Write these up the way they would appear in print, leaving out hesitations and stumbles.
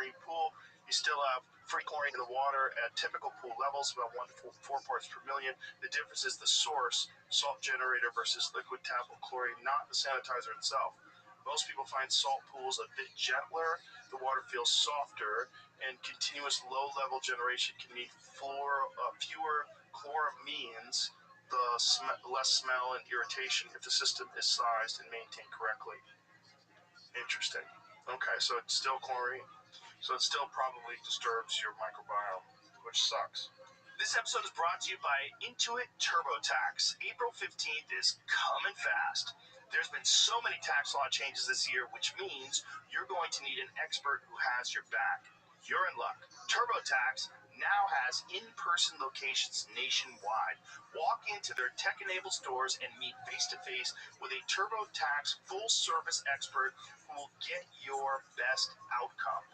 chlorine pool, you still have free chlorine in the water at typical pool levels, about 1 to 4 parts per million. The difference is the source, salt generator versus liquid tablet chlorine, not the sanitizer itself. Most people find salt pools a bit gentler, the water feels softer, and continuous low-level generation can mean fewer chloramines, less smell and irritation if the system is sized and maintained correctly. Interesting. Okay, so it's still chlorine. So it still probably disturbs your microbiome, which sucks. This episode is brought to you by Intuit TurboTax. April 15th is coming fast. There's been so many tax law changes this year, which means you're going to need an expert who has your back. You're in luck. TurboTax now has in-person locations nationwide. Walk into their tech-enabled stores and meet face-to-face with a TurboTax full-service expert who will get your best outcome.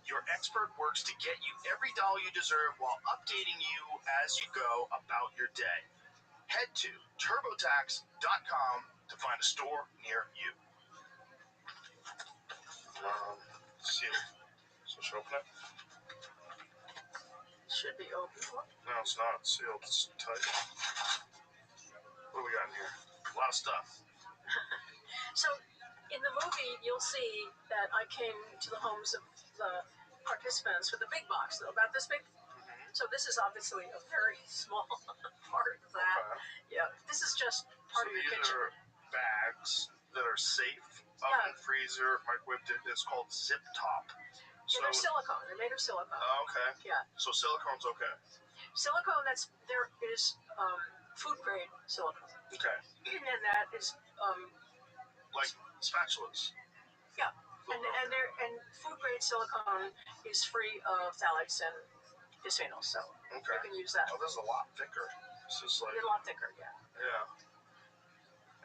Your expert works to get you every dollar you deserve while updating you as you go about your day. Head to TurboTax.com to find a store near you. Sealed. So should I open it? Should be open. No, it's not. It's sealed. It's tight. What do we got in here? A lot of stuff. So, in the movie, you'll see that I came to the homes of the participants with a big box, though, about this big. Mm-hmm. So this is obviously a very small part of that. Okay. Yeah, this is just part of your kitchen. So these are bags that are safe, oven, freezer, microwave. It's called zip top. So they're silicone. They're made of silicone. Oh, okay. Yeah. So silicone's okay. Silicone. There is food grade silicone. Okay. And that is like spatulas. Yeah. And food grade silicone is free of phthalates and bisphenol, so you can use that. Oh, this is a lot thicker. This is like a lot thicker, yeah. Yeah.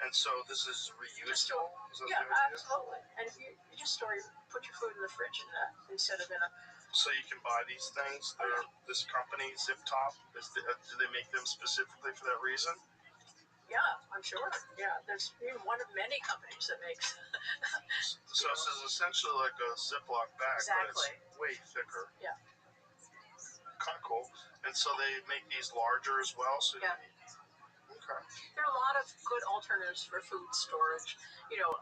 And so this is reusable? Yeah, absolutely. And you just put your food in the fridge instead of in a. So you can buy these things. This company, Zip Top, do they make them specifically for that reason? Yeah, I'm sure. Yeah, there's one of many companies that makes. So this is essentially like a Ziploc bag, exactly. But it's way thicker. Yeah. Kind of cool. And so they make these larger as well. So yeah. Okay. There are a lot of good alternatives for food storage.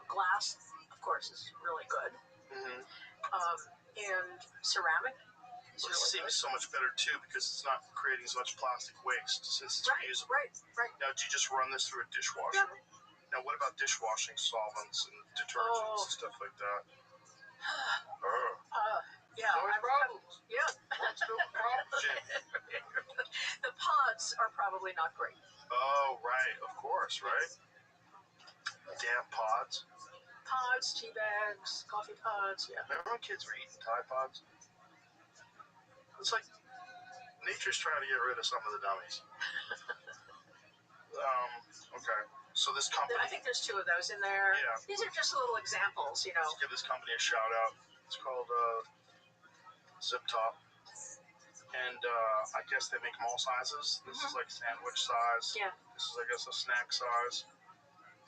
Glass, of course, is really good. Mm-hmm. And ceramic. Well, this seems so much better too because it's not creating as much plastic waste since it's reusable. Right. Now, do you just run this through a dishwasher? Yeah. Now, what about dishwashing solvents and detergents and stuff like that? Yeah. No problems. Yeah. What's the problem? The pods are probably not great. Oh, right. Of course, right? Damn pods. Pods, tea bags, coffee pods, yeah. Remember when kids were eating Tide Pods? It's like nature's trying to get rid of some of the dummies. Okay. So this company... I think there's two of those in there. Yeah. These are just little examples, Let's give this company a shout out. It's called Zip Top. And I guess they make them all sizes. This is like sandwich size. Yeah. This is, I guess, a snack size.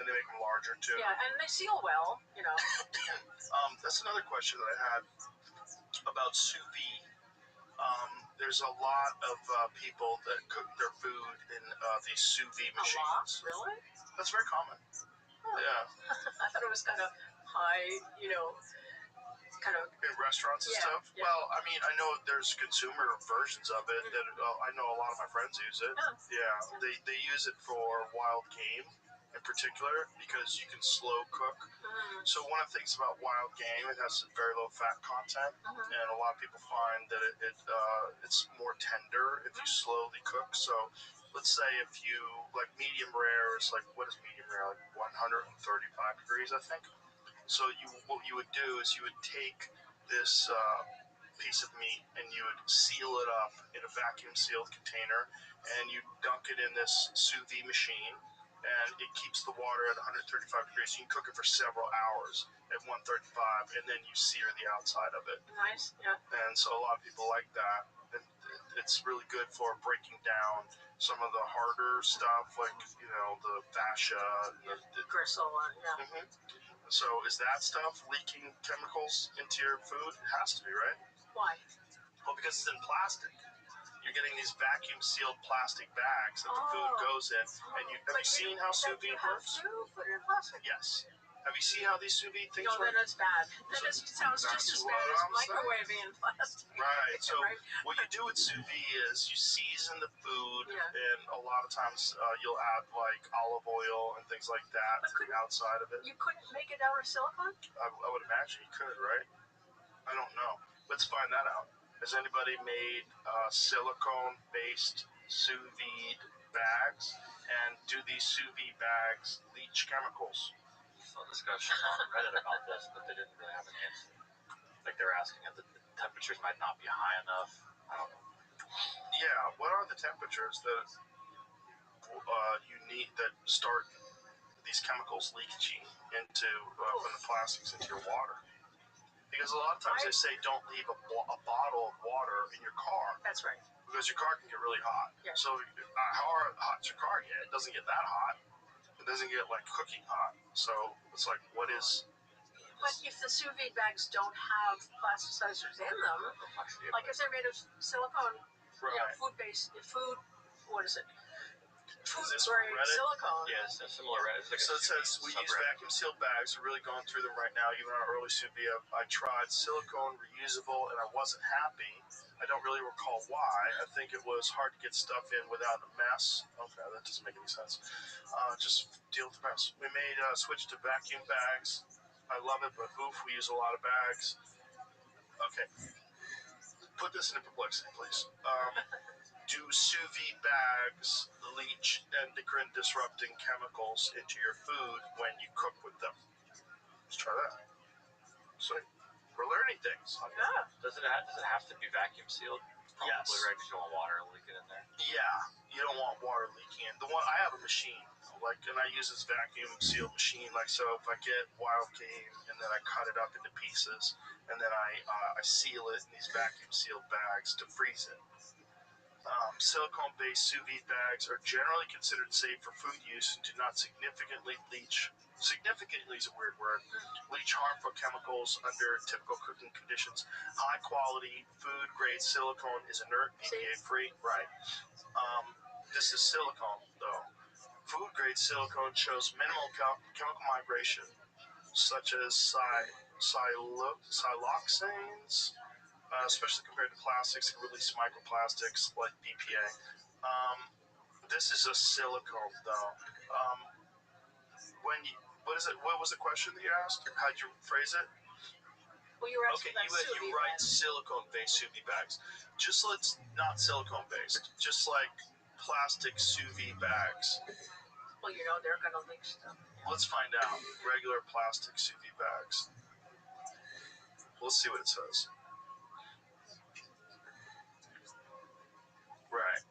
And they make them larger, too. Yeah, and they seal well, That's another question that I had about sous vide. There's a lot of people that cook their food in these sous vide machines. A lot? Really? That's very common. Oh. Yeah. I thought it was kind of high, kind of... In restaurants and stuff? Yeah. Well, I mean, I know there's consumer versions of it that I know a lot of my friends use it. Yeah. They use it for wild game in particular because you can slow cook. So one of the things about wild game, it has very low fat content, and a lot of people find that it's more tender if you slowly cook. So let's say if you like medium rare, it's like, what is medium rare? Like 135 degrees, I think. So what you would do is you would take this piece of meat and you would seal it up in a vacuum sealed container, and you dunk it in this sous vide machine. And it keeps the water at 135 degrees. You can cook it for several hours at 135, and then you sear the outside of it. Nice, yeah. And so a lot of people like that. And it's really good for breaking down some of the harder stuff, like, the fascia. The gristle, yeah. So is that stuff leaking chemicals into your food? It has to be, right? Why? Well, because it's in plastic. You're getting these vacuum sealed plastic bags that the food goes in. And have you seen how sous vide works? You have to put it in plastic. Yes. Have you seen how these sous vide things No, work? then it's bad. Then it sounds just as bad as microwaving in plastic. Right. So what you do with sous vide is you season the food, and a lot of times you'll add like olive oil and things like that to the outside of it. You couldn't make it out of silicone? I would imagine you could, right? I don't know. Let's find that out. Has anybody made silicone-based sous vide bags? And do these sous vide bags leach chemicals? Some discussion on Reddit about this, but they didn't really have an answer. Like they're asking if the temperatures might not be high enough. I don't know. Yeah, what are the temperatures that you need that start these chemicals leaching into from the plastics into your water? Because a lot of times they say don't leave a bottle of water in your car. That's right. Because your car can get really hot. Yeah. So how hot does your car get? It doesn't get that hot. It doesn't get like cooking hot. So it's like, what is... But if the sous vide bags don't have plasticizers in them, like if they're made of silicone, what is it? Food-grade silicone. Yes, a similar Reddit. Like so it says, we use vacuum-sealed bags. We're really going through them right now. Even on early sous vide, I tried silicone reusable, and I wasn't happy. I don't really recall why. I think it was hard to get stuff in without a mess. Okay, that doesn't make any sense. Just deal with the mess. We made a switch to vacuum bags. I love it, but oof, we use a lot of bags. Okay. Put this into perplexity, please. Do sous vide bags leach endocrine-disrupting chemicals into your food when you cook with them? Let's try that. So we're learning things. Yeah. Does it have to be vacuum sealed? Probably, yes. Right, because you don't want water leaking in there. Yeah, you don't want water leaking in. I have a machine, and I use this vacuum sealed machine. Like, so if I get wild game and then I cut it up into pieces, and then I seal it in these vacuum sealed bags to freeze it. Silicone-based sous vide bags are generally considered safe for food use and do not significantly leach. Significantly is a weird word. Leach harmful chemicals under typical cooking conditions. High-quality food-grade silicone is inert, BPA-free. Right. This is silicone, though. Food-grade silicone shows minimal chemical migration, such as siloxanes, especially compared to plastics that release microplastics like BPA. This is a silicone, though. What was the question that you asked? How'd you phrase it? Well, you were asking you write silicone-based sous vide bags. Just not silicone-based. Just like plastic sous vide bags. Well, they're going to leak stuff. Let's find out. Regular plastic sous vide bags. Let's see what it says. Right.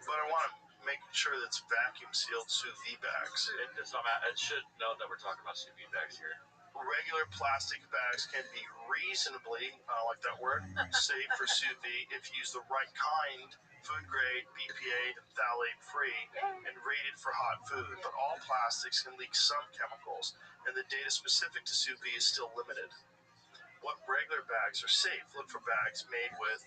But I want to make sure that it's vacuum sealed sous vide bags. It should know that we're talking about sous vide bags here. Regular plastic bags can be reasonably, I like that word, safe for sous vide if you use the right kind, food grade, BPA, and phthalate free, and rated for hot food. But all plastics can leak some chemicals, and the data specific to sous vide is still limited. What regular bags are safe? Look for bags made with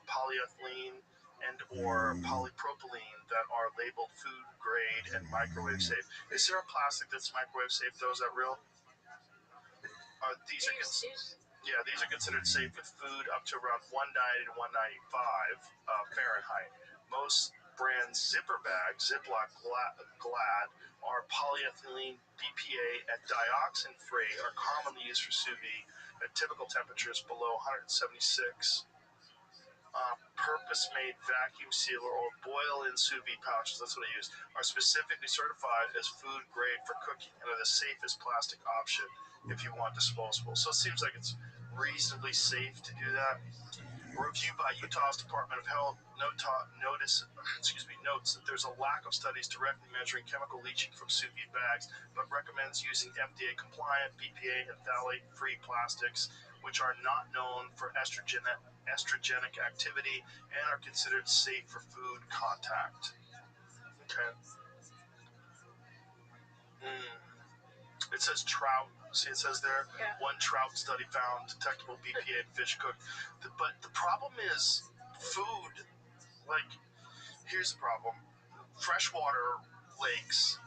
polyethylene and or polypropylene that are labeled food grade and microwave safe. Is there a plastic that's microwave safe though? Is that real? These are considered safe with food up to around 190 to 195 Fahrenheit. Most brands zipper bags, Ziploc Glad, are polyethylene, BPA, and dioxin free, are commonly used for sous vide at typical temperatures below 176. Purpose-made vacuum sealer or boil-in sous vide pouches, that's what I use, are specifically certified as food grade for cooking and are the safest plastic option if you want disposable. So it seems like it's reasonably safe to do that. A review by Utah's Department of Health notes that there's a lack of studies directly measuring chemical leaching from sous vide bags, but recommends using FDA-compliant, BPA, and phthalate-free plastics, which are not known for estrogenic activity and are considered safe for food contact. Okay. It says trout. See, it says there, Yeah. one trout study found detectable BPA in fish cooked. But the problem is food. Like, here's the problem. Freshwater lakes,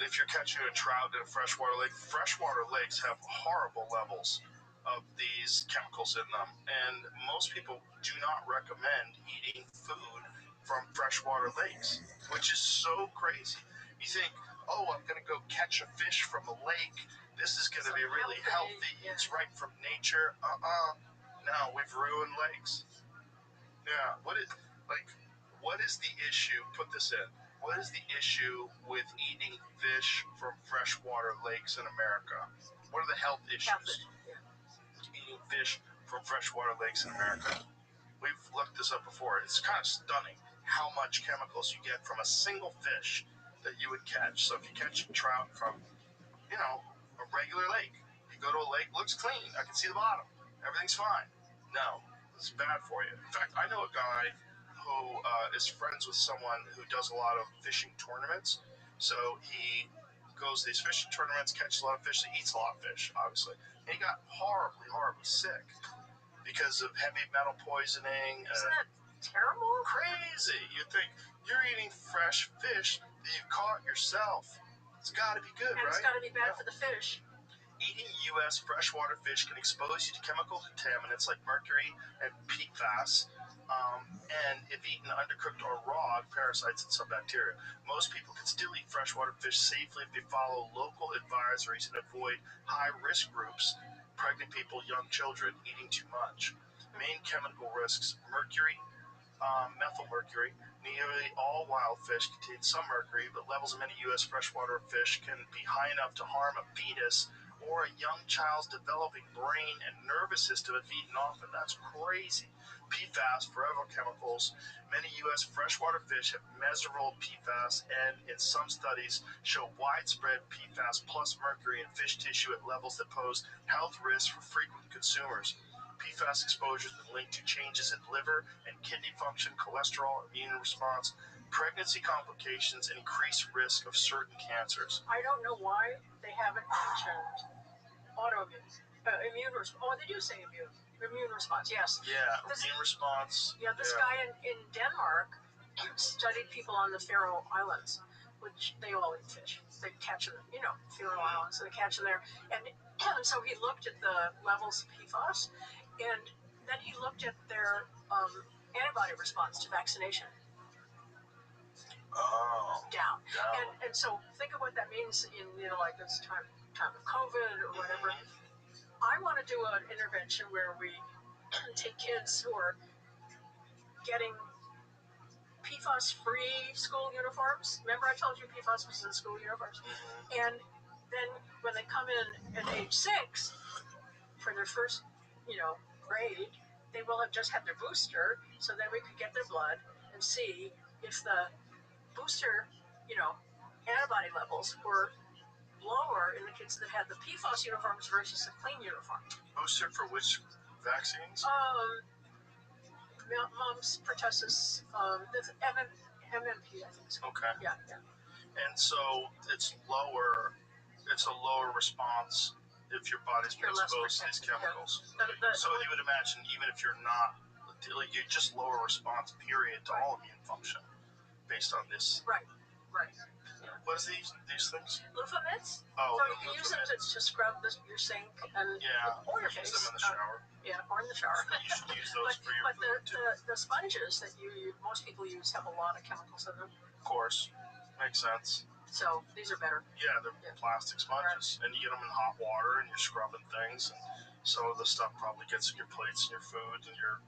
if you're catching a trout in a freshwater lakes have horrible levels of these chemicals in them. And most people do not recommend eating food from freshwater lakes, which is so crazy. You think, oh, I'm going to go catch a fish from a lake. This is going to be really healthy. Yeah. It's right from nature. No, we've ruined lakes. Yeah. What is the issue? Put this in. What is the issue with eating fish from freshwater lakes in America? What are the health issues? Eating fish from freshwater lakes in America. We've looked this up before. It's kind of stunning how much chemicals you get from a single fish that you would catch. So if you catch a trout from, a regular lake, you go to a lake, looks clean. I can see the bottom. Everything's fine. No, it's bad for you. In fact, I know a guy who is friends with someone who does a lot of fishing tournaments. So he goes to these fishing tournaments, catches a lot of fish, he eats a lot of fish, obviously. And he got horribly, horribly sick because of heavy metal poisoning. Isn't that terrible? Crazy. You think you're eating fresh fish that you caught yourself. It's got to be good, and right? It's got to be bad for the fish. Eating U.S. freshwater fish can expose you to chemical contaminants like mercury and PFAS, and if eaten undercooked or raw, parasites and some bacteria. Most people can still eat freshwater fish safely if they follow local advisories and avoid high-risk groups, pregnant people, young children, eating too much. Main chemical risks: mercury, methylmercury. Nearly all wild fish contain some mercury, but levels of many U.S. freshwater fish can be high enough to harm a fetus or a young child's developing brain and nervous system if eaten often. That's crazy. PFAS, forever chemicals. Many U.S. freshwater fish have measurable PFAS and, in some studies, show widespread PFAS plus mercury in fish tissue at levels that pose health risks for frequent consumers. PFAS exposure has been linked to changes in liver and kidney function, cholesterol, immune response, pregnancy complications, and increased risk of certain cancers. I don't know why they haven't mentioned immune response. Oh, they do say immune response, yes. Yeah, immune response. Yeah, this guy in Denmark studied people on the Faroe Islands, which they all eat fish. They catch them, Faroe Islands, so they catch them there. And so he looked at the levels of PFAS, and then he looked at their antibody response to vaccination. Down. And so think of what that means in, like this time of COVID or whatever. I want to do an intervention where we take kids who are getting PFAS-free school uniforms. Remember I told you PFAS was in school uniforms? And then when they come in at age 6 for their first, grade, they will have just had their booster, so then we could get their blood and see if the booster, antibody levels were lower in the kids that had the PFAS uniforms versus the clean uniform. Booster for which vaccines? Mumps, pertussis, MMP, I think so. Okay. Yeah. And so it's a lower response if your body's been exposed to these chemicals. Yeah. So you would imagine even if you're not, you just lower response period to all immune function based on this. Right. What is these things? Loofah mitts. Oh, so you can use them to scrub your sink and or your face. Use them in the shower. Or in the shower. You should use those for your food too. The sponges that most people use have a lot of chemicals in them. Of course, makes sense. So these are better. Yeah, they're plastic sponges, and you get them in hot water, and you're scrubbing things, and some of the stuff probably gets in your plates and your food and your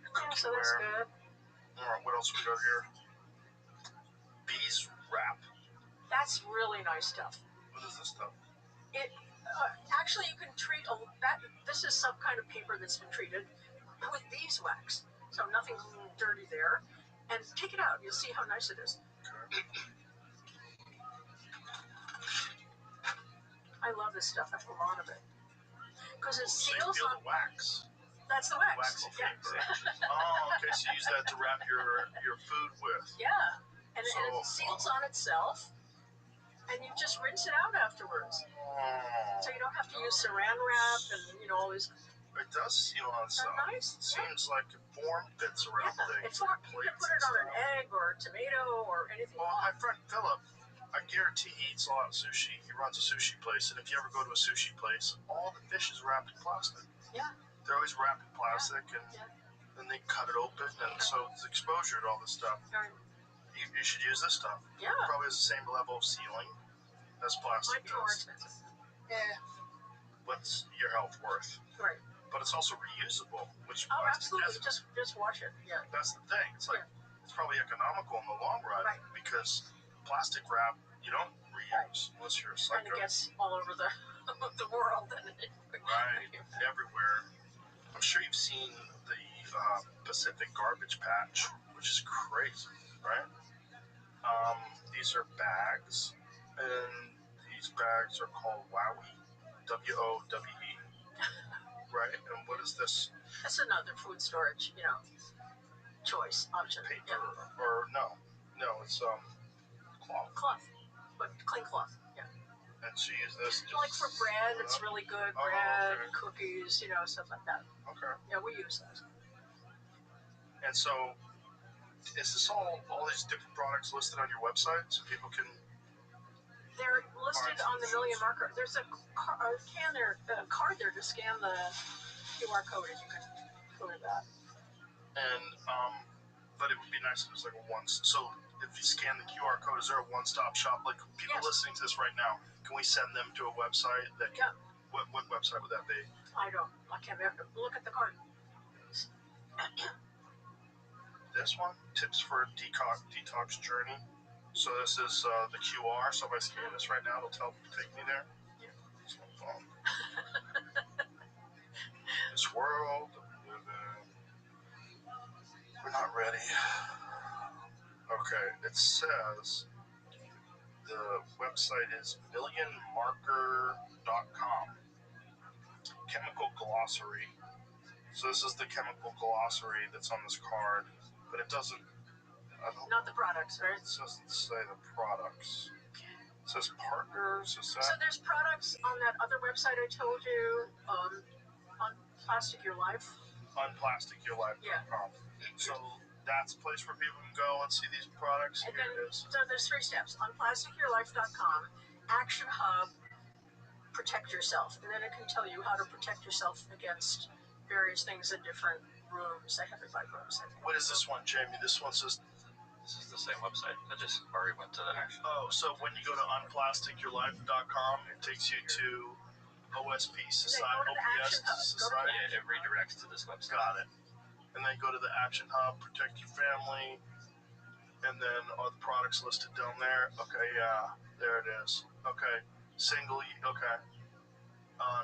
cookware. So that's good. All right, what else we got here? Beeswrap. That's really nice stuff. What is this stuff? Actually, you can treat that. This is some kind of paper that's been treated with beeswax, so nothing dirty there. And take it out. You'll see how nice it is. Okay. I love this stuff. I have a lot of it because it seals on the wax. That's the wax. Wax paper. Oh, okay. So you use that to wrap your food with. Yeah, and it seals on itself. And you just rinse it out afterwards. So you don't have to use saran wrap and all these. It does seal on itself. Nice? It seems like it form bits around things. It's not, you can put it on an egg or a tomato or anything. Well, my friend Philip, I guarantee he eats a lot of sushi. He runs a sushi place, and if you ever go to a sushi place, all the fish is wrapped in plastic. Yeah. They're always wrapped in plastic, and then they cut it open, and so it's exposure to all this stuff. Right. You should use this stuff. Yeah. Probably has the same level of sealing as plastic. Might be more expensive. What's your health worth? Right. But it's also reusable, which absolutely. Just wash it. Yeah. That's the thing. It's like it's probably economical in the long run because plastic wrap you don't reuse unless you're a psycho. And it gets all over the world and everywhere. I'm sure you've seen the Pacific garbage patch, which is crazy, right? These are bags, and these bags are called WOWE, WOWE. Right, and what is this? That's another food storage, choice option. Paper, or no, it's cloth. Cloth, but clean cloth. Yeah. And so you use this. Like for bread, it's really good. Bread, cookies, stuff like that. Okay. Yeah, we use those. And so, is this all these different products listed on your website so people can? They're listed on the Million Marker. There's a card there to scan the QR code, and you can go to that. And but it would be nice if it was like a one. So if you scan the QR code, is there a one-stop shop? Like people listening to this right now, can we send them to a website that? Can, What website would that be? I can't remember. Look at the card. This one, tips for a detox journey. So this is the QR. So if I scan this right now, it'll take me there. Yeah. This world, we're not ready. Okay, it says the website is millionmarker.com. Chemical glossary. So this is the chemical glossary that's on this card, but it doesn't. Not the products, right? It doesn't say the products. It says partners. Is that? So there's products on that other website I told you, on Plastic Your Life. Unplasticyourlife.com. Yeah. So that's a place where people can go and see these products. And then, so there's 3 steps. Unplasticyourlife.com, Action Hub, protect yourself. And then it can tell you how to protect yourself against various things in different rooms. I have it by rooms. What is this one, Jamie? This one says... This is the same website. I just already went to the action. Oh, so when you go to unplasticyourlife.com, it takes you to OSP Society, OPS Society. Yeah, it redirects to this website. Got it. And then go to the Action Hub, Protect Your Family, and then are the products listed down there? Okay, yeah, there it is. Okay,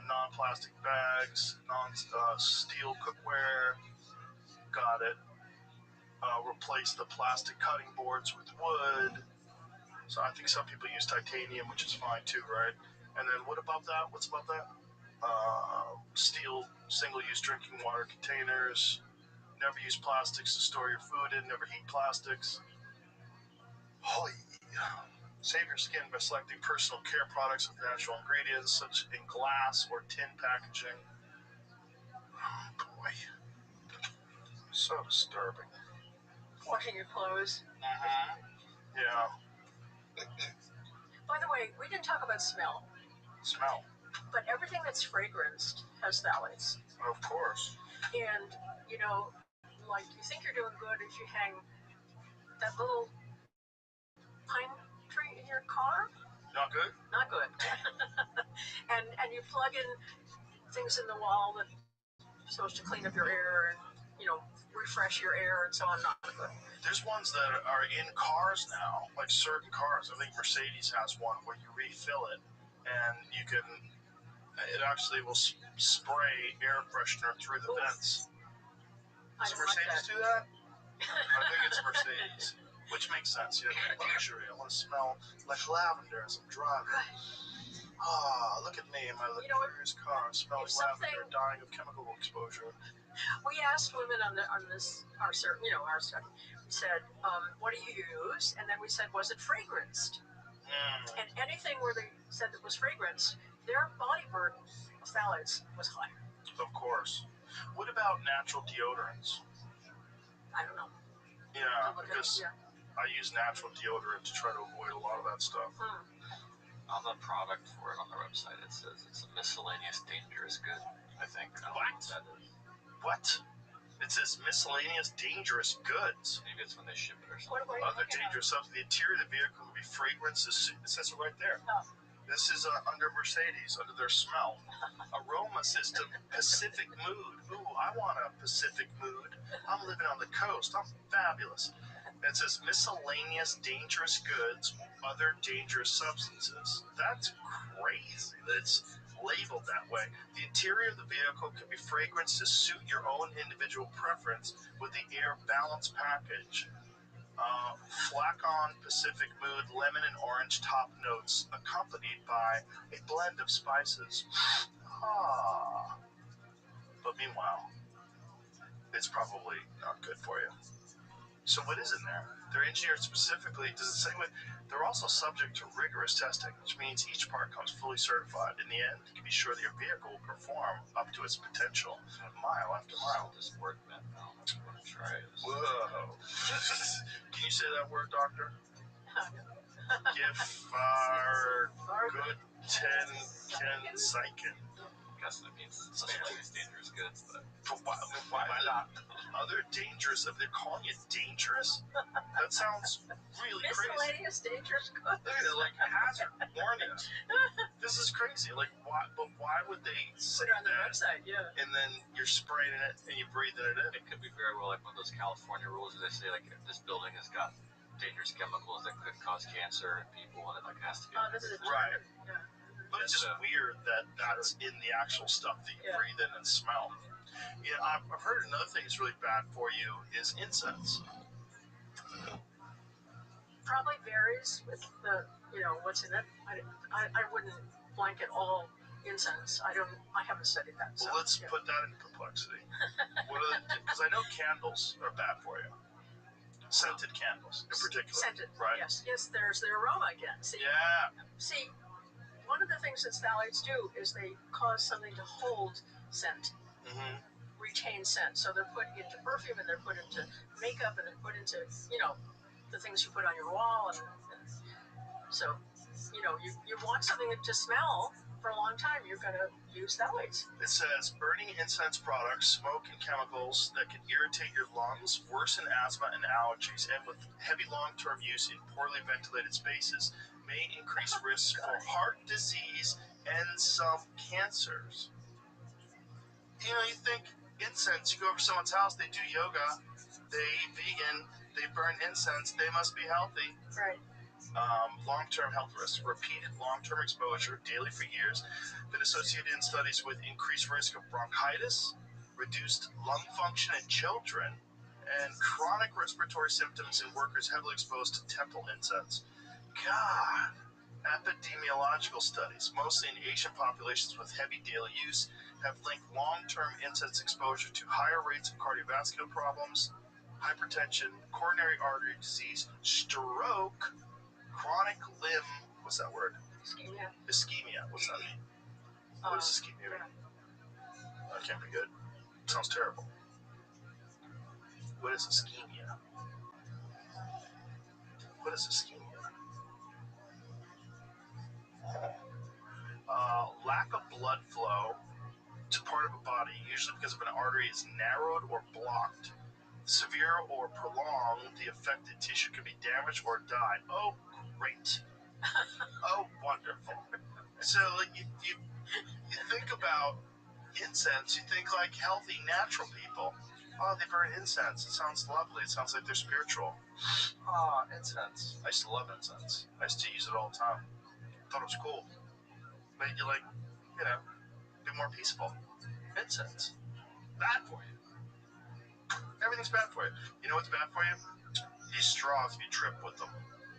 non-plastic bags, non-steel cookware. Got it. Replace the plastic cutting boards with wood. So I think some people use titanium, which is fine too, right? And then what about that? What's about that? Steel single-use drinking water containers. Never use plastics to store your food in. Never heat plastics. Holy. Save your skin by selecting personal care products with natural ingredients, such in glass or tin packaging. Oh boy. So disturbing. Washing your clothes. Yeah. By the way, we didn't talk about smell. Smell. But everything that's fragranced has phthalates. Of course. And, like you think you're doing good if you hang that little pine tree in your car. Not good? Not good. and you plug in things in the wall that are supposed to clean up your air and, refresh your air and so on. Not good. There's ones that are in cars now, like certain cars. I think Mercedes has one where you refill it and it actually will spray air freshener through the vents. Does Mercedes do that? I think it's Mercedes, which makes sense. Luxury. I want to smell like lavender as I'm driving. Look at me in my luxurious car, smelling lavender, dying of chemical exposure. We asked women on our study. We said, "What do you use?" And then we said, "Was it fragranced?" And anything where they said it was fragrance, their body burden of phthalates was higher. Of course. What about natural deodorants? I don't know. Yeah, because I use natural deodorant to try to avoid a lot of that stuff. On the product for it on the website, it says it's a miscellaneous dangerous good, I think. I don't know what that is. What? It says miscellaneous dangerous goods. Maybe it's when they ship it or something. Other dangerous substances. The interior of the vehicle will be fragrances. It says it right there. Oh. This is under Mercedes, under their smell. Aroma system, Pacific mood. Ooh, I want a Pacific mood. I'm living on the coast. I'm fabulous. It says miscellaneous dangerous goods, other dangerous substances. That's crazy that it's labeled that way. The interior of the vehicle can be fragranced to suit your own individual preference with the air balance package. Flacon Pacific Mood lemon and orange top notes accompanied by a blend of spices. But meanwhile, it's probably not good for you. So what is in there? They're engineered specifically, does it say what? They're also subject to rigorous testing, which means each part comes fully certified. In the end, you can be sure that your vehicle will perform up to its potential, mile after mile. This word meant now. I'm going to try it. Whoa. Can you say that word, doctor? Gefar good ten ken psychen. I guess that means miscellaneous dangerous goods, but why not? Other dangerous, if they're calling it dangerous, that sounds really crazy. Miscellaneous dangerous goods. Look at it, like hazard warning. This is crazy. Like, why? But why would they say Put it on their that? website, yeah. And then you're spraying it and you're breathing it in. it could be very well like one of those California rules where they say like if this building has got dangerous chemicals that could cause cancer in people, and it like has to be. Oh, this is right. Yeah. But it's just weird that that's in the actual stuff that you breathe in and smell. Yeah, I've heard another thing that's really bad for you is incense. Probably varies with the, what's in it. I wouldn't blanket all incense. I haven't studied that. Well, let's put that in complexity. Because I know candles are bad for you. Scented candles in particular. Scented, right? Yes, there's the aroma again. See, one of the things that phthalates do is they cause something to hold scent, retain scent. So they're put into perfume, and they're put into makeup, and they're put into, the things you put on your wall. And so, you want something to smell for a long time, you're going to use phthalates. It says burning incense products, smoke, and chemicals that can irritate your lungs, worsen asthma and allergies, and with heavy long-term use in poorly ventilated spaces may increase risks for heart disease and some cancers. You think incense, you go over to someone's house, they do yoga, they eat vegan, they burn incense, they must be healthy. Right. Long-term health risks. Repeated long-term exposure daily for years been associated in studies with increased risk of bronchitis, reduced lung function in children, and chronic respiratory symptoms in workers heavily exposed to temple incense. God. Epidemiological studies, mostly in Asian populations with heavy daily use, have linked long-term incense exposure to higher rates of cardiovascular problems, hypertension, coronary artery disease, stroke, chronic limb, what's that word? Ischemia. What's that mean? What does ischemia mean? That can't be good. Sounds terrible. What is ischemia? What is ischemia? Lack of blood flow to part of a body, usually because of an artery is narrowed or blocked. Severe or prolonged, the affected tissue can be damaged or die. Oh, great. Oh, wonderful. So you think about incense, you think like healthy, natural people. Oh, they burn incense. It sounds lovely. It sounds like they're spiritual. Incense. I used to love incense. I used to use it all the time. Thought it was cool. Made you be more peaceful. Incense. Bad for you. Everything's bad for you. You know what's bad for you? These straws, if you trip with them.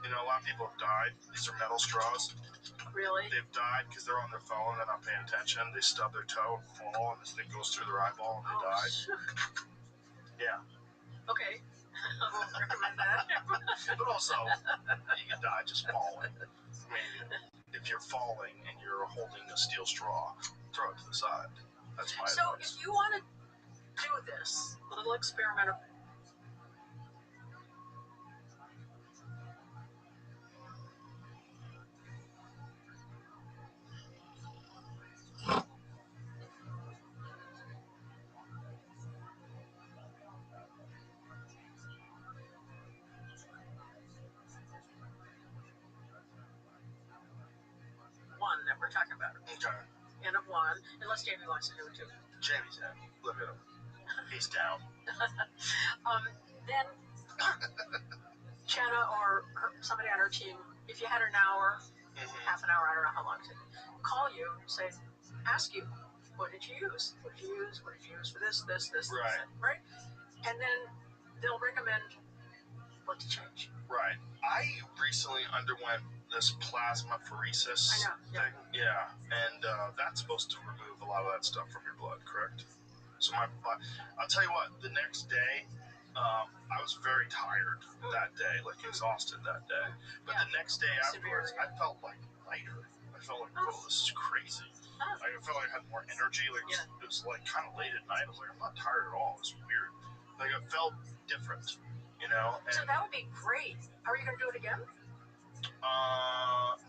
A lot of people have died. These are metal straws. Really? They've died because they're on their phone, they're not paying attention, they stub their toe and fall, and this thing goes through their eyeball, and they die. Yeah. Okay. I won't recommend that. But also, you can die just falling. I mean, if you're falling and you're holding a steel straw, throw it to the side. That's my advice. If you want to do this little experiment of one that we're talking about. Okay. N of one, unless Jamie wants to do it too. Jamie's in. Look at him. He's down. Then Jenna or somebody on her team, if you had an hour, half an hour, I don't know how long it takes, call you, say, ask you, what did you use? What did you use? What did you use for this, this, Right. right? And then they'll recommend what to change. Right. I recently underwent this plasmapheresis thing. Yeah. And that's supposed to remove a lot of that stuff from your blood, correct? So I'll tell you what, the next day, I was very tired that day, like exhausted that day. But the next day afterwards, I felt like lighter. I felt like, oh, this is crazy. Like, I felt like I had more energy. Like it was like kind of late at night. I was like, I'm not tired at all. It was weird. Like I felt different, you know. And, so that would be great. Are you going to do it again?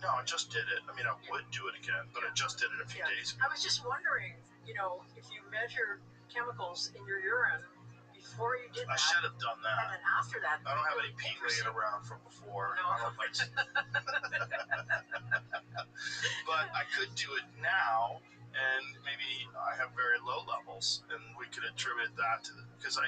No, I just did it. I mean, I would do it again, but I just did it a few days ago. I was just wondering, you know, if you measured chemicals in your urine before you did that. I should have done that. And then after that, I don't have any pee laying around from before. No. I don't like. But I could do it now, and maybe I have very low levels, and we could attribute that to because I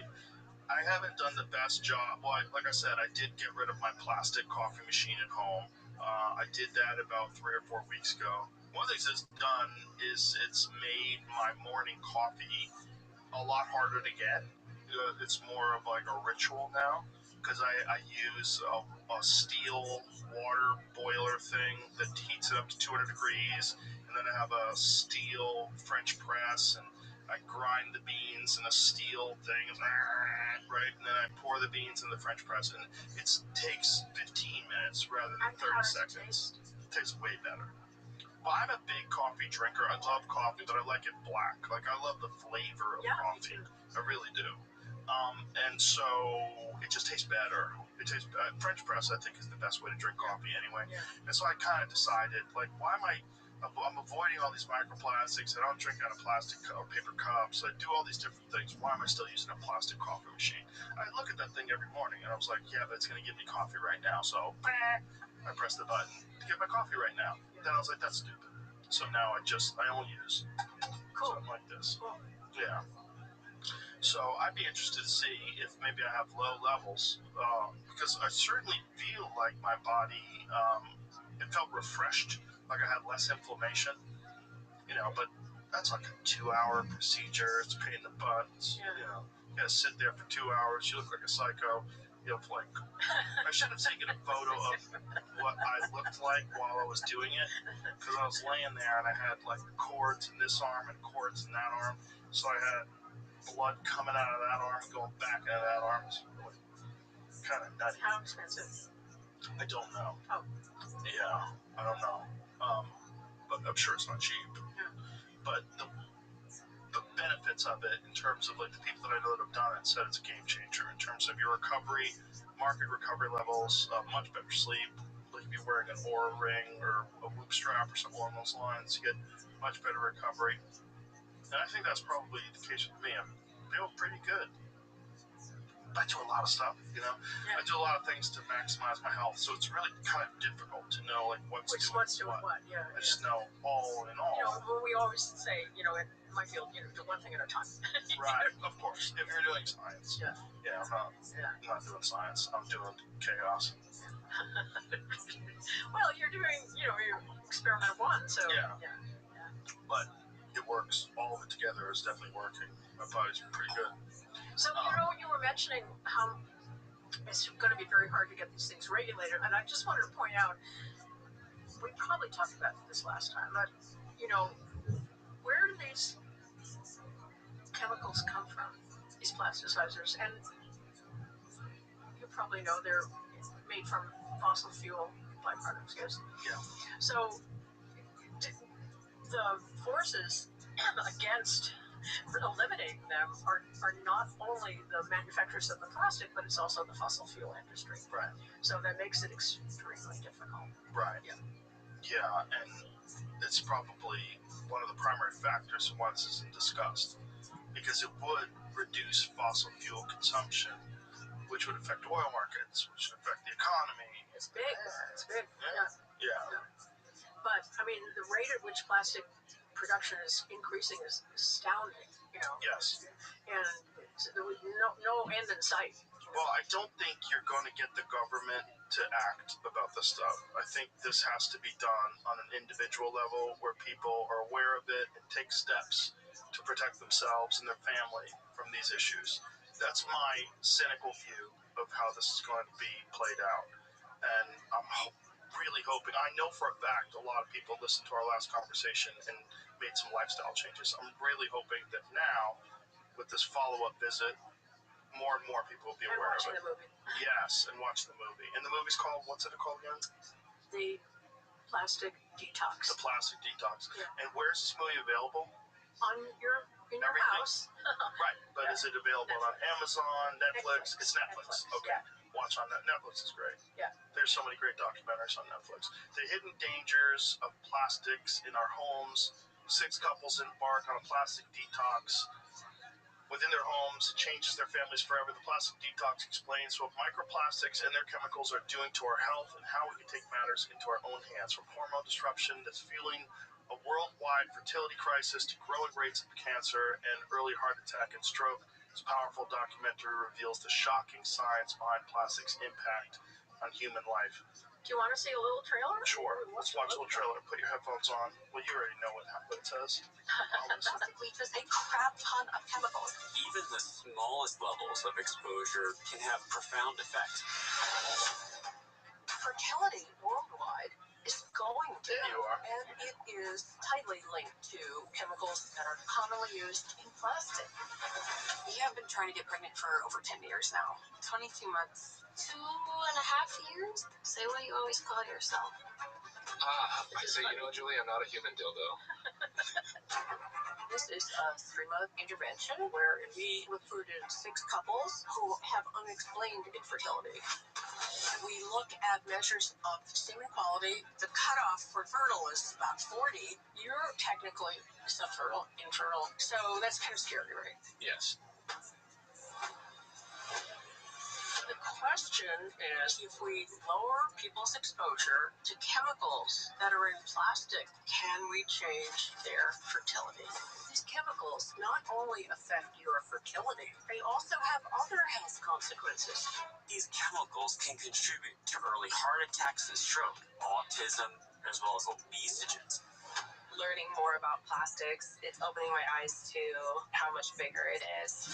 haven't done the best job. Well, like I said, I did get rid of my plastic coffee machine at home. I did that about 3 or 4 weeks ago. One of the things it's done is it's made my morning coffee a lot harder to get. It's more of like a ritual now because I use a steel water boiler thing that heats it up to 200 degrees, and then I have a steel French press, and I grind the beans in a steel thing, right? And then I pour the beans in the French press, and it takes 15 minutes rather than 30 seconds. It tastes way better. Well, I'm a big coffee drinker. I love coffee, but I like it black. Like, I love the flavor of coffee. I really do. And so it just tastes better. It tastes French press, I think, is the best way to drink coffee anyway. And so I kind of decided, like, why am I'm avoiding all these microplastics. I don't drink out of plastic or paper cups. I do all these different things. Why am I still using a plastic coffee machine? I look at that thing every morning, and I was like, yeah, but it's going to give me coffee right now. So I press the button to get my coffee right now. Then I was like, that's stupid. So now I only use something like this. Yeah. So I'd be interested to see if maybe I have low levels because I certainly feel like my body, it felt refreshed, like I had less inflammation, you know, but that's like a 2-hour procedure. It's a pain in the butt. You know, you gotta sit there for 2 hours. You look like a psycho. You know, like, I should have taken a photo of what I looked like while I was doing it because I was laying there and I had like cords in this arm and cords in that arm. So I had blood coming out of that arm and going back out of that arm. It's really kind of nutty. How expensive? I don't know. Oh. Yeah, I don't know. But I'm sure it's not cheap. Yeah. But the benefits of it in terms of like the people that I know that have done it said it's a game changer in terms of your recovery, market recovery levels, much better sleep. Like if you're wearing an Oura ring or a Whoop strap or something along those lines, you get much better recovery. And I think that's probably the case with me. I feel pretty good. I do a lot of stuff, you know. I do a lot of things to maximize my health, so it's really kind of difficult to know like what's doing what. Yeah, I just know all in all. You know, well, we always say, you know, in my field, you know, do one thing at a time. Right, of course. If you're doing science, I'm not doing science. I'm doing chaos. Well, you're doing, you know, your experiment one, so yeah. But it works. All of it together is definitely working. My body's pretty good. So, you know, you were mentioning how it's going to be very hard to get these things regulated, and I just wanted to point out, we probably talked about this last time, but, you know, where do these chemicals come from, these plasticizers? And you probably know they're made from fossil fuel byproducts. Yes. Yeah. So the forces against eliminating them are not only the manufacturers of the plastic, but it's also the fossil fuel industry. Right. So that makes it extremely difficult. Right. Yeah. Yeah, and it's probably one of the primary factors why this isn't discussed, because it would reduce fossil fuel consumption, which would affect oil markets, which would affect the economy. It's big. It's big. Yeah. Yeah. But I mean, the rate at which plastic production is increasing is astounding. Yes. And no end in sight. Well, I don't think you're going to get the government to act about this stuff. I think this has to be done on an individual level where people are aware of it and take steps to protect themselves and their family from these issues. That's my cynical view of how this is going to be played out. And I'm really hoping, I know for a fact a lot of people listened to our last conversation and made some lifestyle changes. I'm really hoping that now, with this follow-up visit, more and more people will be aware of it. And watching the movie. Yes, and watching the movie. And the movie's called, what's it called again? The Plastic Detox. The Plastic Detox. Yeah. And where's this movie available? In your Everything. house. Right, but is it available on Amazon, Netflix? It's Netflix. Okay. Yeah. Watch on that. Netflix is great. Yeah. There's so many great documentaries on Netflix. The hidden dangers of plastics in our homes. 6 couples embark on a plastic detox within their homes. It changes their families forever. The Plastic Detox explains what microplastics and their chemicals are doing to our health and how we can take matters into our own hands, from hormone disruption that's fueling a worldwide fertility crisis to growing rates of cancer and early heart attack and stroke. This powerful documentary reveals the shocking science behind plastic's impact on human life. Do you want to see a little trailer? Sure. Let's watch a little trailer. Put your headphones on. Well, you already know what it says. Plastic leaches a crap ton of chemicals. Even the smallest levels of exposure can have profound effects. Fertility worldwide is going down. There you are. And it is tightly linked to chemicals that are commonly used in plastic. We have been trying to get pregnant for over 10 years now. 22 months. 2.5 years? Say what you always call yourself. I say, Julie, I'm not a human dildo. This is a 3-month intervention where we recruited 6 couples who have unexplained infertility. We look at measures of semen quality. The cutoff for fertile is about 40. You're technically subfertile, infertile, so that's kind of scary, right? Yes. The question is, if we lower people's exposure to chemicals that are in plastic, can we change their fertility? These chemicals not only affect your fertility, they also have other health consequences. These chemicals can contribute to early heart attacks and stroke, autism, as well as obesity. Learning more about plastics, it's opening my eyes to how much bigger it is.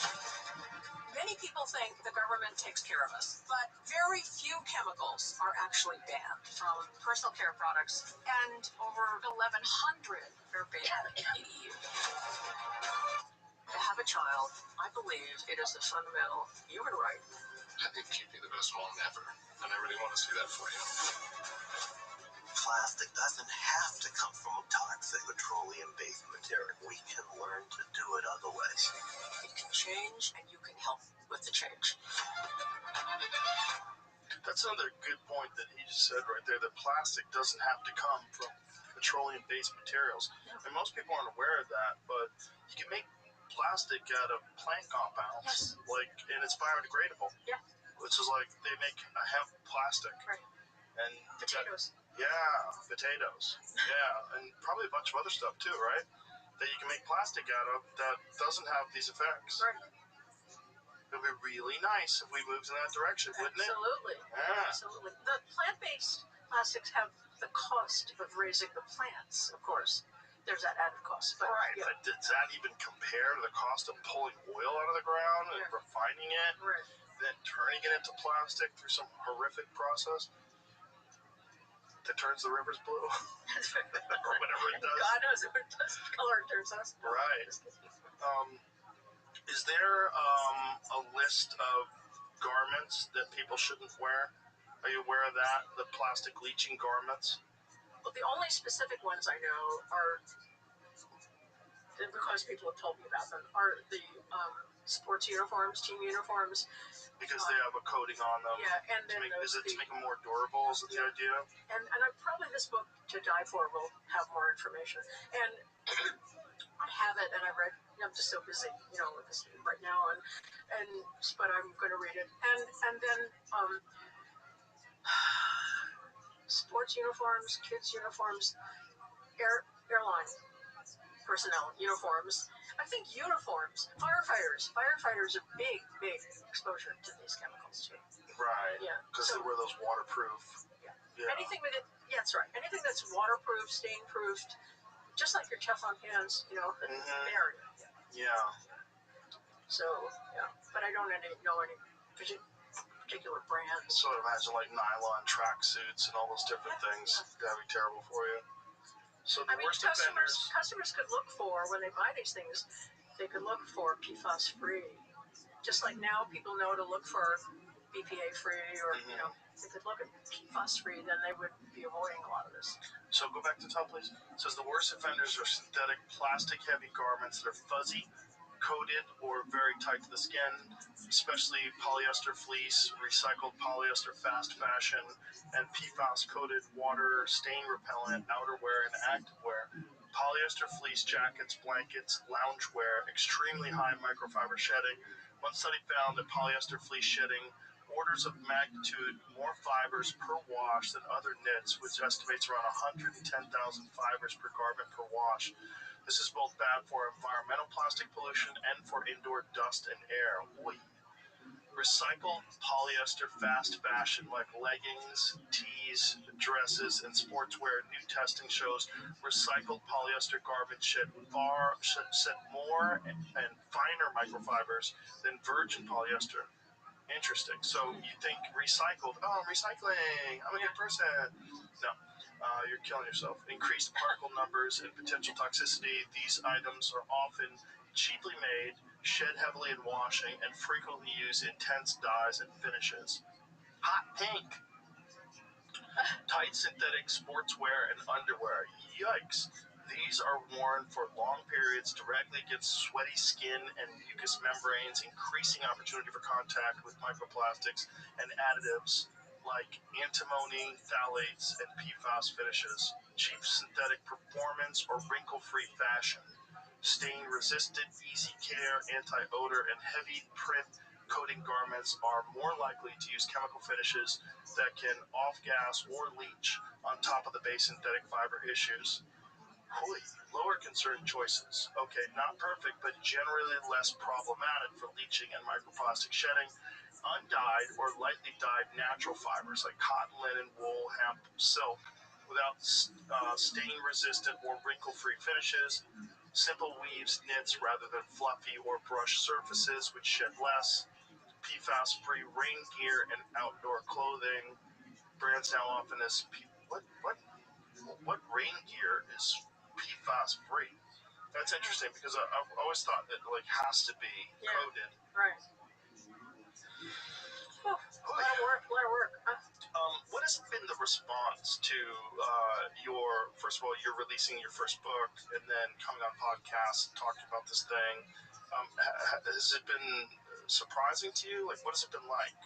Many people think the government takes care of us, but very few chemicals are actually banned, from personal care products, and over 1,100 are banned in the EU. To have a child, I believe it is a fundamental human right. I think you'd be the best mom ever, and I really want to see that for you. Plastic doesn't have to come from a toxic petroleum-based material. We can learn to do it other ways. You can change, and you can help with the change. That's another good point that he just said right there, that plastic doesn't have to come from petroleum-based materials. And most people aren't aware of that, but you can make plastic out of plant compounds, and it's biodegradable. Yeah. Which is like, they make a hemp plastic. Right. And Potatoes. Potatoes. Yeah, and probably a bunch of other stuff too, right? That you can make plastic out of that doesn't have these effects. Right. It would be really nice if we moved in that direction, wouldn't it? Absolutely. Yeah. Absolutely. The plant-based plastics have the cost of raising the plants, of course. There's that added cost. But, right, yeah. but does that even compare to the cost of pulling oil out of the ground and refining it, right, then turning it into plastic through some horrific process that turns the rivers blue? Or whatever it does. God knows what color it turns us. Right. Is there a list of garments that people shouldn't wear? Are you aware of that? The plastic leaching garments? Well, the only specific ones I know are, because people have told me about them, are the sports uniforms, team uniforms. Because they have a coating on them. Yeah, and then is it to make them more durable? Is that the idea? And probably this book, To Die For, will have more information. And I have it, and I read. I'm just so busy, with this right now, but I'm going to read it. And then sports uniforms, kids uniforms, airline personnel uniforms. I think uniforms, firefighters are big exposure to these chemicals too. Right. Yeah. Because they wear those waterproof. Yeah. Anything with it. Yeah, that's right. Anything that's waterproof, stain proofed, just like your Teflon pans, there. Yeah. So yeah, but I don't know any particular brands. So I imagine like nylon tracksuits and all those different things. That'd be terrible for you. So the worst offenders. Customers could look for, when they buy these things, they could look for PFAS free. Just like now people know to look for BPA free, or they could look at PFAS free, then they would be avoiding a lot of this. So go back to the top, please. It says the worst offenders are synthetic, plastic-heavy garments that are fuzzy, coated, or very tight to the skin, especially polyester fleece, recycled polyester fast fashion, and PFAS-coated water stain repellent outerwear and activewear. Polyester fleece jackets, blankets, loungewear, extremely high microfiber shedding. One study found that polyester fleece shedding orders of magnitude more fibers per wash than other knits, which estimates around 110,000 fibers per garment per wash. This is both bad for environmental plastic pollution and for indoor dust and air. Oy. Recycled polyester fast fashion like leggings, tees, dresses, and sportswear. New testing shows recycled polyester garments shed more and finer microfibers than virgin polyester. Interesting. So you think recycled? Oh, I'm recycling. I'm a good person. No, you're killing yourself. Increased particle numbers and potential toxicity. These items are often cheaply made, shed heavily in washing, and frequently use intense dyes and finishes. Hot pink. Tight synthetic sportswear and underwear. Yikes. These are worn for long periods directly against sweaty skin and mucous membranes, increasing opportunity for contact with microplastics and additives like antimony, phthalates, and PFAS finishes. Cheap synthetic performance or wrinkle-free fashion. Stain-resistant, easy care, anti-odor, and heavy print coating garments are more likely to use chemical finishes that can off-gas or leach on top of the base synthetic fiber issues. Lower concern choices. Okay, not perfect, but generally less problematic for leaching and microplastic shedding. Undyed or lightly dyed natural fibers like cotton, linen, wool, hemp, silk, without stain-resistant or wrinkle-free finishes. Simple weaves, knits rather than fluffy or brushed surfaces, which shed less. PFAS-free rain gear and outdoor clothing. Brands now often as what rain gear is PFAS free? That's interesting because I've always thought that it has to be coated. Right. A lot of work. What has been the response to first of all, you're releasing your first book and then coming on podcasts and talking about this thing? Has it been surprising to you? Like, what has it been like?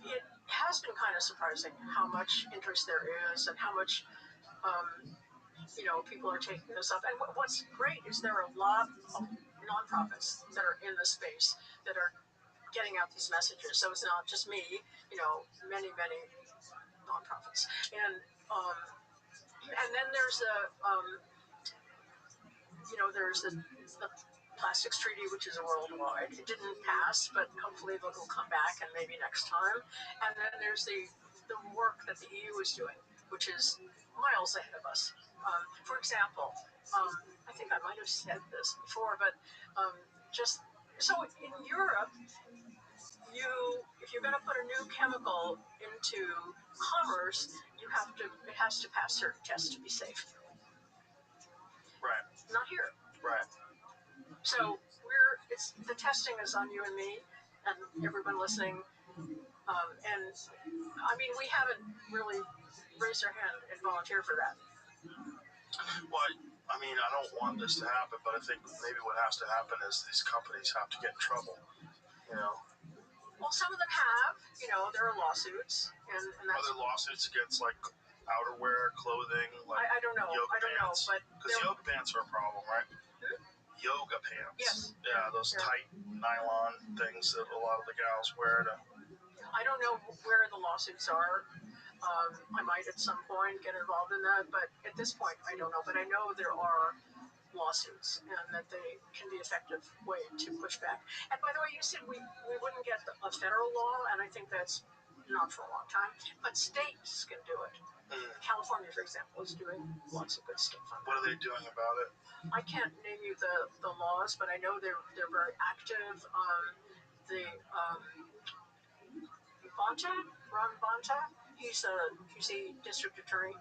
It has been kind of surprising how much interest there is and how much people are taking this up. And what's great is there are a lot of nonprofits that are in the space that are getting out these messages. So it's not just me, many nonprofits. And then there's the Plastics Treaty, which is worldwide. It didn't pass, but hopefully it'll come back, and maybe next time. And then there's the work that the EU is doing, which is miles ahead of us. For example, I think I might have said this before, but just so in Europe, if you're going to put a new chemical into commerce, it has to pass certain tests to be safe. Right. Not here. Right. So the testing is on you and me, and everyone listening. And I mean, we haven't really raised our hand and volunteered for that. Well, I mean, I don't want this to happen, but I think maybe what has to happen is these companies have to get in trouble. You know, Well, some of them have. There are lawsuits, and are that's. there lawsuits against like outerwear, clothing, like I don't know. yoga I don't pants? know, but Because yoga pants are a problem, right? Yoga pants. Yes. Yeah, those tight nylon things that a lot of the gals wear to. I don't know where the lawsuits are. I might at some point get involved in that, but at this point, I don't know. But I know there are lawsuits and that they can be an effective way to push back. And by the way, you said we wouldn't get a federal law, and I think that's not for a long time. But states can do it. California, for example, is doing lots of good stuff on that. What are they doing about it? I can't name you the laws, but I know they're very active. Ron Bonta, he's the district attorney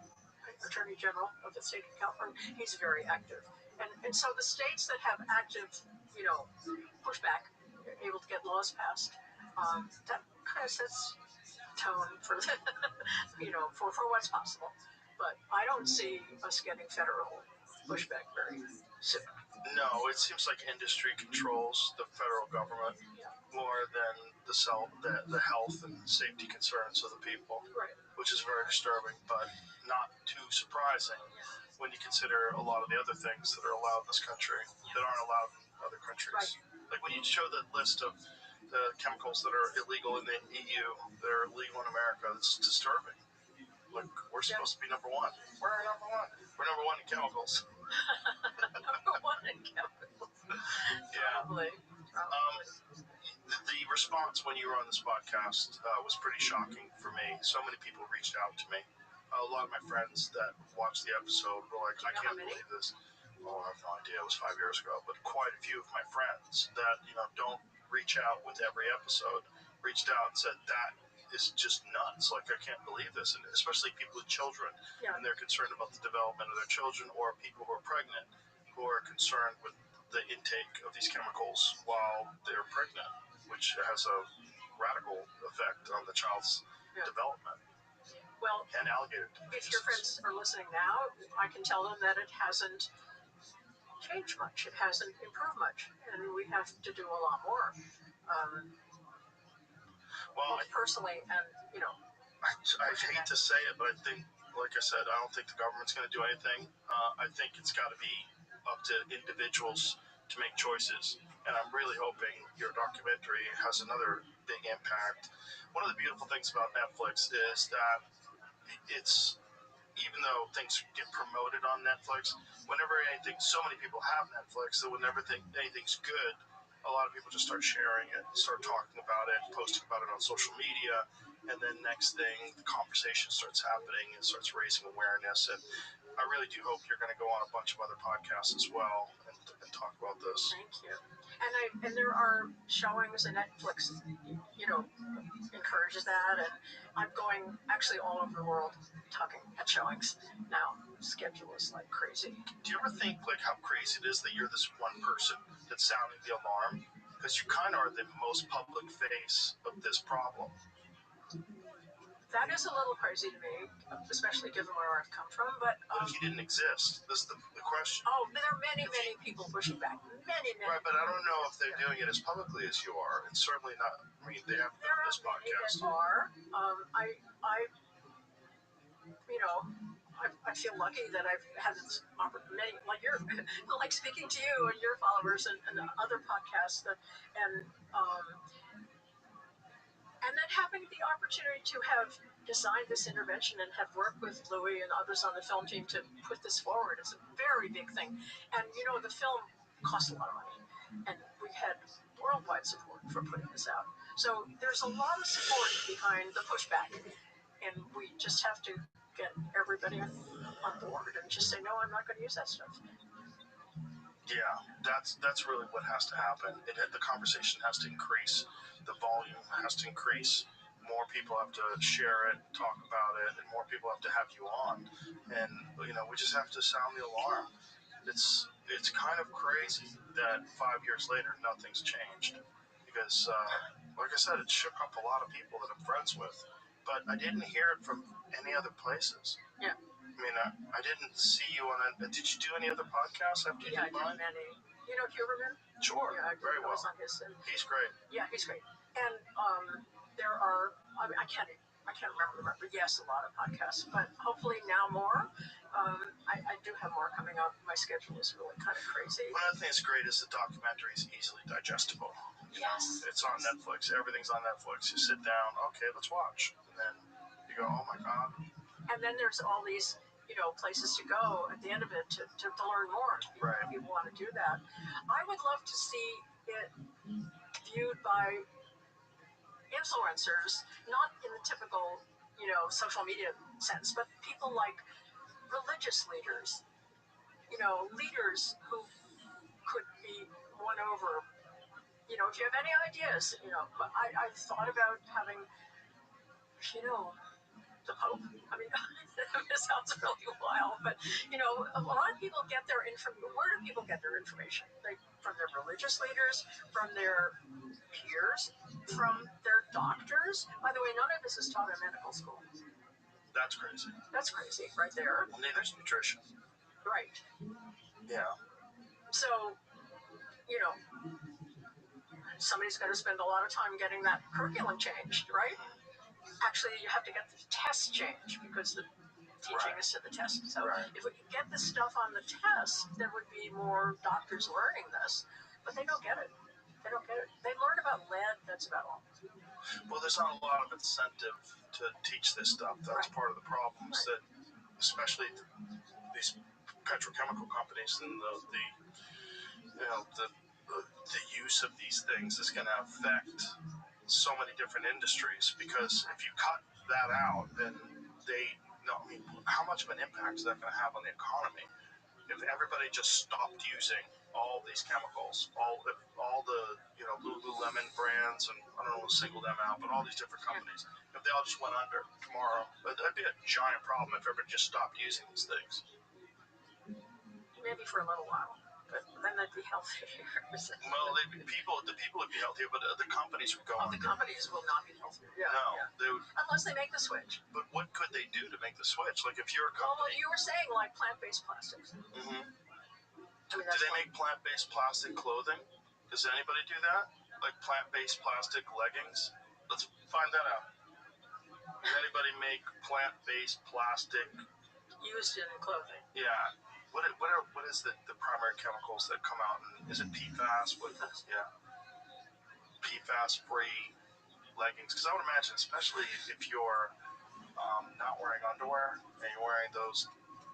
general of the state of California. He's very active, and so the states that have active, pushback, are able to get laws passed. That kind of sets tone for for what's possible. But I don't see us getting federal pushback very soon. No, it seems like industry controls the federal government more than the health and safety concerns of the people, Right. which is very disturbing, but not too surprising when you consider a lot of the other things that are allowed in this country that aren't allowed in other countries. Right. Like when you show the list of the chemicals that are illegal in the EU that are illegal in America, it's disturbing. Like, we're supposed to be number one. We're number one. We're number one in chemicals. Number one in chemicals. Yeah. Probably. The response when you were on this podcast was pretty shocking for me. So many people reached out to me. A lot of my friends that watched the episode were like, I can't believe this. Oh, I have no idea. It was 5 years ago. But quite a few of my friends that, don't reach out with every episode reached out and said, that is just nuts. Like, I can't believe this. And especially people with children. Yeah. And they're concerned about the development of their children, or people who are pregnant who are concerned with the intake of these chemicals while they're pregnant, which has a radical effect on the child's development. Well, and alligator. If your friends are listening now, I can tell them that it hasn't changed much. It hasn't improved much, and we have to do a lot more. Personally, and I hate to say it, but I think, like I said, I don't think the government's going to do anything. I think it's got to be up to individuals to make choices. And I'm really hoping your documentary has another big impact. One of the beautiful things about Netflix is that it's, even though things get promoted on Netflix, whenever so many people have Netflix that whenever anything's good, a lot of people just start sharing it, start talking about it, posting about it on social media, and then next thing, the conversation starts happening and starts raising awareness. And I really do hope you're going to go on a bunch of other podcasts as well and talk about this. Thank you. And there are showings, and Netflix, encourages that, and I'm going actually all over the world talking at showings now. Schedule is like crazy. Do you ever think like how crazy it is that you're this one person that's sounding the alarm? Because you kind of are the most public face of this problem. That is a little crazy to me, especially given where I've come from. But what if you didn't exist? This is the question. Oh, there are many people pushing back. Many. Right, but I don't know if they're doing it as publicly as you are, and certainly not. I mean, they haven't done this podcast. There are. I feel lucky that I've had this many, like speaking to you and your followers and other podcasts and then having the opportunity to have designed this intervention and have worked with Louis and others on the film team to put this forward is a very big thing. And the film cost a lot of money, and we had worldwide support for putting this out. So there's a lot of support behind the pushback, and we just have to get everybody on board and just say, no, I'm not going to use that stuff. Yeah, that's really what has to happen. The conversation has to increase. The volume has to increase. More people have to share it, talk about it, and more people have to have you on. And we just have to sound the alarm. It's kind of crazy that 5 years later nothing's changed, because, like I said, it shook up a lot of people that I'm friends with. But I didn't hear it from any other places. Yeah. I mean, I didn't see you on it. Did you do any other podcasts after you Yeah, I did did mine? many. You know Huberman? Sure. Yeah, Very well. I was on his. He's great. Yeah, he's great. And there are, I mean, I can't remember them, but yes, a lot of podcasts. But hopefully now more. I do have more coming up. My schedule is really kind of crazy. One of the things great is the documentary is easily digestible. Yes. It's on Netflix. Everything's on Netflix. You sit down, okay, let's watch. And then you go, oh my God. And then there's all these, places to go at the end of it to learn more. Right. If you want to do that. I would love to see it viewed by influencers, not in the typical, social media sense, but people like religious leaders, leaders who could be won over. If you have any ideas, I've thought about having, the Pope. I mean, it sounds really wild, but, a lot of people get their information. Where do people get their information? From their religious leaders, from their peers, from their doctors. By the way, none of this is taught in medical school. That's crazy. That's crazy right there. Well, neither's nutrition. Right. Yeah. So, somebody's going to spend a lot of time getting that curriculum changed, right? Actually, you have to get the test changed because the teaching is to the test. So if we could get this stuff on the test, there would be more doctors learning this. But they don't get it. They don't get it. They learn about lead, that's about all. Well, there's not a lot of incentive to teach this stuff. That's part of the problem. Is that especially these petrochemical companies and the use of these things is going to affect so many different industries, because if you cut that out, then how much of an impact is that going to have on the economy? If everybody just stopped using all these chemicals, all the Lululemon brands, and I don't want to single them out, but all these different companies, if they all just went under tomorrow, that'd be a giant problem if everybody just stopped using these things. Maybe for a little while, but then they'd be healthier. Well, the people would be healthier, but the companies would go under. The companies will not be healthier. Yeah, no, yeah. They would, unless they make the switch. But what could they do to make the switch? Like if you're a company. Well, you were saying like plant-based plastics. Mm-hmm. I mean, do they make plant-based plastic clothing? Does anybody do that? Like plant-based plastic leggings? Let's find that out. Does anybody make plant-based plastic used in clothing? Yeah. What is the primary chemicals that come out? And is it PFAS? PFAS. Yeah. PFAS-free leggings. Because I would imagine, especially if you're not wearing underwear and you're wearing those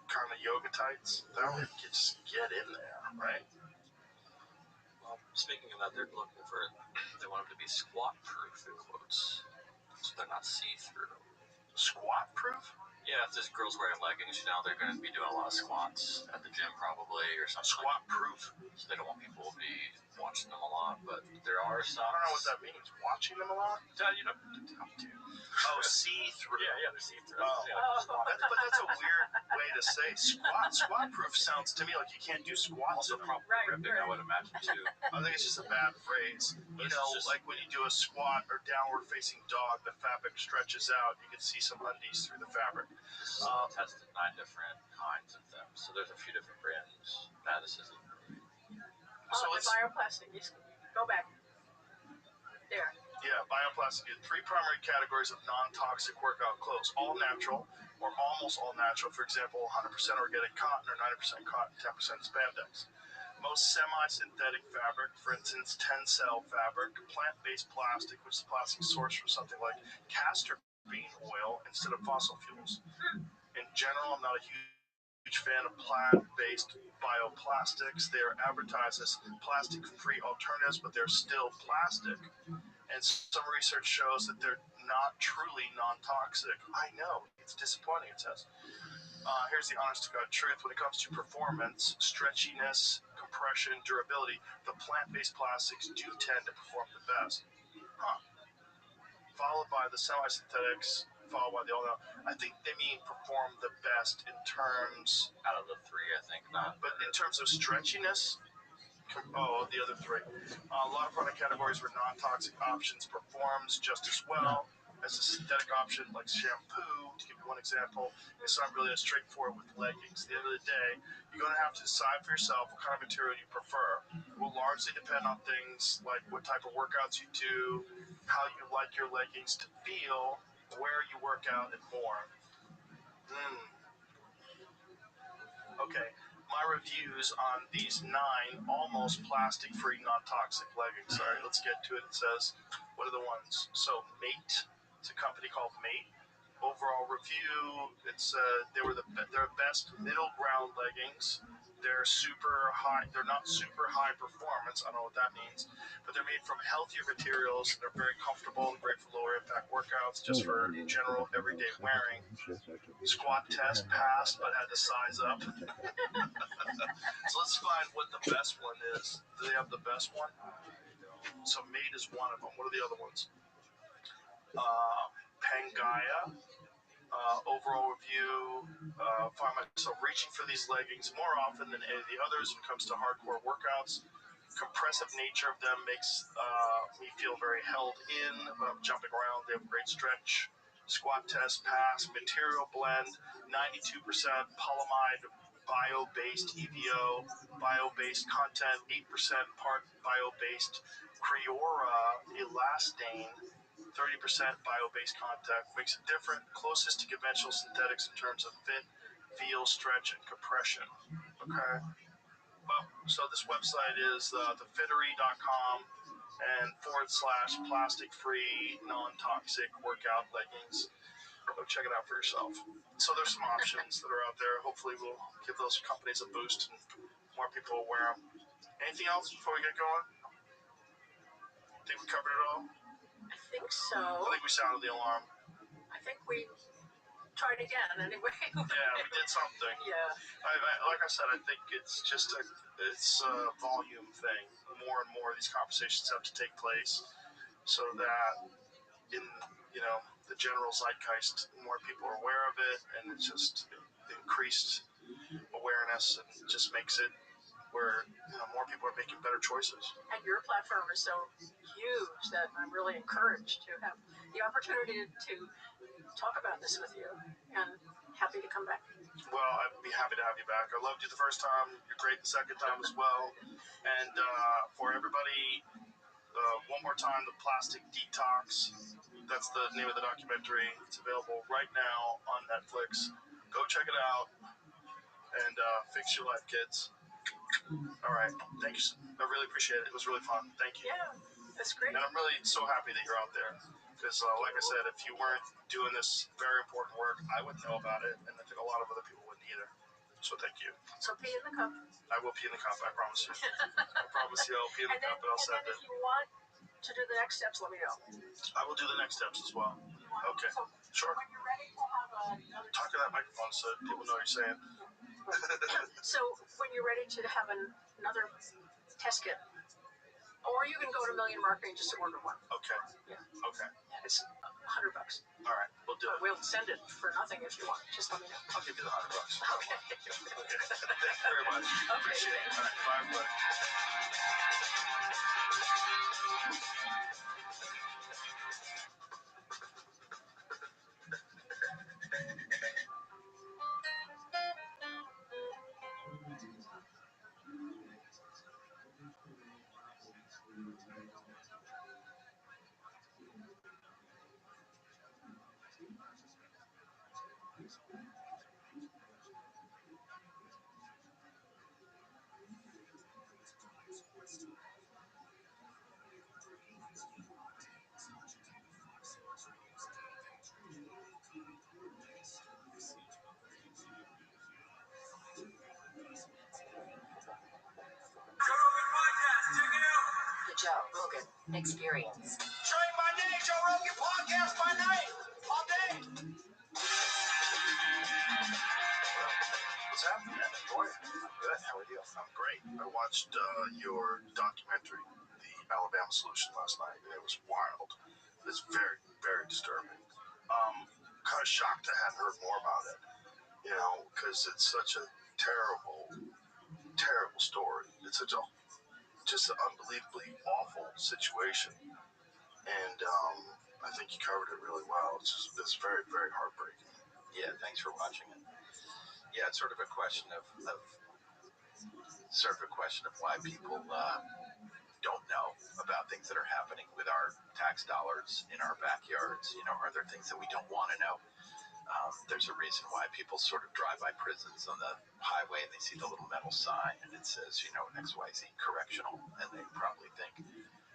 kind of yoga tights, that would just get in there, right? Well, speaking of that, they want them to be squat-proof, in quotes, so they're not see-through. Squat-proof? Yeah, if there's girls wearing leggings, they're going to be doing a lot of squats at the gym probably, or something. Squat-proof? So they don't want people to be watching them a lot, but there are some. I don't know what that means. Watching them a lot? Oh, see-through. Yeah, they're see-through. But that's a weird way to say squat-proof sounds to me like you can't do squats. Also probably ripping, I would imagine, too. I think it's just a bad phrase. Like when you do a squat or downward-facing dog, the fabric stretches out. You can see some undies through the fabric. Tested 9 different kinds of them, so there's a few different brands. This isn't really. So the bioplastic. Go back. There. Yeah, bioplastic is 3 primary categories of non-toxic workout clothes. All natural or almost all natural. For example, 100% organic cotton or 90% cotton, 10% spandex. Most semi-synthetic fabric, for instance, Tencel fabric, plant-based plastic, which is plastic sourced from something like castor bean oil instead of fossil fuels. In general, I'm not a huge fan of plant-based bioplastics. They are advertised as plastic-free alternatives, but they're still plastic. And some research shows that they're not truly non-toxic. I know, it's disappointing, it says. Here's the honest-to-God truth. When it comes to performance, stretchiness, compression, durability, the plant-based plastics do tend to perform the best. Followed by the semi-synthetics, followed by the all. I think they mean perform the best in terms. Out of the 3, I think not. But in terms of stretchiness, the other three. A lot of product categories where non-toxic options performs just as well as a synthetic option like shampoo, to give you one example. It's not really as straightforward with leggings. At the end of the day, you're going to have to decide for yourself what kind of material you prefer. It will largely depend on things like what type of workouts you do, how you like your leggings to feel, where you work out, and more. Okay, my reviews on these 9 almost plastic-free, non-toxic leggings. All right, let's get to it. It says, what are the ones? So, Mate. It's a company called Mate. Overall review, they're best middle ground leggings. They're super high. They're not super high performance. I don't know what that means, but they're made from healthier materials. They're very comfortable and great for lower impact workouts, just for general everyday wearing. Squat test passed, but had to size up. So let's find what the best one is. Do they have the best one? So Mate is one of them. What are the other ones? Pangea. Overall review, find myself reaching for these leggings more often than any of the others when it comes to hardcore workouts. Compressive nature of them makes me feel very held in when I'm jumping around. They have great stretch. Squat test pass. Material blend, 92% polyamide bio-based EVO, bio-based content, 8% part bio-based Creora elastane, 30% bio-based contact, makes it different, closest to conventional synthetics in terms of fit, feel, stretch, and compression. Okay. Well, so this website is thefittery.com and / plastic-free, non-toxic workout leggings. Go check it out for yourself. So there's some options that are out there. Hopefully we'll give those companies a boost and more people will wear them. Anything else before we get going? Think we covered it all? I think so. I think we sounded the alarm. I think we tried again anyway. Yeah, we did something. Yeah. Like I said, I think it's just a volume thing. More and more of these conversations have to take place so that in the general zeitgeist, more people are aware of it, and it's just increased awareness, and it just makes it where more people are making better choices. And your platform is so huge that I'm really encouraged to have the opportunity to talk about this with you, and happy to come back. Well, I'd be happy to have you back. I loved you the first time. You're great the second time as well. And for everybody, one more time, The Plastic Detox. That's the name of the documentary. It's available right now on Netflix. Go check it out and fix your life, kids. All right. Thank you. I really appreciate it. It was really fun. Thank you. Yeah, that's great. And I'm really so happy that you're out there. Because, like I said, if you weren't doing this very important work, I wouldn't know about it. And I think a lot of other people wouldn't either. So thank you. So pee in the cup. I will pee in the cup. I promise you. I promise you I'll pee in the cup and I'll send it. If you want to do the next steps, let me know. I will do the next steps as well. Okay. So Sure. when you're ready, we'll have another. Talk to that microphone so people know what you're saying. So when you're ready to have another test kit, or you can go to Million Marketing just to order one. Okay. Yeah. Okay. It's $100. All right. We'll do it. We'll send it for nothing if you want. Just let me know. I'll give you the $100. Okay. Okay. Thank you very much. Okay. Appreciate it. All right. Bye, everybody. The Joe Rogan Experience. Train by day, Joe Rogan podcast by night, all day. What's happening, man? Boy, I'm good. How are you? I'm great. I watched your documentary, The Alabama Solution, last night, and it was wild. It's very, very disturbing. Kind of shocked I hadn't heard more about it, because it's such a terrible, terrible story. It's such a just an unbelievably awful situation. And I think you covered it really well. It's very, very heartbreaking. Yeah, thanks for watching it. Yeah, it's sort of a question of why people don't know about things that are happening with our tax dollars in our backyards. Are there things that we don't want to know? There's a reason why people sort of drive by prisons on the highway and they see the little metal sign and it says, XYZ correctional, and they probably think,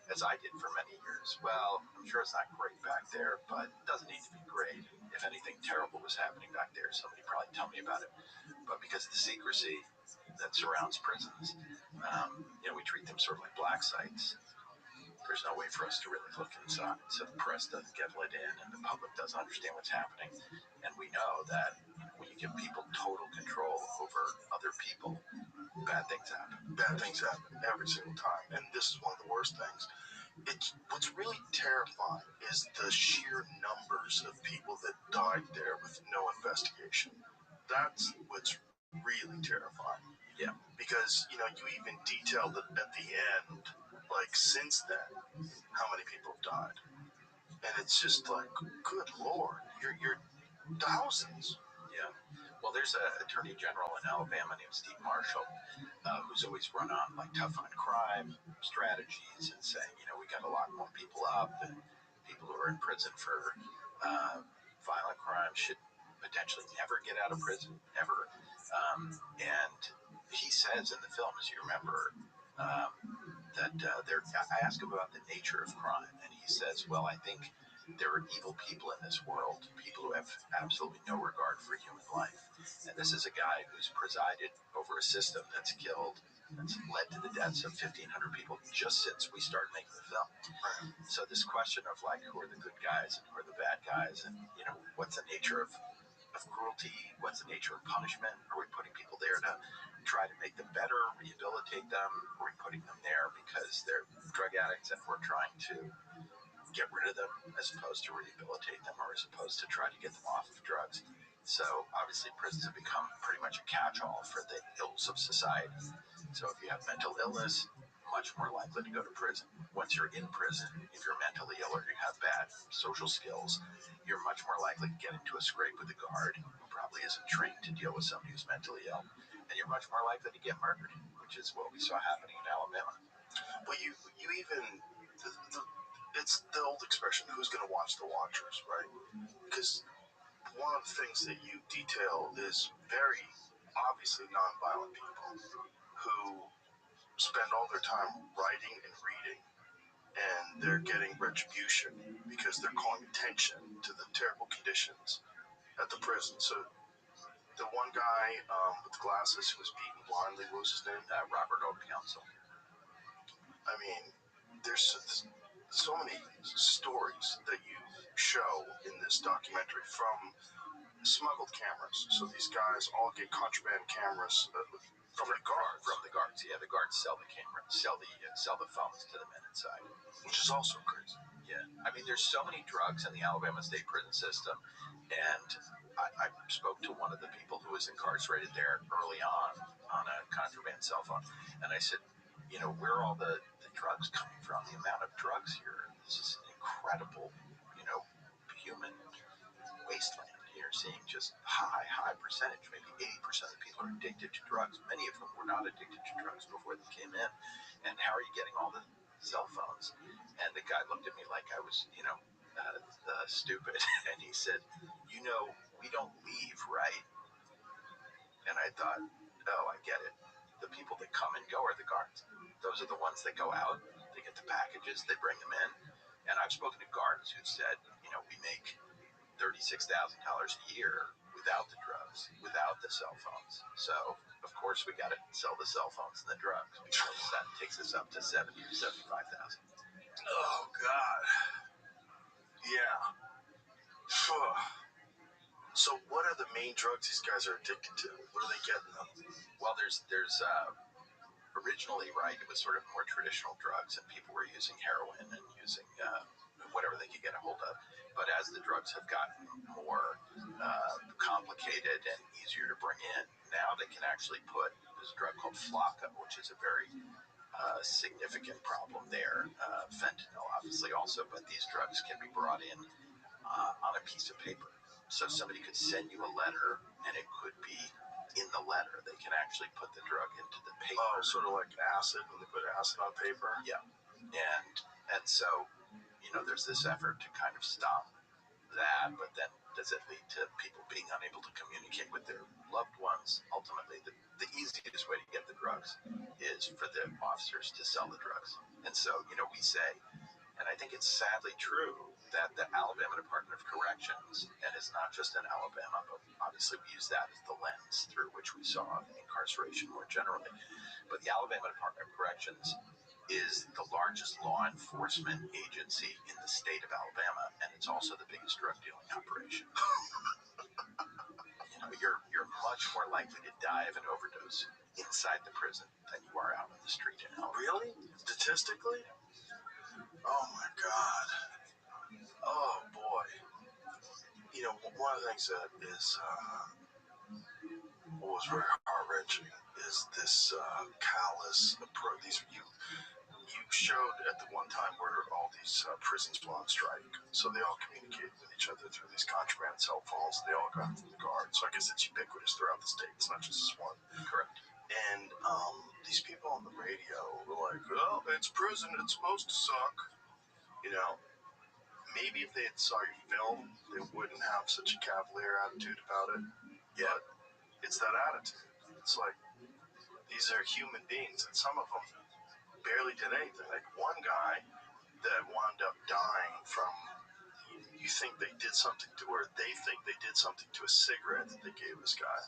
as I did for many years, well, I'm sure it's not great back there, but it doesn't need to be great. If anything terrible was happening back there, somebody would probably tell me about it. But because of the secrecy that surrounds prisons, we treat them sort of like black sites. There's no way for us to really look inside, so the press doesn't get let in and the public doesn't understand what's happening. And we know that when you give people total control over other people, bad things happen. Bad things happen every single time, and this is one of the worst things. What's really terrifying is the sheer numbers of people that died there with no investigation. That's what's really terrifying. Yeah. Because, you even detailed it at the end, like, since then, how many people have died. And it's just like, good Lord, you're thousands. Yeah. Well, there's an attorney general in Alabama named Steve Marshall, who's always run on like tough on crime strategies and saying, we got to lock more people up, and people who are in prison for violent crime should potentially never get out of prison, ever. And he says in the film, as you remember, that I ask him about the nature of crime, and he says, well, I think there are evil people in this world, people who have absolutely no regard for human life. And this is a guy who's presided over a system that's led to the deaths of 1,500 people just since we started making the film. So this question of like, who are the good guys and who are the bad guys, and what's the nature of cruelty, what's the nature of punishment? Are we putting people there to try to make them better, rehabilitate them? Are we putting them there because they're drug addicts and we're trying to get rid of them as opposed to rehabilitate them, or as opposed to try to get them off of drugs? So obviously prisons have become pretty much a catch-all for the ills of society. So if you have mental illness, much more likely to go to prison. Once you're in prison, if you're mentally ill or you have bad social skills, you're much more likely to get into a scrape with a guard who probably isn't trained to deal with somebody who's mentally ill. And you're much more likely to get murdered, which is what we saw happening in Alabama. But you even, it's the old expression, who's going to watch the watchers, right? Because one of the things that you detail is very obviously nonviolent people who spend all their time writing and reading, and they're getting retribution because they're calling attention to the terrible conditions at the prison. So the one guy with the glasses who was beaten blindly, what was his name? Robert O'Council. I mean, there's so many stories that you show in this documentary from smuggled cameras. So these guys all get contraband cameras from the guards. From the guards, yeah. The guards sell the camera, sell the phones to the men inside, which is also crazy. Yeah, I mean, there's so many drugs in the Alabama state prison system, and I spoke to one of the people who was incarcerated there early on a contraband cell phone, and I said, where are all the drugs coming from? The amount of drugs here, this is an incredible, human wasteland. You're seeing just high percentage, maybe 80% of people are addicted to drugs. Many of them were not addicted to drugs before they came in. And how are you getting all the cell phones? And the guy looked at me like I was, stupid. And he said, we don't leave, right? And I thought, oh, I get it. The people that come and go are the guards. Those are the ones that go out. They get the packages. They bring them in. And I've spoken to guards who said, we make $36,000 a year without the drugs, without the cell phones. So, of course, we got to sell the cell phones and the drugs because that takes us up to $70,000 or $75,000. Oh, God. Yeah. So what are the main drugs these guys are addicted to? Where are they getting them? Well, there's originally, right, it was sort of more traditional drugs, and people were using heroin and using whatever they could get a hold of. But as the drugs have gotten more complicated and easier to bring in, now they can actually put this drug called Flocka, which is a very significant problem there. Fentanyl, obviously, also, but these drugs can be brought in on a piece of paper. So somebody could send you a letter, and it could be in the letter. They can actually put the drug into the paper. Oh, sort of like acid when they put acid on paper. Yeah, and so there's this effort to kind of stop that, but then does it lead to people being unable to communicate with their loved ones? Ultimately, the easiest way to get the drugs is for the officers to sell the drugs. And so, we say, and I think it's sadly true, that the Alabama Department of Corrections, and it's not just in Alabama, but obviously we use that as the lens through which we saw incarceration more generally, but the Alabama Department of Corrections is the largest law enforcement agency in the state of Alabama, and it's also the biggest drug dealing operation. You're much more likely to die of an overdose inside the prison than you are out on the street in Alabama. Really? Statistically? Oh my God. Oh boy. One of the things that is what was very heart-wrenching is this callous approach. You showed at the one time where all these prisons were on strike, so they all communicated with each other through these contraband cell phones. They all got through the guard, so I guess it's ubiquitous throughout the state. It's not just this one. Correct. And these people on the radio were like, "Well, it's prison. It's supposed to suck." Maybe if they had saw your film, they wouldn't have such a cavalier attitude about it. Yeah. But it's that attitude. It's like these are human beings, and some of them barely did anything. Like one guy that wound up dying from, you think they did something to, or they think they did something to a cigarette that they gave this guy.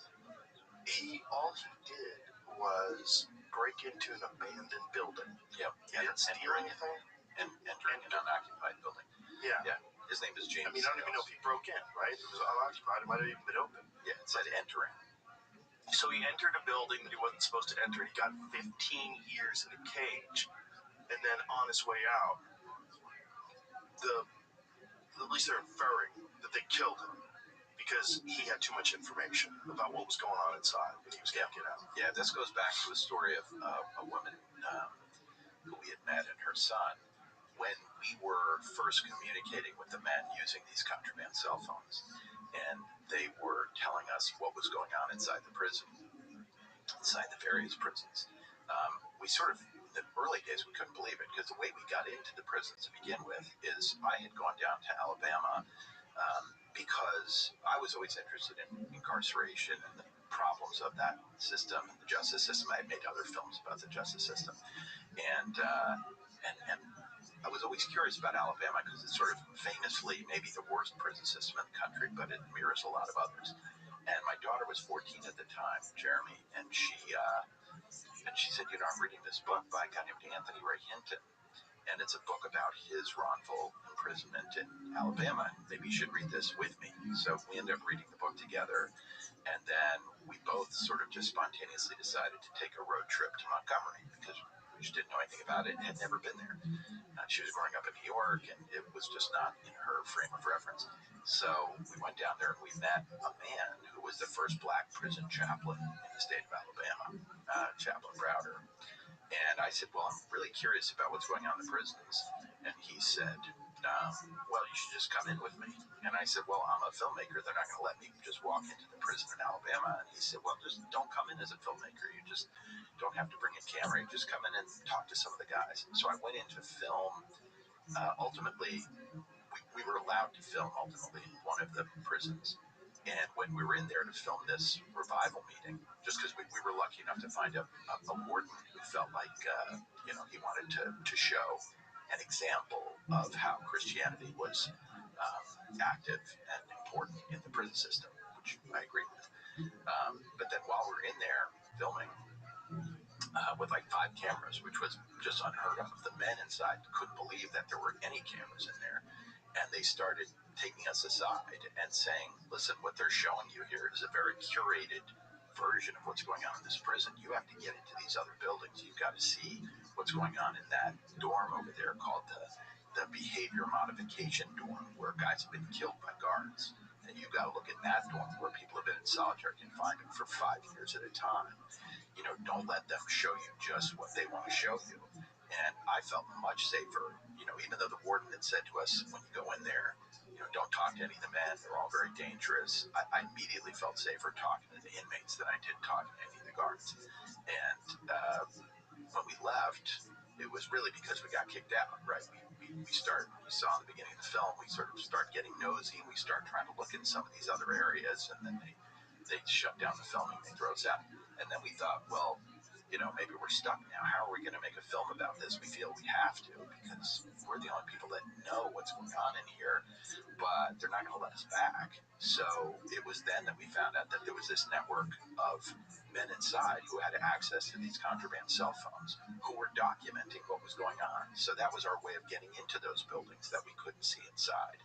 All he did was break into an abandoned building. Yep. He didn't steal anything. And entering an unoccupied building. Yeah. Yeah. His name is James. I mean, I don't even know if he broke in, right? It was unoccupied. It might have even been open. Yeah, it said entering. So he entered a building that he wasn't supposed to enter. He got 15 years in a cage. And then on his way out, at least they're inferring that they killed him because he had too much information about what was going on inside and he was going to get out. Yeah, this goes back to a story of a woman who we had met and her son when we were first communicating with the men using these contraband cell phones. And they were telling us what was going on inside the prison, inside the various prisons. We sort of, in the early days, we couldn't believe it because the way we got into the prisons to begin with is I had gone down to Alabama because I was always interested in incarceration and the problems of that system and the justice system. I had made other films about the justice system, and I was always curious about Alabama because it's sort of famously maybe the worst prison system in the country, but it mirrors a lot of others. And my daughter was 14 at the time, Jeremy, and she said, I'm reading this book by a guy named Anthony Ray Hinton, and it's a book about his wrongful imprisonment in Alabama. Maybe you should read this with me. So we ended up reading the book together, and then we both sort of just spontaneously decided to take a road trip to Montgomery because we just didn't know anything about it and had never been there. She was growing up in New York, and it was just not in her frame of reference. So we went down there, and we met a man who was the first black prison chaplain in the state of Alabama, Chaplain Browder. And I said, well, I'm really curious about what's going on in the prisons. And he said, well, you should just come in with me. And I said, well, I'm a filmmaker. They're not going to let me just walk into the prison in Alabama. And he said, well, just don't come in as a filmmaker. You just don't have to bring a camera. You just come in and talk to some of the guys. So I went in to film. Ultimately, we were allowed to film ultimately in one of the prisons. And when we were in there to film this revival meeting, just because we were lucky enough to find a warden who felt like, he wanted to show an example of how Christianity was active and important in the prison system, which I agree with. But then while we're in there filming with like 5 cameras, which was just unheard of, the men inside couldn't believe that there were any cameras in there. And they started taking us aside and saying, listen, what they're showing you here is a very curated version of what's going on in this prison. You have to get into these other buildings. You've got to see what's going on in that dorm over there called the behavior modification dorm, where guys have been killed by guards. And you've got to look at that dorm where people have been in solitary confinement for 5 years at a time. Don't let them show you just what they want to show you. And I felt much safer, even though the warden had said to us, when you go in there, don't talk to any of the men. They're all very dangerous. I immediately felt safer talking to the inmates than I did talking to any of the guards. And when we left, it was really because we got kicked out, right? We saw in the beginning of the film, we sort of start getting nosy and we start trying to look in some of these other areas, and then they shut down the filming, they throw us out. And then we thought, well, maybe we're stuck now. How are we going to make a film about this? We feel we have to, because we're the only people that know what's going on in here, but they're not going to let us back. So it was then that we found out that there was this network of men inside who had access to these contraband cell phones, who were documenting what was going on. So that was our way of getting into those buildings that we couldn't see inside.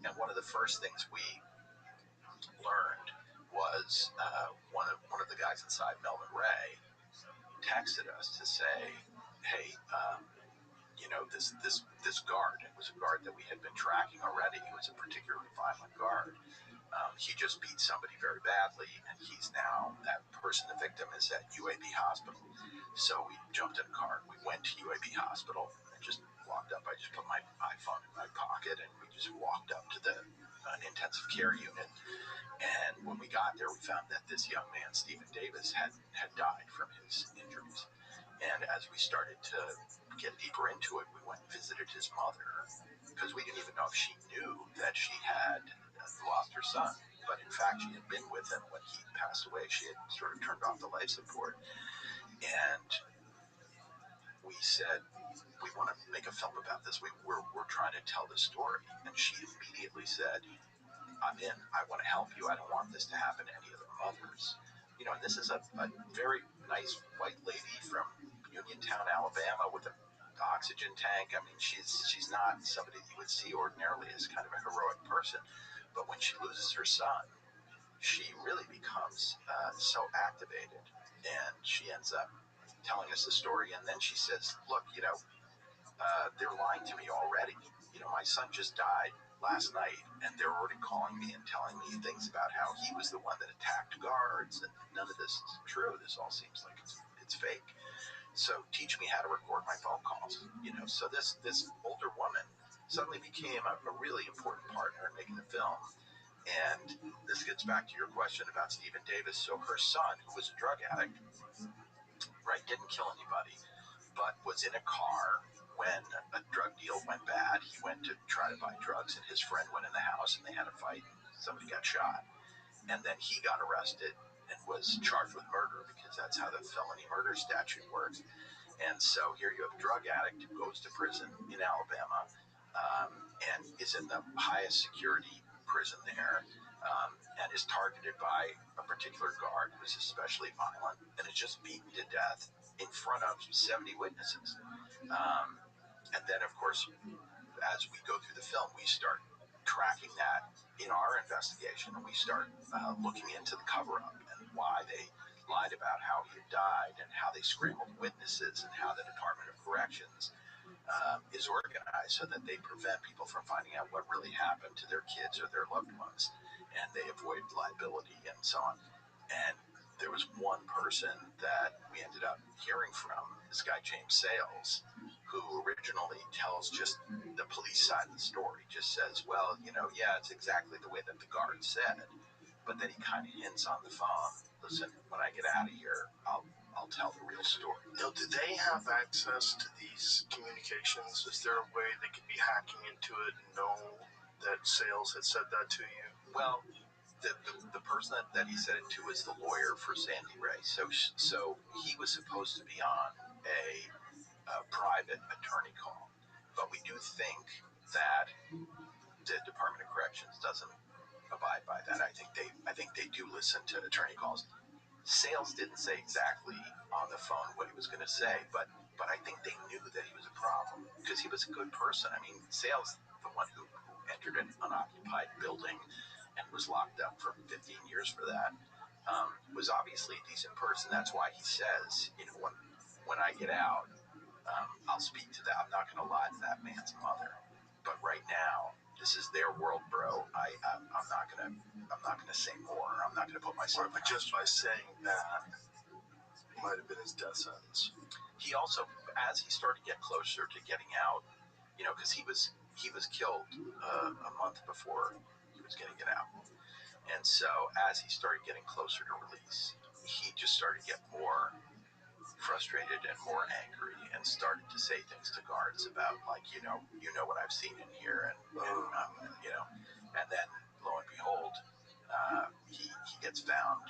And one of the first things we learned was one of the guys inside, Melvin Ray, texted us to say, "Hey, this guard. It was a guard that we had been tracking already. He was a particularly violent guard. He just beat somebody very badly, and he's now that person. The victim is at UAB Hospital." So we jumped in a car. We went to UAB Hospital and just walked up. I just put my iPhone in my pocket, and we just walked up to the intensive care unit. And when we got there, we found that this young man, Stephen Davis, had died from his injuries. And as we started to get deeper into it, we went and visited his mother, because we didn't even know if she knew that she had lost her son. But in fact, she had been with him when he passed away. She had sort of turned off the life support. And we said, we want to make a film about this. We're trying to tell this story. And she immediately said, I'm in. I want to help you. I don't want this to happen to any other mothers. And this is a very nice white lady from Uniontown, Alabama, with an oxygen tank. I mean, she's not somebody you would see ordinarily as kind of a heroic person. But when she loses her son, she really becomes so activated, and she ends up telling us the story. And then she says, look, they're lying to me already. My son just died last night, and they're already calling me and telling me things about how he was the one that attacked guards, and none of this is true. This all seems like it's fake. So teach me how to record my phone calls. So this older woman suddenly became a really important partner in making the film. And this gets back to your question about Stephen Davis. So her son, who was a drug addict, right, didn't kill anybody, but was in a car when a drug deal went bad. He went to try to buy drugs, and his friend went in the house, and they had a fight. Somebody got shot, and then he got arrested and was charged with murder, because that's how the felony murder statute works. And so here you have a drug addict who goes to prison in Alabama, and is in the highest security prison there, and is targeted by a particular guard who is especially violent, and is just beaten to death in front of 70 witnesses. And then, of course, as we go through the film, we start tracking that in our investigation, and we start looking into the cover-up and why they lied about how he had died, and how they scrambled witnesses, and how the Department of Corrections is organized so that they prevent people from finding out what really happened to their kids or their loved ones, and they avoid liability and so on. And there was one person that we ended up hearing from, this guy James Sales, who originally tells just the police side of the story, just says, well, yeah, it's exactly the way that the guard said, but then he kind of hints on the phone, listen, when I get out of here, I'll tell the real story. Now, do they have access to these communications? Is there a way they could be hacking into it and know that Sales had said that to you? Well, the person that he said it to is the lawyer for Sandy Ray. So he was supposed to be on a private attorney call, but we do think that the Department of Corrections doesn't abide by that. I think they do listen to attorney calls. Sales didn't say exactly on the phone what he was going to say, but I think they knew that he was a problem, because he was a good person. I mean, Sales, the one who entered an unoccupied building and was locked up for 15 years for that, was obviously a decent person. That's why he says, when I get out, I'll speak to that. I'm not going to lie to that man's mother. But right now, this is their world, bro. I'm not gonna say more. I'm not gonna put myself. But just by saying that, it might have been his death sentence. He also, as he started to get closer to getting out, because he was killed a month before he was going to get out. And so as he started getting closer to release, he just started to get more frustrated and more angry and started to say things to guards about, like, what I've seen in here. And then lo and behold, he gets found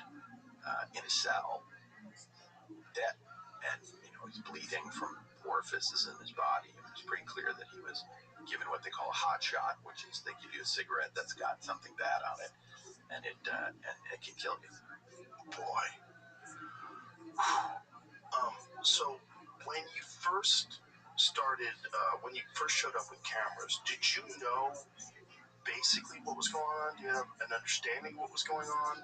in a cell, dead. And, he's bleeding from orifices in his body. It was pretty clear that he was given what they call a hot shot, which is they give you a cigarette that's got something bad on it, and it can kill you. Boy. So when you first started, when you first showed up with cameras, did you know basically what was going on? Do you have an understanding of what was going on?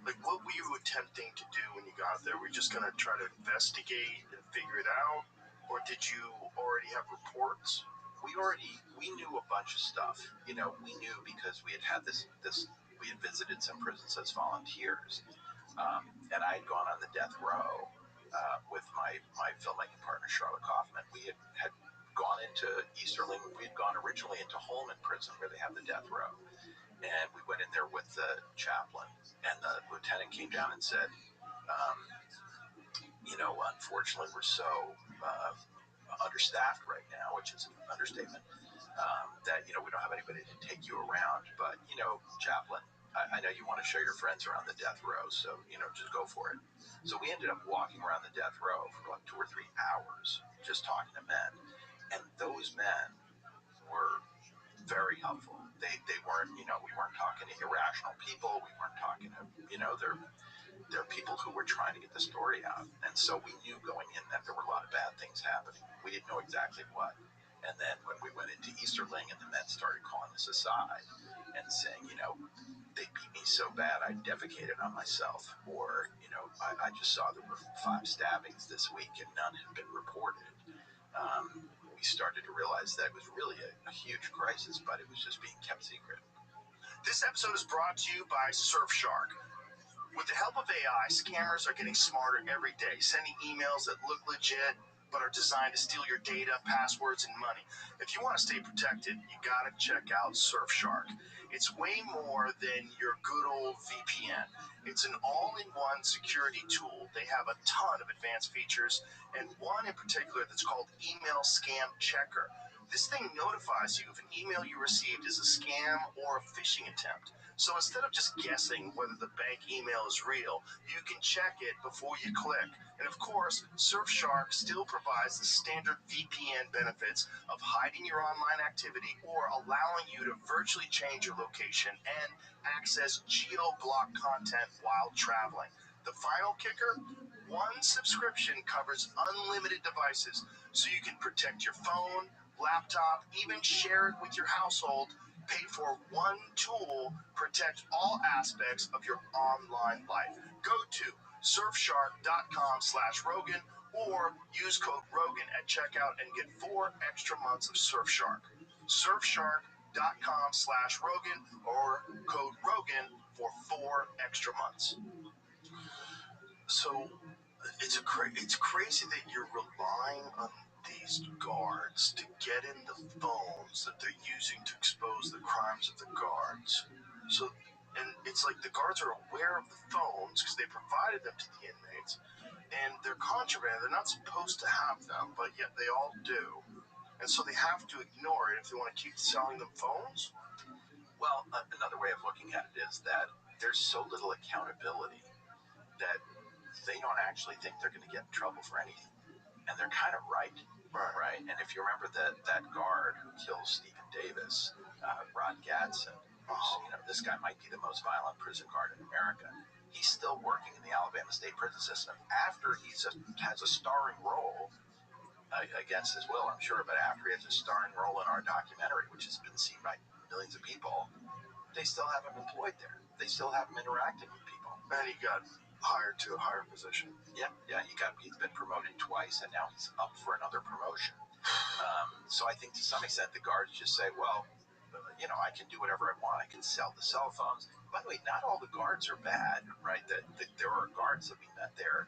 Like, what were you attempting to do when you got there? Were you just going to try to investigate and figure it out? Or did you already have reports? We knew a bunch of stuff. We knew because we had we had visited some prisons as volunteers. And I had gone on the death row with my filmmaking partner, Charlotte Kaufman. We had gone into Easterling. We had gone originally into Holman Prison, where they have the death row. And we went in there with the chaplain. And the lieutenant came down and said, unfortunately, we're so understaffed right now, which is an understatement, that, we don't have anybody to take you around. But, chaplain, I know you want to show your friends around the death row, so, just go for it. So we ended up walking around the death row for like 2 or 3 hours, just talking to men. And those men were very helpful. They weren't, we weren't talking to irrational people. We weren't talking to, they're people who were trying to get the story out. And so we knew going in that there were a lot of bad things happening. We didn't know exactly what. And then when we went into Easterling and the men started calling us aside and saying, they beat me so bad I defecated on myself. Or, I just saw there were 5 stabbings this week and none had been reported. We started to realize that it was really a huge crisis, but it was just being kept secret. This episode is brought to you by Surfshark. With the help of AI, scammers are getting smarter every day, sending emails that look legit but are designed to steal your data, passwords, and money. If you want to stay protected, you gotta check out Surfshark. It's way more than your good old VPN. It's an all-in-one security tool. They have a ton of advanced features, and one in particular that's called Email Scam Checker. This thing notifies you if an email you received is a scam or a phishing attempt. So instead of just guessing whether the bank email is real, you can check it before you click. And of course, Surfshark still provides the standard VPN benefits of hiding your online activity or allowing you to virtually change your location and access geo-blocked content while traveling. The final kicker? One subscription covers unlimited devices, so you can protect your phone, laptop, even share it with your household. Pay for one tool, protect all aspects of your online life. Go to surfshark.com/Rogan or use code Rogan at checkout and get 4 extra months of Surfshark. Surfshark.com/Rogan or code Rogan for 4 extra months. So it's crazy that you're relying on these guards to get in the phones that they're using to expose the crimes of the guards. So, and it's like the guards are aware of the phones because they provided them to the inmates, and they're contraband. They're not supposed to have them, but yet they all do. And so they have to ignore it if they want to keep selling them phones. Well, another way of looking at it is that there's so little accountability that they don't actually think they're going to get in trouble for anything. And they're kind of right? And if you remember that guard who kills Stephen Davis, Rod Gadsden, this guy might be the most violent prison guard in America. He's still working in the Alabama State prison system after he has a starring role, against his will, I'm sure, but after he has a starring role in our documentary, which has been seen by millions of people, they still have him employed there. They still have him interacting with people. And he got hired to a higher position. Yeah, he's been promoted twice, and now he's up for another promotion. So I think to some extent the guards just say, well, I can do whatever I want. I can sell the cell phones. By the way, not all the guards are bad, right? There are guards that we met there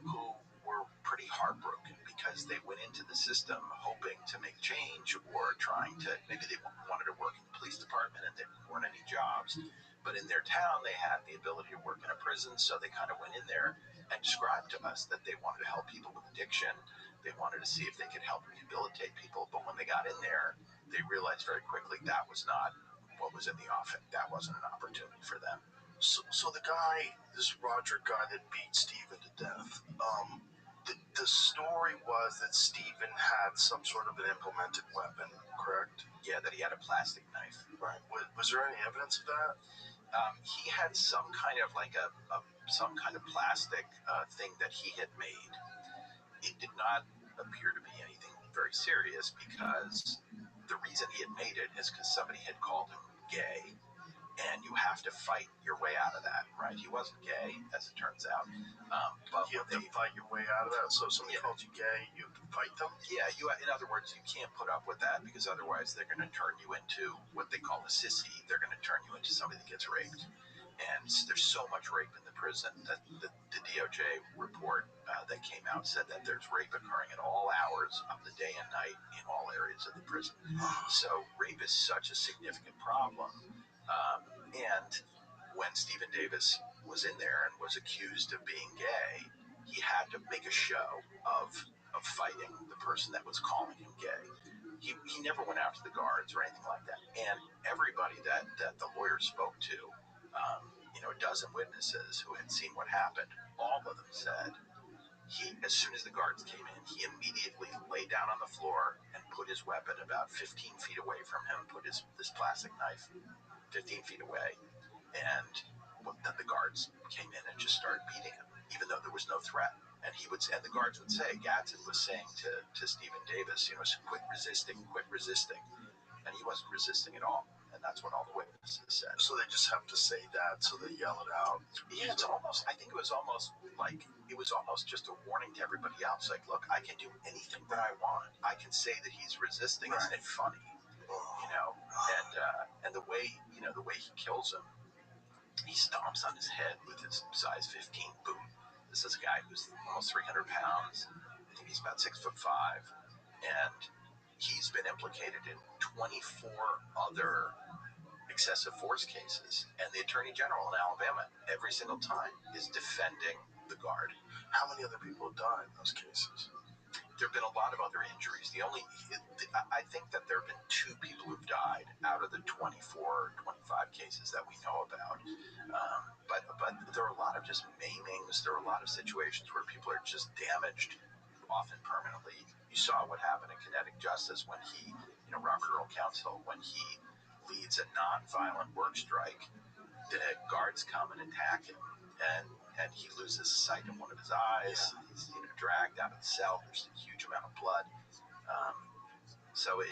who were pretty heartbroken because they went into the system hoping to make change or trying to, maybe they wanted to work in the police department and there weren't any jobs. But in their town, they had the ability to work in a prison, so they kind of went in there and described to us that they wanted to help people with addiction. They wanted to see if they could help rehabilitate people. But when they got in there, they realized very quickly that was not what was in the offing. That wasn't an opportunity for them. So the guy, this Roger guy that beat Stephen to death, the story was that Stephen had some sort of an implemented weapon, correct? Yeah, that he had a plastic knife. Right. Was there any evidence of that? He had some kind of like some kind of plastic thing that he had made. It did not appear to be anything very serious because the reason he had made it is because somebody had called him gay, and you have to fight your way out of that, right? He wasn't gay, as it turns out. But you have to fight your way out of that. So if somebody called you gay, you have to fight them? Yeah, in other words, you can't put up with that because otherwise they're going to turn you into what they call a sissy. They're going to turn you into somebody that gets raped. And there's so much rape in the prison that the DOJ report that came out said that there's rape occurring at all hours of the day and night in all areas of the prison. So rape is such a significant problem. And when Stephen Davis was in there and was accused of being gay, he had to make a show of fighting the person that was calling him gay. He never went out to the guards or anything like that. And everybody that the lawyer spoke to, a dozen witnesses who had seen what happened, all of them said as soon as the guards came in, he immediately lay down on the floor and put his weapon about 15 feet away from him, put this plastic knife 15 feet away, and then the guards came in and just started beating him, even though there was no threat. And the guards would say, Gadsden was saying to Stephen Davis, quit resisting, and he wasn't resisting at all. And that's what all the witnesses said. So they just have to say that, so they yell it out. Yeah, I think it was almost just a warning to everybody else. Like, look, I can do anything that I want. I can say that he's resisting. Right. Isn't it funny? And the way he kills him, he stomps on his head with his size 15 boot. This is a guy who's almost 300 pounds. I think he's about 6'5", and he's been implicated in 24 other excessive force cases. And the Attorney General in Alabama, every single time, is defending the guard. How many other people have died in those cases? There have been a lot of other injuries. I think that there have been 2 people who've died out of the 24 or 25 cases that we know about. But there are a lot of just maimings. There are a lot of situations where people are just damaged, often permanently. You saw what happened in Kinetic Justice when Robert Earl Counsel, when he leads a non-violent work strike, the guards come and attack him, and he loses sight in one of his eyes. Yeah. He's dragged out of the cell. There's a huge amount of blood. So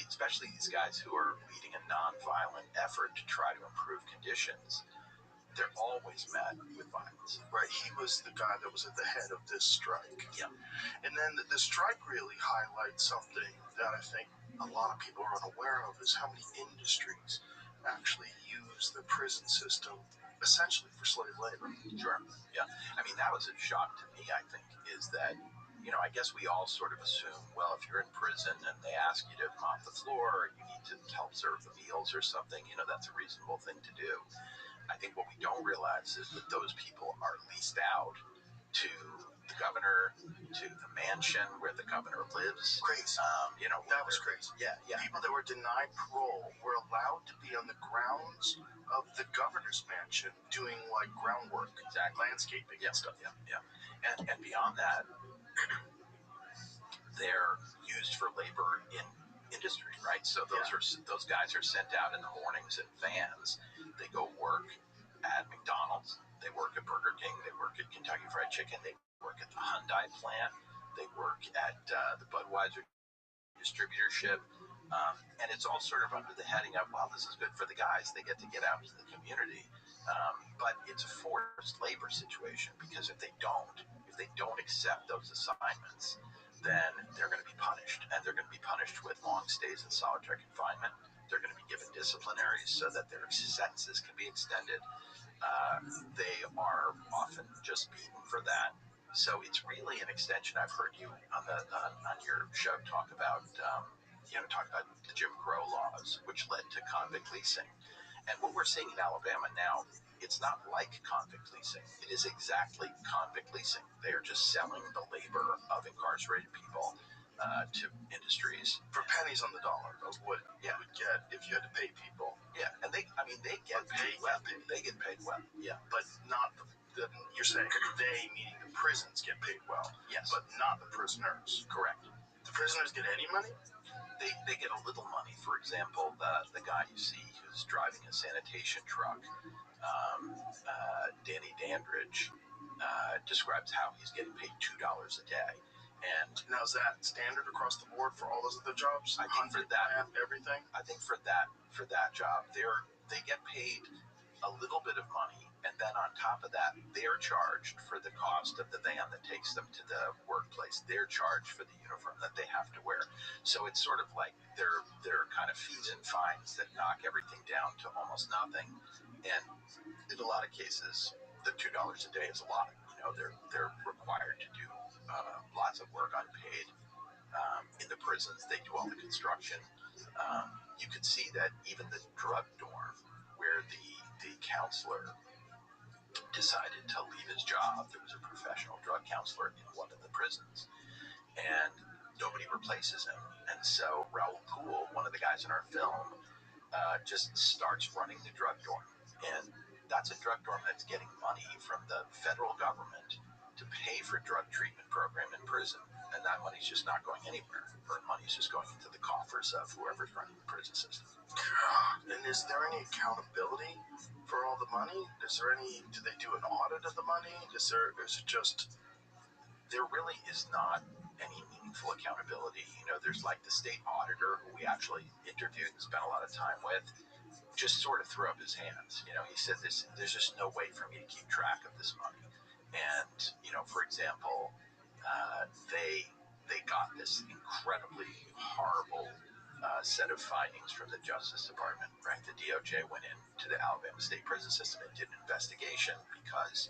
especially these guys who are leading a non-violent effort to try to improve conditions, they're always met with violence. Right. He was the guy that was at the head of this strike. Yeah. And then the strike really highlights something that I think a lot of people are unaware of, is how many industries actually use the prison system essentially for slave labor. Sure. Yeah. I mean, that was a shock to me, I think, is that, I guess we all sort of assume, well, if you're in prison and they ask you to mop the floor or you need to help serve the meals or something, that's a reasonable thing to do. I think what we don't realize is that those people are leased out to the governor, to the mansion where the governor lives. Crazy. That was crazy. Yeah. People that were denied parole were allowed to be on the grounds of the governor's mansion doing like groundwork, landscaping and stuff. Yeah. And beyond that, they're used for labor in industry, right? So those guys are sent out in the mornings in vans. They go work at McDonald's. They work at Burger King. They work at Kentucky Fried Chicken. They work at the Hyundai plant. They work at the Budweiser distributorship. And it's all sort of under the heading of, well, this is good for the guys. They get to get out into the community. But it's a forced labor situation because if they don't accept those assignments, then they're going to be punished. And they're going to be punished with long stays in solitary confinement. They're going to be given disciplinaries so that their sentences can be extended. They are often just beaten for that. So it's really an extension. I've heard you on your show talk about the Jim Crow laws, which led to convict leasing. And what we're seeing in Alabama now, it's not like convict leasing. It is exactly convict leasing. They are just selling the labor of incarcerated people to industries for pennies on the dollar of what you would get if you had to pay people. Yeah, and they get paid well. They get paid well. Yeah, but not you're saying they, meaning the prisons, get paid well. Yes, but not the prisoners. Correct. The prisoners get any money? They get a little money. For example, the guy you see who's driving a sanitation truck, Danny Dandridge, describes how he's getting paid $2 a day. And now is that standard across the board for all those other jobs? I think for that, everything. I think for that job, they get paid a little bit of money, and then on top of that, they're charged for the cost of the van that takes them to the workplace. They're charged for the uniform that they have to wear. So it's sort of like they're kind of fees and fines that knock everything down to almost nothing. And in a lot of cases, the $2 a day is a lot. They're required to do lots of work unpaid. In the prisons, they do all the construction. You could see that even the drug dorm, where the counselor decided to leave his job. There was a professional drug counselor in one of the prisons, and nobody replaces him. And so Raoul Poole, one of the guys in our film, just starts running the drug dorm. And that's a drug dorm that's getting money from the federal government to pay for drug treatment program in prison. And that money's just not going anywhere. Or money's just going into the coffers of whoever's running the prison system. And is there any accountability for all the money? Do they do an audit of the money? Is it just... There really is not any meaningful accountability. There's like the state auditor who we actually interviewed and spent a lot of time with, just sort of threw up his hands. He said there's just no way for me to keep track of this money. And, for example, they got this incredibly horrible set of findings from the Justice Department, right? The DOJ went into the Alabama State Prison System and did an investigation because,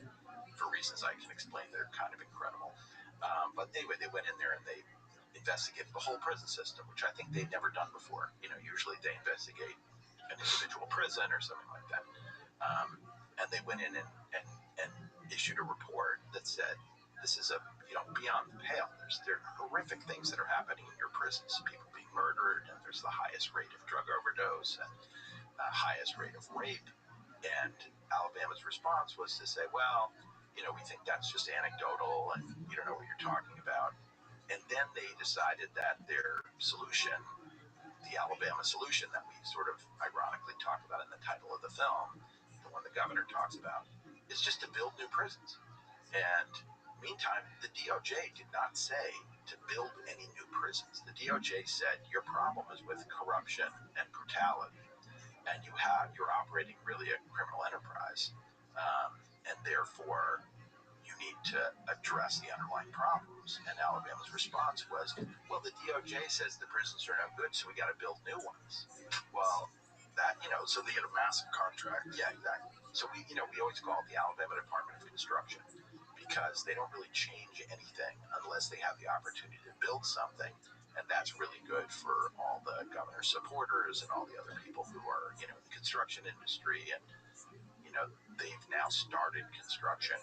for reasons I can explain, they're kind of incredible. But anyway, they went in there and they investigated the whole prison system, which I think they'd never done before. Usually they investigate an individual prison or something like that. And they went in and issued a report that said, this is beyond the pale. There are horrific things that are happening in your prisons, people being murdered, and there's the highest rate of drug overdose and highest rate of rape. And Alabama's response was to say, well, we think that's just anecdotal and you don't know what you're talking about. And then they decided that their solution, the Alabama solution that we sort of ironically talk about in the title of the film, the one the governor talks about, is just to build new prisons. And meantime, the DOJ did not say to build any new prisons. The DOJ said your problem is with corruption and brutality, and you're operating really a criminal enterprise, and therefore you need to address the underlying problems. And Alabama's response was, well, the DOJ says the prisons are no good, so we got to build new ones. Well, so they get a massive contract. Yeah, exactly. So we always call it the Alabama Department of Construction, because they don't really change anything unless they have the opportunity to build something. And that's really good for all the governor's supporters and all the other people who are, in the construction industry. And, they've now started construction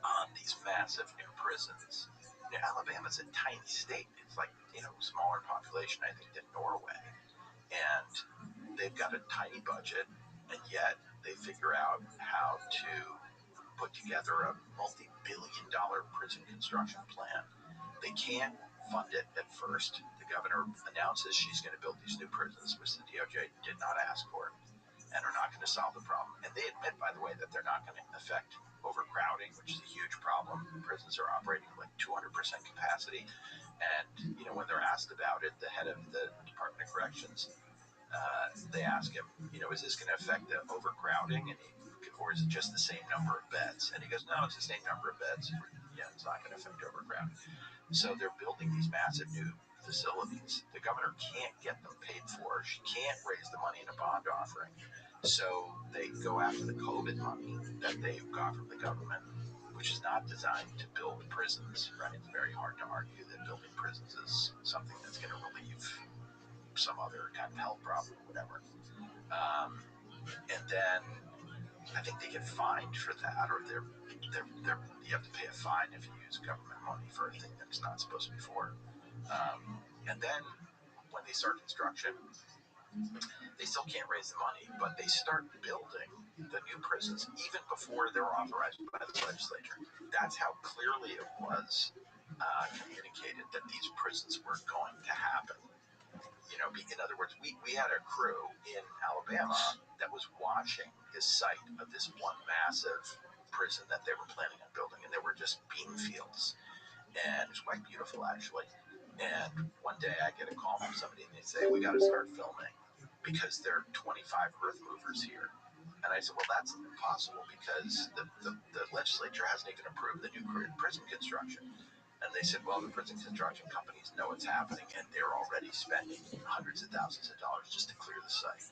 on these massive new prisons. Alabama's a tiny state. It's like, smaller population, I think, than Norway. And they've got a tiny budget, and yet they figure out how to put together a multi-billion-dollar prison construction plan. They can't fund it at first. The governor announces she's going to build these new prisons, which the DOJ did not ask for, and are not going to solve the problem. And they admit, by the way, that they're not going to affect overcrowding, which is a huge problem. Prisons are operating like 200% capacity. And, when they're asked about it, the head of the Department of Corrections, they ask him, is this going to affect the overcrowding? Or is it just the same number of beds? And he goes, no, it's the same number of beds. Yeah, it's not going to affect overcrowding. So they're building these massive new facilities. The governor can't get them paid for. She can't raise the money in a bond offering. So they go after the COVID money that they got from the government, which is not designed to build prisons, right? It's very hard to argue that building prisons is something that's going to relieve some other kind of health problem or whatever. And then I think they get fined for that, or you have to pay a fine if you use government money for a thing that it's not supposed to be for. And then when they start construction, they still can't raise the money, but they start building the new prisons even before they're authorized by the legislature. That's how clearly it was communicated that these prisons were going to happen. You know, in other words, we had a crew in Alabama that was watching this site of this one massive prison that they were planning on building, and there were just bean fields, and it was quite beautiful actually. And one day I get a call from somebody and they say, we got to start filming because there are 25 earth movers here. And I said, well, that's impossible because the legislature hasn't even approved the new prison construction. And they said, well, the prison construction companies know it's happening and they're already spending hundreds of thousands of dollars just to clear the site.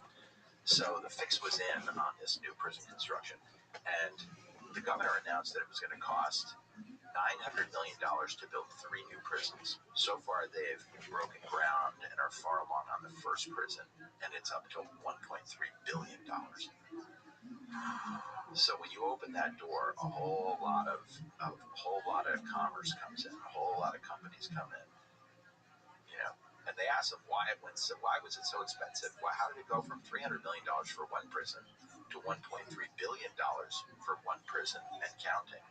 So the fix was in on this new prison construction. And the governor announced that it was going to cost $900 million to build 3 new prisons. So far, they've broken ground and are far along on the first prison, and it's up to $1.3 billion. So when you open that door, a whole lot of commerce comes in, a whole lot of companies come in, you know. And they asked them why was it so expensive? Well, how did it go from $300 million for one prison to $1.3 billion for one prison and counting?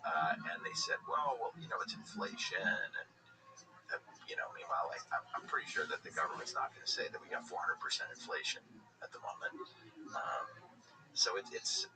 And they said, well, you know, it's inflation, and you know, meanwhile, I'm pretty sure that the government's not going to say that we got 400% inflation at the moment. So it's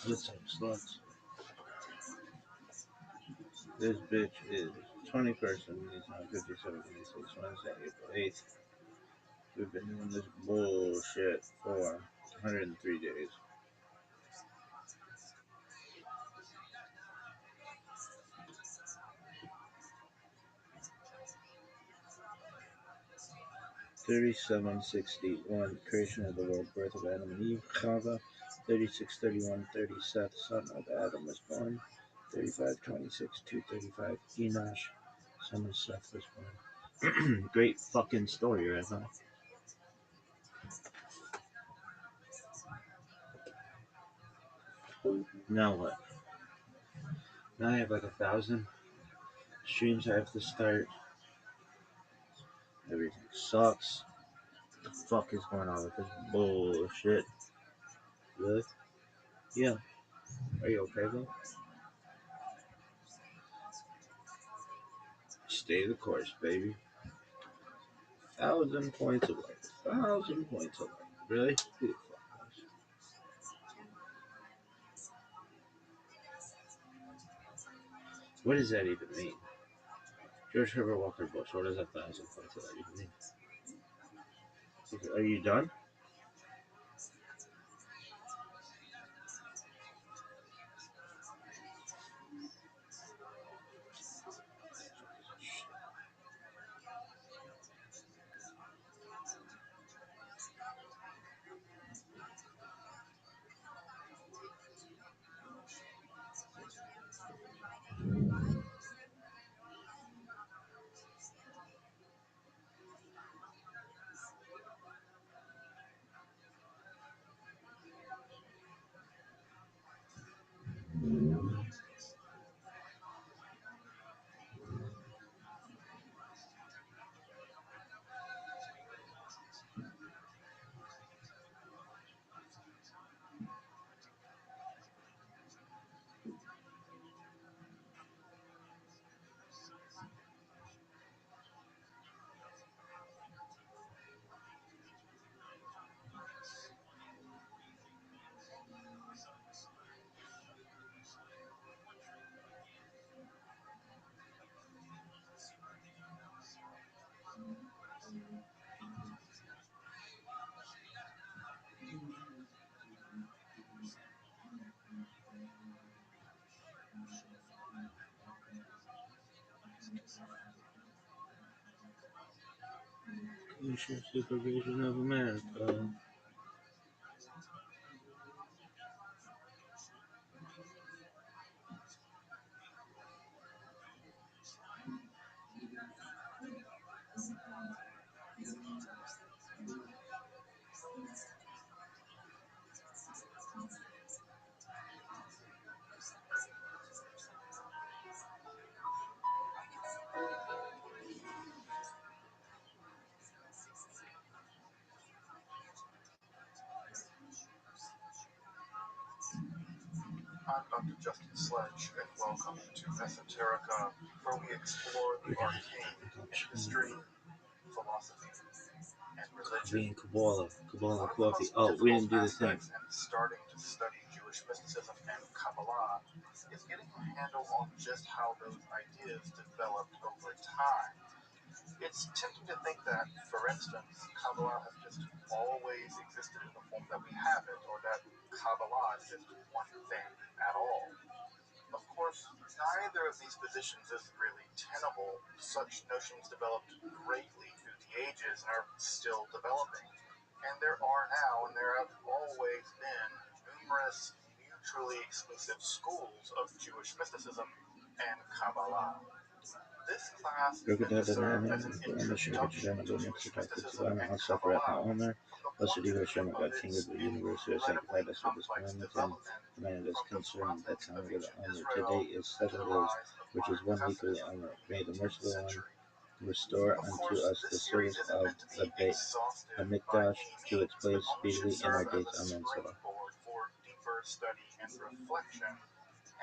What's up, sluts? This bitch is 21st and it's on 57 26 Wednesday, April 8th. We've been doing this bullshit for 103 days. $37.61 creation of the world, birth of Adam and Eve, Chava. 36:31 30 Seth, son of Adam, was born. 35:26 2:35 Enosh, son of Seth, was born. Great fucking story, right? Huh? Now what? Now I have like 1,000 streams I have to start. Everything sucks. What the fuck is going on with this bullshit? Really? Yeah. Are you okay though? Stay the course, baby. 1,000 points away. 1,000 points away. Really? Who the fuck knows? What does that even mean? George Herbert Walker Bush. What does 1,000 points away even mean? Are you done? Commission Supervision of America. I'm Dr. Justin Sledge, and welcome to Esoterica, where we explore the arcane in history, philosophy, and religion. Being Kabbalah. Kabbalah One of the coffee. most Oh, we difficult didn't do the thing. aspects in starting to study Jewish mysticism and Kabbalah is getting a handle on just how those ideas developed over time. It's tempting to think that, for instance, Kabbalah has just always existed in the form that we have it, or that Kabbalah is just one thing at all. Of course, neither of these positions is really tenable. Such notions developed greatly through the ages and are still developing. And there are now, and there have always been, numerous mutually exclusive schools of Jewish mysticism and Kabbalah. This class is meant to serve as an introduction to Jewish mysticism and Kabbalah from the point of view of its incredibly complex development, Command is from the concerned that prophets of time of the ancient Omer. Israel Today is to 7 the days, rise of which is modern 1 week of the Hasidism Omer. in the May the 18th merciful one century. restore Of unto course, us this the series souls isn't of meant to the be exhaustive by Hamikdash any to its means, but place only should speedily in our serve as days. a Amen. Salah. springboard for deeper study and reflection,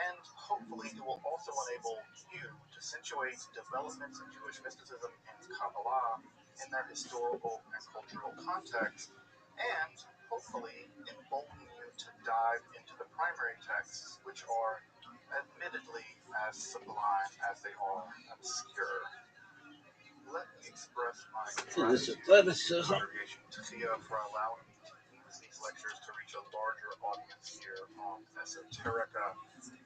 and hopefully it will also enable you to situate developments in Jewish mysticism and Kabbalah in their historical and cultural context, and hopefully embolden you to dive into the primary texts, which are admittedly as sublime as they are obscure. Let me express my gratitude to the congregation Tchia for allowing me to use these lectures to reach a larger audience here on Esoterica.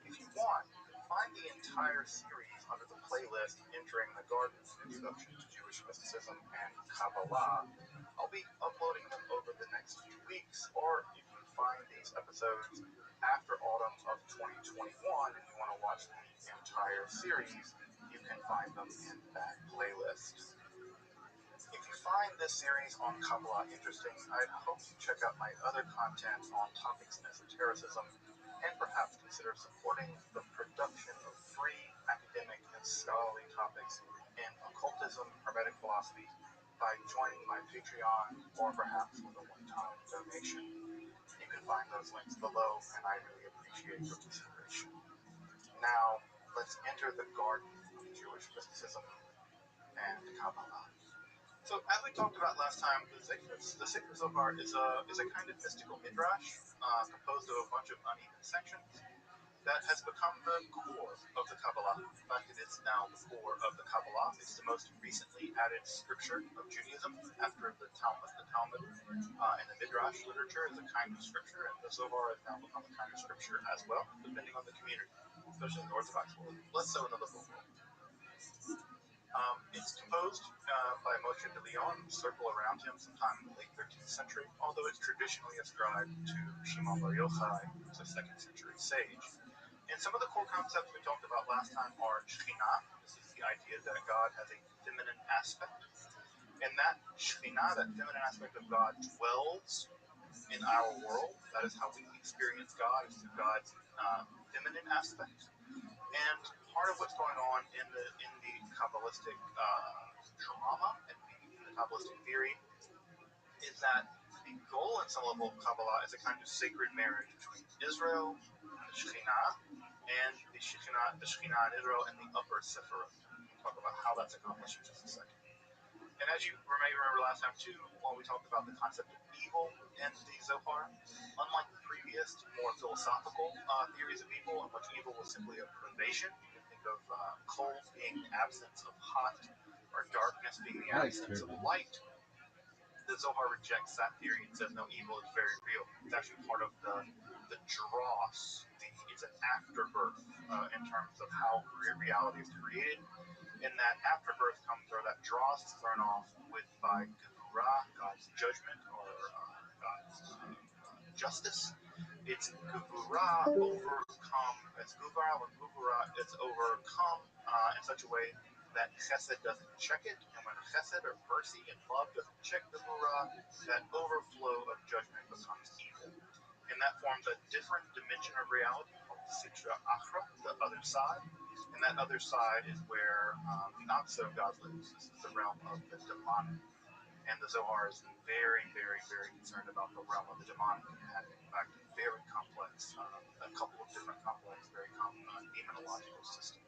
If you want, you can find the entire series under the playlist Entering the Garden, Introduction to Jewish Mysticism and Kabbalah. I'll be uploading them over the next few weeks, or if you find these episodes after autumn of 2021 and you want to watch the entire series, you can find them in that playlist. If you find this series on Kabbalah interesting, I'd hope you check out my other content on topics in esotericism and perhaps consider supporting the production of free academic and scholarly topics in occultism, hermetic philosophy by joining my Patreon or perhaps with a one-time donation. You can find those links below, and I really appreciate your consideration. Now, let's enter the garden of Jewish mysticism and Kabbalah. So, as we talked about last time, the Sefer Zohar is a kind of mystical midrash composed of a bunch of uneven sections that has become the core of the Kabbalah. In fact, it is now the core of the Kabbalah. It's the most recently added scripture of Judaism after the Talmud. The Talmud and the midrash literature is a kind of scripture, and the Zohar has now become a kind of scripture as well, depending on the community, especially in the Orthodox world, less so in the liberal world. It's composed by Moshe de Leon, circle around him sometime in the late 13th century, although it's traditionally ascribed to Shimon Bar Yochai, who's a 2nd century sage. And some of the core concepts we talked about last time are Shekhinah. This is the idea that God has a feminine aspect. And that Shekhinah, that feminine aspect of God, dwells in our world. That is how we experience God, is through God's feminine aspect. And part of what's going on in the Kabbalistic drama and the Kabbalistic theory is that the goal in some level of Kabbalah is a kind of sacred marriage between Israel, the Shekhinah, and the Shekhinah in Israel and the upper Sephirot. We'll talk about how that's accomplished in just a second. And as you may remember last time too, when we talked about the concept of evil in the Zohar, unlike the previous, more philosophical theories of evil, in which evil was simply a privation, you can think of cold being the absence of hot, or darkness being the absence of light. The Zohar rejects that theory and says, no, evil is very real. It's actually part of the dross. It's an afterbirth in terms of how reality is created. And that afterbirth comes, or that dross is thrown off by Gevurah, God's judgment, or God's justice. It's Gevurah overcome, it's Gevurah is overcome in such a way that Chesed doesn't check it, and when Chesed, or mercy and love, doesn't check Gevurah, that overflow of judgment becomes evil. And that forms a different dimension of reality called Sitra Achra, the other side. And that other side is where the opposite of God lives. This is the realm of the demonic. And the Zohar is very, very, very concerned about the realm of the demonic. It has, in fact, very complex, a couple of different complex, very demonological systems.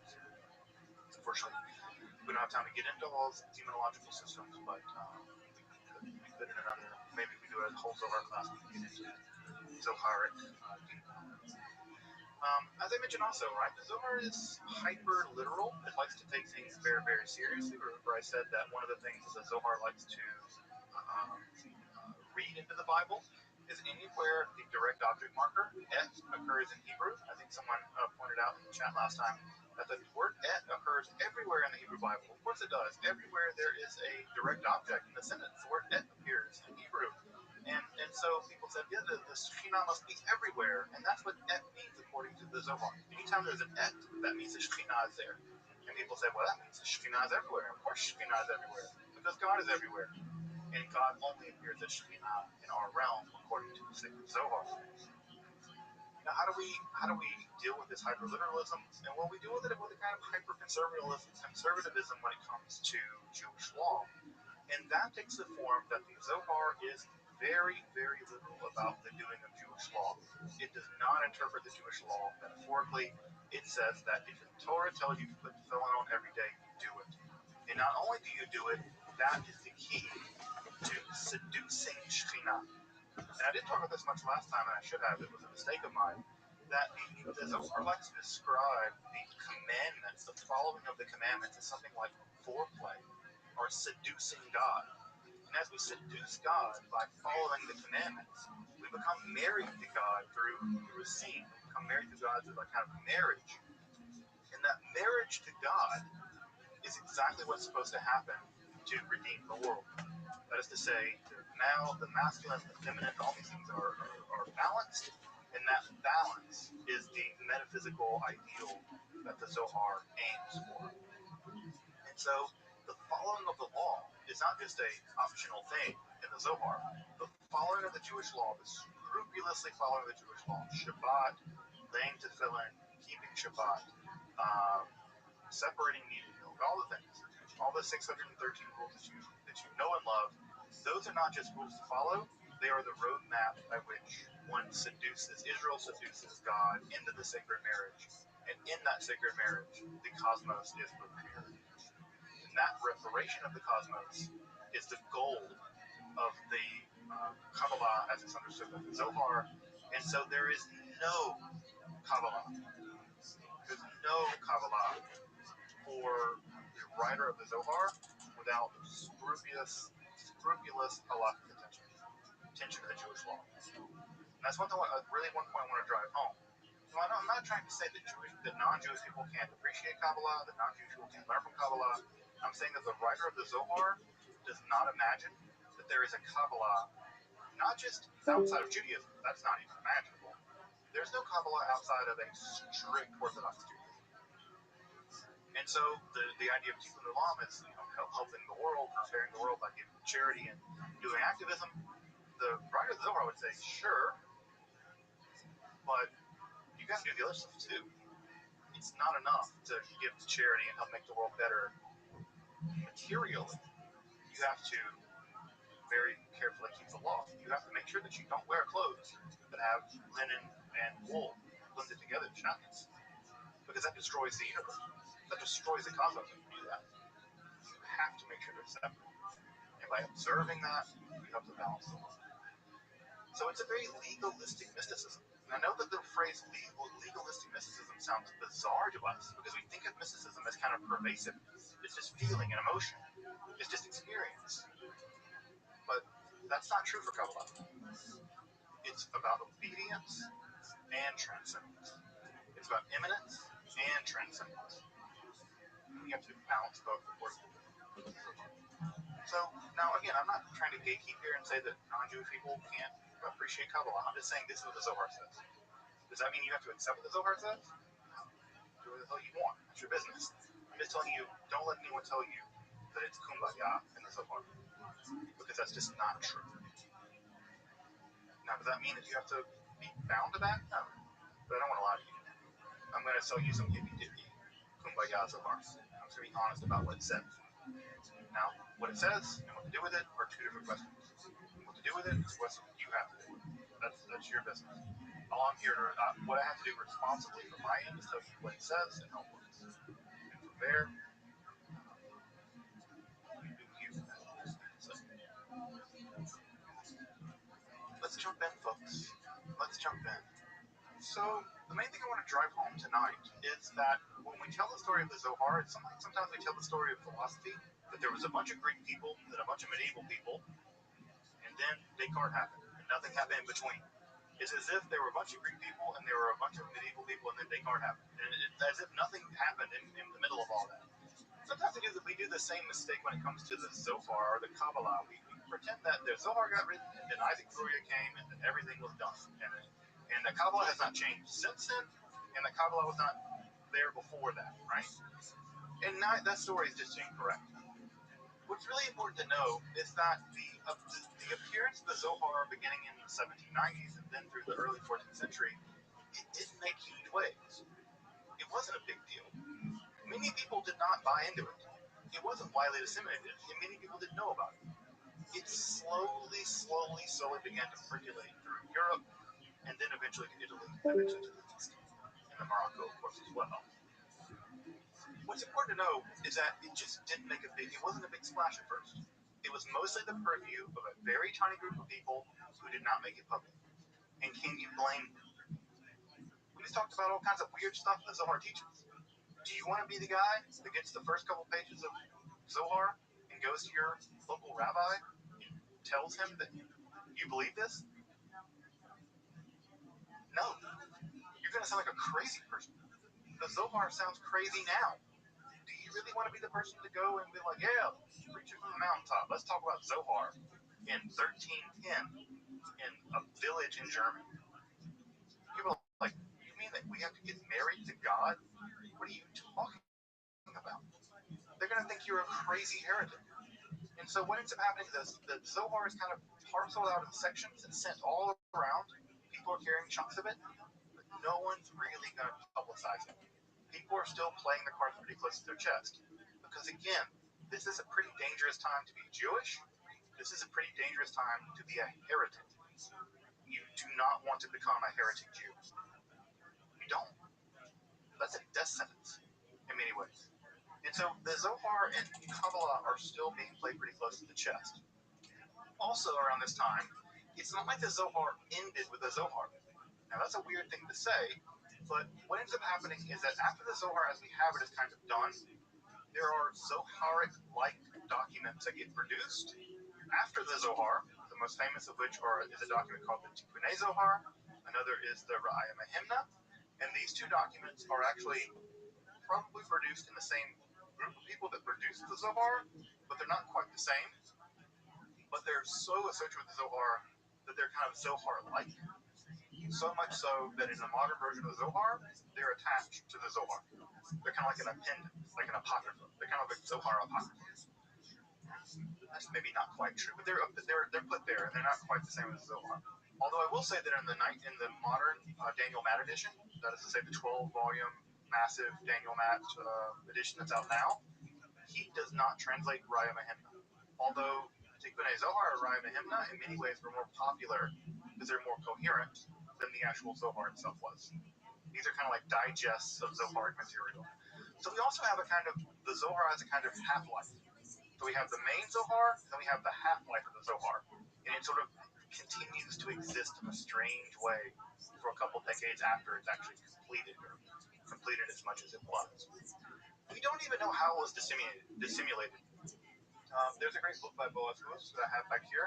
Unfortunately, we don't have time to get into all those demonological systems, but we could in another, maybe if we do a whole Zohar class, we can get into Zoharic demonology. As I mentioned also, right, the Zohar is hyper-literal. It likes to take things very, very seriously. Remember I said that one of the things that the Zohar likes to read into the Bible is anywhere the direct object marker, et, occurs in Hebrew. I think someone pointed out in the chat last time that the word et occurs everywhere in the Hebrew Bible. Of course it does. Everywhere there is a direct object in the sentence, the word et appears in Hebrew. And so people said, yeah, the Shekhinah must be everywhere. And that's what et means according to the Zohar. Anytime there's an et, that means the Shekhinah is there. And people say, well, that means the Shekhinah is everywhere. Of course Shekhinah is everywhere, because God is everywhere. And God only appears as Shekhinah in our realm according to the sacred Zohar. Now, how do we deal with this hyperliteralism? And well, we deal with it with a kind of conservatism when it comes to Jewish law. And that takes the form that the Zohar is very, very literal about the doing of Jewish law. It does not interpret the Jewish law metaphorically. It says that if the Torah tells you to put tefillin on every day, you do it. And not only do you do it, that is the key to seducing Shekhinah. And I didn't talk about this much last time, and I should have. It was a mistake of mine. That the Zohar likes to describe the commandments, the following of the commandments, as something like foreplay or seducing God. And as we seduce God by following the commandments, we become married to God through a scene. We become married to God through like kind of marriage. And that marriage to God is exactly what's supposed to happen to redeem the world. That is to say, now the masculine, the feminine, all these things are balanced, and that balance is the metaphysical ideal that the Zohar aims for. And so the following of the law is not just a optional thing in the Zohar. The following of the Jewish law, the scrupulously following of the Jewish law, Shabbat, laying tefillin, keeping Shabbat, separating meat and milk, all the things, all the 613 rules that you know and love, those are not just rules to follow, they are the roadmap by which one seduces, Israel seduces God into the sacred marriage. And in that sacred marriage, the cosmos is repaired. And that reparation of the cosmos is the goal of the Kabbalah as it's understood by the Zohar. And so there is no Kabbalah. There's no Kabbalah for the writer of the Zohar without scrupulous halakhic attention to the Jewish law. And that's one point I want to drive home. So I'm not trying to say that non-Jewish people can't appreciate Kabbalah, that non-Jewish people can't learn from Kabbalah. I'm saying that the writer of the Zohar does not imagine that there is a Kabbalah, not just outside of Judaism. That's not even imaginable. There's no Kabbalah outside of a strict Orthodox Judaism. And so the idea of tikkun olam is helping the world, repairing the world by giving charity and doing activism. The writer of the Zohar would say, sure, but you got to do the other stuff too. It's not enough to give charity and help make the world better materially. You have to very carefully keep the law. You have to make sure that you don't wear clothes that have linen and wool blended together, shackles, because that destroys the universe. That destroys the cosmos if you do that. You have to make sure they're separate. And by observing that, you help to balance the world. So it's a very legalistic mysticism. And I know that the phrase legalistic mysticism sounds bizarre to us because we think of mysticism as kind of pervasive. It's just feeling and emotion. It's just experience. But that's not true for Kabbalah. It's about obedience and transcendence. It's about immanence and transcendence. You have to balance both, of course. So now, again, I'm not trying to gatekeep here and say that non-Jewish people can't appreciate Kabbalah. I'm just saying this is what the Zohar says. Does that mean you have to accept what the Zohar says? No. Do what the hell you want. It's your business. I'm just telling you, don't let anyone tell you that it's kumbaya in the Zohar. Because that's just not true. Now, does that mean that you have to be bound to that? No. But I don't want to lie to you. I'm going to sell you some hippy-dippy kumbaya Zohar. I'm just going to be honest about what it says. Now, what it says and what to do with it are two different questions. What to do with it is what you have to do with it. That's your business. All I'm here to, what I have to do responsibly from my end is tell you what it says and how it works. And from there, you do you. So, let's jump in, folks. Let's jump in. So, the main thing I want to drive home tonight is that when we tell the story of the Zohar, sometimes we tell the story of philosophy, that there was a bunch of Greek people, then a bunch of medieval people, and then Descartes happened, and nothing happened in between. It's as if there were a bunch of Greek people, and there were a bunch of medieval people, and then Descartes happened. And it's as if nothing happened in the middle of all that. Sometimes we do the same mistake when it comes to the Zohar or the Kabbalah. We pretend that the Zohar got written, and then Isaac Luria came, and then everything was done. And the Kabbalah has not changed since then, and the Kabbalah was not there before that, right? And that story is just incorrect. What's really important to know is that the appearance of the Zohar beginning in the 1790s and then through the early 14th century, it didn't make huge waves. It wasn't a big deal. Many people did not buy into it. It wasn't widely disseminated, and many people didn't know about it. It slowly began to percolate through Europe, and then eventually to Italy, and eventually to the East, and the Morocco, of course, as well. What's important to know is that it just didn't make it wasn't a big splash at first. It was mostly the purview of a very tiny group of people who did not make it public. And can you blame them? We just talked about all kinds of weird stuff that Zohar teaches. Do you want to be the guy that gets the first couple pages of Zohar and goes to your local rabbi and tells him that you believe this? No. You're going to sound like a crazy person. The Zohar sounds crazy now. Do you really want to be the person to go and be like, yeah, preacher from the mountaintop, let's talk about Zohar in 1310 in a village in Germany? People are like, you mean that we have to get married to God? What are you talking about? They're going to think you're a crazy heretic. And so what ends up happening is the Zohar is kind of parceled out in sections and sent all around. People are carrying chunks of it, but no one's really going to publicize it. People are still playing the cards pretty close to their chest. Because again, this is a pretty dangerous time to be Jewish. This is a pretty dangerous time to be a heretic. You do not want to become a heretic Jew. You don't. That's a death sentence in many ways. And so the Zohar and Kabbalah are still being played pretty close to the chest. Also around this time, it's not like the Zohar ended with the Zohar. Now that's a weird thing to say, but what ends up happening is that after the Zohar as we have it is kind of done, there are Zoharic-like documents that get produced after the Zohar, the most famous of which is a document called the Tikkunei Zohar, another is the Rabbi Mahimna, and these two documents are actually probably produced in the same group of people that produced the Zohar, but they're not quite the same. But they're so associated with the Zohar that they're kind of Zohar-like. So much so that in the modern version of the Zohar, they're attached to the Zohar. They're kind of like an appendix, like an apocrypha. They're kind of like Zohar apocrypha. That's maybe not quite true, but they're put there, and they're not quite the same as the Zohar. Although I will say that in the modern Daniel Matt edition, that is to say the 12-volume massive Daniel Matt edition that's out now, he does not translate Raya Mahimna. Although Tikkunei Zohar and Raya Mahimna in many ways were more popular because they're more coherent than the actual Zohar itself was. These are kind of like digests of Zoharic material. So we also have the Zohar has a kind of half-life. So we have the main Zohar, then we have the half-life of the Zohar. And it sort of continues to exist in a strange way for a couple decades after it's actually completed, or completed as much as it was. We don't even know how it was dissimulated. There's a great book by Boaz Lewis that I have back here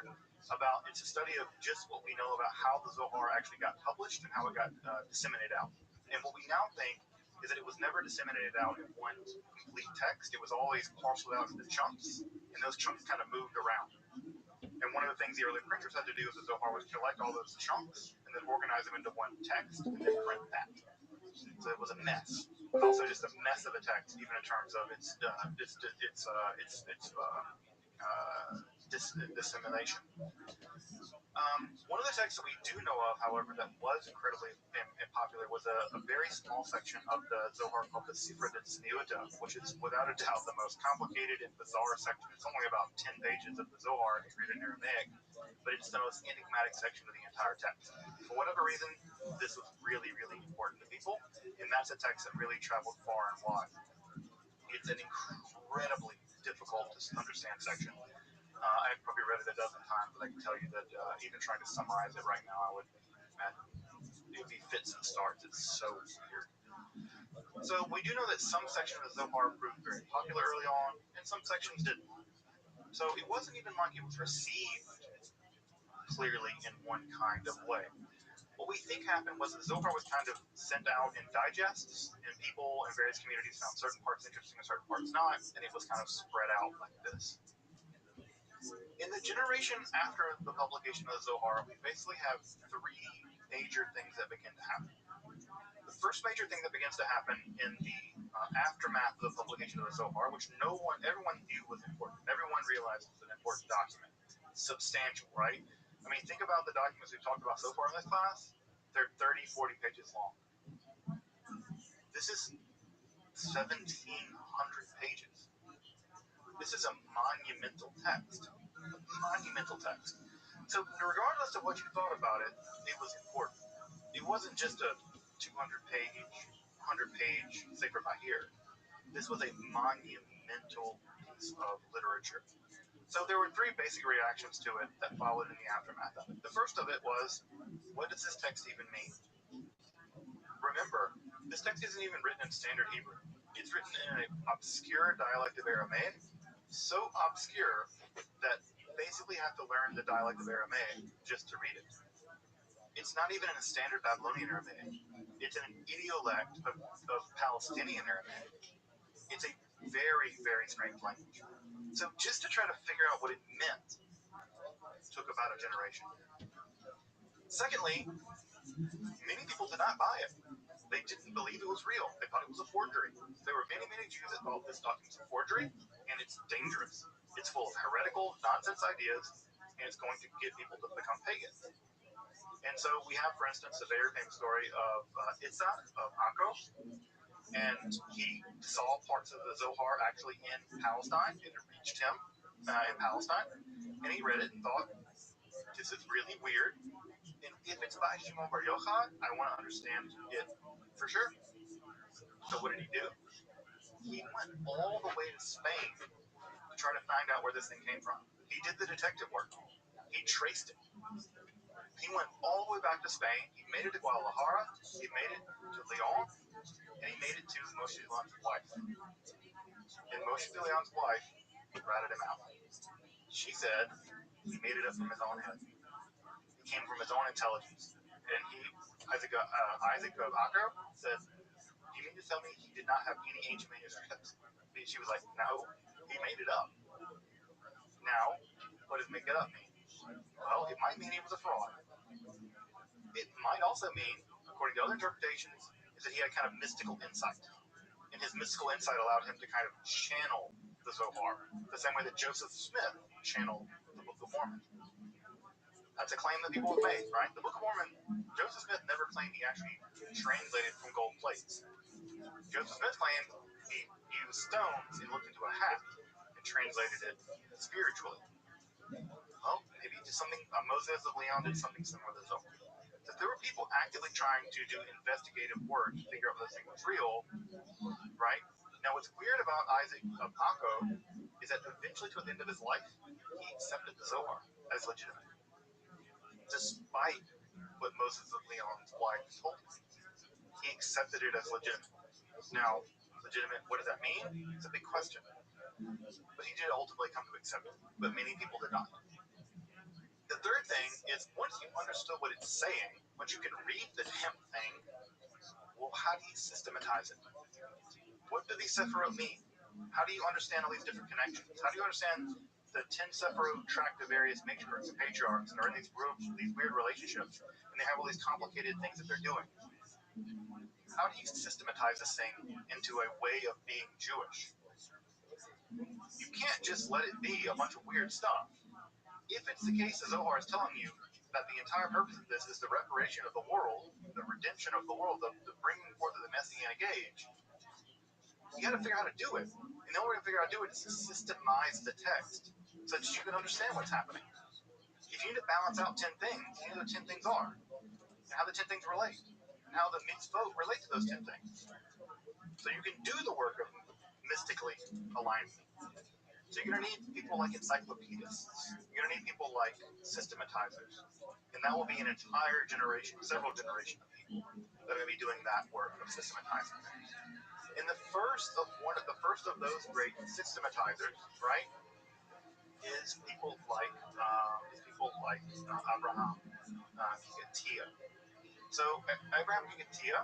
about, it's a study of just what we know about how the Zohar actually got published and how it got disseminated out. And what we now think is that it was never disseminated out in one complete text. It was always parceled out into chunks, and those chunks kind of moved around. And one of the things the early printers had to do with the Zohar was collect all those chunks and then organize them into one text and then print that. So it was a mess, but also just a mess of a text, even in terms of its dissemination. One of the texts that we do know of, however, that was incredibly popular was a very small section of the Zohar called the Sifra Tzniuta, which is without a doubt the most complicated and bizarre section. It's only about 10 pages of the Zohar if you read it in Aramaic, but it's the most enigmatic section of the entire text. For whatever reason, this was really, really important to people, and that's a text that really traveled far and wide. It's an incredibly difficult to understand section. I've probably read it a dozen times, but I can tell you that even trying to summarize it right now, it would be fits and starts. It's so weird. So we do know that some sections of the Zohar proved very popular early on, and some sections didn't. So it wasn't even like it was received clearly in one kind of way. What we think happened was the Zohar was kind of sent out in digests, and people in various communities found certain parts interesting and certain parts not, and it was kind of spread out like this. In the generation after the publication of the Zohar, we basically have three major things that begin to happen. The first major thing that begins to happen in the aftermath of the publication of the Zohar, which everyone knew was important. Everyone realized it was an important document. Substantial, right? I mean, think about the documents we've talked about so far in this class. They're 30, 40 pages long. This is 1,700 pages. This is a monumental text. Monumental text. So regardless of what you thought about it, it was important. It wasn't just a 200-page, 100-page Sefer Bahir. This was a monumental piece of literature. So there were three basic reactions to it that followed in the aftermath of it. The first of it was, what does this text even mean? Remember, this text isn't even written in standard Hebrew. It's written in an obscure dialect of Aramaic, so obscure that you basically have to learn the dialect of Aramaic just to read it. It's not even in a standard Babylonian Aramaic. It's in an idiolect of Palestinian Aramaic. It's a very, very strange language. So just to try to figure out what it meant took about a generation. Secondly, many people did not buy it. They didn't believe it was real. They thought it was a forgery. There were many, many Jews that thought this document was a forgery, and it's dangerous. It's full of heretical, nonsense ideas, and it's going to get people to become pagans. And so we have, for instance, a very famous story of Itzhak, of Akko, and he saw parts of the Zohar actually in Palestine. It reached him in Palestine, and he read it and thought, this is really weird. And if it's by Shimon Bar Yochai, I want to understand it for sure. So what did he do? He went all the way to Spain to try to find out where this thing came from. He did the detective work. He traced it. He went all the way back to Spain. He made it to Guadalajara. He made it to Leon. And he made it to Moshe Leon's wife. And Moshe Leon's wife ratted him out. She said he made it up from his own head. It came from his own intelligence. And Isaac of Akko said, you mean to tell me he did not have any ancient manuscripts? She was like, no, he made it up. Now, what does make it up mean? Well, it might mean he was a fraud. It might also mean, according to other interpretations, is that he had kind of mystical insight. And his mystical insight allowed him to kind of channel the Zohar, the same way that Joseph Smith channeled the Book of Mormon. That's a claim that people have made, right? The Book of Mormon, Joseph Smith never claimed he actually translated from gold plates. Joseph Smith claimed he used stones and looked into a hat and translated it spiritually. Well, maybe just something, Moses of Leon did something similar to Zohar. So there were people actively trying to do investigative work to figure out if this thing was real, right? Now, what's weird about Isaac of Akko is that eventually, toward the end of his life, he accepted the Zohar as legitimate, despite what Moses of Leon's wife told him. He accepted it as legitimate. Now, legitimate, what does that mean? It's a big question. But he did ultimately come to accept it, but many people did not. The third thing is, once you understood what it's saying, once you can read the damn thing, well, how do you systematize it? What do these Sephiroth mean? How do you understand all these different connections? How do you understand the 10 Sephiroth tract of various matriarchs and patriarchs, and are in these weird relationships, and they have all these complicated things that they're doing? How do you systematize this thing into a way of being Jewish? You can't just let it be a bunch of weird stuff. If it's the case that Zohar is telling you that the entire purpose of this is the reparation of the world, the redemption of the world, the bringing forth of the Messianic age, you got to figure out how to do it. And the only way to figure out how to do it is to systemize the text so that you can understand what's happening. If you need to balance out 10 things, you know what 10 things are, and how the 10 things relate, and how the mitzvot relate to those 10 things. So you can do the work of mystically aligning. So you're going to need people like encyclopedists. You're going to need people like systematizers. And that will be an entire generation, several generations of people that are going to be doing that work of systematizing things. And the first of those great systematizers, right, is people like Abraham Gigatia. So Abraham Gigatia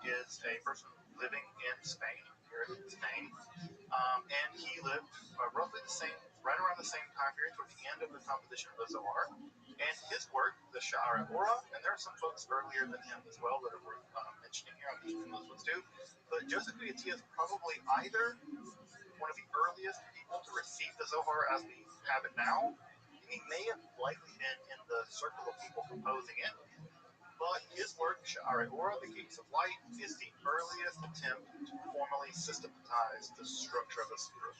is a person living in Spain, here in Spain, and he lived roughly right around the same time period toward the end of the composition of the Zohar. And his work, the Sha'ar Ora, and there are some folks earlier than him as well that are worth mentioning here. I'm mentioning those ones too. But Joseph Gigatia is probably either one of the earliest people to receive the Zohar as we have it now. He may have likely been in the circle of people composing it, but his work, Sha'ar Ora, the Gates of Light, is the earliest attempt to formally systematize the structure of the Surah.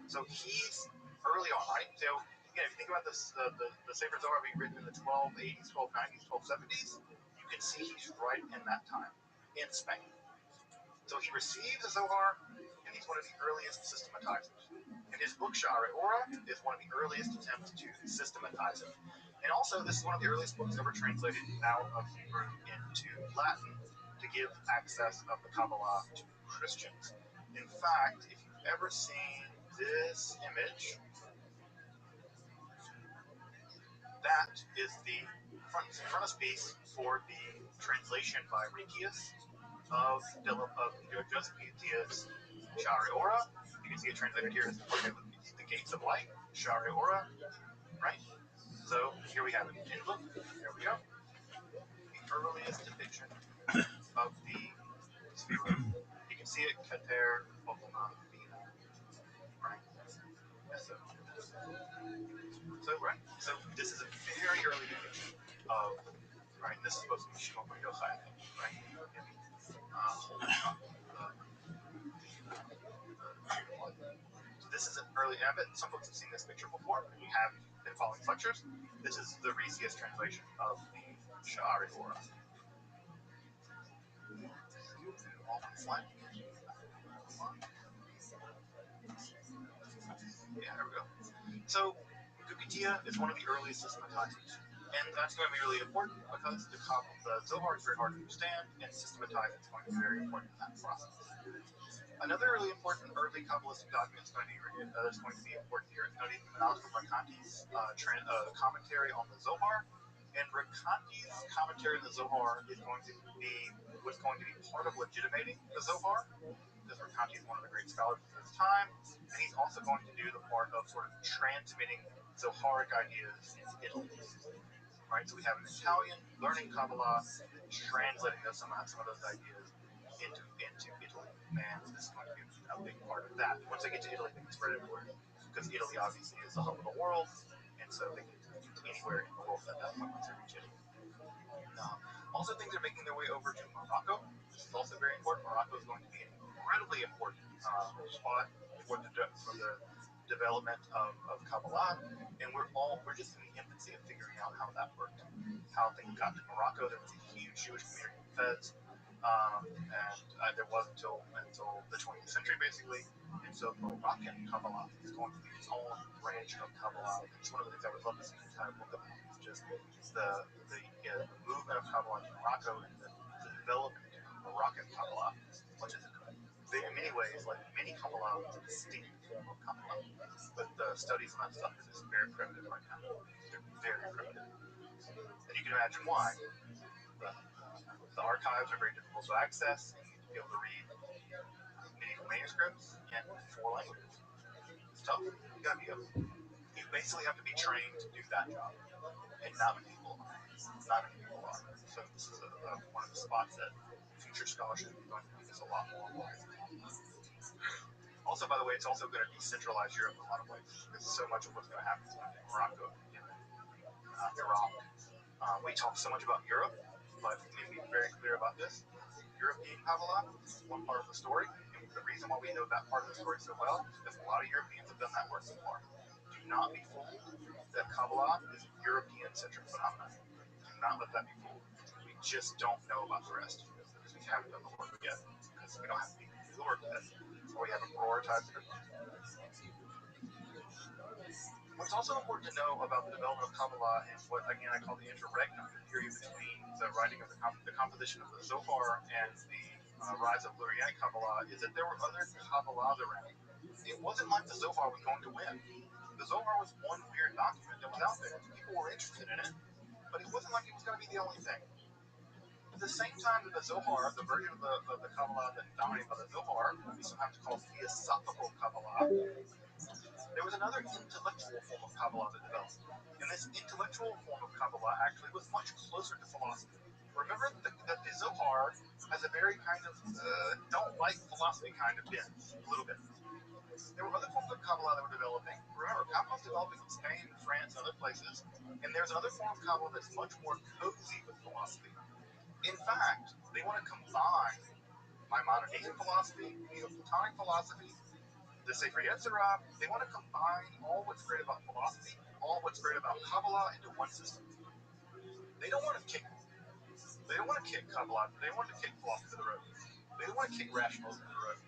So he's early on, right? So again, if you think about this, the Sefer Zohar being written in the 1280s, 1290s, 1270s, you can see he's right in that time in Spain. So he receives the Zohar, and he's one of the earliest systematizers. And his book Sha'arei Ora is one of the earliest attempts to systematize it. And also, this is one of the earliest books ever translated out of Hebrew into Latin to give access of the Kabbalah to Christians. In fact, if you've ever seen this image, that is the frontispiece for the translation by Rikius of Josephus' Sha'arei Ora. You can see it translated here as the gates of light, Sha'arei Ora, right? So here we have it. And look, there we go. The earliest depiction of the sphere. You can see it, Keter, Pokemon, Vina, right? So this is a very early depiction of, right? This is supposed to be Shimon Bar Yochai, right? So this is an early, and I bet some folks have seen this picture before. If you have been following lectures, this is the Rikius translation of the Sha'arei Ora. Yeah, there we go. So Guinness is one of the earliest systematizers. And that's going to be really important because the Zohar is very hard to understand, and systematize is going to be very important in that process. Another really important early Kabbalistic document that's going to be important here is noting Menachem Rakanti's commentary on the Zohar. And Rakanti's commentary on the Zohar is going to be part of legitimating the Zohar, because Rakanti is one of the great scholars of his time, and he's also going to do the part of sort of transmitting Zoharic ideas into Italy. Right, so we have an Italian learning Kabbalah, translating some of those ideas into Italy, and this is going to be a big part of that. Once they get to Italy, they can spread it everywhere, because Italy obviously is the hub of the world, and so they can get anywhere in the world at that point once they reach Italy. Also, things are making their way over to Morocco. This is also very important. Morocco is going to be an incredibly important spot for the development of Kabbalah, and we're just in the infancy of figuring out how that worked, how things got to Morocco. There was a huge Jewish community in Fez, and there was until the 20th century, basically. And so Moroccan Kabbalah is going to be its own branch of Kabbalah. It's one of the things I would love to see an entire book about. It's just the movement of Kabbalah to Morocco and the development of Moroccan Kabbalah, which is in many ways, like many Kabbalah, is a distinct form of Kabbalah. But the studies on that stuff is just very primitive right now. They're very primitive. And you can imagine why. The archives are very difficult to access, and you need to be able to read medieval manuscripts in 4 languages. It's tough. You basically have to be trained to do that job, and not many people are. So this is one of the spots that future scholarship is going to need us a lot more. Also, by the way, it's also going to decentralize Europe in a lot of ways, because so much of what's going to happen is going to be Morocco, Iraq. We talk so much about Europe, but we need to be very clear about this. European Kabbalah is one part of the story, and the reason why we know that part of the story so well is because a lot of Europeans have done that work so far. Do not be fooled that Kabbalah is a European-centric phenomenon. Do not let that be fooled. We just don't know about the rest, because we haven't done the work yet, because we don't have to do the work yet, or we haven't prioritized it. What's also important to know about the development of Kabbalah and what, again, I call the interregnum, the period between the writing of the composition of the Zohar and the rise of Lurianic Kabbalah, is that there were other Kabbalahs around. It wasn't like the Zohar was going to win. The Zohar was one weird document that was out there. People were interested in it, but it wasn't like it was going to be the only thing. At the same time that the Zohar, the version of the Kabbalah that dominated by the Zohar, we sometimes call Theosophical Kabbalah, there was another intellectual form of Kabbalah that developed. And this intellectual form of Kabbalah actually was much closer to philosophy. Remember that the Zohar has a very kind of don't like philosophy kind of bent, a little bit. There were other forms of Kabbalah that were developing. Remember, Kabbalah was developing in Spain, France, and other places. And there's another form of Kabbalah that's much more cozy with philosophy. In fact, they want to combine Maimonidean philosophy, Neoplatonic philosophy, the Sefer Yetzirah. They want to combine all what's great about philosophy, all what's great about Kabbalah into one system. They don't want to kick Kabbalah. They don't want to kick philosophy to the road. They don't want to kick rationalism to the road.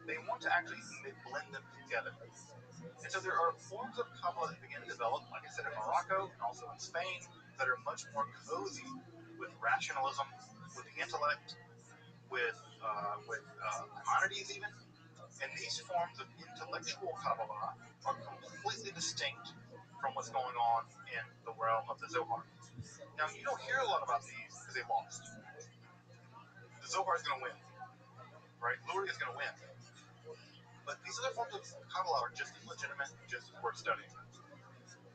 they want to actually blend them together. And so there are forms of Kabbalah that begin to develop, like I said, in Morocco and also in Spain, that are much more cozy with rationalism, with the intellect, with Maimonides even. And these forms of intellectual Kabbalah are completely distinct from what's going on in the realm of the Zohar. Now, you don't hear a lot about these because they lost. The Zohar is going to win, right? Luri is going to win. But these other forms of Kabbalah are just as legitimate, just as worth studying.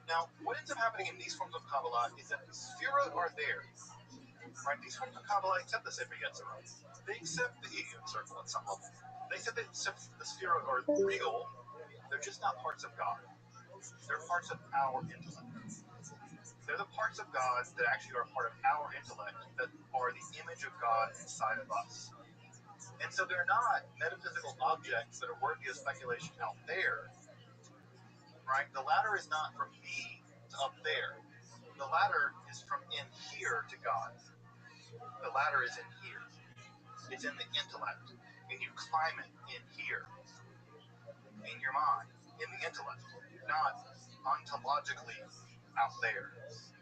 Now, what ends up happening in these forms of Kabbalah is that the Sefirot are there, right? These forms of Kabbalah accept the Sefer Yetzirah. They accept the Iyun circle at some level. They accept the Sefirot are real. They're just not parts of God. They're parts of our intellect. They're the parts of God that actually are part of our intellect, that are the image of God inside of us. And so they're not metaphysical objects that are worthy of speculation out there, right? The ladder is not from me to up there. The ladder is from in here to God. The ladder is in here. It's in the intellect. And you climb it in here, in your mind, in the intellect, not ontologically out there.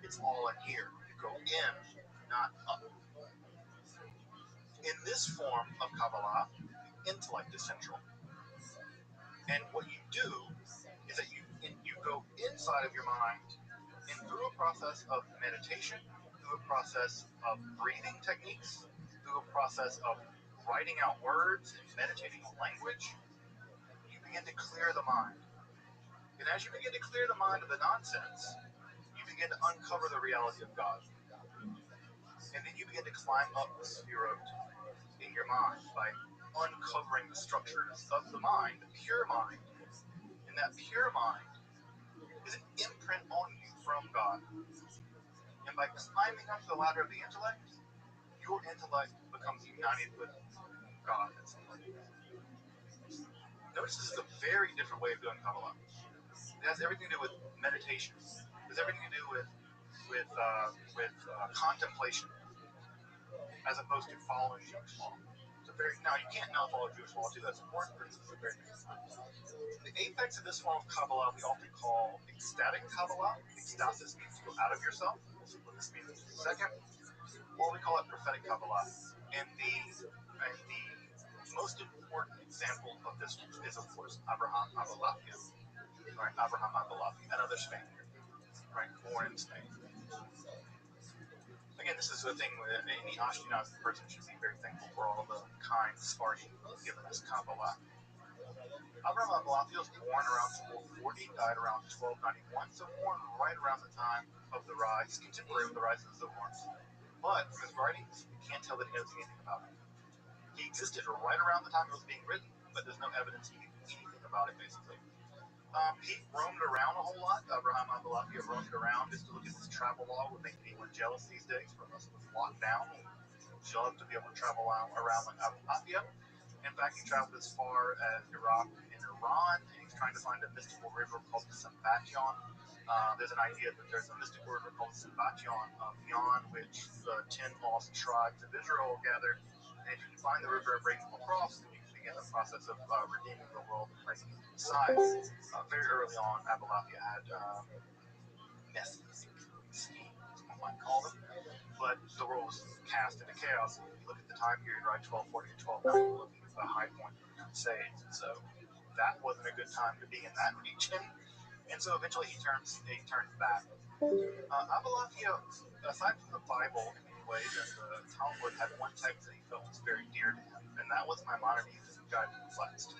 It's all in here. You go in, not up. In this form of Kabbalah, intellect is central. And what you do is that you go inside of your mind, and through a process of meditation, through a process of breathing techniques, through a process of writing out words and meditating on language, you begin to clear the mind. And as you begin to clear the mind of the nonsense, you begin to uncover the reality of God. And then you begin to climb up the Sefirot in your mind by uncovering the structures of the mind, the pure mind. And that pure mind is an imprint on you from God. And by climbing up the ladder of the intellect, your intellect becomes united with God. Notice this is a very different way of doing Kabbalah. It has everything to do with meditation. It has everything to do with contemplation, as opposed to following Jewish law. Now you can't not follow Jewish law too. That's important, but this is a very different time. The apex of this form of Kabbalah we often call ecstatic Kabbalah. Ecstasis means to go out of yourself. We'll see what this means in just a second. Or we call it prophetic Kabbalah. And the most important example of this is, of course, Abraham Abulafia, right? Abraham Abulafia, another Spaniard, right? Born in Spain. Again, this is a thing where any Ashkenazi person should be very thankful for all the kind Spartan given us Kabbalah. Abraham Abulafia was born around 1240, died around 1291, so born right around the time of the rise, contemporary with the rise of the Zohar. But from his writings, you can't tell that he knows anything about it. He existed right around the time it was being written, but there's no evidence he knew anything about it, basically. He roamed around a whole lot. Abraham Abulafia roamed around. Just to look at his travel log would make anyone jealous these days. For us, it was locked down. We'd love to be able to travel around like Abulafia. In fact, he traveled as far as Iraq and Iran, and he's trying to find a mystical river called the Sambation. There's an idea that there's a mystical river called the Sambation beyond which the 10 lost tribes of Israel gathered. And if you can find the river and bring them across, then you can begin the process of redeeming the world and bringing it inside. Very early on, Abulafia had messianic schemes, one might call them, but the world was cast into chaos. If you look at the time period, right, 1240 to 1290, we're looking at the high point of the Crusades, and so that wasn't a good time to be in that region. And so eventually he turns back. Abulafia, aside from the Bible in many ways, and the Talmud, had one text that he felt was very dear to him, and that was Maimonides' Guide to the Text.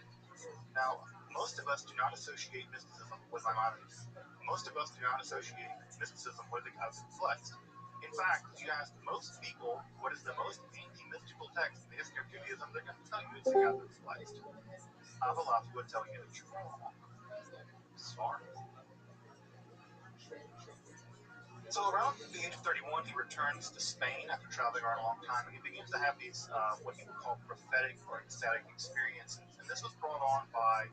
Now, most of us do not associate mysticism with Maimonides. Most of us do not associate mysticism with the God of the Text. In fact, if you ask most people what is the most mystical text in the history of Judaism, they're going to tell you it's the God of the Text. Abulafia would tell you that you're wrong. Smart. So around the age of 31, he returns to Spain after traveling around a long time, and he begins to have these what he would call prophetic or ecstatic experiences. And this was brought on by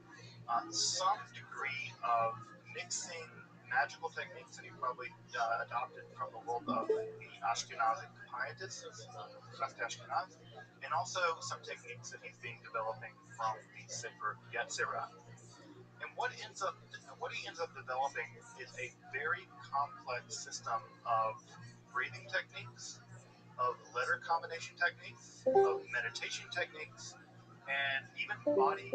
some degree of mixing magical techniques that he probably adopted from the world of the Ashkenazic pietists, Ashkenaz, and also some techniques that he's been developing from the Sefer Yetzirah. And what he ends up developing is a very complex system of breathing techniques, of letter combination techniques, of meditation techniques, and even body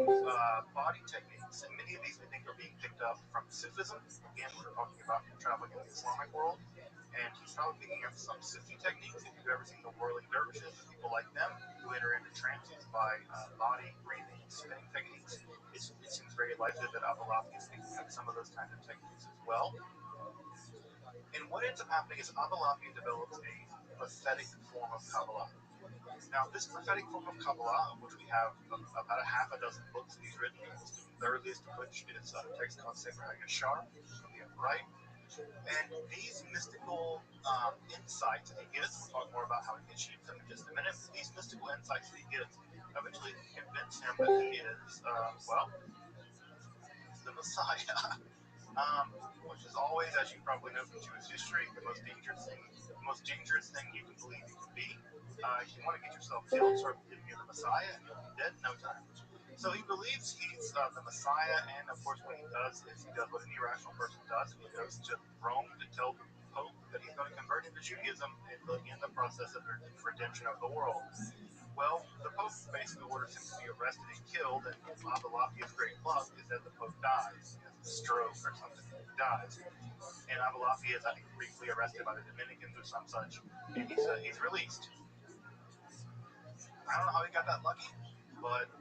techniques. And many of these we think are being picked up from Sufism. Again, we're talking about him traveling in the Islamic world, and he's probably picking up some Sufi techniques. If you've ever seen the whirling dervishes and people like them who enter into trances by body breathing, spinning techniques, it seems very likely that Abulafi is picking up some of those kinds of techniques as well. And what ends up happening is Abulafi develops a prophetic form of Kabbalah. Now, this prophetic form of Kabbalah, of which we have about a half a dozen books that he's written, the earliest of which is a text called Sefer HaYashar, from the upright. And these mystical insights that he gets, we'll talk more about how he achieves them in just a minute, but these mystical insights that he gets eventually convince him that he is, the Messiah. Which is always, as you probably know from Jewish history, the most dangerous thing you can believe you can be. If you want to get yourself killed, start believing you're the Messiah, and you'll be dead in no time. So he believes he's the Messiah, and of course, what he does is he does what any rational person does. He goes to Rome to tell the Pope that he's going to convert him to Judaism and begin the process of the redemption of the world. Well, the Pope basically orders him to be arrested and killed, and Abulafi's great luck is that the Pope dies. He has a stroke or something, and he dies. And Abulafi is, I think, briefly arrested by the Dominicans or some such, and he's released. I don't know how he got that lucky, but,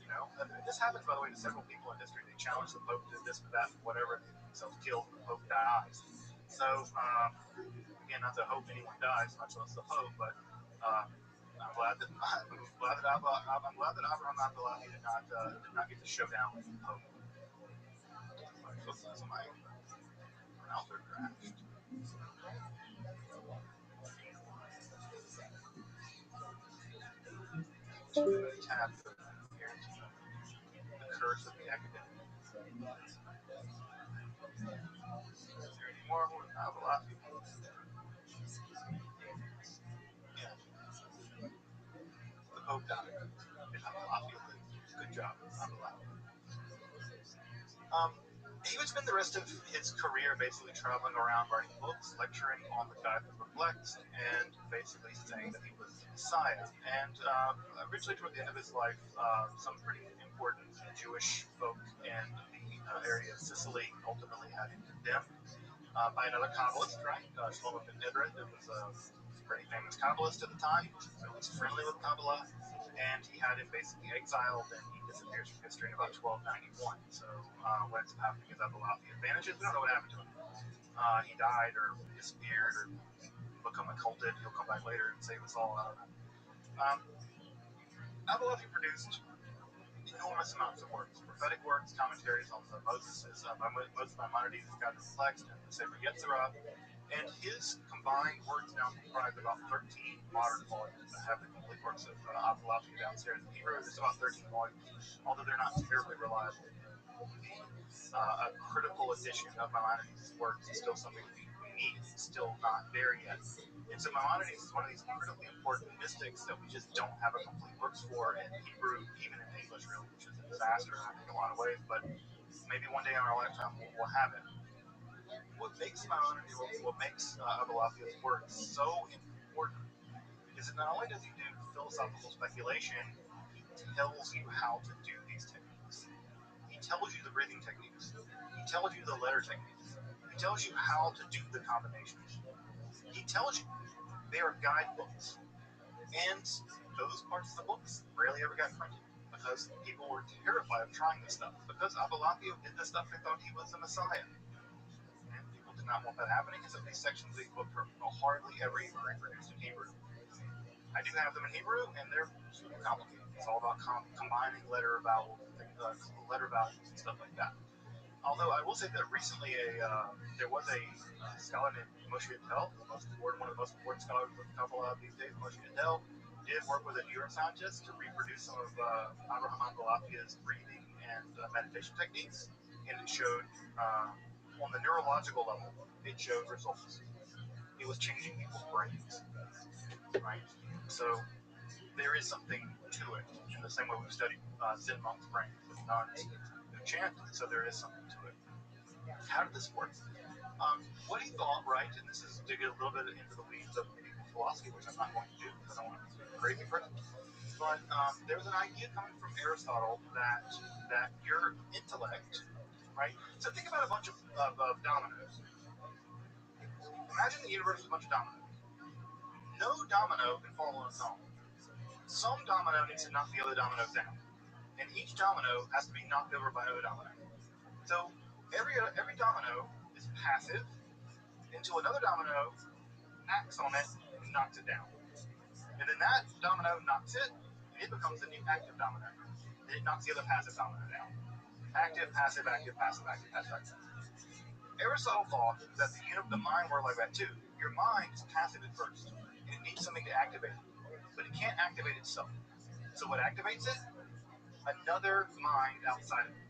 you know, this happens, by the way, to several people in history. They challenge the Pope to this, that, whatever, and they get themselves killed, and the Pope dies. So, again, not to hope anyone dies, much less the Pope, but I'm glad that Abraham Abulafi did not get to show down with the Pope. My pronouncer crashed. Too many tabs open here. The curse of the academic. Is there any more with Abulafi? Yeah. The Pope died. And Abulafi lived. Good job, Abulafi. He would spend the rest of his career basically traveling around writing books, lecturing on the God that reflects, and basically saying that he was the Messiah. And originally, toward the end of his life, some pretty important Jewish folk in the area of Sicily ultimately had him condemned by another Kabbalist, right? Shlomo ben Nidrat, who was a pretty famous Kabbalist at the time, so he was friendly with Kabbalah, and he had him basically exiled, and he disappears from history in about 1291. So what ends up happening is Abulafi vanishes. We don't know what happened to him. He died or disappeared or become occulted. He'll come back later and save us all. I don't know. Abulafi produced enormous amounts of works, prophetic works, commentaries on the Moses, Maimonides, God Reflects, and the Sefer Yetzirah. And his combined works now comprise about 13 modern volumes. I have the complete works of Abulafi downstairs in Hebrew. There's about 13 volumes, although they're not terribly reliable. A critical edition of Maimonides' works is still something we need. It's still not there yet. And so Maimonides is one of these incredibly important mystics that we just don't have a complete works for in Hebrew, even in English, really, which is a disaster, I think, in a lot of ways. But maybe one day in our lifetime we'll have it. What makes Abulafi's work so important is that not only does he do philosophical speculation, he tells you how to do these techniques. He tells you the breathing techniques. He tells you the letter techniques. He tells you how to do the combinations. He tells you they are guidebooks. And those parts of the books rarely ever got printed because people were terrified of trying this stuff. Because Abulafi did this stuff, they thought he was the Messiah. And people did not want that happening, and so these sections of the book are hardly ever even reproduced in Hebrew. I do have them in Hebrew, and they're super complicated. It's all about combining letter values and stuff like that. Although I will say that recently there was a scholar named Moshe Yedel, one of the most important scholars of Kabbalah these days. Moshe Yedel did work with a neuroscientist to reproduce some of Abraham Abulafi's breathing and meditation techniques, and it showed on the neurological level, it showed results. It was changing people's brains, right? So there is something to it. In the same way we studied Zen monks' brains with nuns who chant, so there is something to it. How did this work? What he thought, right, and this is to get a little bit into the weeds of medieval philosophy, which I'm not going to do because I don't want to be a crazy person, but there was an idea coming from Aristotle that your intellect, right? So think about a bunch of dominoes. Imagine the universe is a bunch of dominoes. No domino can fall on its own. Some domino needs to knock the other dominoes down, and each domino has to be knocked over by another domino. So every domino is passive until another domino acts on it and knocks it down. And then that domino knocks it, and it becomes the new active domino. And it knocks the other passive domino down. Active, passive, active, passive, active, passive, active. Aristotle thought that the mind worked like that too. Your mind is passive at first, and it needs something to activate it, but it can't activate itself. So what activates it? Another mind outside of it.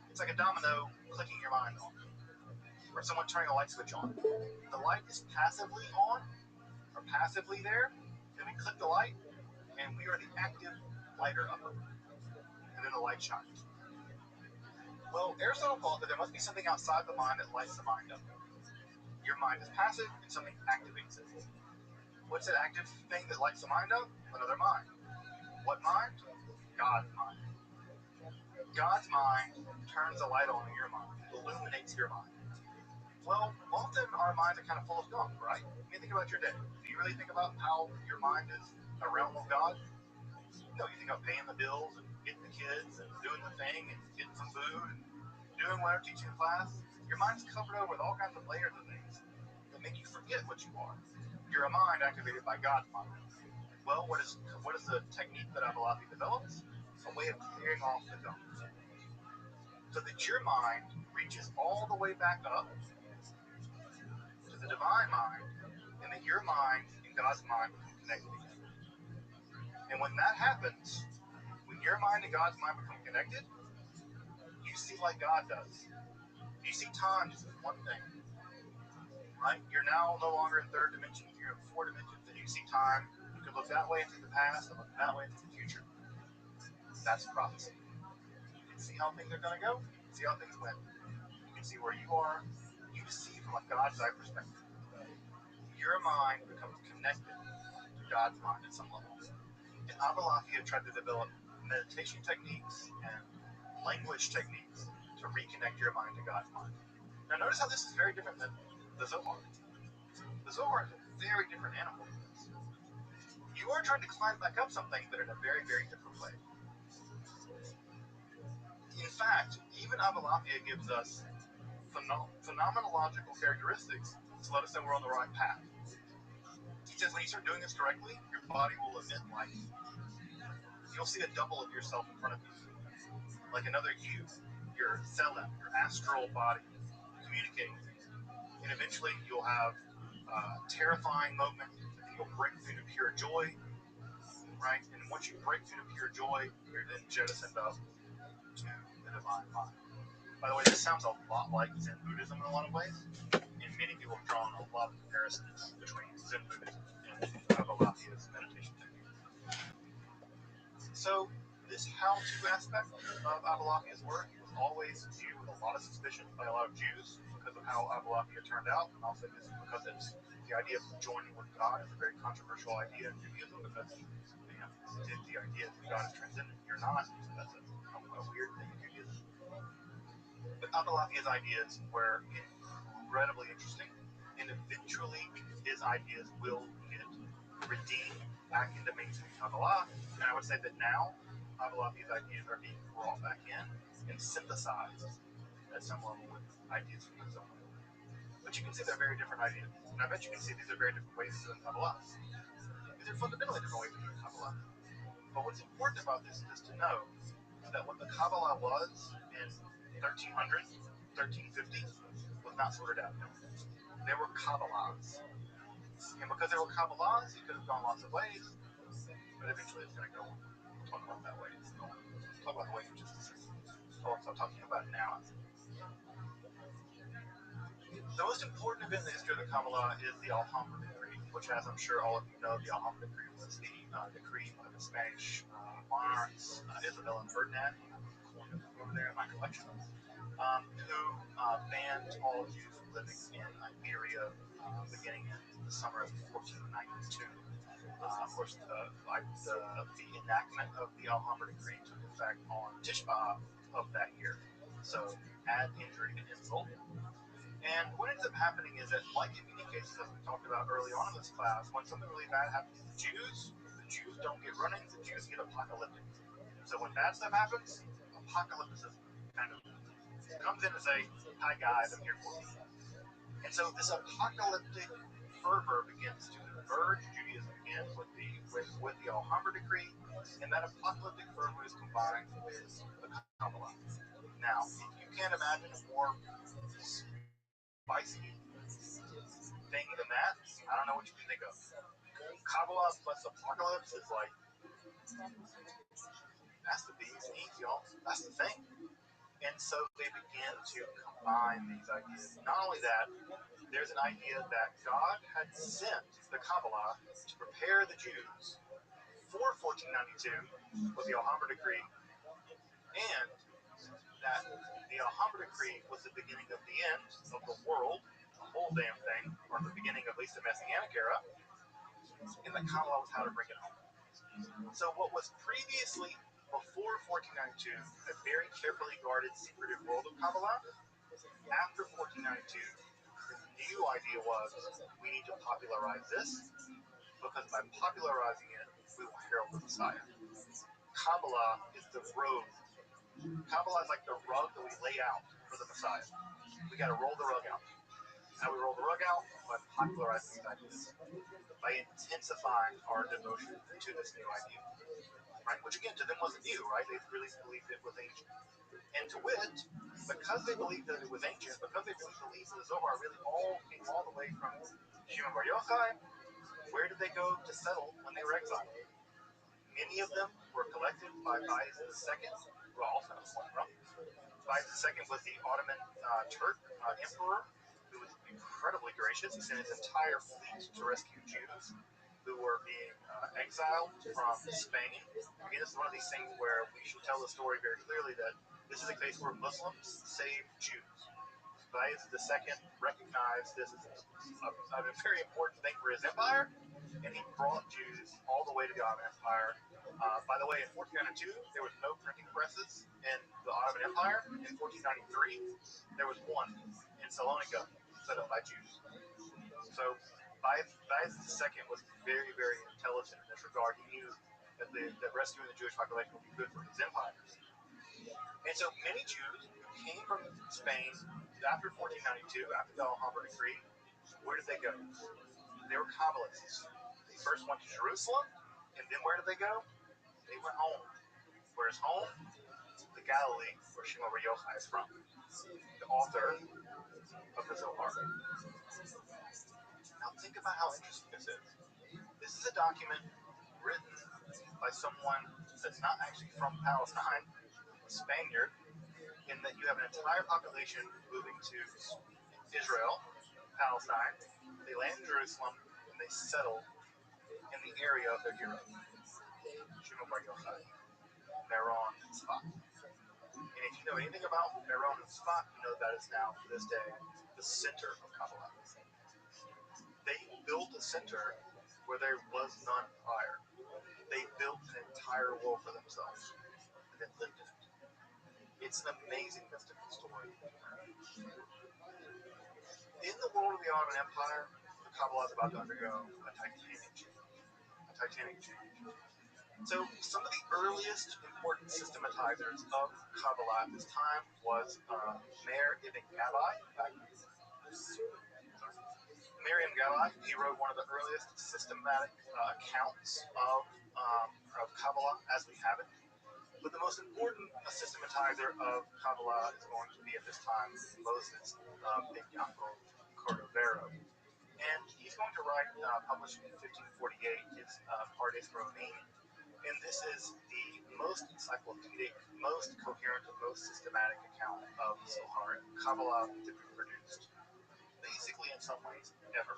It's like a domino clicking your mind on, or someone turning a light switch on. The light is passively on, or passively there, then we click the light, and we are the active lighter of it. And then the light shines. Well, Aristotle thought that there must be something outside the mind that lights the mind up. Your mind is passive, and something activates it. What's that active thing that lights the mind up? Another mind. What mind? God's mind. God's mind turns the light on in your mind, illuminates your mind. Well, often our minds are kind of full of gunk, right? I mean, think about your day. Do you really think about how your mind is a realm of God? No, you think about paying the bills and getting the kids and doing the thing and getting some food and doing whatever, teaching a class. Your mind's covered over with all kinds of layers of things that make you forget what you are. You're a mind activated by God's mind. Well, what is the technique that Avalokhi develops? A way of clearing off the gunk, so that your mind reaches all the way back up to the divine mind, and that your mind and God's mind become connected together. And when that happens, when your mind and God's mind become connected, you see like God does. You see time just as one thing, right? You're now no longer in third dimension, you're in four dimensions, and you see time. You can look that way into the past and look that way into the future. That's prophecy. You can see how things are going to go, you can see how things went. You can see where you are. You see from a God's eye perspective. Your mind becomes connected to God's mind at some level. And Avalokhi had tried to develop meditation techniques and language techniques to reconnect your mind to God's mind. Now notice how this is very different than the Zohar. The Zohar is a very different animal than this. You are trying to climb back up something, but in a very, very different way. In fact, even Avalokhi gives us phenomenological characteristics to let us know we're on the right path. He says when you start doing this correctly, your body will emit light. You'll see a double of yourself in front of you, like another you, your thelem, your astral body, communicating with you. And eventually you'll have a terrifying moment, and you'll break through to pure joy, right? And once you break through to pure joy, you're then jettisoned up to the divine mind. By the way, this sounds a lot like Zen Buddhism in a lot of ways, and many people have drawn a lot of comparisons between Zen Buddhism and Avalokhi's meditation technique. So this how-to aspect of Avalokhi's work was always viewed with a lot of suspicion by a lot of Jews because of how Avalokhi turned out, and also just because it's the idea of joining with God is a very controversial idea in Judaism, because the idea that God is transcendent, you're not, so that's a weird thing in Judaism. But Avalokhi's ideas were incredibly interesting, and eventually his ideas will get redeemed back into mainstream Kabbalah. And I would say that now Avalokhi's ideas are being brought back in and synthesized at some level with ideas from the Zohar. But you can see they're very different ideas. And I bet you can see these are very different ways of doing Kabbalah. These are fundamentally different ways of doing Kabbalah. But what's important about this is to know that what the Kabbalah was in 1300, 1350 was not sorted out. There were Kabbalahs. And because there were Kabbalahs, it could have gone lots of ways, but eventually it's going to go on. We'll talk about that way. We'll talk about the way in just a second. Oh, so I'm talking about it now. The most important event in the history of the Kabbalah is the Alhambra Decree, which, as I'm sure all of you know, the Alhambra Decree was the decree by the Spanish monarchs, Isabel and Ferdinand. I have a coin over there in my collection, who banned all Jews from living in Iberia beginning in the summer of 1492. Of course, the enactment of the Alhambra Decree took effect on Tisha B'Av of that year. So, add injury to insult. And what ends up happening is that, like in many cases, as we talked about early on in this class, when something really bad happens to the Jews don't get running, the Jews get apocalyptic. So when bad stuff happens, apocalypticism kind of comes in and say, "Hi guys, I'm here for you." And so this apocalyptic fervor begins to emerge. Judaism again with the Alhambra Decree, and that apocalyptic fervor is combined with the Kabbalah. Now, if you can't imagine a more spicy thing than that, I don't know what you can think of. Kabbalah plus apocalypse is like, that's the bee's knees, y'all. That's the thing. And so they begin to combine these ideas. Not only that, there's an idea that God had sent the Kabbalah to prepare the Jews for 1492 with the Alhambra Decree, and that the Alhambra Decree was the beginning of the end of the world, the whole damn thing, or the beginning of at least the Messianic era, and the Kabbalah was how to bring it home. So what was previously, before 1492, a very carefully guarded, secretive world of Kabbalah, after 1492, the new idea was, we need to popularize this, because by popularizing it, we will herald the Messiah. Kabbalah is the road. Kabbalah is like the rug that we lay out for the Messiah. We got to roll the rug out. How we roll the rug out? By popularizing these ideas, by intensifying our devotion to this new idea. Right? Which again, to them wasn't new, right? They really believed it was ancient. And to wit, because they believed that it was ancient, because they believed that the Zohar really all came all the way from Shimon Bar Yochai, where did they go to settle when they were exiled? Many of them were collected by Bayezid II, who also knows one from. Bayezid II was the Ottoman Turk emperor, who was incredibly gracious. He sent his entire fleet to rescue Jews who were being exiled from Spain. Again, this is one of these things where we should tell the story very clearly that this is a case where Muslims saved Jews. Bayezid II recognized this as a very important thing for his empire, and he brought Jews all the way to the Ottoman Empire. By the way, in 1492, there was no printing presses in the Ottoman Empire. In 1493, there was one in Salonika, set up by Jews. So Bayezid II was very, very intelligent in this regard. He knew that rescuing the Jewish population would be good for his empire. And so many Jews who came from Spain after 1492, after the Alhambra Decree, where did they go? They were Kabbalists. They first went to Jerusalem, and then where did they go? They went home. Where's home? The Galilee, where Shimon Bar Yochai is from, the author of the Zohar. Now think about how interesting this is. This is a document written by someone that's not actually from Palestine, a Spaniard, in that you have an entire population moving to Israel, Palestine. They land in Jerusalem, and they settle in the area of their hero, Shimon Bar Yochai, Meron and Tzfat. And if you know anything about Meron and Tzfat, you know that is now, to this day, the center of Kabbalah. They built a center where there was none prior. They built an entire world for themselves and then lived in it. It's an amazing mystical story. In the world of the Ottoman Empire, the Kabbalah is about to undergo a titanic change. So some of the earliest important systematizers of Kabbalah at this time was Meir ibn Gabbai. Meir ibn Gabbai, he wrote one of the earliest systematic accounts of Kabbalah as we have it. But the most important systematizer of Kabbalah is going to be at this time Moses ben Yaakov Cordovero. And he's going to write, published in 1548, his Pardes Romain. And this is the most encyclopedic, most coherent, and most systematic account of Zohar and Kabbalah to be produced. basically in some ways ever.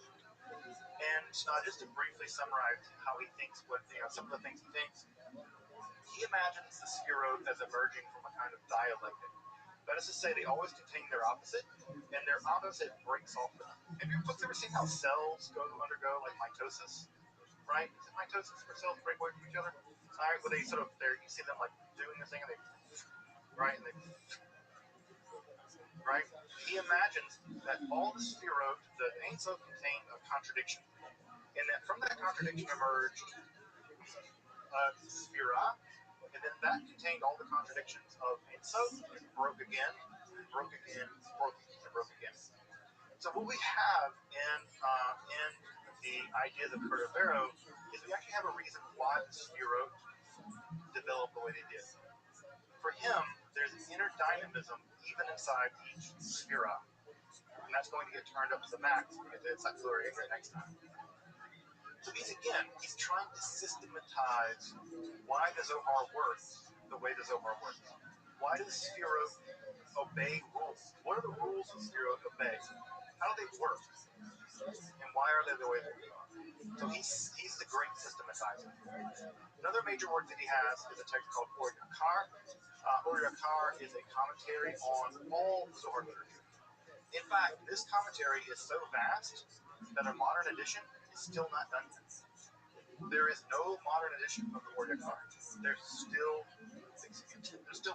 And just to briefly summarize how he thinks, some of the things he thinks, he imagines the spheroid as emerging from a kind of dialectic. That is to say, they always contain their opposite, and their opposite breaks off from them. Have you folks ever seen how cells undergo like mitosis? Right? Is it mitosis where cells break away from each other? All right, where they you see them like doing this thing, and they, right, and they, right? He imagines that all the spheroid, the Ein Sof contained a contradiction, and that from that contradiction emerged Sphira, and then that contained all the contradictions of Ein Sof, broke again, broke again, broke again, broke again. So what we have in the ideas of Cordovero is we actually have a reason why the spheroid developed the way they did. For him, there's an inner dynamism even inside each sphera, and that's going to get turned up to the max because it's like Gloria next time. So he's trying to systematize why the Zohar works the way the Zohar works. Why does Sphirot obey rules? What are the rules of Sphirot obey? How do they work? And why are they the way they are? So he's the great systematizer. Another major work that he has is a text called Or Yakar. Or Yakar is a commentary on all Zohar literature. In fact, this commentary is so vast that a modern edition is still not done yet. There is no modern edition of the Or Yakar. They're still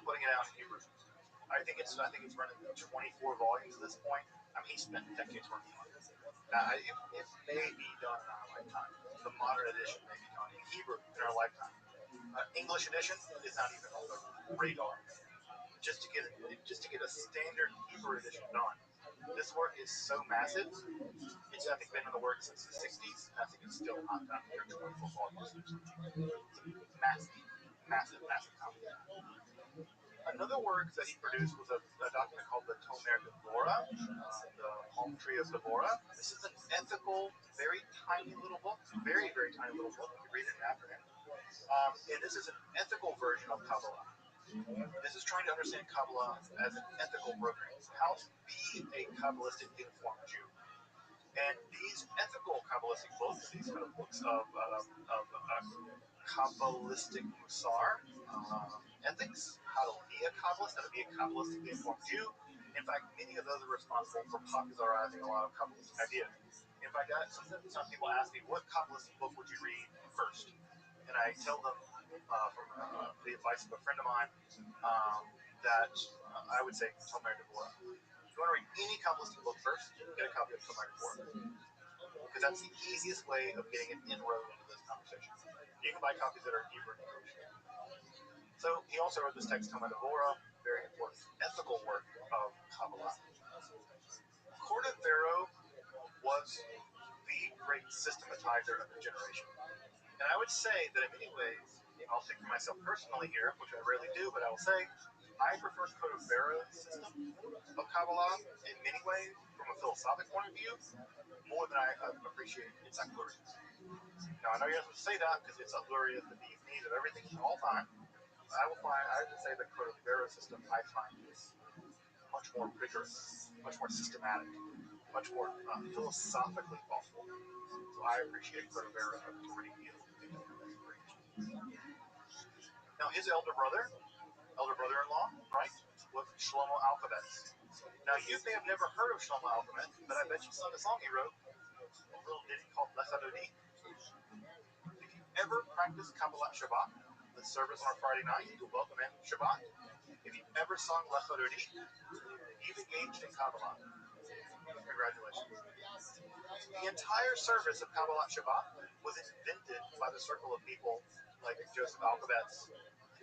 putting it out in Hebrew. I think it's running 24 volumes at this point. I mean, he spent decades working on it. It may be done in our lifetime. The modern edition may be done in Hebrew in our lifetime. English edition is not even on the radar. Just to get a standard Hebrew edition done. This work is so massive. It's I think been in the works since the 60s. I think it's still not done. There are 24 volumes. Massive comedy. Another work that he produced was a document called the Tomer Devorah, the Palm Tree of Devorah. This is an ethical, very tiny little book. Very, very tiny little book. You can read it in an afternoon. And this is an ethical version of Kabbalah. This is trying to understand Kabbalah as an ethical program. How to be a Kabbalistic informed Jew. And these ethical Kabbalistic books, these kind of books of Kabbalistic Musar, ethics, how to be a Kabbalist, how to be a Kabbalistically informed Jew. In fact, many of those are responsible for popularizing a lot of Kabbalistic ideas. In fact, some people ask me, what Kabbalistic book would you read first? And I tell them, from the advice of a friend of mine, that I would say Tomer Devorah. If you want to read any Kabbalistic book first, get a copy of Tomer Devorah. Because that's the easiest way of getting an inroad into this conversation. You can buy copies that are in Hebrew and English. So he also wrote this text, Tomer Devorah, very important ethical work of Kabbalah. Cordovero was the great systematizer of the generation. And I would say that in many ways, I'll speak for myself personally here, which I rarely do, but I will say, I prefer Cordovero's system of Kabbalah in many ways, from a philosophic point of view, more than I appreciate its Aklurias. Now, I know you're not supposed to say that because it's Aklurias, the bee's knees of everything all time. I would say the Cordovero system I find is much more rigorous, much more systematic, much more philosophically thoughtful. So I appreciate Cordovero a great deal. Now, his elder brother-in-law, right, was Shlomo Alphabets. Now, you may have never heard of Shlomo Alphabet, but I bet you sung a song he wrote, a little ditty called Lechadodi. If you ever practiced Kabbalah Shabbat, the service on a Friday night to welcome in Shabbat, if you ever sung Lechadodi, you've engaged in Kabbalah. Congratulations. The entire service of Kabbalah Shabbat was invented by the circle of people like Joseph Alphabets,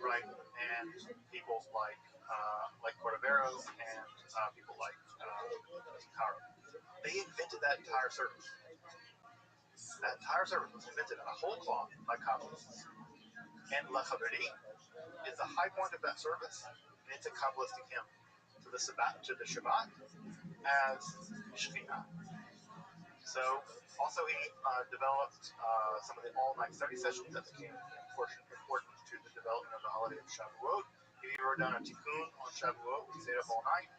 right, and people like Cordovero and people like Caro. They invented that entire service. That entire service was invented on a whole cloth by Kabbalists. And Lechadodi is the high point of that service, and it's a Kabbalistic hymn to the Shabbat as Shekhinah. So, also he developed some of the all-night study sessions that became important to the development of the holiday of Shavuot. He wrote down a tikkun on Shavuot, we stayed up all night.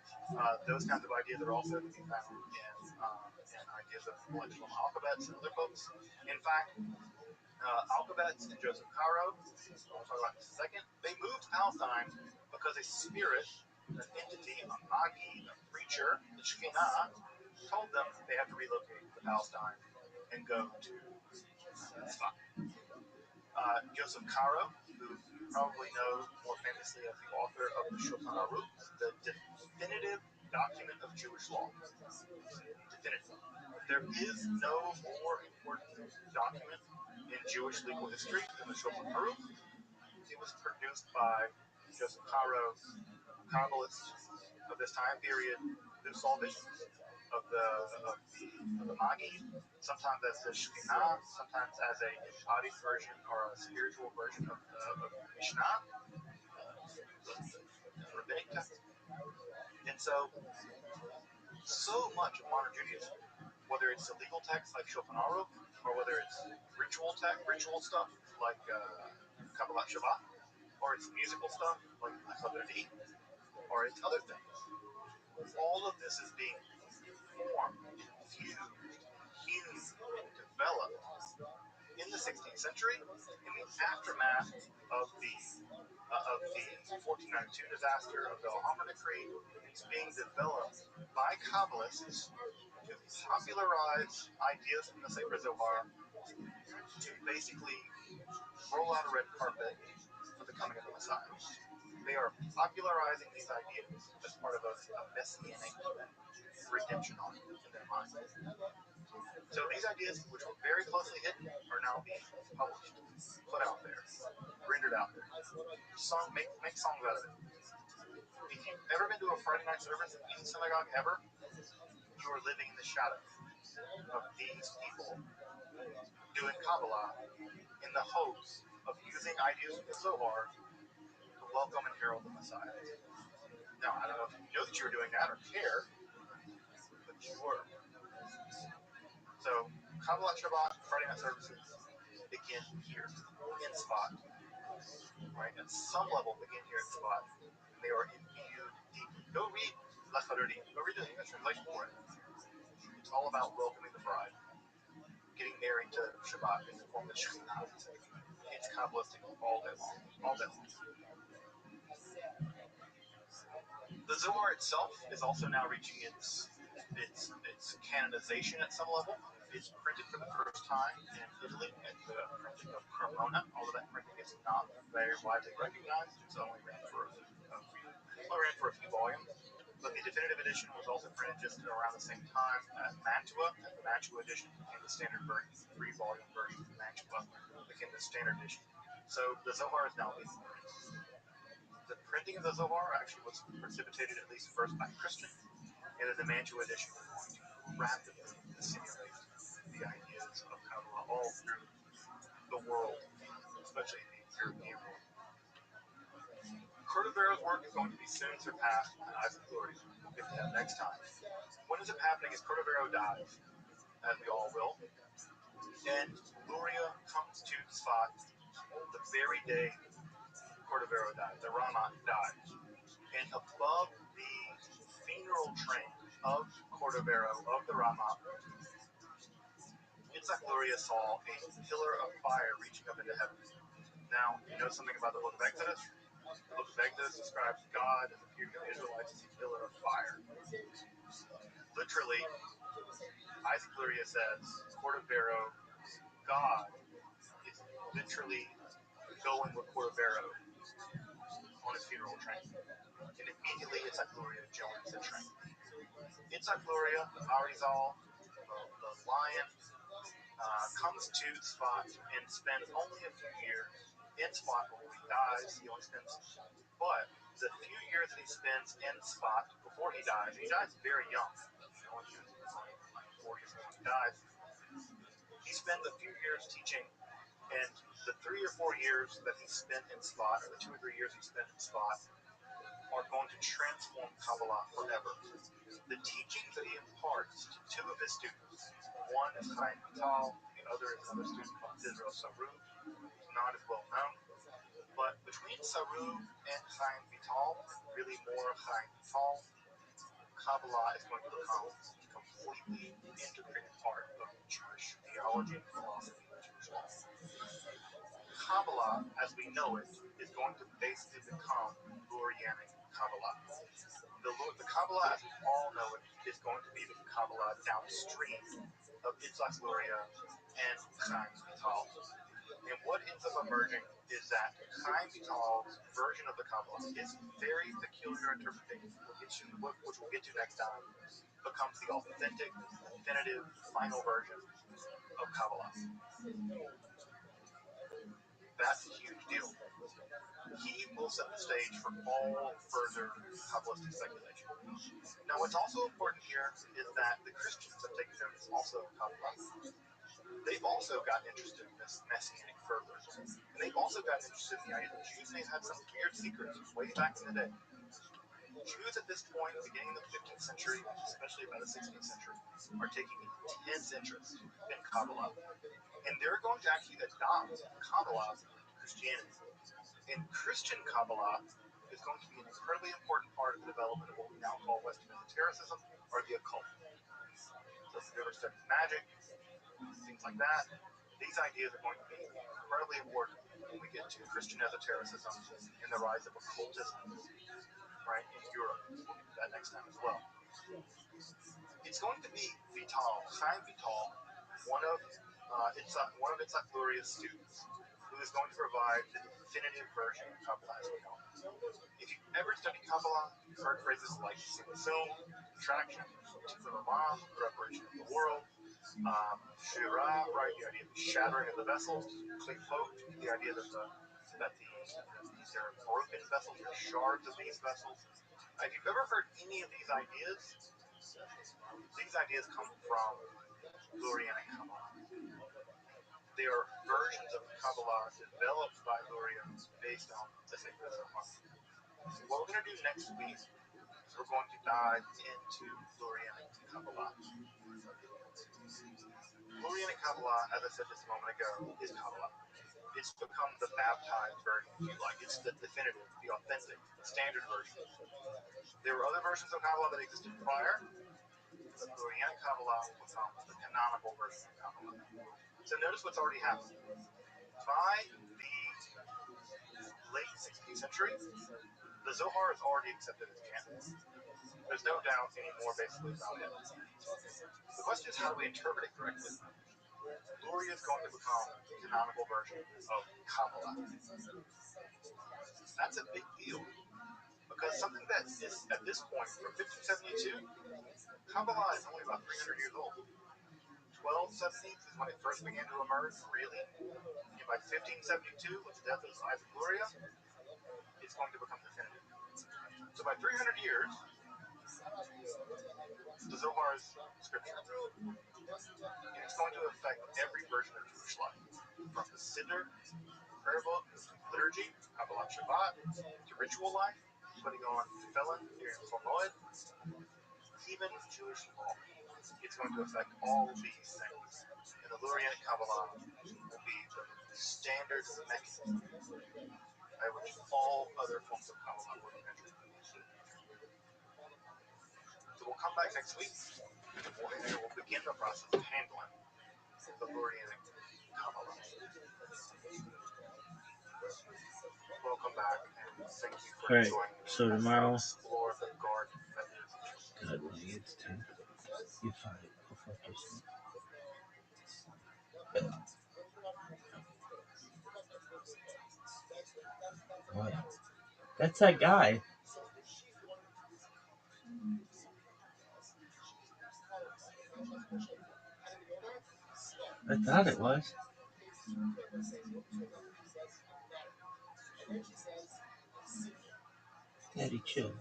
Those kinds of ideas are also to be found in and ideas of like Shlomo Alphabets and other folks. In fact, Alphabets and Joseph Caro, we'll talk about in a second, they moved to Palestine because a spirit, an entity, a magi, a preacher, the Shekinah, told them they have to relocate to Palestine and go to Tzfat. Joseph Caro, who you probably know more famously as the author of the Shulchan Aruch, the definitive document of Jewish law. Definitive. There is no more important document in Jewish legal history than the Shulchan Aruch. It was produced by Joseph Caro, Kabbalists of this time period, who saw visions of the Magi, sometimes as the Shekinah, sometimes as a embodied version or a spiritual version of the Mishnah, the rabbinic text. And so much of modern Judaism, whether it's the legal text like Shulchan Aruch, or whether it's ritual stuff like Kabbalat Shabbat, or it's musical stuff like Rabbi, or it's other things. All of this is being formed, infused, hinged, and developed in the 16th century in the aftermath of the 1492 disaster of the Alhambra Decree. It's being developed by Kabbalists to popularize ideas from the Sefer Zohar, to basically roll out a red carpet for the coming of the Messiah. They are popularizing these ideas as part of a messianic redemption arc in their mind. So these ideas, which were very closely hidden, are now being published, put out there, rendered out there. Make songs out of it. If you've ever been to a Friday night service in any synagogue ever, you are living in the shadow of these people doing Kabbalah in the hopes of using ideas from the Zohar to welcome and herald the Messiah. Now, I don't know if you know that you were doing that or care, but you were. So, Kabbalah Shabbat, Friday night services begin here in Tzfat. Right? At some level, begin here in Tzfat. And they are imbued deeply. Go read Lech Haderdim. Go read the English translation for it. It's all about welcoming the bride, getting married to Shabbat in the form of Shekinah. It's Kabbalistic all day long. All day long. The Zohar itself is also now reaching its canonization at some level. It's printed for the first time in Italy at the printing of Cremona, although that printing is not very widely recognized. It's only ran for a few volumes. But the definitive edition was also printed just around the same time at Mantua, and the Mantua edition became the standard version. The 3-volume version of Mantua became the standard edition. So the Zohar is now being printed. The printing of the Zohar actually was precipitated at least first by Christians, and then the Mantua edition was going to rapidly assimilate the ideas of Kabbalah all through the world, especially the European world. Cordovero's work is going to be soon surpassed by Isaac Luria. We'll get to that next time. What ends up happening is Cordovero dies, as we all will, and Luria comes to Tzfat the very day Cordovero died. The Rama died. And above the funeral train of Cordovero, of the Rama, Yitzhak Luria saw a pillar of fire reaching up into heaven. Now, you know something about the book of Exodus? The book of Exodus describes God as appearing to the Israelites as a pillar of fire. Literally, Isaac Luria says, Cordovero, God is literally going with Cordovero on his funeral train. And immediately Yitzhak Luria joins the train. Yitzhak Luria, the Arizal, the lion, comes to Tzfat and spends only a few years in Tzfat before he dies. But the few years that he spends in Tzfat before he dies very young. He was in his 40s when he dies. He spends a few years teaching, and the 3 or 4 years that he spent in Tzfat, or the 2 or 3 years he spent in Tzfat, are going to transform Kabbalah forever. The teachings that he imparts to 2 of his students, one is Chaim Vital, the other is another student called Israel Saru, who's not as well known. But between Saru and Chaim Vital, really more Chaim Vital, Kabbalah is going to become a completely integrated part of Jewish theology and philosophy. Kabbalah, as we know it, is going to basically become Lurianic Kabbalah. The Kabbalah, as we all know it, is going to be the Kabbalah downstream of Itzhak Luria and Chaim Vital. And what ends up emerging is that Chaim Vital's version of the Kabbalah, his very peculiar interpretation, which we'll get to next time, becomes the authentic, definitive, final version of Kabbalah. That's a huge deal. He will set the stage for all further Kabbalistic speculation. Now, what's also important here is that the Christians have taken notice also of Kabbalah. They've also gotten interested in this messianic fervor. And they've also gotten interested in the idea that Jews may have had some weird secrets way back in the day. Jews at this point, beginning in the 15th century, especially by the 16th century, are taking intense interest in Kabbalah. And they're going to actually adopt Kabbalah into Christianity. And Christian Kabbalah is going to be an incredibly important part of the development of what we now call Western esotericism or the occult. So if you've ever studied magic, things like that, these ideas are going to be incredibly important when we get to Christian esotericism and the rise of occultism, right, in Europe. We'll get to that next time as well. It's going to be Vital, Chaim Vital, one of Itzhak Luria's students, who is going to provide the definitive version of Kabbalah as we know it. If you've ever studied Kabbalah, you've heard phrases like Tzimtzum, contraction, Tikkun Olam, preparation of the world, Shira, right, the idea of the shattering of the vessels, Klipot, the idea that these are broken vessels, or shards of these vessels. If you've ever heard any of these ideas come from Lurianic Kabbalah. They are versions of Kabbalah developed by Luria based on the sacred Zohar. So what we're going to do next week is we're going to dive into Lurianic Kabbalah. Lurianic Kabbalah, as I said just a moment ago, is Kabbalah. It's become the baptized version, if you like. It's the definitive, the authentic, the standard version. There were other versions of Kabbalah that existed prior, but Lurianic Kabbalah becomes the canonical version of Kabbalah. So notice what's already happened. By the late 16th century, the Zohar is already accepted as canon. There's no doubt anymore basically about it. The question is, how do we interpret it correctly? Luria is going to become the canonical version of Kabbalah. That's a big deal. Because something that is, at this point, from 1572, Kabbalah is only about 300 years old. 1270 is when it first began to emerge, really. And by 1572, with the death of Isaac Luria, it's going to become definitive. So by 300 years, the Zohar is scripture. And it's going to affect every version of Jewish life, from the Siddur, prayer book, liturgy, Kabbalah Shabbat, to ritual life, putting on tefillin during Chol Moed, even Jewish law. It's going to affect all of these things. And the Lurianic Kabbalah will be the standard mechanism by which all other forms of Kabbalah will be measured. So we'll come back next week, and we'll begin the process of handling the Lurianic Kabbalah. Welcome back, and thank you for joining me. So tomorrow, Explore the garden that is. God, when it gets to you find it, go focus. What? That's that guy. I thought it was. Daddy, chill.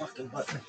fucking button.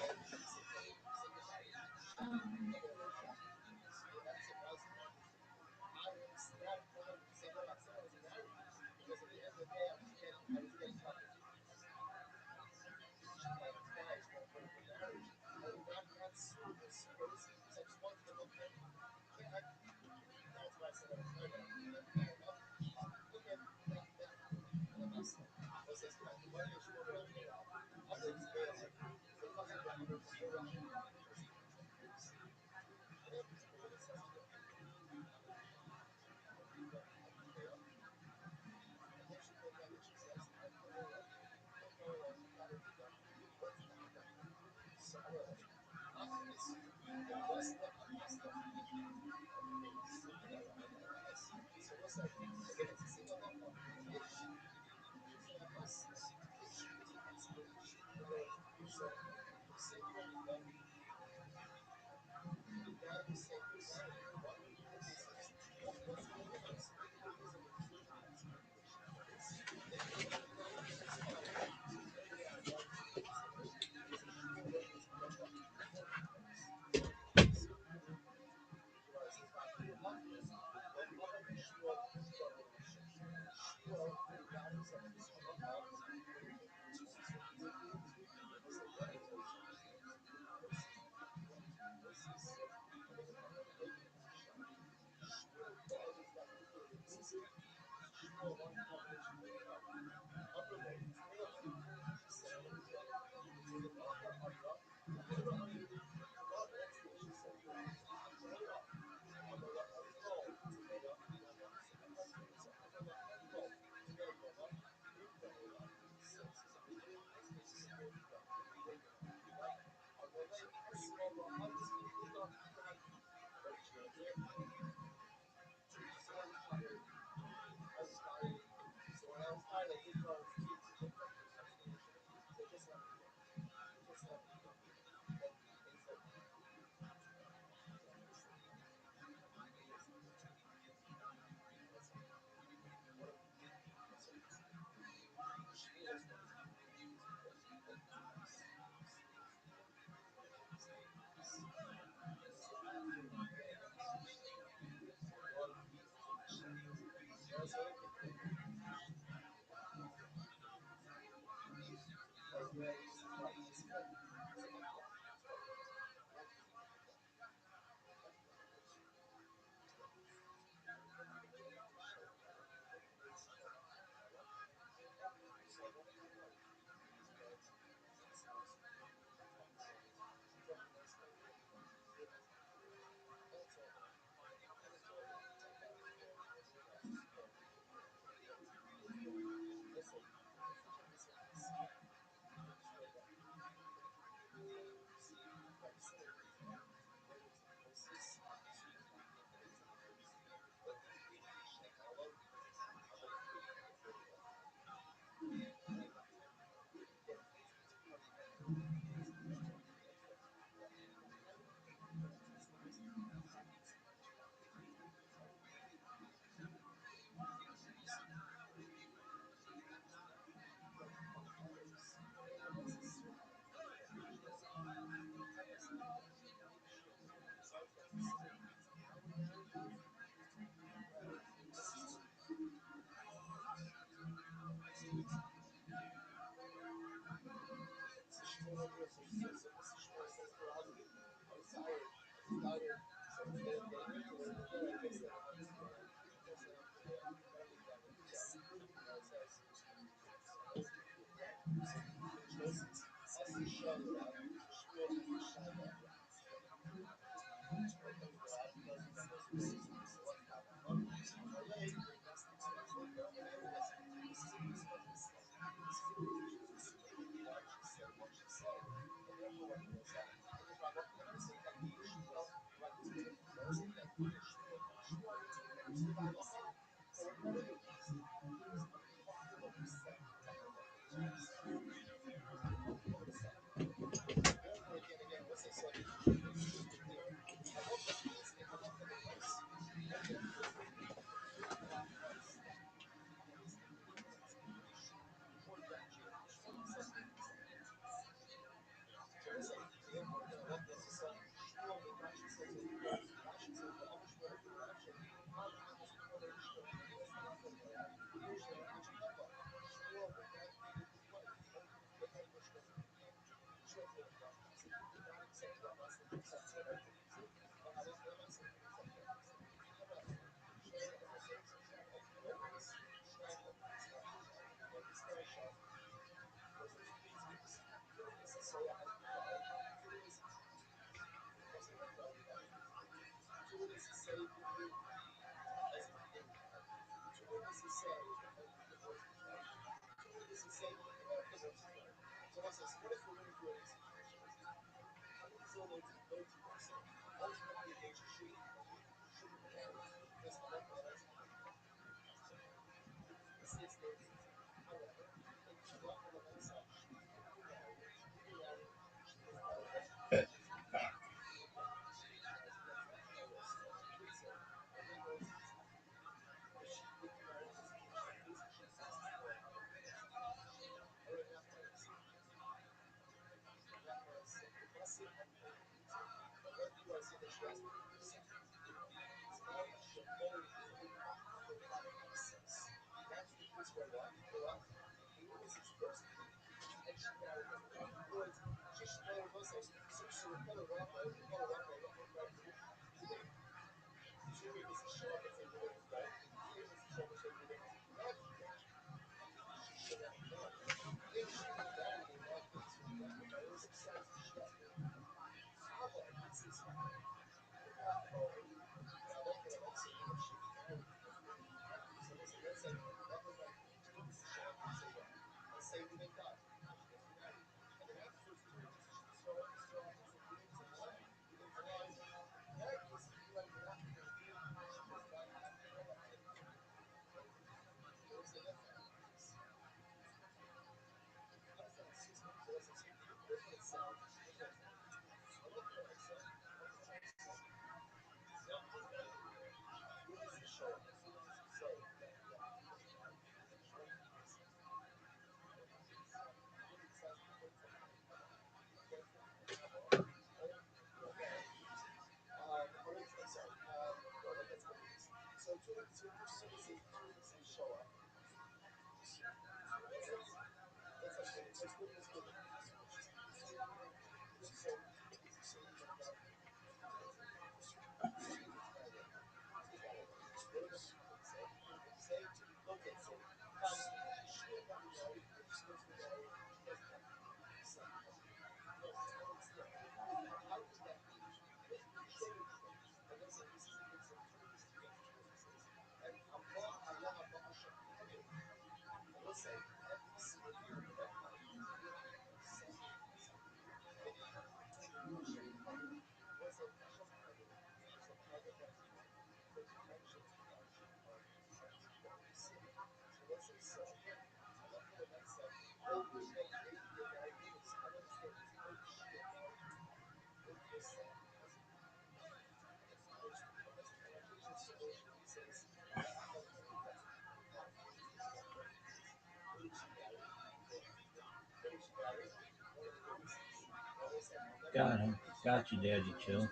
Got him. Got you, Daddy. Chill.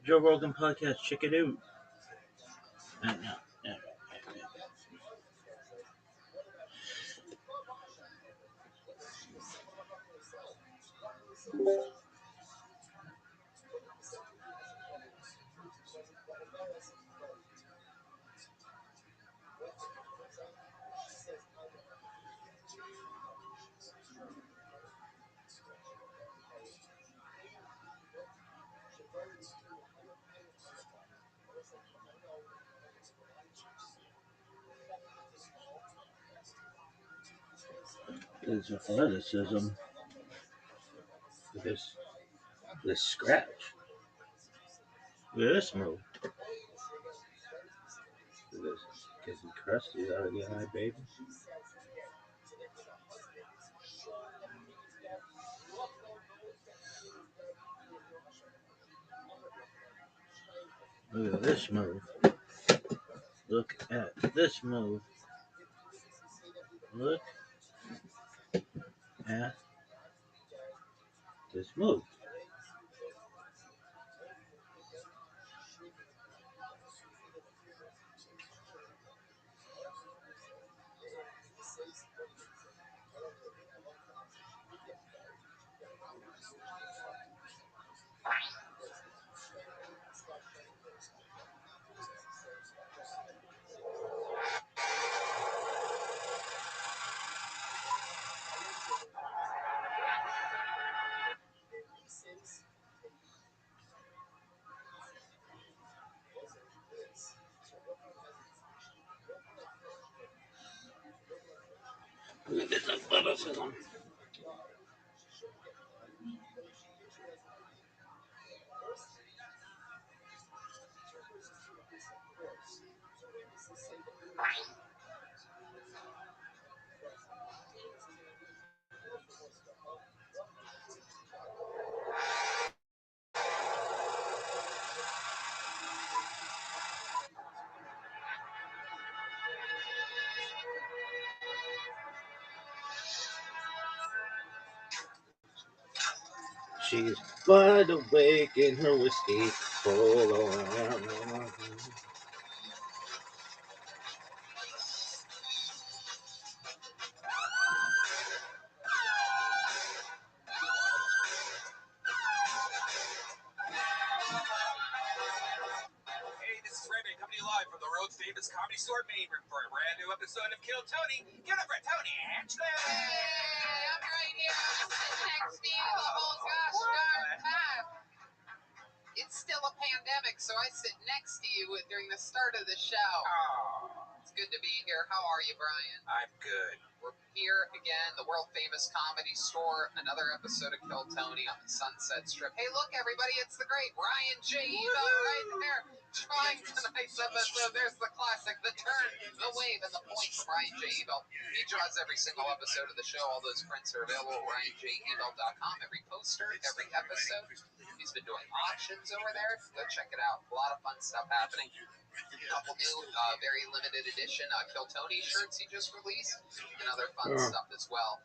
Joe Rogan podcast. Check it out. His athleticism. This scratch. Look at this move. Look at this. Getting crusty out of the eye, baby. Look at this move. Look at this move. Look at this move. Look at the photos of them. She's wide awake in her whiskey full on. Hey, this is Rabbi coming to you live from the world's famous comedy store main room for a brand new episode of Kill Tony. Give it up for Tony Angelo. Hey, I'm right here. I'm sitting next to you the whole gosh darn time. It's still a pandemic, so I sit next to you during the start of the show. Oh, It's good to be here. How are you, Brian? I'm good. We're here again, the world famous comedy store. Another episode of Kill Tony on the Sunset Strip. Hey, look, everybody, it's the great Ryan J. Ebo right there. Drawing tonight's episode. There's the classic, the turn, the wave, and the point from Ryan J. Ebo. He draws every single episode of the show. All those prints are available at RyanJEbo.com. Every poster, every episode. He's been doing auctions over there. Go check it out. A lot of fun stuff happening. A couple new, very limited edition Kill Tony shirts he just released, and other fun stuff as well.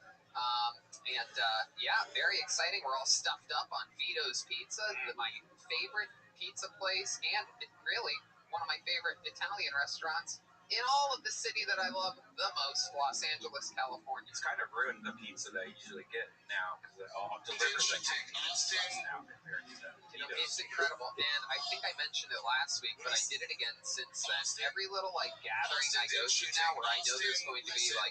Yeah, very exciting. We're all stuffed up on Vito's Pizza, my favorite pizza place, and really one of my favorite Italian restaurants in all of the city that I love the most, Los Angeles, California. It's kind of ruined the pizza that I usually get now because it all delivers like now compared to It's incredible, and I think I mentioned it last week, but I did it again since then. Every little gathering I go to now, where I know there's going to be 4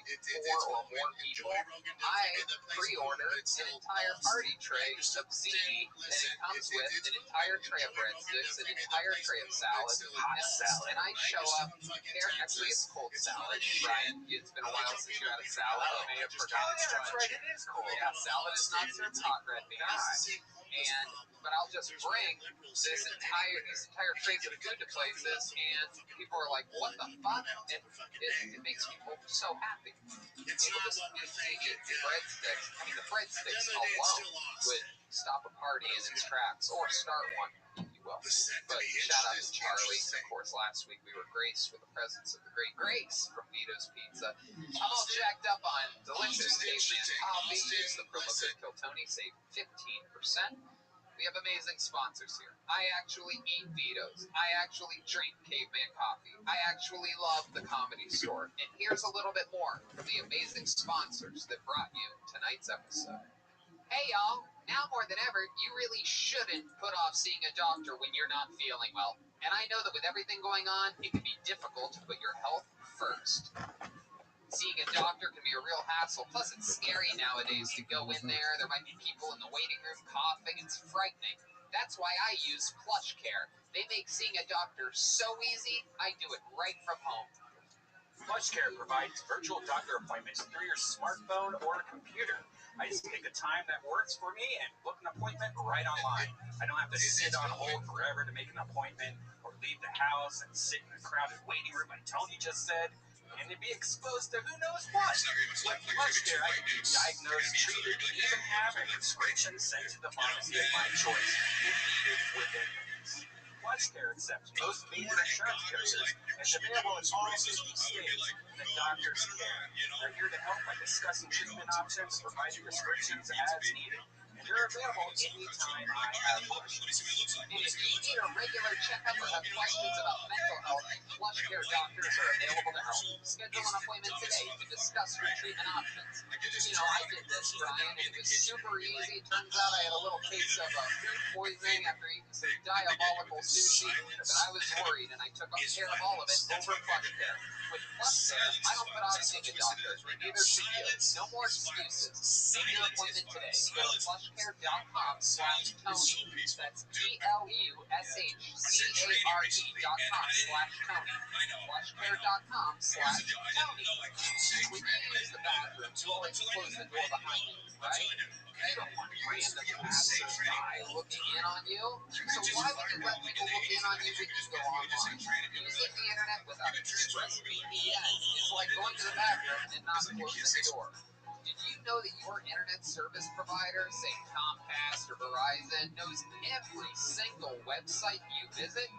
or more people, I pre-order an entire party tray of ziti, and it comes with an entire tray of breadsticks, an entire tray of salad, hot salad, and I show up there. Actually, it's cold salad, Brian. It's been a while since you had a salad. I may have forgotten. Oh, yeah, that's right. It is cold. Yeah, salad is not served hot, red meat. But I'll just bring these entire trays of food to places, and people are like, "What the fuck?" And it makes people so happy. People just eat breadsticks. I mean, the breadsticks alone would stop a party in its tracks, or start one, if you will. But shout out to Charlie. Of course, last week we were graced with the presence of the great Grace from Vito's Pizza. I'm all jacked up on delicious caveman coffee. Use the promo code KillTony, save 15%. We have amazing sponsors here. I actually eat Vito's. I actually drink caveman coffee. I actually love the Comedy Store. And here's a little bit more from the amazing sponsors that brought you tonight's episode. Hey y'all, now more than ever, you really shouldn't put off seeing a doctor when you're not feeling well. And I know that with everything going on, it can be difficult to put your health first. Seeing a doctor can be a real hassle, plus it's scary nowadays to go in there. There might be people in the waiting room coughing. It's frightening. That's why I use PlushCare. They make seeing a doctor so easy, I do it right from home. PlushCare provides virtual doctor appointments through your smartphone or computer. I just pick a time that works for me and book an appointment right online. I don't have to sit on hold forever to make an appointment or leave the house and sit in a crowded waiting room like Tony just said, and to be exposed to who knows what. With PlushCare, I can be diagnosed, treated, and even have a prescription sent to the pharmacy of my choice if needed within minutes. PlushCare accepts most major insurance carriers and is available in all 50 states. The doctors care. They're here to help by discussing treatment options, providing prescriptions as needed. And they're available anytime I have questions. And if you need a regular checkup or have questions about mental health, PlushCare doctors are available to help. Schedule an appointment today to discuss your treatment options. I did this, Brian, and it was super easy. Turns out I had a little case of food poisoning after eating some diabolical sushi, but I was worried, and I took care of all of it over PlushCare. With PlushCare, I don't put off seeing a doctor, and neither should you. No more excuses. Make your appointment today. Go to plushcare.com/Tony. That's plushcare.com/Tony. Plushcare.com/Tony. When you use the bathroom, you always close the door behind you, right? You don't want random passersby looking in on you. So why would you let people look in on you when you go online? Using the internet without ExpressVPN is like going to the bathroom and not closing the door. Did you know that your internet service provider, say Comcast or Verizon, knows every single website you visit?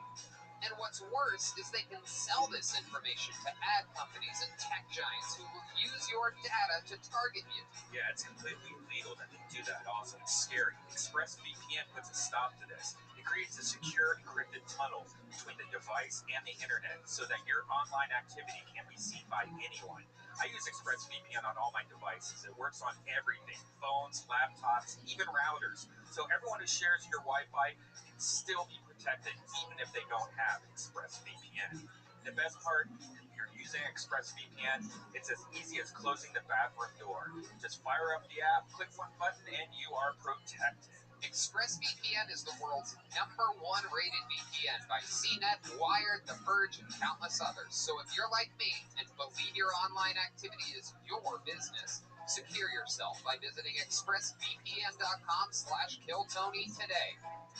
And what's worse is they can sell this information to ad companies and tech giants who will use your data to target you. Yeah, it's completely legal that they do that. Also, it's scary. ExpressVPN puts a stop to this. It creates a secure, encrypted tunnel between the device and the internet so that your online activity can't be seen by anyone. I use ExpressVPN on all my devices. It works on everything, phones, laptops, even routers. So everyone who shares your Wi-Fi can still be protected even if they don't have ExpressVPN. The best part, if you're using ExpressVPN, it's as easy as closing the bathroom door. Just fire up the app, click one button, and you are protected. ExpressVPN is the world's #1 rated VPN by CNET, Wired, The Verge, and countless others. So if you're like me and believe your online activity is your business, secure yourself by visiting expressvpn.com/KillTony today.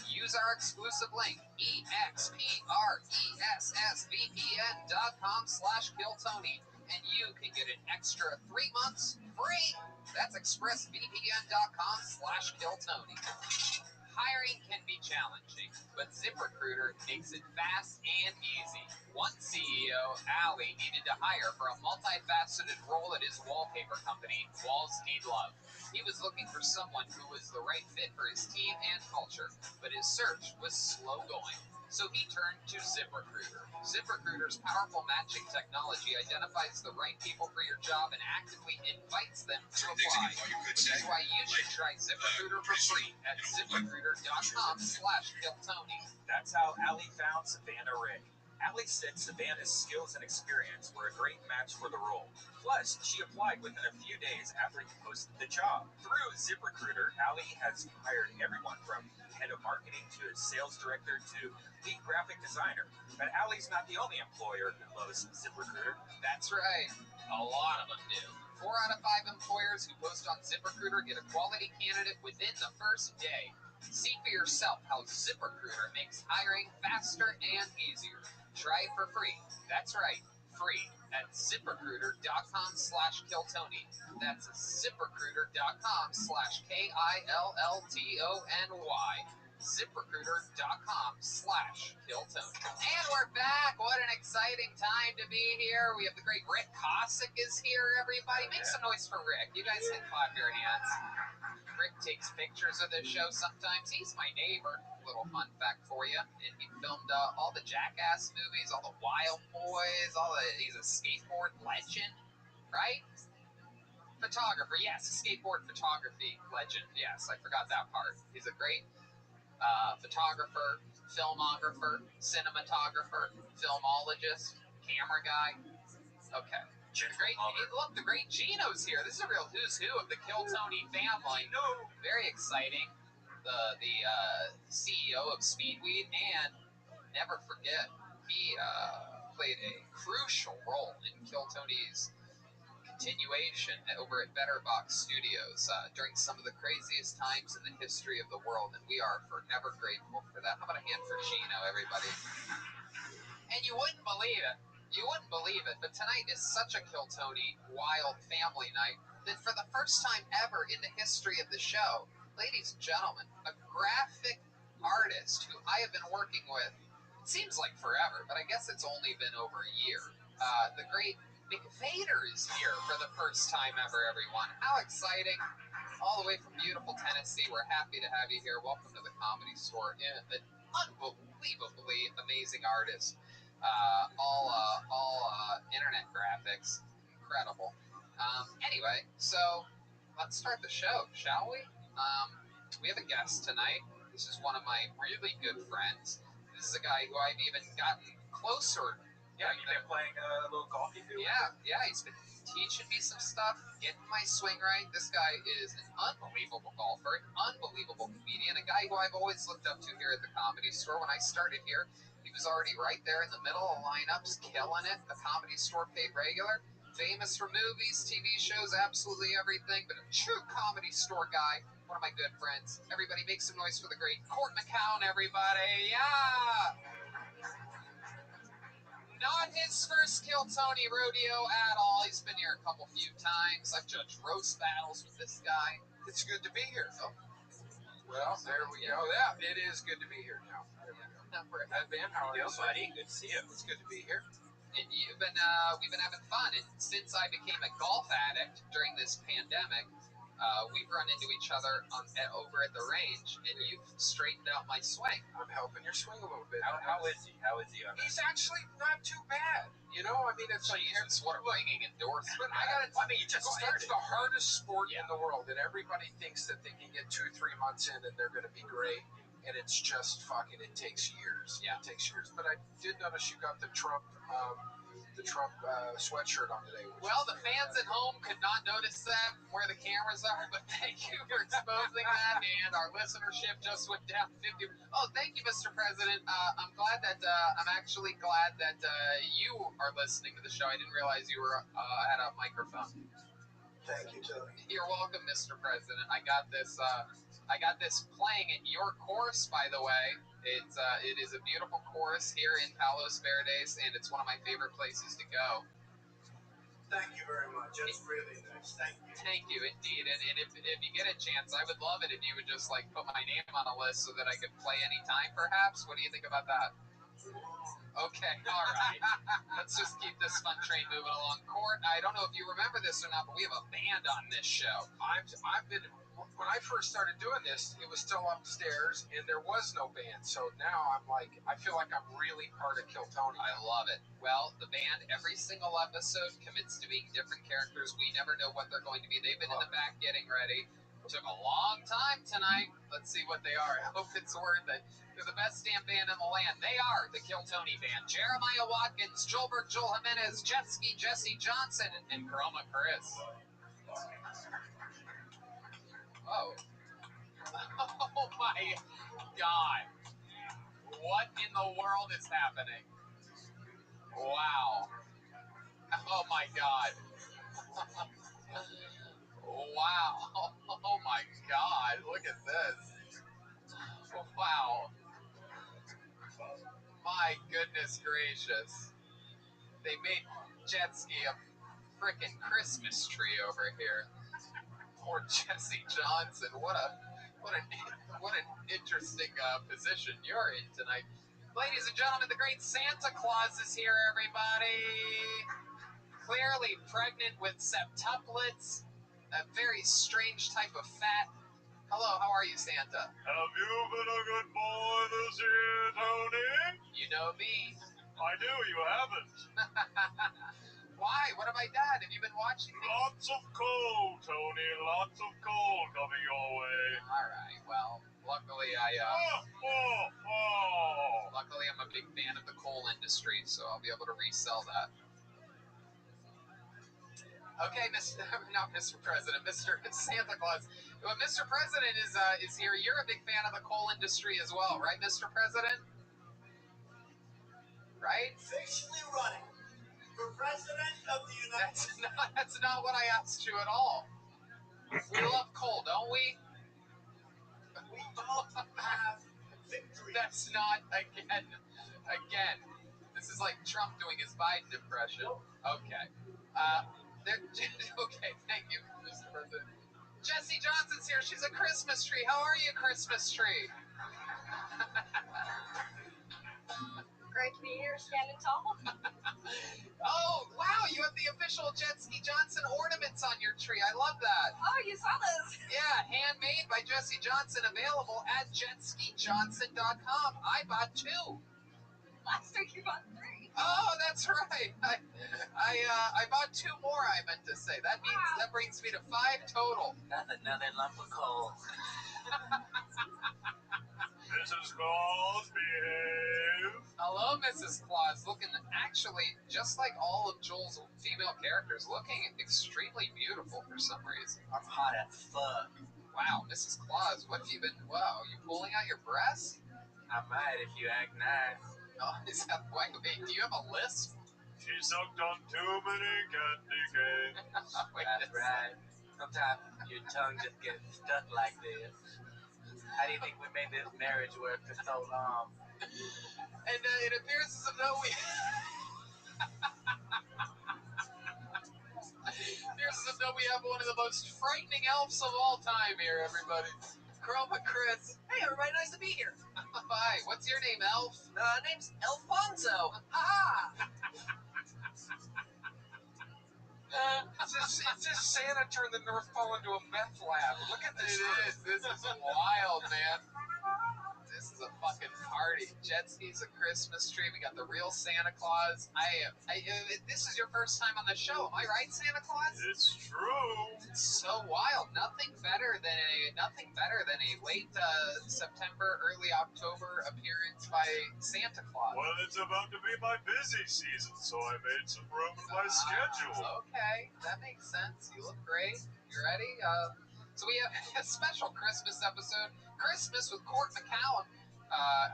Use our exclusive link, expressvpn.com/KillTony, and you can get an extra 3 months free. That's expressvpn.com/KillTony. Hiring can be challenging, but ZipRecruiter makes it fast and easy. One CEO, Ali, needed to hire for a multifaceted role at his wallpaper company, Walls Need Love. He was looking for someone who was the right fit for his team and culture, but his search was slow going. So he turned to ZipRecruiter. ZipRecruiter's powerful matching technology identifies the right people for your job and actively invites them to apply. Which is why you should try ZipRecruiter for free at ZipRecruiter.com/KillTony. That's how Ali found Savannah Ray. Ali said Savannah's skills and experience were a great match for the role. Plus, she applied within a few days after he posted the job. Through ZipRecruiter, Ali has hired everyone from head of marketing to sales director to lead graphic designer. But Ali's not the only employer who loves ZipRecruiter. That's right. A lot of them do. 4 out of 5 employers who post on ZipRecruiter get a quality candidate within the first day. See for yourself how ZipRecruiter makes hiring faster and easier. Try it for free. That's right, free at ZipRecruiter.com/KillTony. That's ZipRecruiter.com/KillTony. ZipRecruiter.com/KillTony. And we're back. What an exciting time to be here. We have the great Rick Cossack is here, everybody. Make some noise for Rick. You guys can clap your hands. Rick takes pictures of this show sometimes. He's my neighbor. Little fun fact for you. And he filmed all the Jackass movies, all the Wild Boys, he's a skateboard legend, right? Photographer, yes, skateboard photography legend. Yes, I forgot that part. He's a great photographer, filmographer, cinematographer, filmologist, camera guy. Okay. The great Gino's here. This is a real who's who of the Kill Tony family. No. Very exciting. The CEO of Speedweed, and never forget, he played a crucial role in Kill Tony's continuation over at Better Box Studios during some of the craziest times in the history of the world, and we are forever grateful for that. How about a hand for Gino, everybody? And you wouldn't believe it. But tonight is such a Kill Tony wild family night that for the first time ever in the history of the show, ladies and gentlemen, a graphic artist who I have been working with, it seems like forever, but I guess it's only been over a year. The great Mick Vader is here for the first time ever, everyone. How exciting. All the way from beautiful Tennessee. We're happy to have you here. Welcome to the Comedy Store. An unbelievably amazing artist. All internet graphics. Incredible. Anyway, so let's start the show, shall we? We have a guest tonight. This is one of my really good friends. This is a guy who I've even gotten closer Yeah, you've been playing a little golf, you do? Yeah, he's been teaching me some stuff, getting my swing right. This guy is an unbelievable golfer, an unbelievable comedian, a guy who I've always looked up to here at the Comedy Store. When I started here, he was already right there in the middle of lineups, killing it. The Comedy Store paid regular, famous for movies, TV shows, absolutely everything, but a true Comedy Store guy. One of my good friends. Everybody make some noise for the great Court McCown, everybody. Yeah! Not his first Kill Tony rodeo at all. He's been here a few times. I've judged roast battles with this guy. It's good to be here. Oh. Well, there we go. Yeah, it is good to be here now. Ben, how are you, buddy? Good to see you. It's good to be here. And we've been having fun. And since I became a golf addict during this pandemic, we've run into each other over at the range, and you've straightened out my swing. I'm helping your swing a little bit. How is he? How is he? He's actually not too bad. You know, I mean, it's like Jesus, what a ringing endorsement. You just started. It's the hardest sport in the world, and everybody thinks that they can get 2-3 months in and they're going to be great, and it's just fucking. It takes years. Yeah, it takes years. But I did notice you got the Trump sweatshirt on today. Well, the fans at home could not notice that from where the cameras are, but thank you for exposing that, and our listenership just went down 50. Oh, thank you, Mr. President. I'm glad that I'm actually glad that you are listening to the show. I didn't realize you were had a microphone. Thank you, Tony. You're welcome, Mr. President. I got this playing at your course, by the way. It is a beautiful course here in Palos Verdes, and it's one of my favorite places to go. Thank you very much. That's really nice. Thank you. Thank you, indeed. And if you get a chance, I would love it if you would just put my name on a list so that I could play anytime, perhaps. What do you think about that? Okay, all right. Let's just keep this fun train moving along. Court, I don't know if you remember this or not, but we have a band on this show. I've been. When I first started doing this, it was still upstairs, and there was no band. So now I feel like I'm really part of Kill Tony. I love it. Well, the band, every single episode commits to being different characters. We never know what they're going to be. They've been in the back getting ready. Took a long time tonight. Let's see what they are. I hope it's worth it. They're the best damn band in the land. They are the Kill Tony Band. Jeremiah Watkins, Joelberg, Joel Jimenez, Jetski, Jesse Johnson, and Chroma Chris. Oh. Oh my God. What in the world is happening? Wow. Oh my God. Wow. Oh my God. Look at this. Wow. My goodness gracious. They made Jetski a frickin' Christmas tree over here. Poor Jesse Johnson. What an interesting position you're in tonight. Ladies and gentlemen, the great Santa Claus is here, everybody. Clearly pregnant with septuplets. A very strange type of fat. Hello, how are you, Santa? Have you been a good boy this year, Tony? You know me. I do, you haven't. Why? What have I done? Have you been watching me? Lots of coal, Tony. Lots of coal coming your way. All right. Well, luckily luckily I'm a big fan of the coal industry, so I'll be able to resell that. Okay, not Mr. President, Mr. Santa Claus. Well, Mr. President is here. You're a big fan of the coal industry as well, right, Mr. President? Right? Officially running for President of the United States. That's not what I asked you at all. We love coal, don't we? We don't have victory. That's not, again, this is like Trump doing his Biden impression. Okay. Okay, thank you, Mr. President. Jesse Johnson's here. She's a Christmas tree. How are you, Christmas tree? Great to be here, standing tall. Oh, wow, you have the official Jetski Johnson ornaments on your tree. I love that. Oh, you saw those? Yeah, handmade by Jesse Johnson, available at jetskijohnson.com. I bought 2. Last week you bought 3. Oh, that's right. I bought 2 more, I meant to say. That brings me to 5 total. Another lump of coal. Mrs. Claus, behave. Hello, Mrs. Claus. Looking actually just like all of Joel's female characters, looking extremely beautiful for some reason. I'm hot as fuck. Wow, Mrs. Claus, what have you been? Wow, you pulling out your breasts? I might if you act nice. Oh, is that wait? Do you have a lisp? She sucked on too many candy canes. That's right. Sometimes your tongue just gets stuck like this. How do you think we made this marriage work for so long? And it appears as though we. Appears as though we have one of the most frightening elves of all time here, everybody. Chroma Chris. Hey, everybody, nice to be here. Hi, what's your name, Elf? Name's Alfonso. Ha! It's just Santa turned the North Pole into a meth lab. Look at this. This is wild, man. This is a fucking party. Jet skis, a Christmas tree. We got the real Santa Claus. This is your first time on the show, am I right, Santa Claus? It's true. It's so wild. Nothing better than a late September, early October appearance by Santa Claus. Well, it's about to be my busy season, so I made some room in my schedule. Okay, that makes sense. You look great. You ready? So we have a special Christmas episode. Christmas with Court McCowan.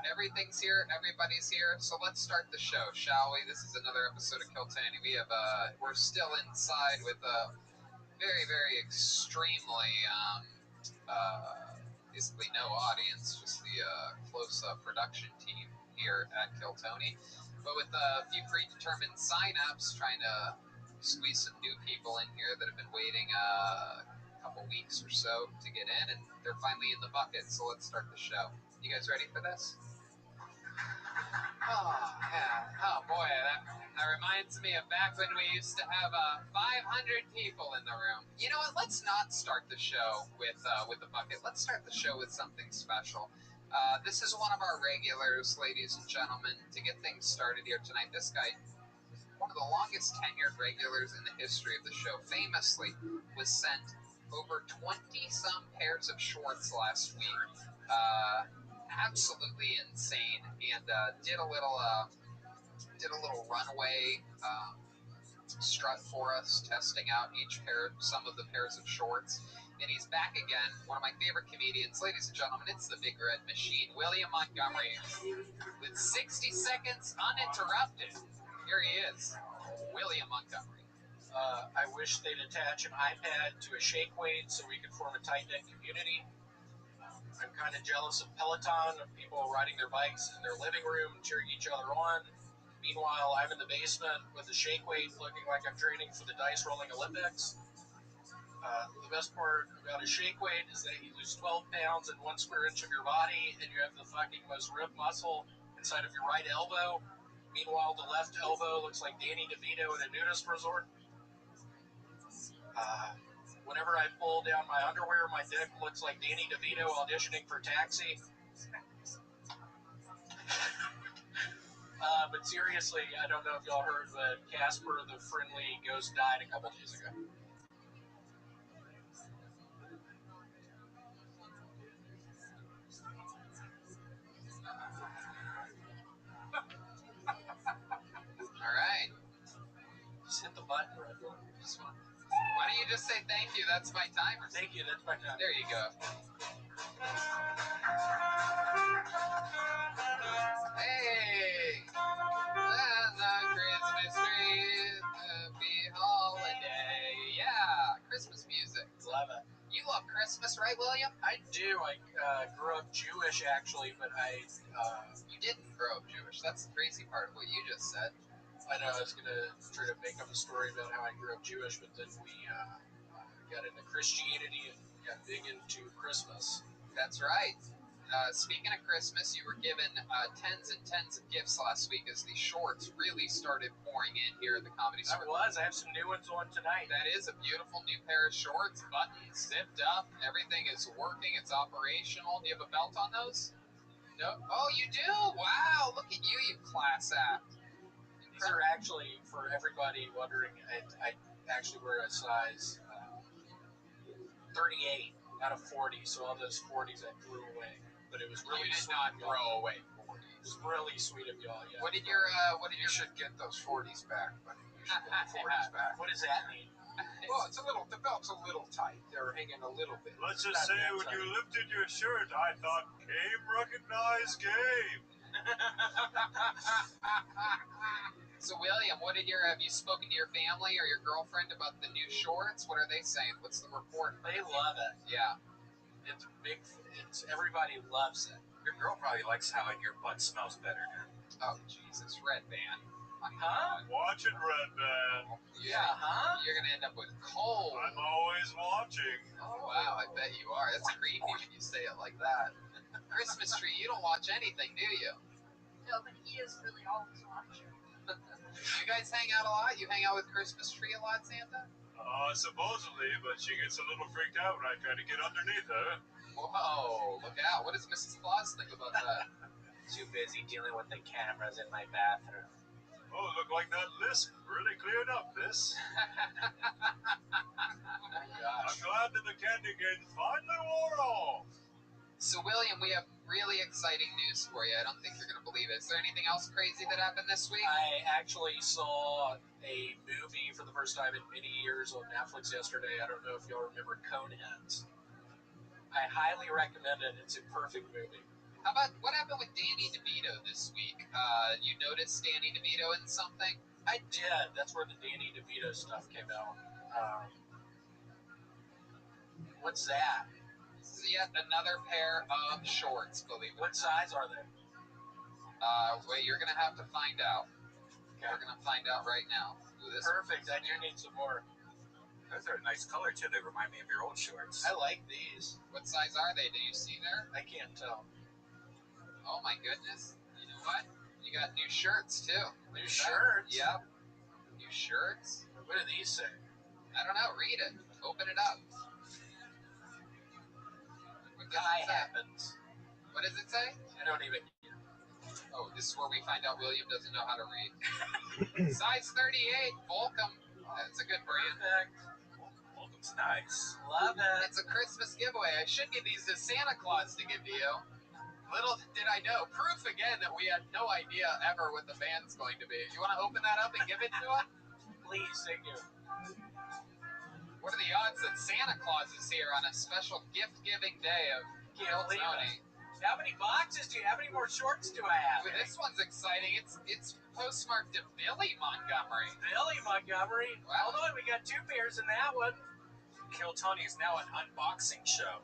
Everything's here. Everybody's here. So let's start the show, shall we? This is another episode of Kiltany. We're still inside with a very, very extremely, basically no audience, just the close-up production team here at Kiltany. But with a few predetermined sign-ups, trying to squeeze some new people in here that have been waiting couple weeks or so to get in, and they're finally in the bucket, so let's start the show. You guys ready for this? Oh, yeah. Oh, boy, that reminds me of back when we used to have 500 people in the room. You know what? Let's not start the show with the bucket. Let's start the show with something special. This is one of our regulars, ladies and gentlemen. To get things started here tonight, this guy, one of the longest tenured regulars in the history of the show, famously was sent over 20-some pairs of shorts last week. Absolutely insane. And did a little runway strut for us, testing out some of the pairs of shorts. And he's back again. One of my favorite comedians, ladies and gentlemen, it's the Big Red Machine, William Montgomery, with 60 seconds uninterrupted. Here he is, William Montgomery. I wish they'd attach an iPad to a shake weight so we could form a tight-knit community. I'm kind of jealous of Peloton, of people riding their bikes in their living room, cheering each other on. Meanwhile, I'm in the basement with a shake weight looking like I'm training for the dice rolling Olympics. The best part about a shake weight is that you lose 12 pounds in 1 square inch of your body, and you have the fucking most ripped muscle inside of your right elbow. Meanwhile, the left elbow looks like Danny DeVito at a nudist resort. Whenever I pull down my underwear, my dick looks like Danny DeVito auditioning for Taxi. But seriously, I don't know if y'all heard, but Casper the Friendly Ghost died a couple days ago. All right. Just hit the button, Red. Just one. Why don't you just say thank you? That's my timer. Thank you, that's my time. There you go. Hey! And the Christmas tree, happy holiday. Yeah, Christmas music. Love it. You love Christmas, right, William? I do. I grew up Jewish, actually, but You didn't grow up Jewish. That's the crazy part of what you just said. I know I was going to try to make up a story about how I grew up Jewish, but then we got into Christianity and got big into Christmas. That's right. Speaking of Christmas, you were given tens and tens of gifts last week as the shorts really started pouring in here at the Comedy Store. I have some new ones on tonight. That is a beautiful new pair of shorts, buttons zipped up, everything is working, it's operational. Do you have a belt on those? No? Oh, you do? Wow, look at you, you class act. These are actually, for everybody wondering, I actually wear a size 38 out of 40, so all those 40s I threw away. but it was You really did sweet not of y'all. throw away It 40s. was really sweet of y'all. Yeah. What did your You should get those 40s back, buddy. You should get the 40s back. What does that mean? Well, the belt's a little tight. They're hanging a little bit. Let's just say when you lifted your shirt, I thought game recognized game. So William, have you spoken to your family or your girlfriend about the new shorts? What are they saying? What's the report? They love it. Yeah. It's big. Everybody loves it. Your girl probably likes how your butt smells better now. Oh Jesus, Red Band. Huh? Watching Red Band. Yeah, huh? You're gonna end up with cold. I'm always watching. Oh wow, I bet you are. That's creepy when you say it like that. Christmas tree, you don't watch anything, do you? No, but he is really always watching. You guys hang out a lot? You hang out with Christmas tree a lot, Santa? Supposedly, but she gets a little freaked out when I try to get underneath her. Whoa, look out. What does Mrs. Claus think about that? Too busy dealing with the cameras in my bathroom. Oh, look like that list really cleared up, Miss. I'm glad that the candy cane finally wore off. So, William, we have really exciting news for you. I don't think you're going to believe it. Is there anything else crazy that happened this week? I actually saw a movie for the first time in many years on Netflix yesterday. I don't know if y'all remember Coneheads. I highly recommend it. It's a perfect movie. How about, what happened with Danny DeVito this week? You noticed Danny DeVito in something? I did. That's where the Danny DeVito stuff came out. What's that? This is yet another pair of shorts, believe it or What size are they? Wait, you're going to have to find out. Okay. We're going to find out right now. Perfect. I do need some more. Those are a nice color, too. They remind me of your old shorts. I like these. What size are they? Do you see there? I can't tell. Oh, my goodness. You know what? You got new shirts, too. New shirts? Yep. New shirts. What do these say? I don't know. Read it. Open it up. What does Guy it say? happens. What does it say? I don't even. Oh, this is where we find out William doesn't know how to read. Size 38, Volcom. That's a good brand. Perfect. Volcom's nice. Love it. It's a Christmas giveaway. I should give these to Santa Claus to give to you. Little did I know. Proof again that we had no idea ever what the band's going to be. You want to open that up and give it to him? Please, thank you. What are the odds that Santa Claus is here on a special gift-giving day of Tony? How many boxes do you? How many more shorts do I have? Well, this one's exciting. It's postmarked to Billy Montgomery. Billy Montgomery. Wow. Hold on, we got two pairs in that one. Kill Tony is now an unboxing show.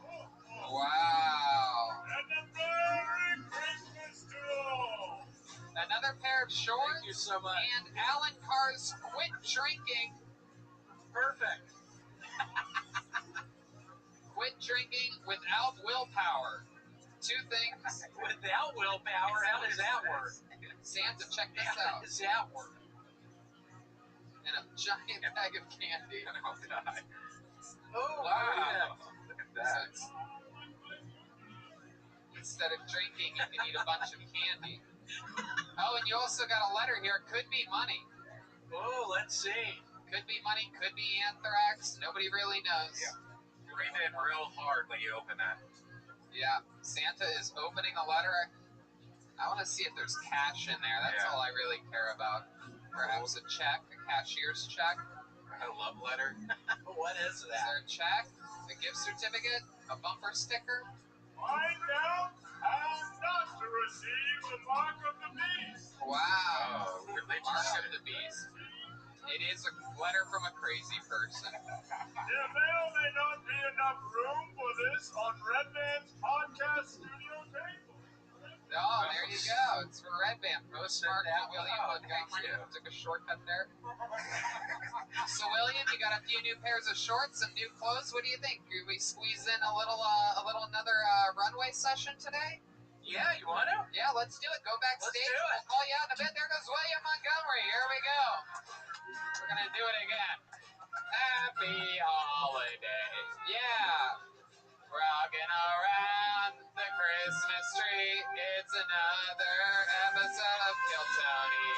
Wow. And a Merry Christmas to all. Another pair of shorts. Thank you so much. And Alan Carr's Quit Drinking. Perfect. Quit drinking without willpower. Two things. Without willpower, how does that work? Santa, check this How out. does that work? And a giant bag of candy. Oh, God. Oh, Wow. Look at So that. instead of drinking, you can eat a bunch of candy. Oh, and you also got a letter here. Could be money. Oh, let's see. Could be money. Could be anthrax. Nobody really knows. Yeah. You read it real hard when you open that. Yeah. Santa is opening a letter. I want to see if there's cash in there. That's all I really care about. Perhaps a check, a cashier's check. A love letter. What is Is that? there a check? A gift certificate? A bumper sticker? Find out how not to receive the mark of the beast. Wow. Oh, religion Mark shit. of the beast. It is a letter from a crazy person. There may or may not be enough room for this on Red Band's podcast studio table. Oh, there you go. It's for Red Band. Postmark to William Montgomery. thank you. Took a shortcut there. So, William, you got a few new pairs of shorts, some new clothes. What do you think? Could we squeeze in another runway session today? Yeah, you want to? Yeah, let's do it. Go backstage. Let's do it. We'll call you out in a bit. There goes William Montgomery. Here we go. We're going to do it again. Happy holidays. Yeah. Rocking around the Christmas tree. It's another episode of Kill Tony.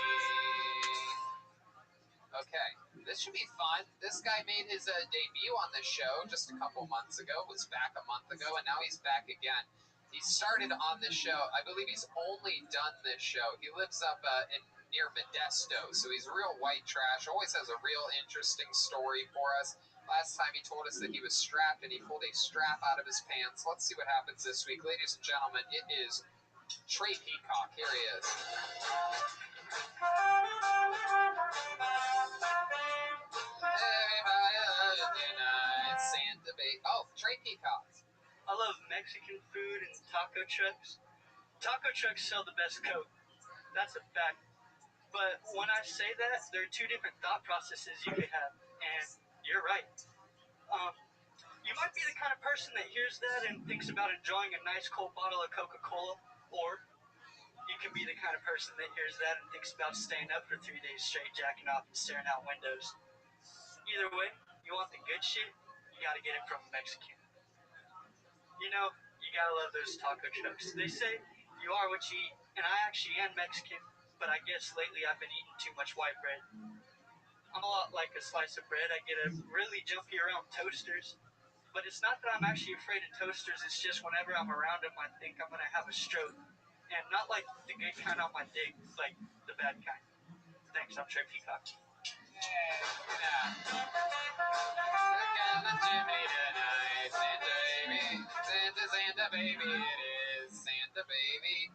Okay, this should be fun. This guy made his debut on the show just a couple months ago, was back a month ago, and now he's back again. He started on this show. I believe he's only done this show. He lives up near Modesto, so he's real white trash. Always has a real interesting story for us. Last time he told us that he was strapped, and he pulled a strap out of his pants. Let's see what happens this week. Ladies and gentlemen, it is Trey Peacock. Here he is. Santa Bay. Oh, Trey Peacock. I love Mexican food and taco trucks. Taco trucks sell the best Coke. That's a fact. But when I say that, there are two different thought processes you could have. And you're right. You might be the kind of person that hears that and thinks about enjoying a nice cold bottle of Coca-Cola. Or you can be the kind of person that hears that and thinks about staying up for 3 days straight, jacking off and staring out windows. Either way, you want the good shit, you gotta get it from a Mexican. You know, you gotta love those taco trucks. They say you are what you eat, and I actually am Mexican, but I guess lately I've been eating too much white bread. I'm a lot like a slice of bread. I get a really jumpy around toasters, but it's not that I'm actually afraid of toasters. It's just whenever I'm around them, I think I'm gonna have a stroke, and not like the good kind on my dick, like the bad kind. Thanks, I'm Trey Peacock. Santa baby, it is Santa baby.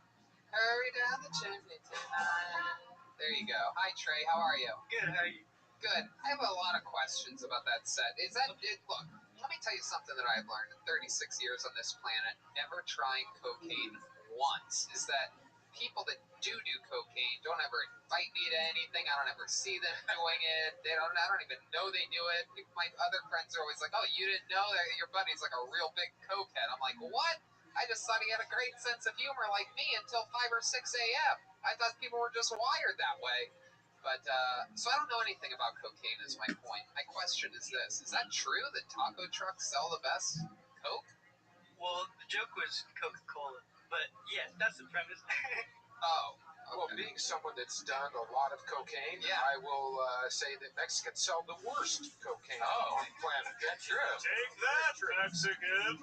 Hurry down the chimney tonight. There you go. Hi Trey, how are you? Good, how are you? Good. I have a lot of questions about that set. Look, let me tell you something that I've learned in 36 years on this planet, never trying cocaine once, is that people that do cocaine don't ever invite me to anything. I don't ever see them doing it. I don't even know they do it. My other friends are always like, oh, you didn't know that your buddy's like a real big cokehead. I'm like, what? I just thought he had a great sense of humor like me until 5 or 6 a.m. I thought people were just wired that way. But, so I don't know anything about cocaine is my point. My question is this. Is that true that taco trucks sell the best Coke? Well, the joke was Coca-Cola, but yeah, that's the premise. Oh. Well, being someone that's done a lot of cocaine, yeah. I will say that Mexicans sell the worst cocaine on the planet. That's true. Take that, Mexicans!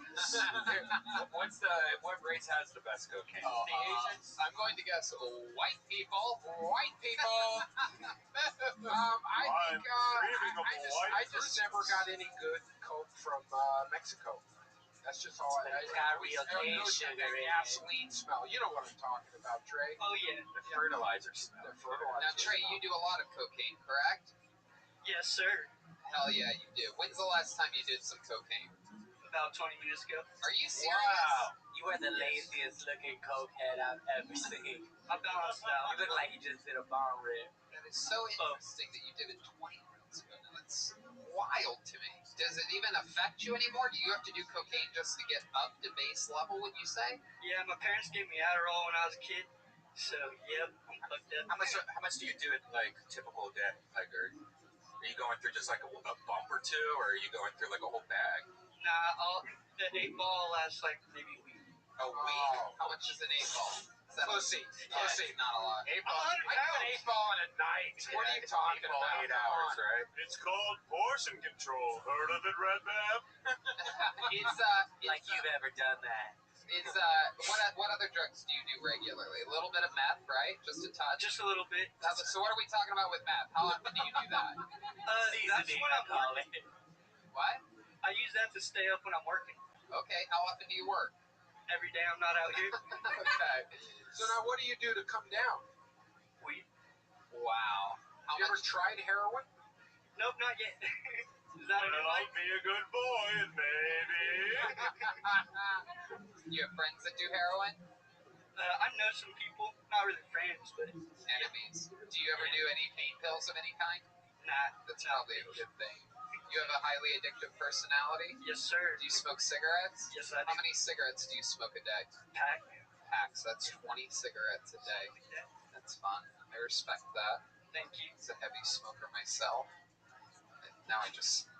What race has the best cocaine? The Asians? I'm going to guess white people. White people. I just never got any good Coke from Mexico. That's just all I got real cane sugar sugar in it. gasoline smell. You know what I'm talking about, Trey. Oh, yeah. The fertilizer smell. Now, Trey, you do a lot of cocaine, correct? Yes, sir. Hell yeah, you do. When's the last time you did some cocaine? About 20 minutes ago. Are you serious? Wow. You are the laziest looking cokehead I've ever seen. I balanced out. You look like you just did a bomb rip. That is so interesting that you did it 20 minutes ago. Now, that's wild to me. Does it even affect you anymore? Do you have to do cocaine just to get up to base level, would you say? Yeah, my parents gave me Adderall when I was a kid. So, yep, I'm hooked up. How much do you do it like typical day? Like, are you going through just like a bump or two, or are you going through like a whole bag? Nah, the 8-ball lasts like maybe a week. A week? How much is an 8-ball? Pussy. Not a lot. 8 ball. I do an 8-ball in a night. What are you talking about? 8 hours, right? It's called portion control. Heard of it, Red Man? It's Like you've ever done that. It's what other drugs do you do regularly? A little bit of meth, right? Just a touch. Just a little bit. So what are we talking about with meth? How often do you do that? That's when I'm working. What? I use that to stay up when I'm working. Okay. How often do you work? Every day I'm not out here. Okay. So now what do you do to come down? Weed. Wow. Have you ever tried heroin? Nope, not yet. Is that Well, I'll be a good boy and maybe. You have friends that do heroin? I know some people, not really friends, but enemies. Do you ever do any pain pills of any kind? Nah. That's probably a good thing. You have a highly addictive personality? Yes, sir. Do you smoke cigarettes? Yes, I do. How many cigarettes do you smoke a day? Packs. That's 20 cigarettes a day. That's fun. I respect that. Thank you. As a heavy smoker myself. Now I just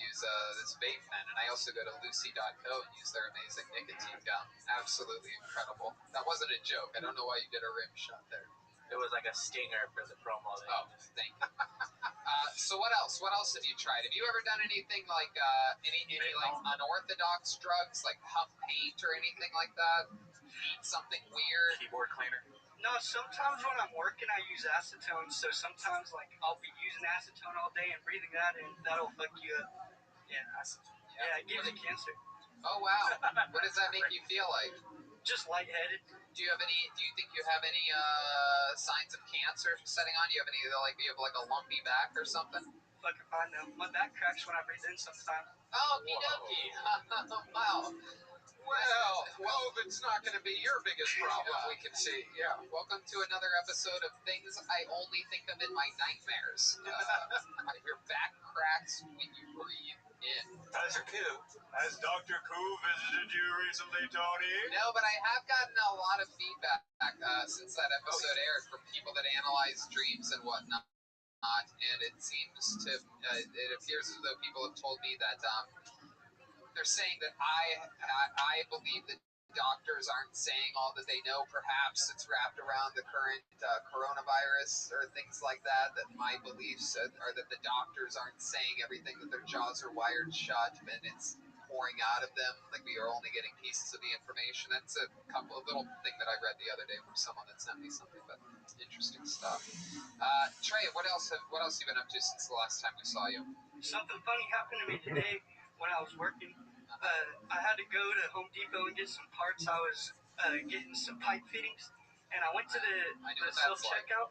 use this vape pen, and I also go to Lucy.co and use their amazing nicotine gum. Absolutely incredible. That wasn't a joke. I don't know why you did a rim shot there. It was like a stinger for the promo. Oh, thank you. So what else? What else have you tried? Have you ever done anything like any like unorthodox drugs, like huff paint or anything like that? Eat something weird? Keyboard cleaner. No, sometimes when I'm working, I use acetone. So sometimes, like, I'll be using acetone all day and breathing that, and that'll fuck you up. Yeah, yeah, it gives you cancer. Oh wow! What does that make you feel like? Just lightheaded. Do you think you have any signs of cancer setting on? Do you have any you have like a lumpy back or something? Fuck if I know. My back cracks when I breathe in sometimes. Oh, okie dokie. Wow. Well, COVID's not going to be your biggest problem, we can see. Yeah. Welcome to another episode of Things I Only Think of in My Nightmares. Your back cracks when you breathe in. Has Dr. Koo visited you recently, Tony? No, but I have gotten a lot of feedback since that episode aired from people that analyze dreams and whatnot. And it seems to, it appears as though people have told me that they're saying that I believe that doctors aren't saying all that they know. Perhaps it's wrapped around the current coronavirus or things like that. That my beliefs are that the doctors aren't saying everything, that their jaws are wired shut and it's pouring out of them. Like we are only getting pieces of the information. That's a little thing that I read the other day from someone that sent me something, but interesting stuff. Trey, what else have you been up to since the last time we saw you? Something funny happened to me today when I was working. I had to go to Home Depot and get some parts. I was getting some pipe fittings, and I went to the self-checkout.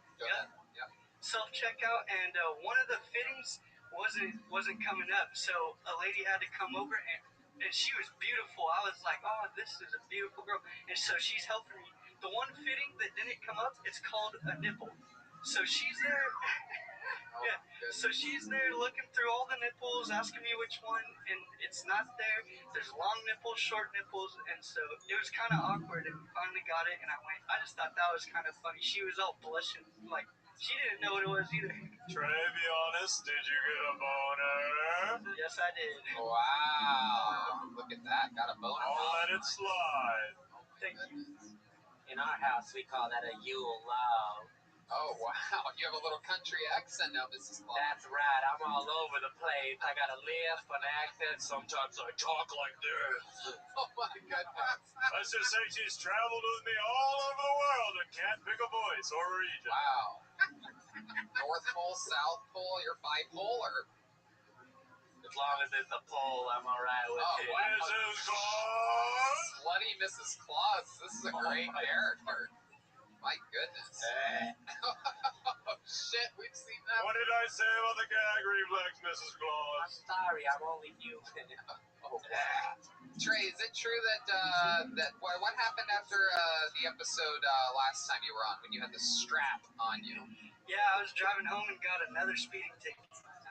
Self-checkout, and one of the fittings wasn't coming up, so a lady had to come over, and she was beautiful. I was like, oh, this is a beautiful girl, and so she's helping me. The one fitting that didn't come up, it's called a nipple. So she's there. Yeah, so she's there looking through all the nipples, asking me which one, and it's not there. There's long nipples, short nipples, and so it was kind of awkward, and we finally got it, and I just thought that was kind of funny. She was all blushing, like, she didn't know what it was either. Trey, be honest, did you get a boner? Yes, I did. Wow, look at that, got a boner. I'll let it slide. Thank you. In our house, we call that a Yule log. Oh, wow. You have a little country accent now, Mrs. Claus. That's right. I'm all over the place. I got a lisp, an accent. Sometimes I talk like this. Oh, my goodness. Let's just say she's traveled with me all over the world and can't pick a voice or region. Wow. North Pole, South Pole, you're bipolar. As long as it's a pole, I'm all right with it. Mrs. Claus? Slutty Mrs. Claus. This is a great character. My goodness. Oh, shit, we've seen that. What did I say about the gag reflex, Mrs. Claus? I'm sorry, I'm only human. Oh, wow. Trey, is it true that what happened after the episode last time you were on, when you had the strap on you? Yeah, I was driving home and got another speeding ticket.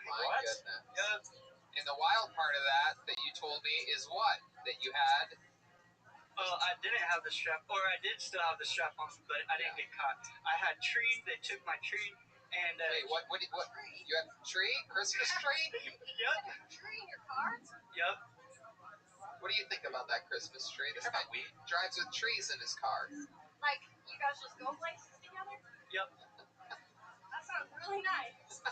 My goodness. Yep. And the wild part of that you told me is what? That you had... Well, I didn't have the strap, or I did still have the strap on, but I didn't get caught. I had tree, they took my tree, and... Wait, what, you had a tree? Christmas tree? Yep. Tree in your car? Yep. What do you think about that Christmas tree? This guy drives with trees in his car. Like, you guys just go places together? Yep. That sounds really nice.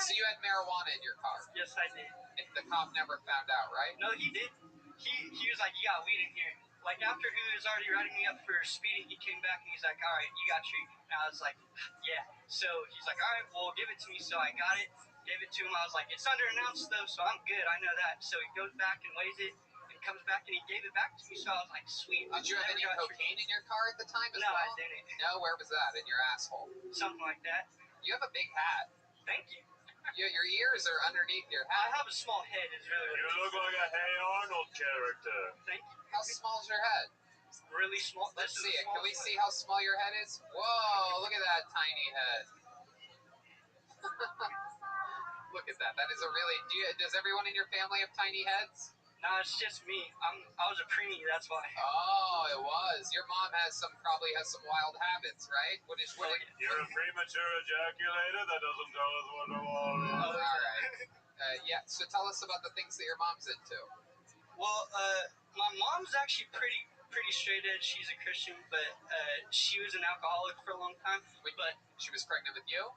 So you had marijuana in your car? Yes, I did. And the cop never found out, right? No, he did. He was like, you got weed in here. Like, after he was already writing me up for speeding, he came back and he's like, all right, you got tree. And I was like, yeah. So he's like, all right, well, give it to me. So I got it, gave it to him. I was like, it's under an ounce, though, so I'm good. I know that. So he goes back and weighs it and comes back and he gave it back to me. So I was like, sweet. Did you have any cocaine in your car at the time as well? No, I didn't. No, where was that? In your asshole? Something like that. You have a big hat. Thank you. Your ears are underneath your hat. I have a small head. Is really. You look like a Hey Arnold character. Thank you. How small is your head? Really small. Let's see it. Can we see how small your head is? Whoa! Look at that tiny head. Look at that. That is a really. Does everyone in your family have tiny heads? No, it's just me. I was a preemie, that's why. Oh, it was. Your mom probably has some wild habits, right? You're a premature ejaculator? That doesn't tell us what to want. All right. Yeah, so tell us about the things that your mom's into. Well, my mom's actually pretty straight edge. She's a Christian, but she was an alcoholic for a long time. But she was pregnant with you?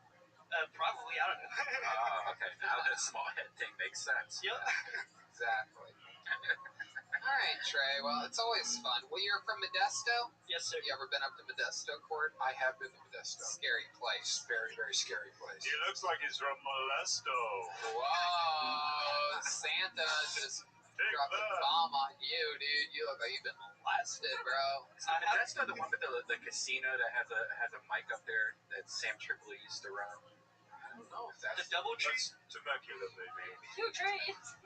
Probably, I don't know. Oh, okay. Now that small head thing makes sense. Yep. Exactly. All right, Trey. Well, it's always fun. Well, you're from Modesto? Yes, sir. You ever been up to Modesto Court? I have been to Modesto. Scary place. Very, very scary place. He looks like he's from Molesto. Whoa, Santa just Take dropped a that. bomb on you, dude. You look like you've been molested, bro. That's not the one with the casino that has a mic up there that Sam Tripoli used to run. I don't know if The that's DoubleTree? That's Temecula, baby. Two trains.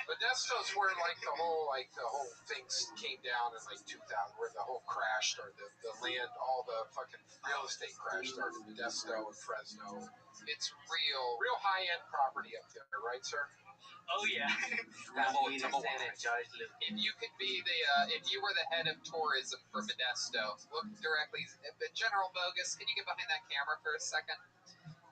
Modesto's where the whole thing came down in 2000, where the whole crash started. The land, all the fucking real estate crash started. Modesto and Fresno. It's Real high end property up there, right, sir? Oh, yeah. If you could be if you were the head of tourism for Modesto, look directly. General Bogus, can you get behind that camera for a second?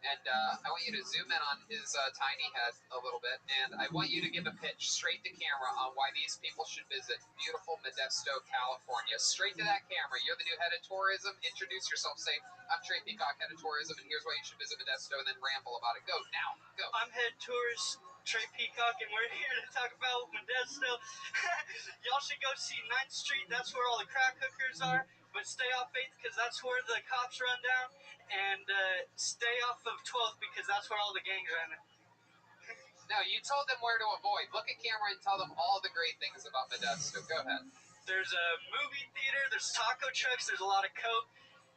And I want you to zoom in on his tiny head a little bit, and I want you to give a pitch straight to camera on why these people should visit beautiful Modesto, California. Straight to that camera. You're the new head of tourism. Introduce yourself. Say, I'm Trey Peacock, head of tourism, and here's why you should visit Modesto, and then ramble about it. Go now. Go. I'm head tourist Trey Peacock, and we're here to talk about Modesto. Y'all should go see 9th Street. That's where all the crack hookers are. But stay off 8th because that's where the cops run down. And stay off of 12th because that's where all the gangs run. No, you told them where to avoid. Look at camera and tell them all the great things about Modesto. Go ahead. There's a movie theater. There's taco trucks. There's a lot of coke.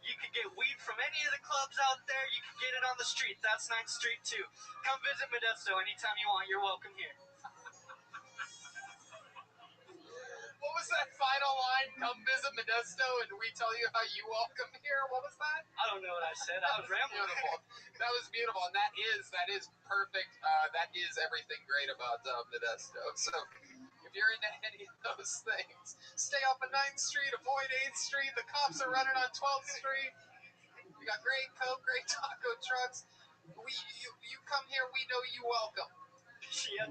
You could get weed from any of the clubs out there. You can get it on the street. That's 9th Street, too. Come visit Modesto anytime you want. You're welcome here. What was that final line? Come visit Modesto and we tell you how you welcome here. What was that? I don't know what I said. I was rambling. Beautiful. That was beautiful, and that is perfect. That is everything great about Modesto. So, if you're into any of those things, stay off of 9th Street, avoid 8th Street. The cops are running on 12th Street. We got great coke, great taco trucks. You come here, we know you welcome. Yeah.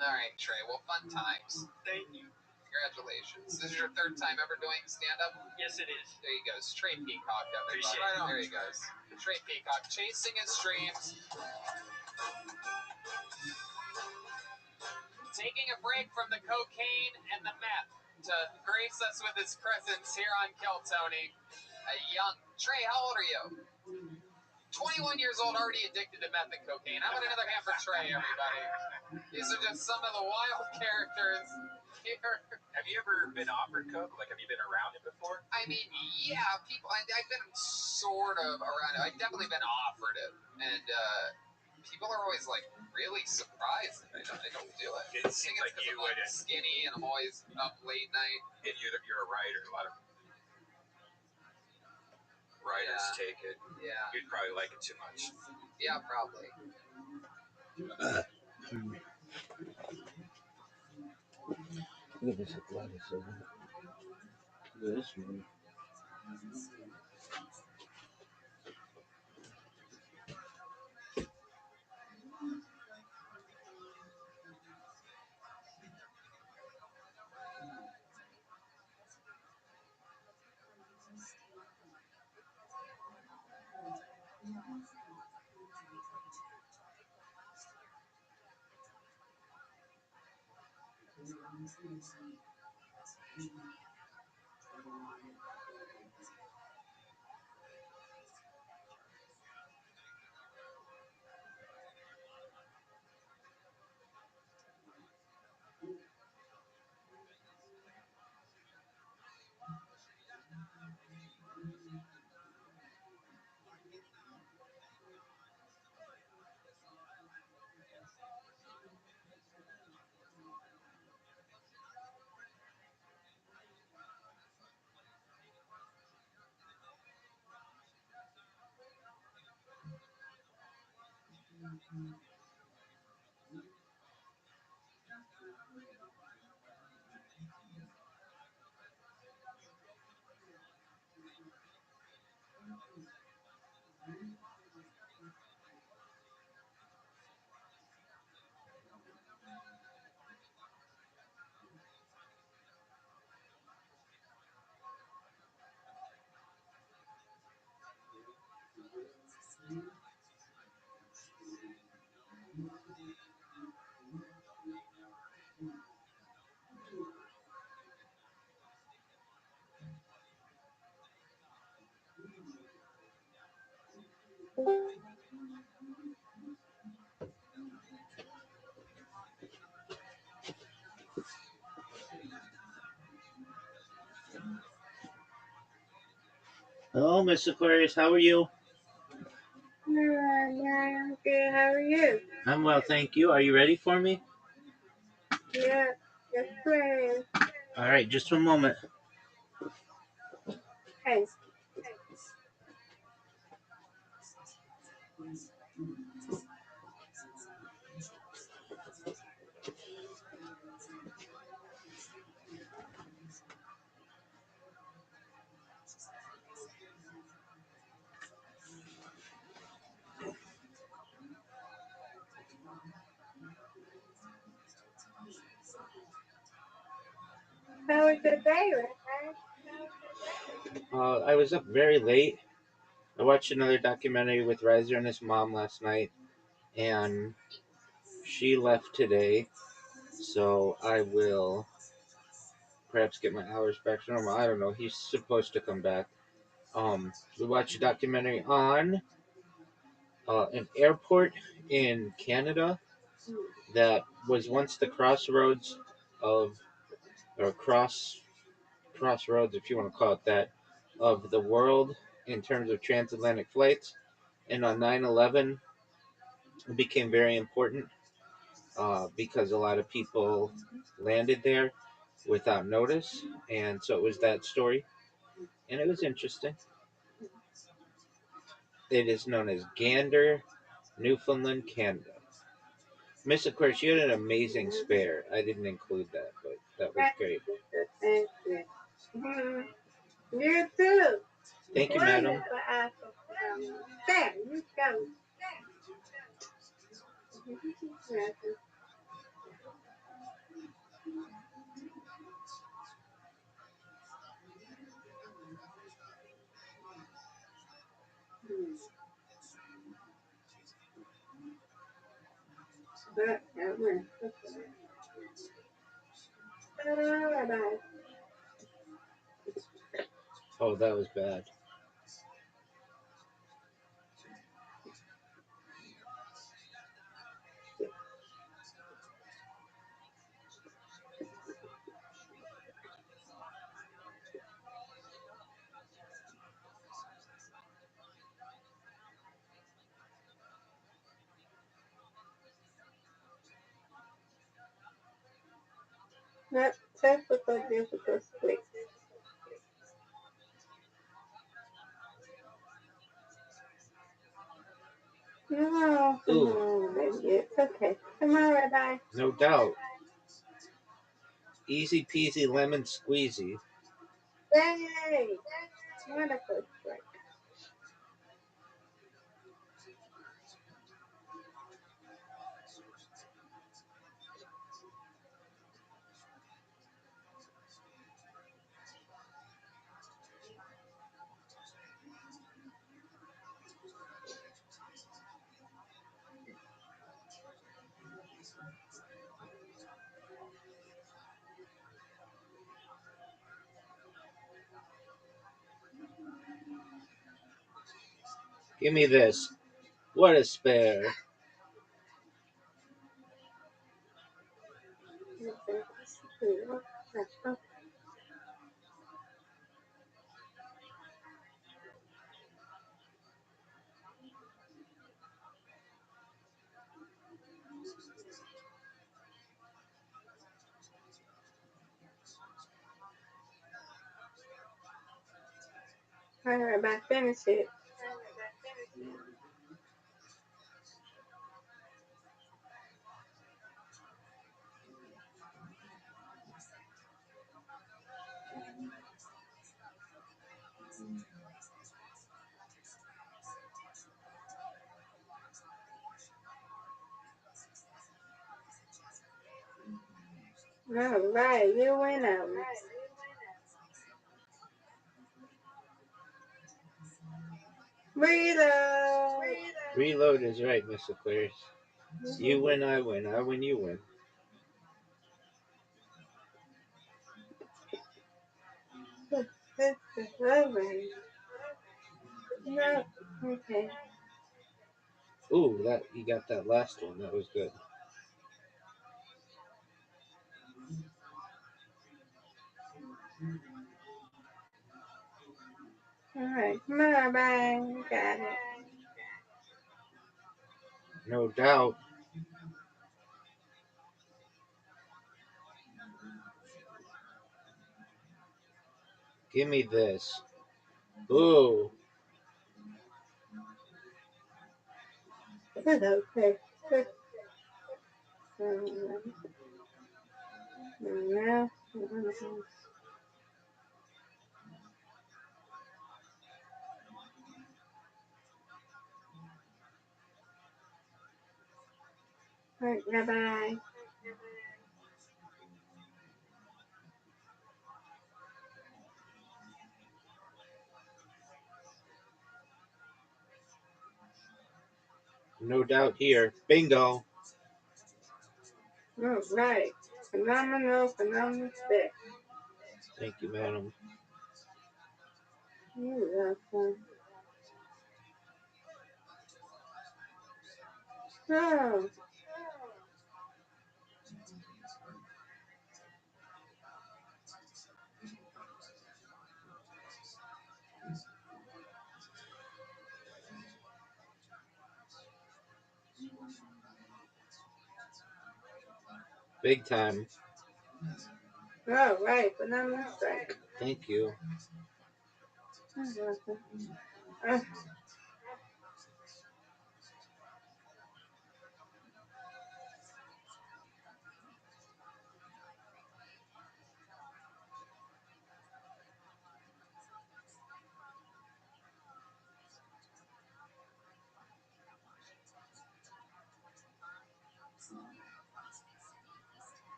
All right, Trey. Well, fun times. Thank you. Congratulations. This is your 3rd time ever doing stand-up? Yes, it is. There you go. Trey Peacock, everybody. Appreciate it. There he goes. Trey Peacock, chasing his dreams. Taking a break from the cocaine and the meth to grace us with his presence here on Kill Tony. A young... Trey, how old are you? 21 years old, already addicted to meth and cocaine. How about another hand for Trey, everybody? These are just some of the wild characters here. Have you ever been offered coke? Like, have you been around it before? I mean, yeah, people. I've been sort of around it. I've definitely been offered it, and people are always like really surprised that I don't do it. It seems like you I'm would. skinny and I'm always up late night. And you're a writer. A lot of writers take it. Yeah. You'd probably like it too much. Yeah, probably. Look at this athleticism. Look at this one. Hello, Miss Aquarius. How are you? I'm good. How are you? I'm well, thank you. Are you ready for me? Yeah, yes, please. All right, just one moment. Hey. How was your day, Rabbi? I was up very late. I watched another documentary with Riser and his mom last night, and she left today, so I will perhaps get my hours back to normal. I don't know. He's supposed to come back. We watched a documentary on an airport in Canada that was once the crossroads of, or crossroads, if you want to call it that, of the world in terms of transatlantic flights. And on 9/11, it became very important because a lot of people landed there without notice. And so it was that story. And it was interesting. It is known as Gander, Newfoundland, Canada. Miss Aquarius, you had an amazing spare. I didn't include that, but that was great. Thank you. You too. Thank you, madam. There, you go. Oh, that was bad. Not typical difficult sleep. No, baby, it's okay. Come on, Rabbi. No doubt. Easy peasy lemon squeezy. Yay! Wonderful break. Give me this. What a spare. All right, Rabbi, finish it. All right, you win out. Reload. Reload is right, Miss Aquarius. You win, I win. I win, you win. All right. No, okay. Ooh, that you got that last one. That was good. All right, bye. Got it. No doubt. Give me this. Ooh. Okay. Now. All right, Rabbi. No doubt here. Bingo. All right. Phenomenal stick. Thank you, madam. You're welcome. So, Big time. all right, phenomenal strike. Thank you. You're welcome.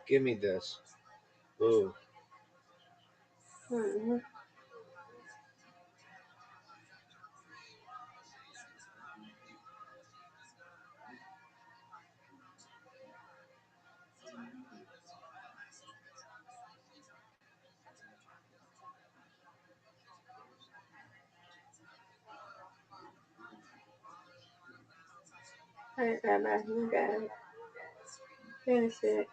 Give me this. Ooh. Mm-hmm. All right, Rabbi, you got it. Finish it.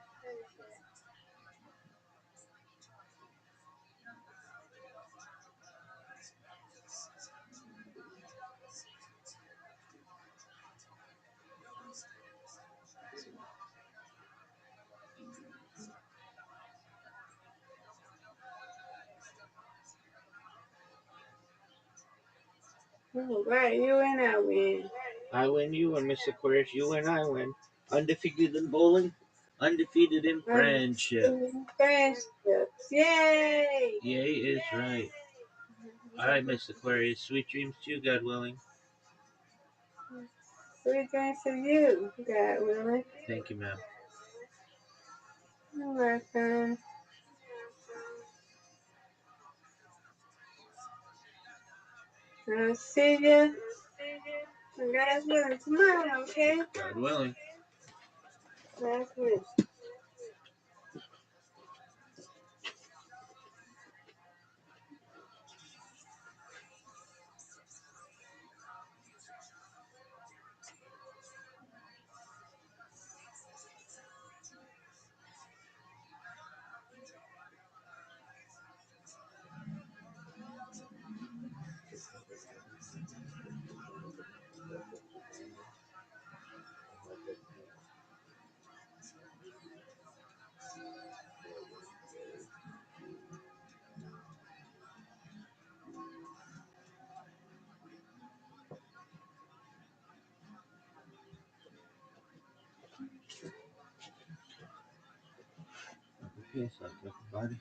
All right, you and I win. I win, you win, Miss Aquarius. You win, I win. Undefeated in bowling. Undefeated in friendship. Friendships. Yay! Yay is right. All right, Miss Aquarius. Sweet dreams to you, God willing. Sweet dreams to you, God willing. Thank you, ma'am. You're welcome. I'll see you. God willing tomorrow, okay? God willing. That's it. Yes, everybody.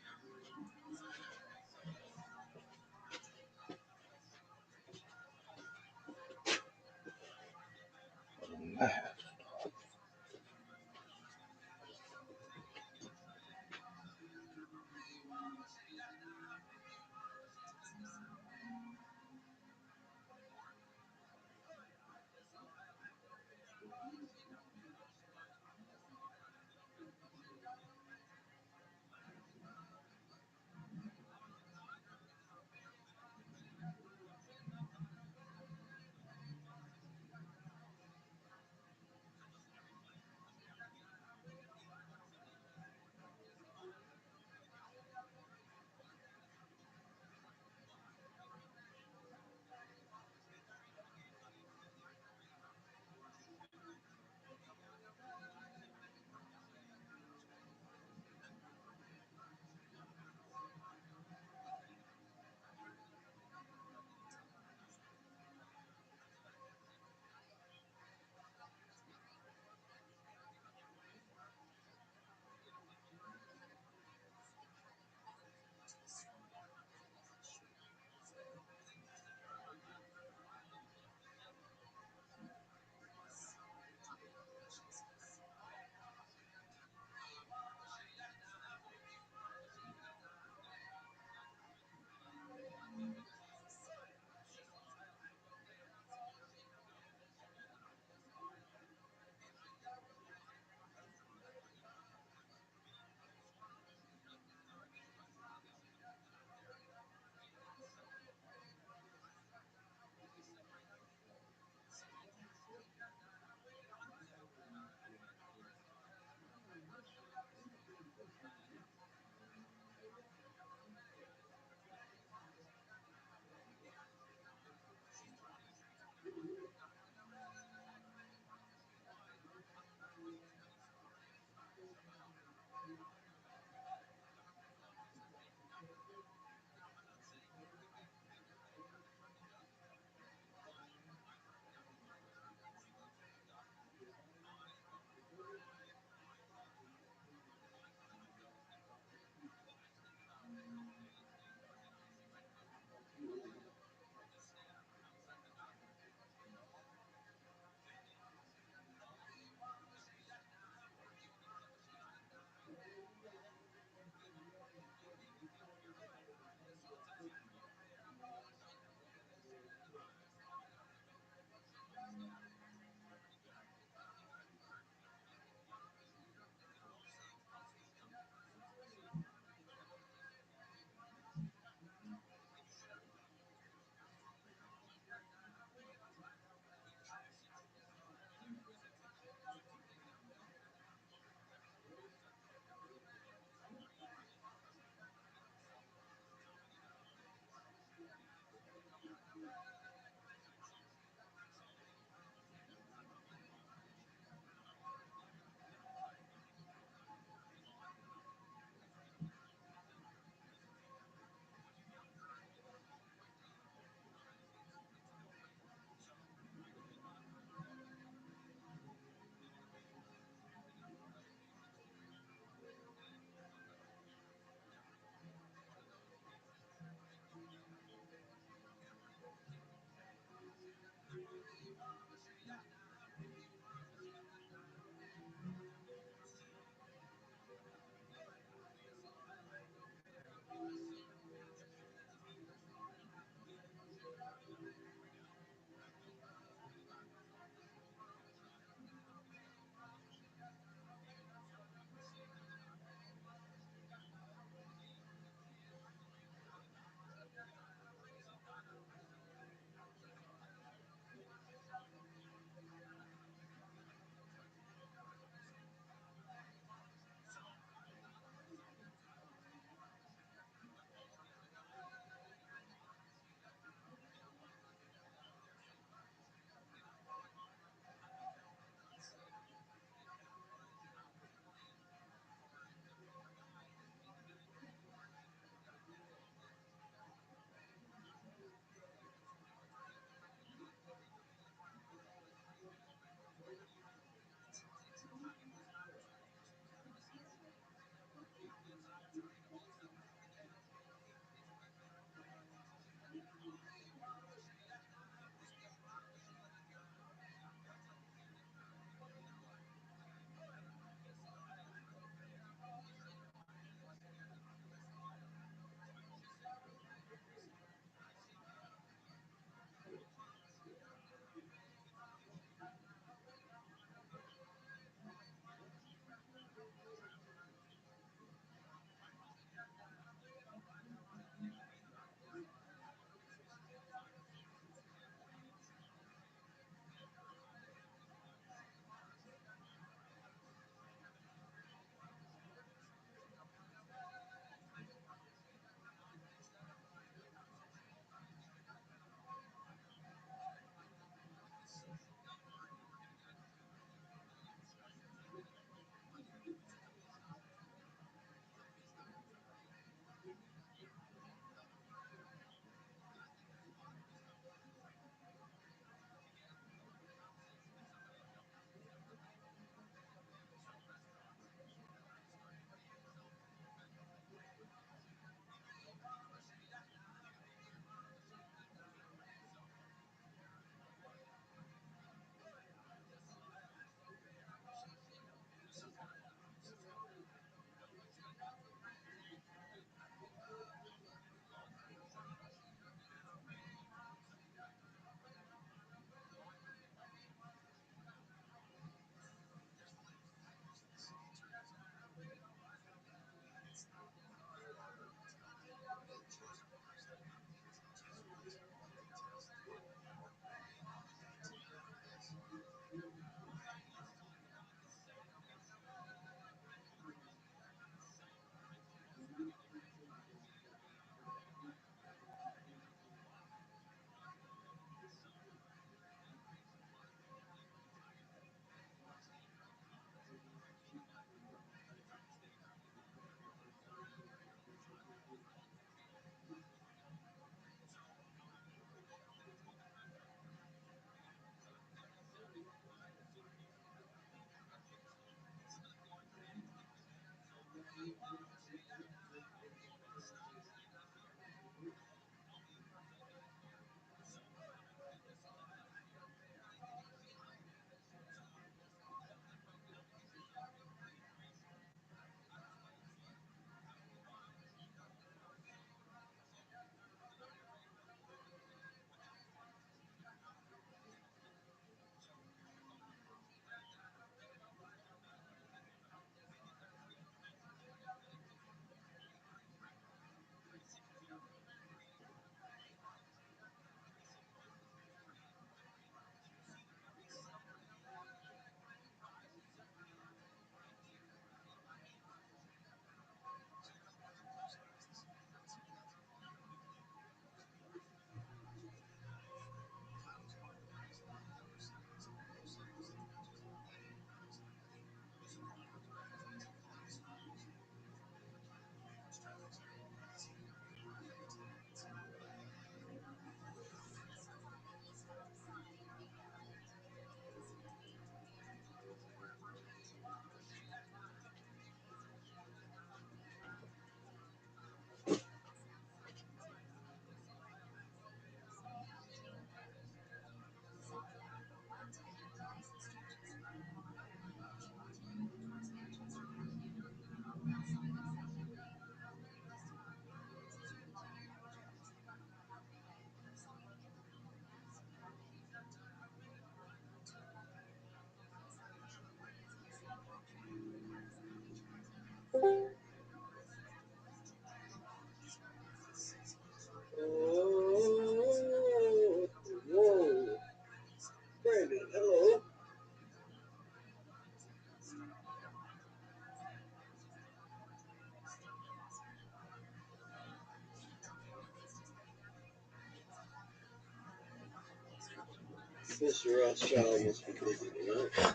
Mr. Rothschild must be busy tonight.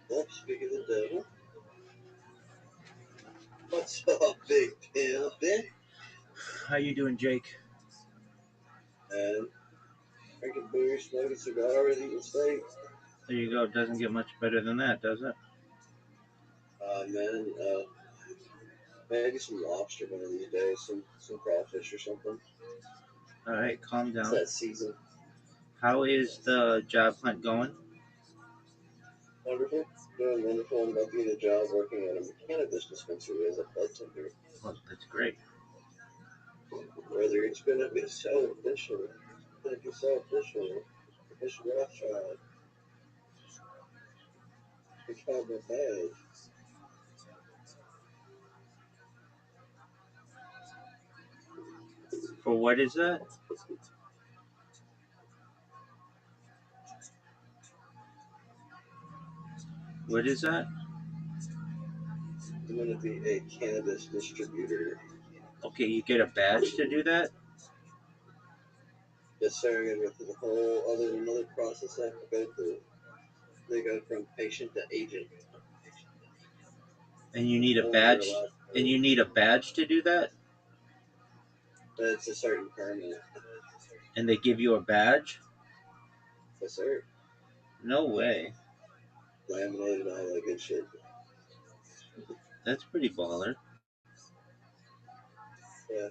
Well, speaking of the devil, what's up, Big Pimpin'? How you doing, Jake? And drinking beer, smoking cigars, eating steak. There you go. Doesn't get much better than that, does it? Man, maybe some lobster one of these days, some crawfish or something. All right, calm It's down. that season. How is the job hunt going? Wonderful. Doing wonderful. I'm about to get a job working at a cannabis dispensary as a bartender. Well, that's great. Whether it's going to be so official, thank you so official, Mr. Rothschild. Become a badge. For what is that? What is that? I'm going to be a cannabis distributor. Okay, you get a badge to do that? Yes, sir. I got to go through the whole another process I have to go through. They go from patient to agent. And you need a badge. And you need a badge to do that? But it's a certain permit. And they give you a badge? Yes, sir. No way. Laminated, all that good shit. That's pretty baller. Yeah.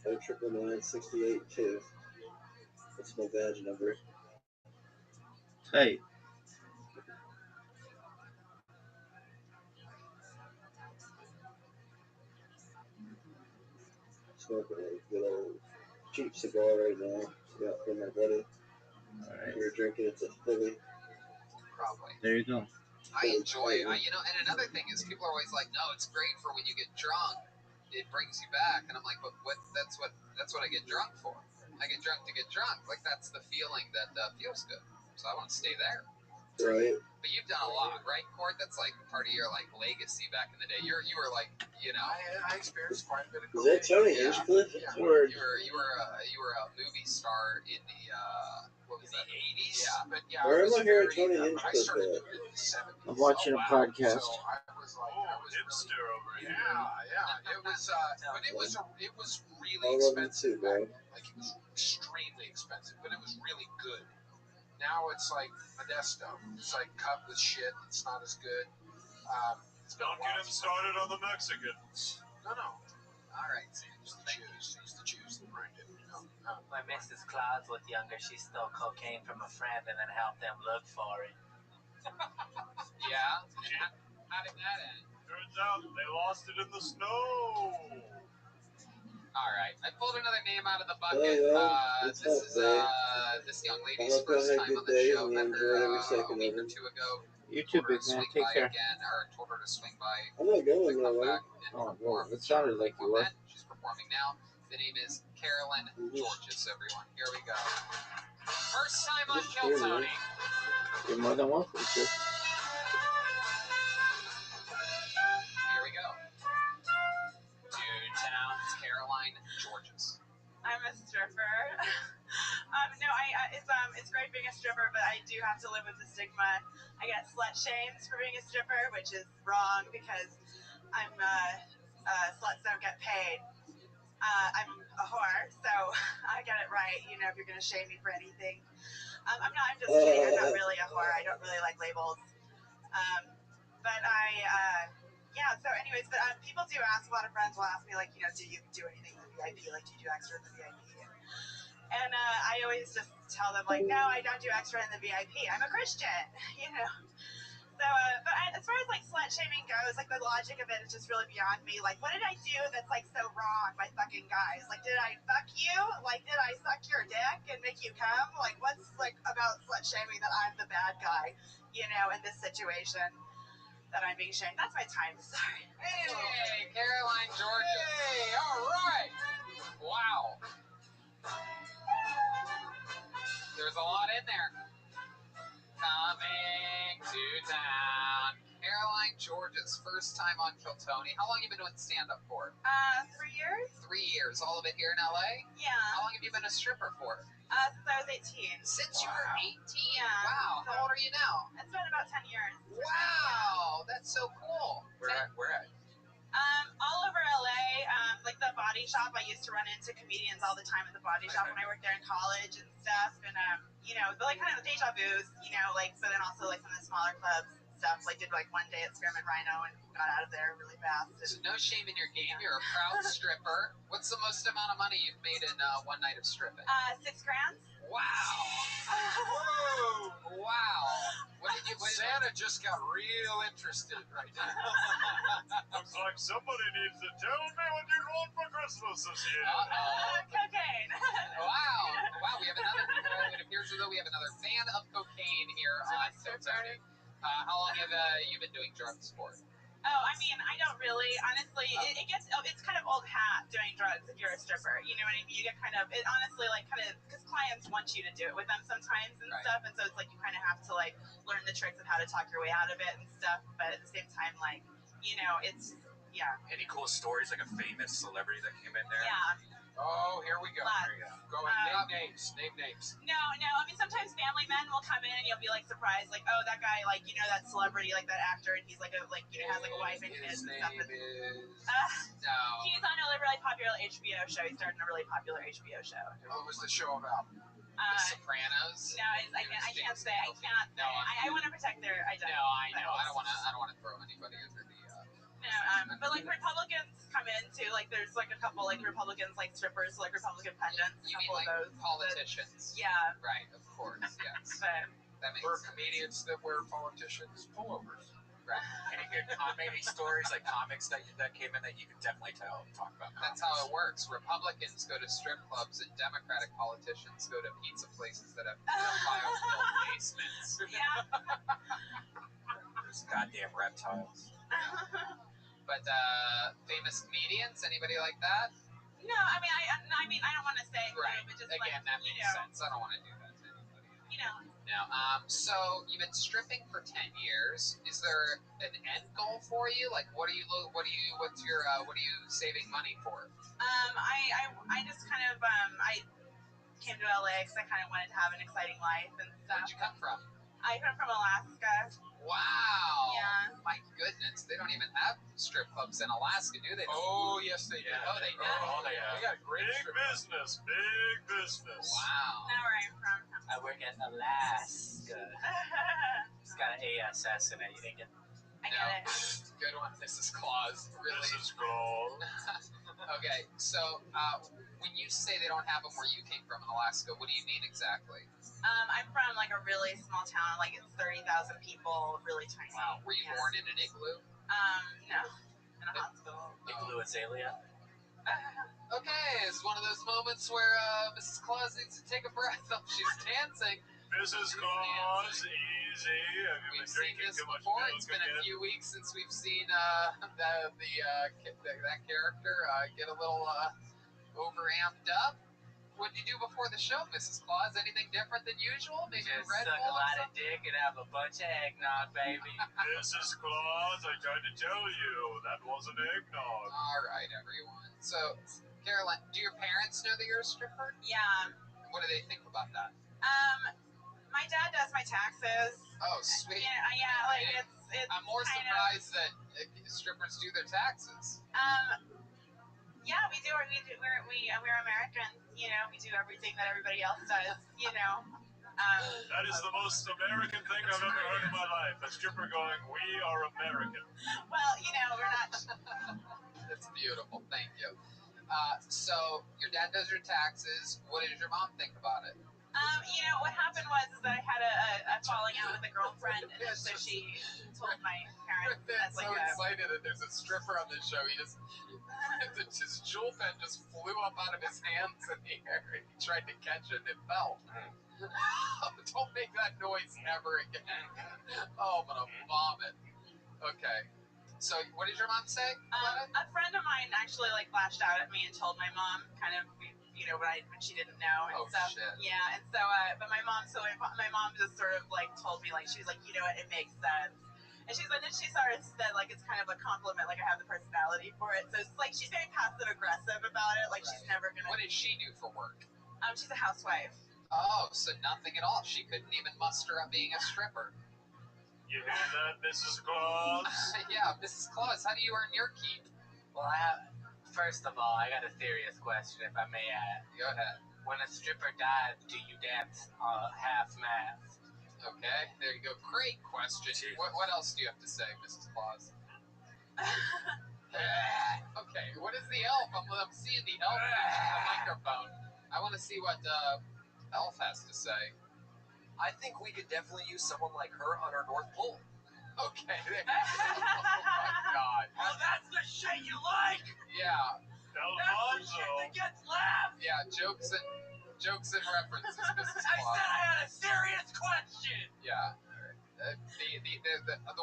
Oh, 999-68-2. That's my badge number. Tight. Smoking a good old cheap cigar right now. Got from my buddy. All right. We were drinking it to Philly. Probably. There you go. I enjoy it. And another thing is people are always like, no, it's great for when you get drunk. It brings you back. And I'm like, but what? That's what I get drunk for. I get drunk to get drunk. Like, that's the feeling that feels good. So I want to stay there. Right. But you've done a lot, right, Court? That's like part of your like legacy back in the day. You were like, I experienced quite a bit of Is that Tony Hinchcliffe? Yeah. You were a movie star in the what was the 80s? Yeah, but yeah. Where am I hearing Tony I Hinchcliffe started at? doing it in the 70s. I'm watching a podcast. So I was like, hipster over here. Yeah. It was, but it was really I love you expensive too, bro. back then. Like, it was extremely expensive, but it was really good. Now it's like Modesto. It's like cut with shit. It's not as good. Don't get him started on the Mexicans. No. All right, Sam. Used to choose the brand. When Mrs. Claus was younger, she stole cocaine from a friend and then helped them look for it. Yeah? How did that end? Turns out they lost it in the snow. All right, I pulled another name out of the bucket. What's This up, is this young lady's I hope first y'all had time good on the days show. and Met enjoyed her every a second week of or it. two ago. You too, Told her big to man. swing Take by care. again, or told her to swing by. I'm not going Come nowhere. back and Oh, perform. well, it sounded like you were. She's performing now. The name is Carolyn Georges. Everyone, here we go. First time on Kill Tony. You're more than welcome to. Here we go. Dude, Towns, Caroline Georges. I'm a stripper. It's great being a stripper, but I do have to live with the stigma. I get slut shamed for being a stripper, which is wrong because sluts don't get paid. I'm a whore, so I get it right. If you're gonna shame me for anything, I'm just kidding. I'm not really a whore. I don't really like labels. So anyways, people do ask. A lot of friends will ask me, like, do you do anything in the VIP? Like, do you do extra in the VIP? And I always just tell them, like, no, I don't do extra in the VIP. I'm a Christian, So, as far as, like, slut shaming goes, like, the logic of it is just really beyond me. Like, what did I do that's, like, so wrong by fucking guys? Like, did I fuck you? Like, did I suck your dick and make you come? Like, what's, like, about slut shaming that I'm the bad guy, in this situation that I'm being shamed? That's my time. Sorry. Hey, Caroline Georges. Hey, all right. Wow. There's a lot in there. Coming to town. Caroline George's first time on Kiltony. How long have you been doing stand-up for? 3 years. 3 years. All of it here in LA? Yeah. How long have you been a stripper for? Since I was 18. Since you were 18? Yeah. Wow. How old are you now? It's been about 10 years. Wow. That's so cool. Where at? All over LA, like the body shop. I used to run into comedians all the time at the body shop when I worked there in college and stuff. And you know, like kind of the deja vu's, you know, like, but then also like some of the smaller clubs and stuff. Like did like one day at Spearmint Rhino and got out of there really fast. So no shame in your game. You're a proud stripper. What's the most amount of money you've made in one night of stripping? $6 grand. Wow. Wow. Santa just got real interested right now. Looks like somebody needs to tell me what you want for Christmas this year. Cocaine. Wow. We have another. It appears as though we have another fan of cocaine here on Kiltony. How long have you been doing drugs for? Oh, I mean, I don't really. Honestly, it's kind of old hat doing drugs if you're a stripper. You know what I mean? You get kind of, it honestly, like, kind of, because clients want you to do it with them sometimes and stuff, and so it's like you kind of have to, like, learn the tricks of how to talk your way out of it and stuff, but at the same time, like, you know, it's, yeah. Any cool stories, like a famous celebrity that came in there? Yeah. Oh, here we go. Lots. Go and name names. No. I mean, sometimes family men will come in and you'll be like surprised, like, oh, that guy, like, you know, that celebrity, like that actor, and he's like you know, has like a wife and kids and stuff. No. He's on a really popular HBO show. He started in a really popular HBO show. What was the show about? The Sopranos. No, I can't say. I can't. No, I want to protect their identity. No, I know. I don't want to throw anybody under the. No, but like Republicans come in too. Like there's like a couple like Republicans like strippers, like Republican pendants. You mean like those, politicians? Yeah. Right. Of course. Yes. But that makes we're comedians that wear politicians pullovers. Right. Any good comedy stories, like comics that came in that you could definitely talk about? That's how it works. Republicans go to strip clubs and Democratic politicians go to pizza places that have pedophiles-filled basements. Yeah. Those goddamn reptiles. But famous comedians, anybody like that? No, I mean, I don't want to say. Right. But just again, like, that makes sense. I don't want to do that to anybody. You know. No. So you've been stripping for 10 years. Is there an end goal for you? Like, what are you saving money for? I just kind of I came to LA because I kind of wanted to have an exciting life and stuff. Where'd you come from? I come from Alaska. Wow. Yeah. My goodness, they don't even have strip clubs in Alaska, do they? Oh, yes, they do. Oh, they do. Oh, they have. They got great Big business. Big business. Wow. Now where I'm from. I work at Alaska. It's got an ASS in it. You didn't get I get it. Good one, Mrs. Claus. Really. Mrs. Claus. Okay, so when you say they don't have them where you came from in Alaska, what do you mean exactly? I'm from like a really small town, like it's 30,000 people, really tiny. Wow. Were you born in an igloo? No, in a hospital. Igloo Azalea? Okay, it's one of those moments where Mrs. Claus needs to take a breath while she's dancing. Mrs. Claus, easy. Have you been drinking too much milk It's been a few weeks since we've seen that character get a little overamped up. What did you do before the show, Mrs. Claus? Anything different than usual? Maybe Just Red suck Bull a lot of dick and have a bunch of eggnog, baby. Mrs. Claus, I tried to tell you, that wasn't eggnog. All right, everyone. So, Caroline, do your parents know that you're a stripper? Yeah. What do they think about that? My dad does my taxes. Oh, sweet. Yeah, like it's I'm more surprised that strippers do their taxes. Yeah, we do. We're Americans. You know, we do everything that everybody else does. You know. That is the most American thing I've ever heard in my life. A stripper going, "We are American." Well, you know, we're not. That's beautiful. Thank you. So your dad does your taxes. What does your mom think about it? You know, what happened was that I had a falling out with a girlfriend, and so she told my parents. That's so excited that there's a stripper on this show. His jewel pen just flew up out of his hands in the air, and he tried to catch it, and it fell. Don't make that noise ever again. Oh, I'm gonna vomit. Okay. So, what did your mom say about it? A friend of mine actually like lashed out at me and told my mom kind of, you know, when she didn't know and stuff. Shit. Yeah, and so, but my mom just sort of like told me, like, she was like, you know what, it makes sense. And she sort of said, like, it's kind of a compliment, like I have the personality for it. So it's like she's very passive aggressive about it. Like she's never gonna. What does she do for work? She's a housewife. Oh, so nothing at all. She couldn't even muster up being a stripper. You hear that, Mrs. Claus? Yeah, Mrs. Claus, how do you earn your keep? Well, first of all, I got a serious question, if I may ask. Go ahead. When a stripper dies, do you dance half-mast? Okay, there you go. Great question. What else do you have to say, Mrs. Claus? Okay, what is the elf? I'm seeing the elf using the microphone. I want to see what elf has to say. I think we could definitely use someone like her on our North Pole. Okay, there you go. Oh my God. Oh, that's the shit you like. Yeah. Alfonso. That's the shit that gets laughs. Yeah, jokes and references, Mrs. I Claus. said I had a serious question. Yeah. The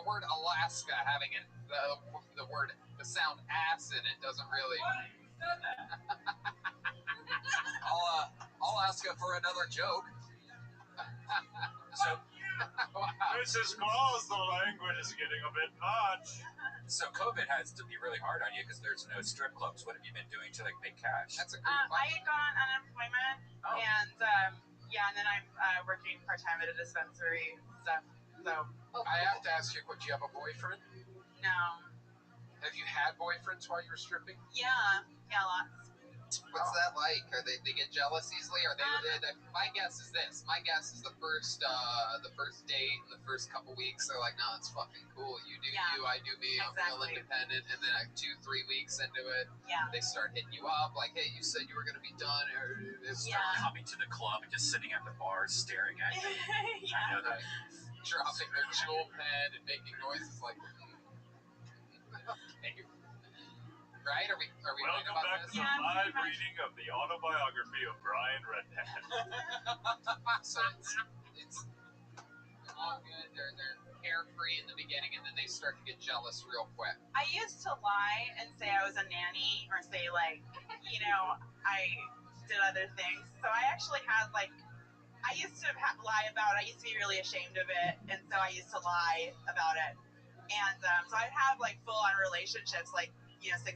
word Alaska having the sound ass in it doesn't really. I'll ask her for another joke. So, Wow. Mrs. Claus, the language is getting a bit much. So COVID has to be really hard on you because there's no strip clubs. What have you been doing to make cash? That's a great I had gone on unemployment, and and then I'm working part time at a dispensary stuff. So I have to ask you, do you have a boyfriend? no, Have you had boyfriends while you were stripping? yeah, lots. What's that like? Are they get jealous easily? Are they? My guess is this. My guess is the first date in the first couple weeks, they're like, "No, it's fucking cool. You do you, I do me. I'm real independent." And then 2-3 weeks into it, they start hitting you up like, "Hey, you said you were gonna be done." Or start coming to the club and just sitting at the bar, staring at you. I know that. Dropping their jewel pen and making noises like. Okay. Right? Are we right Welcome about back this? to the live reading of the autobiography of Brian Redman. So it's all good. They're carefree in the beginning, and then they start to get jealous real quick. I used to lie and say I was a nanny, or say like, I did other things. So I actually had I used to lie about it. I used to be really ashamed of it, and so I used to lie about it. And so I'd have full-on relationships, 6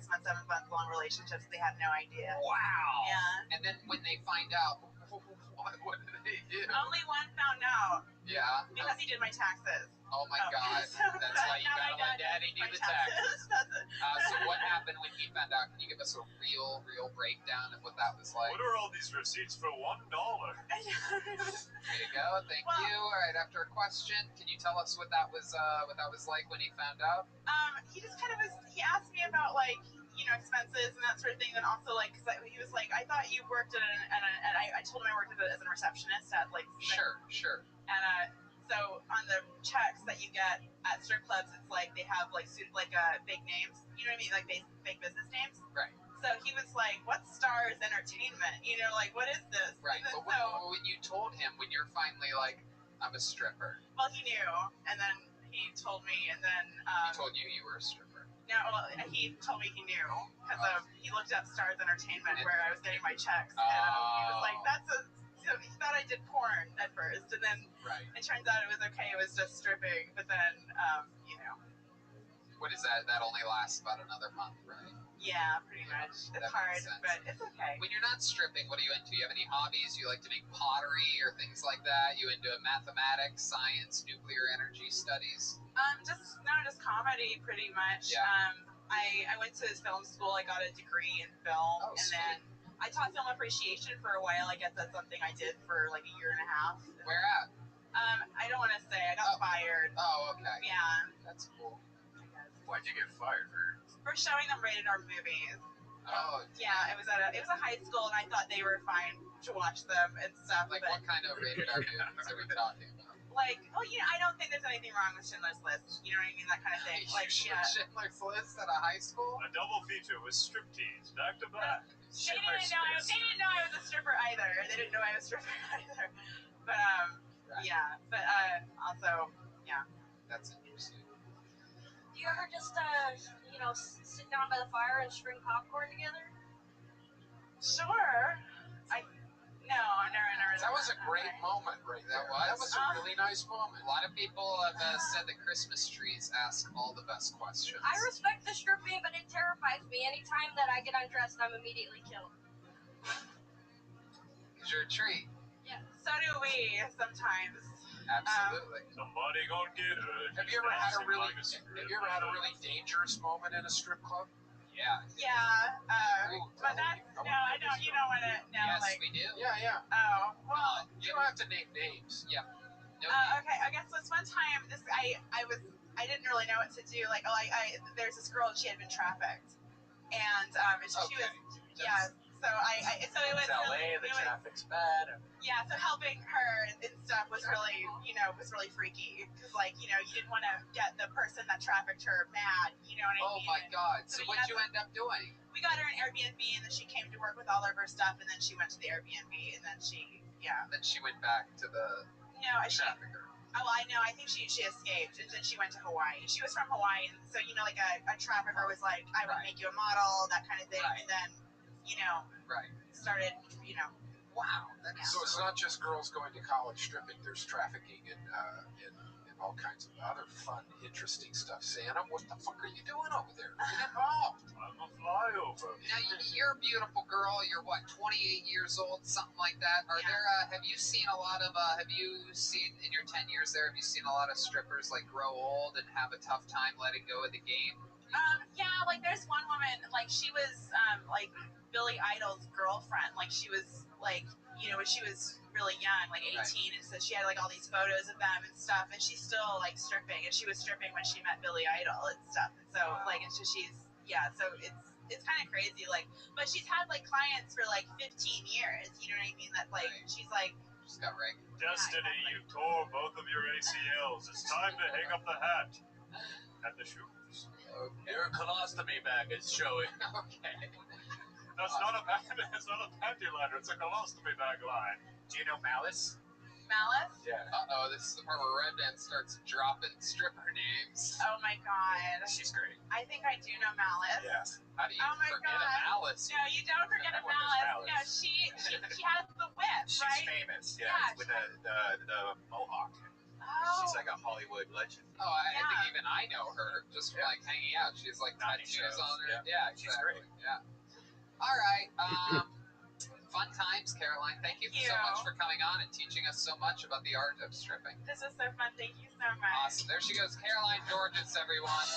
months, 7 month long relationships. They had no idea. Wow. Yeah. And then when they find out, what do they do? Only one found out. Yeah. Because he did my taxes. Oh my God. That's why you gotta let Daddy do the taxes. So what happened when he found out? Can you give us a real breakdown of what that was like? What are all these receipts for $1? There you go. Thank you. All right. After a question, can you tell us what that was like when he found out? He just kind of he asked me about expenses and that sort of thing. And also cause he was like, I thought you worked at I told him I worked as a receptionist at Sure. And so on the checks that you get at strip clubs, it's they have fake names. You know what I mean? Fake business names. Right. So he was like, "What's Stars Entertainment? What is this?" Right. But when you told him, when you're finally like, "I'm a stripper," well, he knew, and then he told me, and then he told you were a stripper. No, well, he told me he knew because he looked up Stars Entertainment where I was getting my checks, and he was like, So he thought I did porn at first, and then it turns out it was okay. It was just stripping, but then What is that? That only lasts about another month, right? Yeah, pretty much. It's hard, but it's okay. When you're not stripping, what are you into? You have any hobbies? You like to make pottery or things like that? You into mathematics, science, nuclear energy studies? Just comedy, pretty much. Yeah. I went to film school. I got a degree in film, and then I taught film appreciation for a while. I guess that's something I did for a year and a half. Where at? I don't want to say. I got fired. Oh, okay. Yeah. That's cool. Why'd you get fired for showing them rated R movies? Oh. Yeah, it was a high school, and I thought they were fine to watch them and stuff. What kind of rated R movies are we talking about? I don't think there's anything wrong with Schindler's List. You know what I mean? That kind of thing. Schindler's List at a high school? A double feature with striptease, back to back. They didn't know I was a stripper either. They didn't know I was a stripper either. But yeah. But also, yeah. That's interesting. Do you ever just sit down by the fire and string popcorn together? Sure. No, never. That was a great moment, right there. That was a really nice moment. A lot of people have said that Christmas trees ask all the best questions. I respect the stripping, but it terrifies me. Anytime that I get undressed, I'm immediately killed. Because you're a tree. Yeah, so do we sometimes. Absolutely. Somebody gonna get her. Have you ever had a really dangerous moment in a strip club? Yeah. Yeah, but that's, no, I don't, you don't want to know, Yes, like. we do. Yeah. Oh, well. You don't have to name names. Yep. No Okay, I guess this one time, I didn't really know what to do, like, there's this girl, and she had been trafficked, and, she was, yeah, so so it was It's LA, the traffic's bad. Yeah, so helping her and stuff was really, was really freaky, because, like, you didn't want to get the person that trafficked her mad, you know what I mean? Oh my God, so we what'd you end up doing? We got her an Airbnb, and then she came to work with all of her stuff, and then she went to the Airbnb, and then Then she went back to the trafficker. Oh, I know. I think she escaped, and then she went to Hawaii. She was from Hawaii, and so, like, a trafficker was like, I would make you a model, that kind of thing, and then, started, Wow. So it's not just girls going to college stripping. There's trafficking and all kinds of other fun, interesting stuff. Santa, what the fuck are you doing over there? Get involved. I'm a flyover. Now, you're a beautiful girl. You're, what, 28 years old, something like that? Are there, have you seen a lot of, in your 10 years there, have you seen a lot of strippers, like, grow old and have a tough time letting go of the game? Yeah, like, there's one woman, like, she was, like, Billy Idol's girlfriend. Like, she was, like, when she was really young, like 18, right. And so she had, like, all these photos of them and stuff, and she's still, like, stripping, and she was stripping when she met Billy Idol and stuff, and so, like, and so so it's kind of crazy, like, but she's had, like, clients for, like, 15 years, you know what I mean, that, like, right. She's, like, just got right. Destiny, you tore both of your ACLs. It's time to hang up the hat and the shoes. Okay. Your colostomy bag is showing. Okay. That's not a panty liner, it's a colostomy bag line. Do you know Malice? Malice? Yeah. Uh-oh, this is the part where Redman starts dropping stripper names. Oh my God. She's great. I think I do know Malice. Yeah. How do you forget a Malice? No, you don't forget a Malice. No, she has the whip, She's right? famous, yeah. With the mohawk. Oh. She's like a Hollywood legend. Oh, I think even I know her just from, like, hanging out. She's like tattoos on her. Yeah, she's great. Yeah. All right. Fun times, Caroline. Thank you so much for coming on and teaching us so much about the art of stripping. This is so fun. Thank you so much. Awesome. There she goes, Caroline Georges, everyone.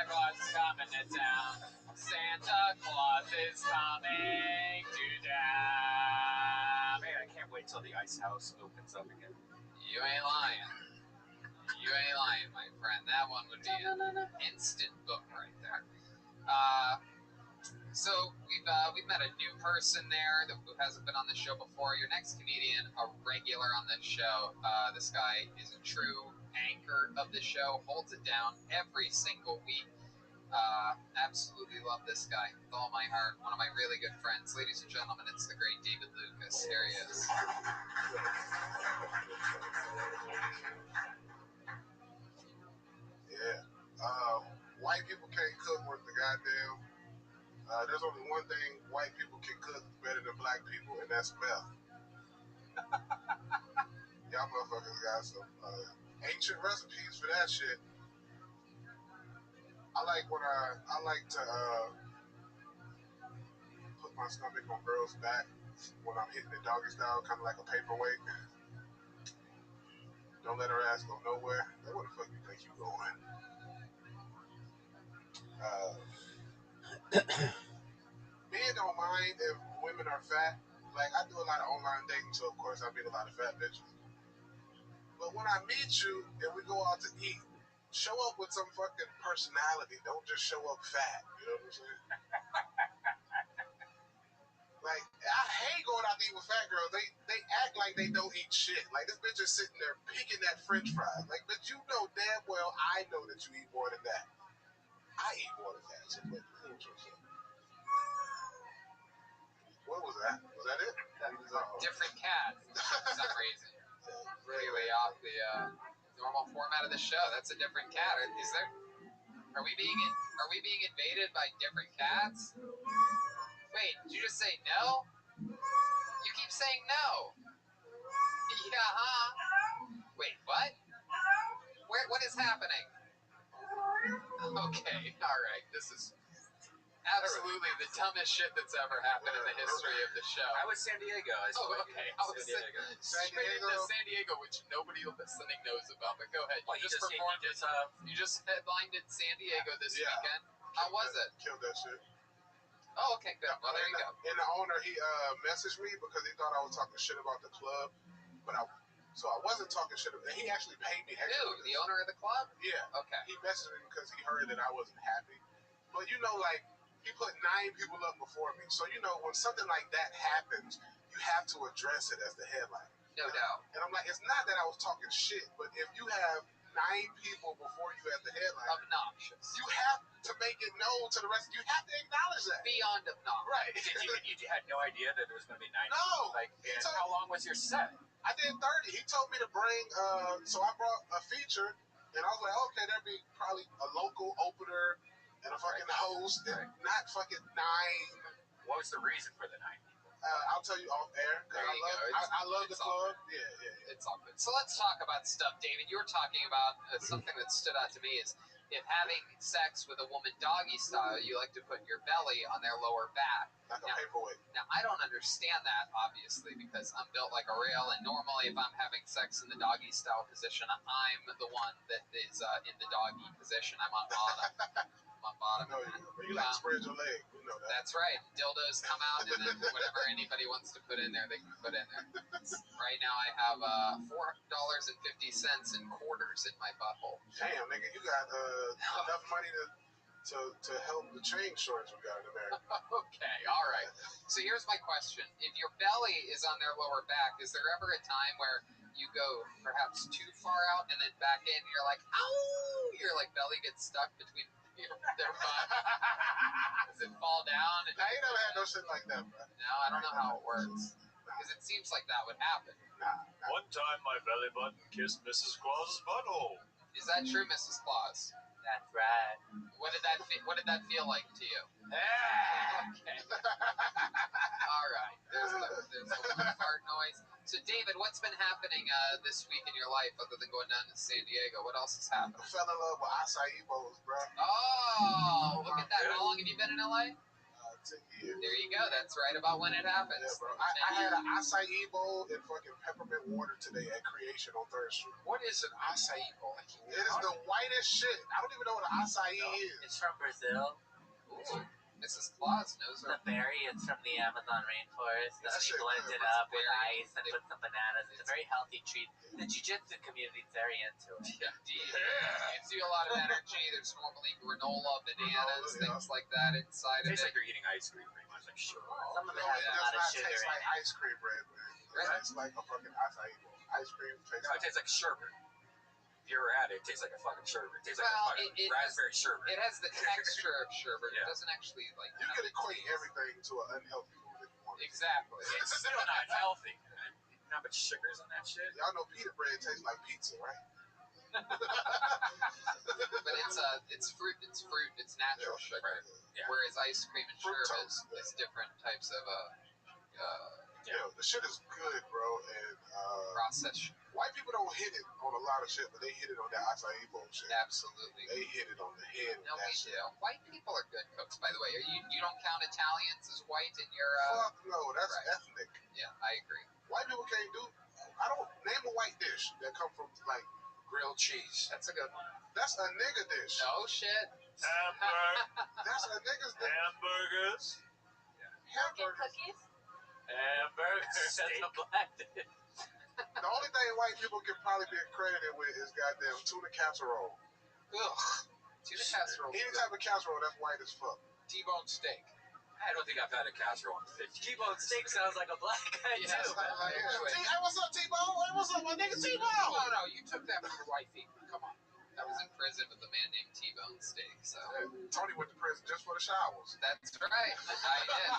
Everyone's coming to town. Santa Claus is coming to town. Man, I can't wait till the ice house opens up again. You ain't lying. You ain't lying, my friend. That one would be an instant book right there. So we've met a new person there who hasn't been on the show before. Your next comedian, a regular on this show. This guy is a true anchor of the show, holds it down every single week. Absolutely love this guy with all my heart. One of my really good friends. Ladies and gentlemen, it's the great David Lucas. Here he is. Yeah. White people can't cook worth the goddamn. There's only one thing white people can cook better than black people, and that's meth. Y'all motherfuckers got some ancient recipes for that shit. I like to put my stomach on girls' back when I'm hitting the doggy style, kind of like a paperweight. Don't let her ass go nowhere. Like, where the fuck you think you going? Men don't mind if women are fat. Like, I do a lot of online dating, so of course I meet a lot of fat bitches. But when I meet you and we go out to eat, show up with some fucking personality. Don't just show up fat. You know what I'm saying? Like, I hate going out to eat with fat girls. They act like they don't eat shit. Like, this bitch is sitting there picking that french fries. Like, but you know damn well I know that you eat more than that. I eat more than that. So what was that? Was that it? Different cat for some reason. Really off the normal format of the show. That's a different cat. Are we being invaded by different cats? Wait, did you just say no? You keep saying no. Yeah, huh? Wait, what? What is happening? Okay, alright. This is absolutely the dumbest shit that's ever happened in the history of the show. I was San Diego. Okay. I was San Diego. straight into San Diego, which nobody listening knows about. But go ahead. Well, You just headlined in San Diego this weekend. How was it? Killed that shit. Oh, okay, good. Well, there you go. And the owner, he messaged me because he thought I was talking shit about the club, but I wasn't talking shit. He actually paid me extra. Who? The owner of the club? Yeah. Okay. He messaged me because he heard that I wasn't happy. But you know, like, he put 9 people up before me. So, you know, when something like that happens, you have to address it as the headline. No doubt. And I'm like, it's not that I was talking shit, but if you have 9 people before you as the headline, obnoxious. You have to make it known to the rest. You have to acknowledge that. Beyond obnoxious. Right. You had no idea that there was going to be 9 No. Like, how long was your set? I did 30. He told me to bring, so I brought a feature, and I was like, okay, there'd be probably a local opener and a fucking host, and not fucking 9. What was the reason for the 9 people? I'll tell you off air. I love the club. Yeah. It's all good. So let's talk about stuff, David. You were talking about something that stood out to me is if having sex with a woman doggy style, you like to put your belly on their lower back. Like a paperweight. Now, I don't understand that, obviously, because I'm built like a rail, and normally if I'm having sex in the doggy style position, I'm the one that is in the doggy position. I'm on bottom. I'm on bottom. No, you like spread your leg. You know that. That's right. Dildos come out, and then whatever anybody wants to put in there, they can put in there. Right now, I have $4.50 in quarters in my butthole. Damn, nigga, you got enough money to help the chain shorts we got in America. Okay, all right. So here's my question: if your belly is on their lower back, is there ever a time where you go perhaps too far out and then back in, and you're like, ow! Your like belly gets stuck between their butt. Does it fall down? I ain't never had no shit like that, bro. No, I don't know how it works. Because it seems like that would happen. Nah. One time my belly button kissed Mrs. Claus's butthole. Is that true, Mrs. Claus? That's right. What did that feel like to you? Okay. All right. There's a little fart noise. So, David, what's been happening this week in your life other than going down to San Diego? What else has happened? I fell in love with acai bowls, bro. Oh, look at that. How long have you been in LA? 10 years. There you go. That's right about when it happens. Yeah, bro. I had an acai bowl and fucking peppermint water today at Creation on 3rd Street. What is an acai bowl? It is the whitest shit. I don't even know what an acai is. It's from Brazil. Ooh. Mrs. Claus knows The her. berry is from the Amazon rainforest. And That they shit blend good. it up with ice and put some bananas. It's a very healthy treat. The jiu-jitsu community is very into it. Yeah, gives you a lot of energy. There's normally granola, bananas, things like that inside of It tastes it. like you're eating ice cream, pretty much, like sugar. Some of it No, has it a does lot of not sugar taste in like it. ice cream bread, man. It Really? tastes like a fucking acai bowl. Ice cream tastes No, it tastes like sherbet. If you ever had it, it tastes like a fucking sherbet. It tastes like Well, a fucking it raspberry sherbet. It has the texture of sherbet. It Yeah. doesn't actually like. You can equate everything to an unhealthy food if you want. Exactly. It's still not healthy. Not much sugars on that shit. Y'all know pita bread tastes like pizza, right? But it's fruit. It's natural sugar. Yeah. Whereas ice cream and sherbet Fructose. is different types of Yeah, the shit is good, bro. And processed sugar. white people don't hit it on a lot of shit, but they hit it on that acai bowl shit. Absolutely. They hit it on the head with No, that we shit. do. White people are good cooks, by the way. You don't count Italians as white in your. Fuck no, that's right. ethnic. Yeah, I agree. White people can't do. I don't name a white dish that come from like Grilled cheese. That's a good one. that's a nigga dish. Oh shit. That's a nigga's dish. Hamburgers. Hamburgers. Cookies? Hamburgers. That's a black dish. The only thing white people can probably be credited with is goddamn tuna casserole. Ugh. Tuna casserole. Any type of casserole that's white as fuck. T-bone steak. I don't think I've had a casserole in 50 T-bone steak sounds like a black guy Yeah, too. Hey, what's up, T-Bone? Hey, what's up, my nigga T-Bone? No, you took that from your wifey. Come on. I was in prison with a man named T-Bone Steak, so. Tony went to prison just for the showers. That's right. I did.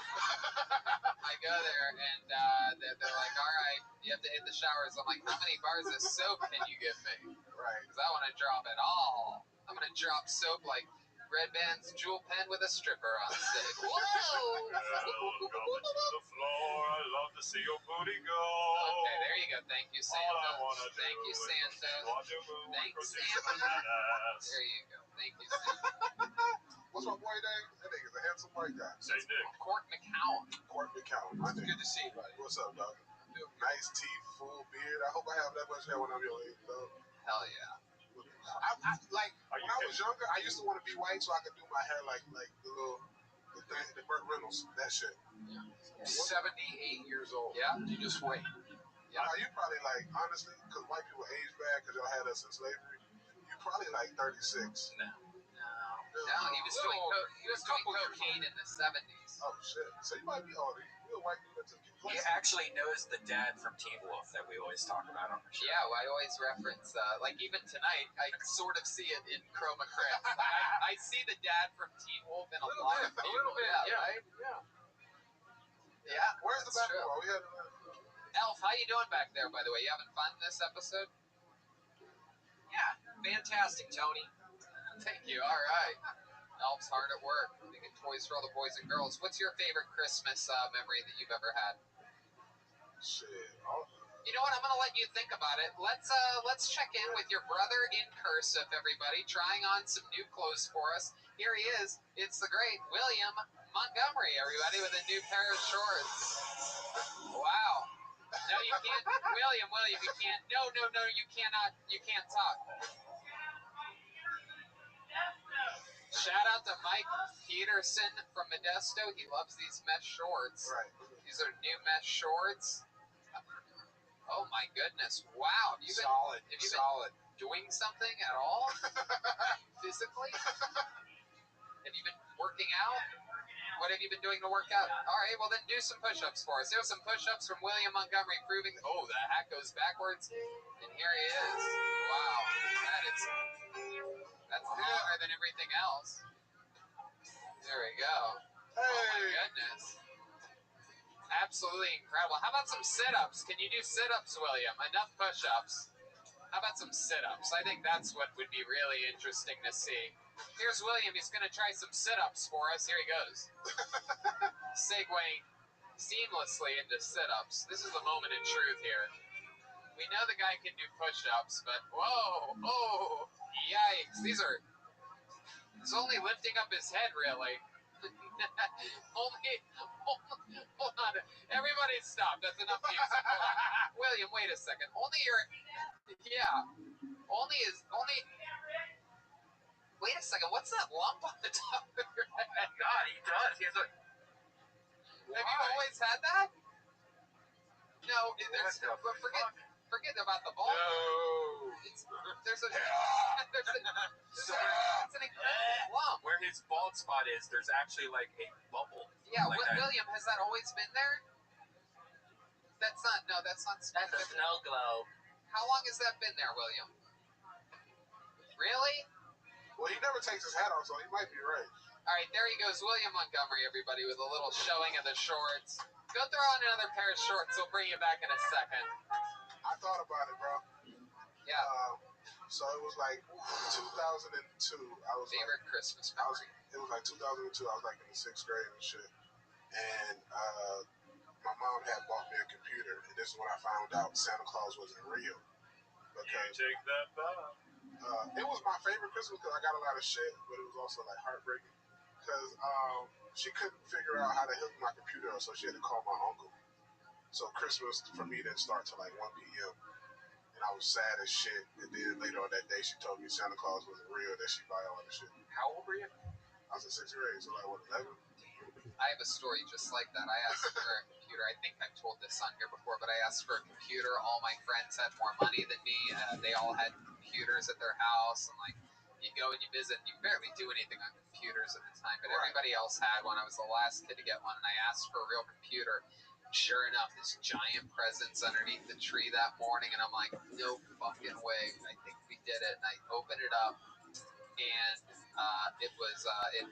I go there, and they're like, all right, you have to hit the showers. I'm like, how many bars of soap can you give me? Right. Because I want to drop it all. I'm going to drop soap like Red Band's jewel pen with a stripper on stage. Whoa! Welcome to the floor. I love to see your booty go. Okay, there you go. Thank you, Santa. All I wanna do Thank you, is Santa. watch you move. Thanks, Cause Santa. that ass. There you go. Thank you, Santa. What's my boy name? That nigga's a handsome white guy. Say Nick. Court McCown. Court McCown. My It's nigga. good to see you, buddy. What's up, dog? Nice teeth, full beard. I hope I have that much hair when I'm your age, though. Hell yeah. I like Are when you I was younger, I used to want to be white so I could do my hair like the thing, the Burt Reynolds, that shit. 78 years old. Yeah. You just wait. Yeah. Now, you probably like, honestly, because white people age bad because y'all had us in slavery, you probably like 36. No, he was doing cocaine in the 70s. Oh shit! So you might be older. You a white dude that took your He place. actually knows the dad from Teen Wolf that we always talk about on the show. Yeah, well, I always reference, like even tonight, I sort of see it in Chroma Crit. I see the dad from Teen Wolf in a lot of people. A little bit, Yeah. right? Yeah. Yeah. Where's the that's basketball? true. We had Elf, how you doing back there, by the way? You having fun this episode? Yeah, fantastic, Tony. Thank you. All right. Elf's hard at work, making toys for all the boys and girls. What's your favorite Christmas memory that you've ever had? shit. You know what? I'm gonna let you think about it. Let's check in with your brother in cursive, everybody, trying on some new clothes for us. Here he is. It's the great William Montgomery, everybody, with a new pair of shorts. Wow. No, you can't, William, you can't. No, you cannot. You can't talk. Shout out to Mike Peterson from Modesto. He loves these mesh shorts. Right. These are new mesh shorts. Oh my goodness! Wow, have you been Solid. doing something at all physically? Have you been working out? What have you been doing to work out? All right, well then do some push-ups for us. Here's some push-ups from William Montgomery proving. Oh, the hat goes backwards, and here he is. Wow, that's longer than everything else. There we go. Hey. Oh my goodness. Absolutely incredible. How about some sit-ups? Can you do sit-ups, William? Enough push-ups. How about some sit-ups? I think that's what would be really interesting to see. Here's William. He's going to try some sit-ups for us. Here he goes. Segueing seamlessly into sit-ups. This is the moment of truth here. We know the guy can do push-ups, but whoa, oh, yikes. He's only lifting up his head, really. Hold on. Everybody stop. That's enough music. William, wait a second. Only, wait a second. What's that lump on the top of your head? God, he does. He has a. Have you always had that? No, forget about the ball. No. There's an incredible lump. Where his bald spot is, there's actually like a bubble. Yeah, like William, has that always been there? That's not That's a snow globe. How long has that been there, William? Really? Well, he never takes his hat off, so he might be right. All right, there he goes, William Montgomery, everybody, with a little showing of the shorts. Go throw on another pair of shorts. We'll bring you back in a second. I thought about it, bro. Yeah. So it was like 2002. I was favorite Christmas memory. It was like 2002. I was like in the 6th grade and shit. And my mom had bought me a computer, and this is when I found out Santa Claus wasn't real. Because take that back. It was my favorite Christmas because I got a lot of shit, but it was also like heartbreaking because she couldn't figure out how to hook my computer up, so she had to call my uncle. So Christmas for me didn't start till like 1 p.m. And I was sad as shit. And then later on that day, she told me Santa Claus wasn't real, that she'd buy all the shit. How old were you? I was in 6th grade, so like, what, 11? I have a story just like that. I asked for a computer. I think I've told this on here before, but I asked for a computer. All my friends had more money than me. They all had computers at their house. And like, you go and you visit, and you barely do anything on computers at the time, but everybody else had one. I was the last kid to get one, and I asked for a real computer. Sure enough, this giant presence underneath the tree that morning, and I'm like, no fucking way. I think we did it. And I opened it up, and it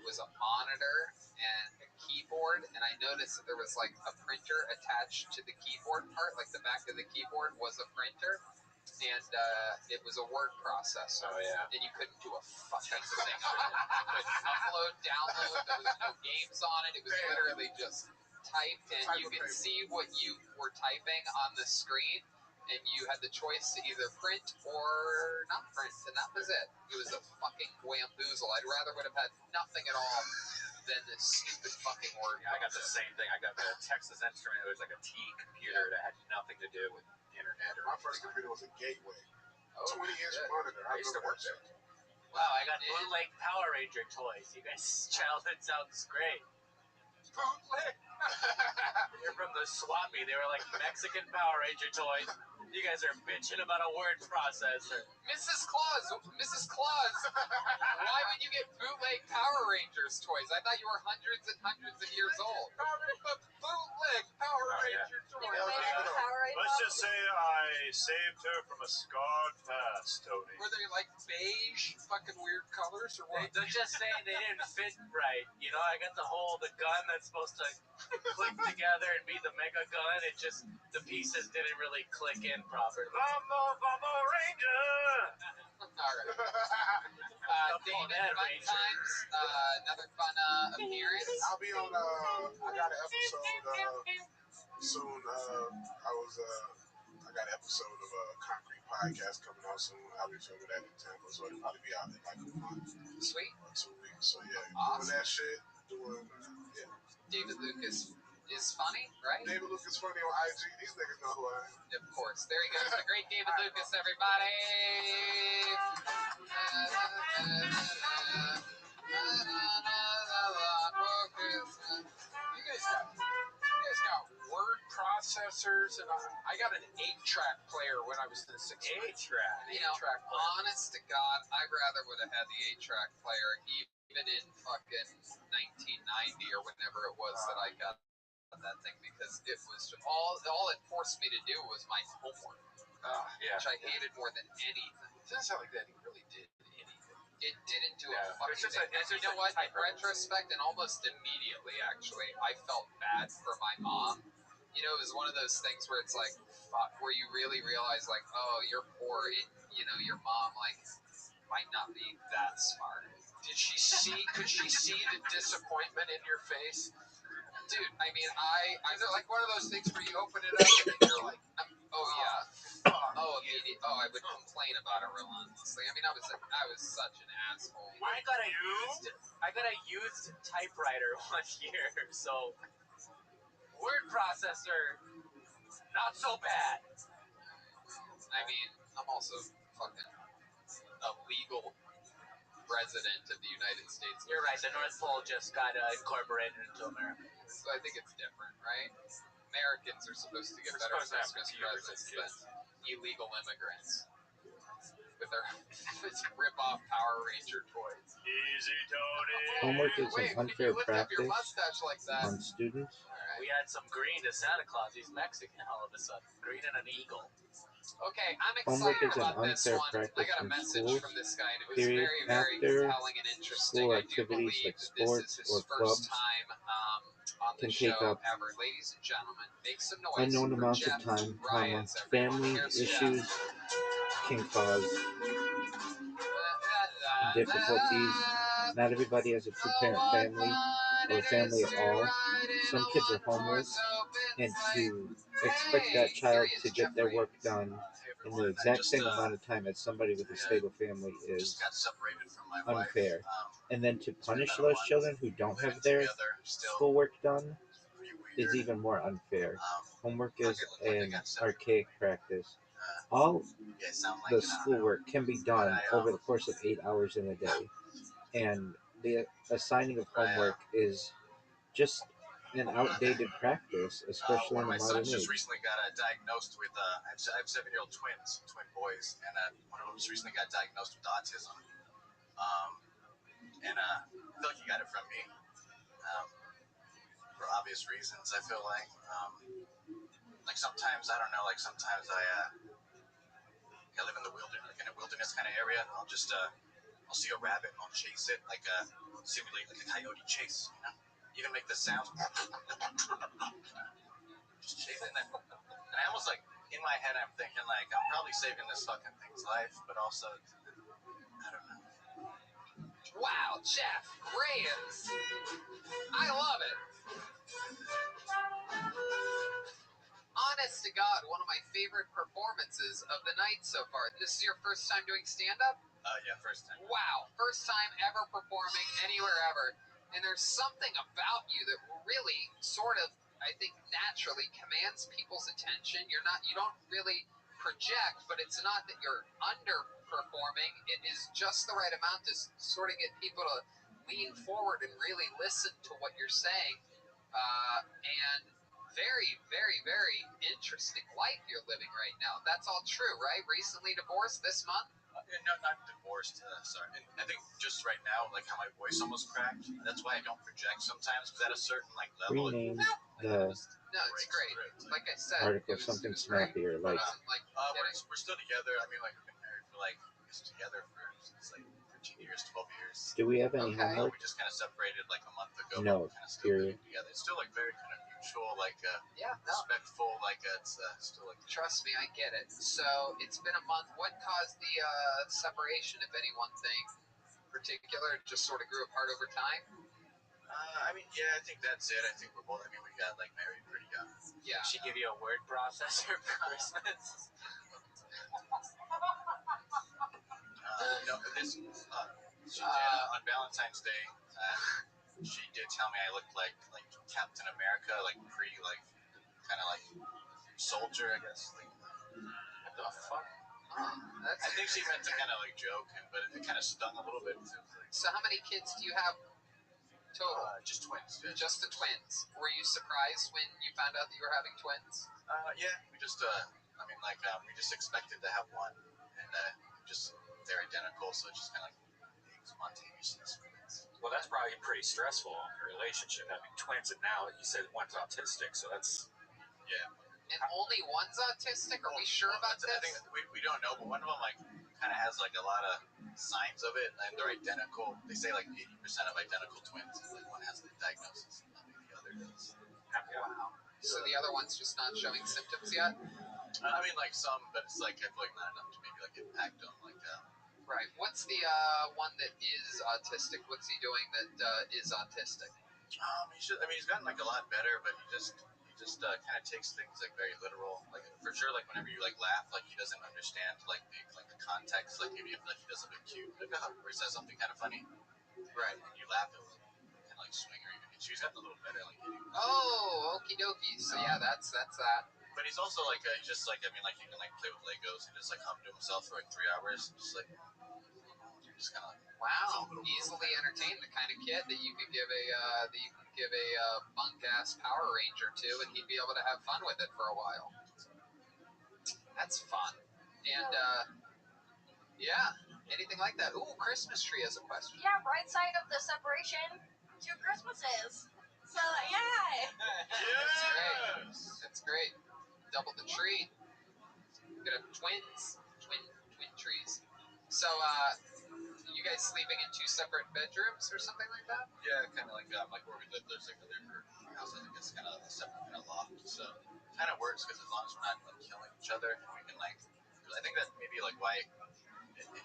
was a monitor and a keyboard, and I noticed that there was like a printer attached to the keyboard part, like the back of the keyboard was a printer. and it was a word processor. Oh, yeah. And you couldn't do a fucking thing on it. You couldn't upload, download. There was no games on it. It was literally just type, and you could see what you were typing on the screen, and you had the choice to either print or not print, and that was it. It was a fucking whamboozle. I'd rather would have had nothing at all than this stupid fucking word. Yeah, I got the same thing. I got the Texas Instrument. It was like a T computer that had nothing to do with internet. My first computer was a Gateway. Oh, 20-inch shit. monitor. I used to work there. Wow, I got bootleg Power Ranger toys. You guys' childhood sounds great. Bootleg. You're from the swap meet. They were like Mexican Power Ranger toys. You guys are bitching about a word processor. Mrs. Claus, why would you get bootleg Power Rangers toys? I thought you were hundreds and hundreds of years old. Bootleg Power Ranger toys. Let's just say I saved her from a scarred past, Tony. Were they like beige, fucking weird colors, or what? They're just saying they didn't fit right. You know, I got the gun that's supposed to click together and be the mega gun. It just, the pieces didn't really click in properly. Bumbo Ranger! All right. David, fun times. Another fun appearance. I'll be on. I got an episode soon. I got an episode of Concrete Podcast coming out soon. I'll be filming that in Tampa, so it'll probably be out in like a month. Sweet. Or 2 weeks. So yeah, awesome. Doing that shit. Yeah. David Lucas is funny, right? David Lucas funny on IG. These niggas know who I am. Of course. There he goes. The great David Lucas, everybody. You guys got word processors, and I got an 8-track player when I was in the 6th grade. 8-track. You know, honest to God, I rather would have had the 8-track player even in fucking 1990 or whenever it was that I got that thing, because it was just, all it forced me to do was my homework, which I hated more than anything. It doesn't sound like that really did anything. It didn't do a fucking thing. And you know what? In retrospect, and almost immediately, actually, I felt bad for my mom. You know, it was one of those things where it's like, fuck, where you really realize, like, oh, you're poor, and, you know, your mom, like, might not be that smart. Could she see the disappointment in your face? Dude, I mean, I like one of those things where you open it up and you're like, I would complain about it relentlessly. I mean, I was such an asshole. I got a used typewriter one year, so word processor, not so bad. I mean, I'm also fucking a legal resident of the United States. You're right, the North Pole just got incorporated into America. So I think it's different, right? Americans are supposed to get better Christmas presents than illegal immigrants with their rip-off Power Ranger toys. Easy, Tony. Homework is an unfair practice like that. on students. Right. We had some green to Santa Claus. He's Mexican all of a sudden. Green and an eagle. Okay, I'm Homework excited is an about this unfair one. practice I got a in message schools, from this guy, and it was period. very, very After compelling and interesting. school I do activities believe like that this sports is his or first clubs time on the can show take up ever. Ladies and gentlemen, make some noise unknown for amounts of Jeff time, Ryan's, family Here's issues Jeff. can cause difficulties. Not everybody has a two-parent family or a family at all. Some kids are homeless, and to expect that child to get their work done in the exact same amount of time as somebody with a stable family is unfair. And then to punish those children who don't have their schoolwork done is even more unfair. Homework is an archaic practice. All the schoolwork can be done over the course of 8 hours in a day, and the assigning of homework is just an outdated practice, especially in the modern age. Just recently got diagnosed with I have 7-year-old twin boys, and one of them just recently got diagnosed with autism. And I feel like he got it from me for obvious reasons. I feel like sometimes, I don't know, like sometimes I live in the wilderness, like in a wilderness kind of area. I'll just I'll see a rabbit and I'll chase it, like simulate like a coyote chase, you know? Even make the sounds. Just chase it, and I almost like in my head, I'm thinking, like, I'm probably saving this fucking thing's life, but also, I don't know. Wow, Jeff, Reyes. I love it. Honest to God, one of my favorite performances of the night so far. This is your first time doing stand-up? Yeah, first time. Wow, first time ever performing anywhere ever. And there's something about you that really sort of, I think, naturally commands people's attention. You don't really project, but it's not that you're underperforming. It is just the right amount to sort of get people to lean forward and really listen to what you're saying. And very, very, very interesting life you're living right now. That's all true, right? Recently divorced this month? No, not divorced. Sorry. And I think just right now, like how my voice almost cracked. That's why I don't project sometimes, because at a certain like level, Rename the no, it's great. Like I said, article something snappier, like we're still together. I mean, like we've been married for like together for since like 13 years, 12 years. do we have any homework? We just kind of separated like a month ago. No, kind of still period. living together. It's still like very kind of mutual, like respectful, like it's still like. Trust me, I get it. So it's been a month. What caused the separation, if any one thing particular? It just sort of grew apart over time. I mean, yeah, I think that's it. I think we're both. I mean, we got like married pretty young. Yeah. She give you a word processor for Christmas. No, this she did on Valentine's Day. She did tell me I looked like Captain America, like kind of like soldier, I guess. Like, what the fuck? I think she meant to kind of like joke, but it kind of stung a little bit. So how many kids do you have total? Just twins. Yeah. Just the twins. Were you surprised when you found out that you were having twins? Yeah, we just we just expected to have one, and just they're identical, so it's just kind of like spontaneous. Well, that's probably pretty stressful on your relationship, having twins, and now you said one's autistic, so that's... Yeah. And only one's autistic? Are we sure about this? I think we don't know, but one of them like kind of has like a lot of signs of it, and they're identical. They say like 80% of identical twins, like one has the diagnosis, and the other does. Wow. So the other one's just not showing symptoms yet? I mean, like some, but it's like I feel like not enough to maybe like impact them. Like, right. What's the one that is autistic? What's he doing that is autistic? He's gotten like a lot better, but he just kind of takes things like very literal. Like for sure, like whenever you like laugh, like he doesn't understand like the context. Like maybe if like he does something cute, like or he says something kind of funny, right? And you laugh, it will kind of like swing or even hit you. He's gotten a little better, like hitting. Oh, okie dokie. So yeah, that's that. But he's also like he can like play with Legos and just like hum to himself for like 3 hours, just like. Just kind of like, wow, easily entertained, the kind of kid that you could give a bunk ass Power Ranger to, and he'd be able to have fun with it for a while. That's fun. And yeah, anything like that. Ooh, Christmas tree has a question. Yeah, right side of the separation, 2 Christmases. So yay! That's great. Double the tree. We're gonna have twin trees. So you guys sleeping in 2 separate bedrooms or something like that? Yeah, kind of like where we live. There's like our house. I think it's kind of a separate kind of loft. So it kind of works because as long as we're not like killing each other, we can like. I think that maybe like why it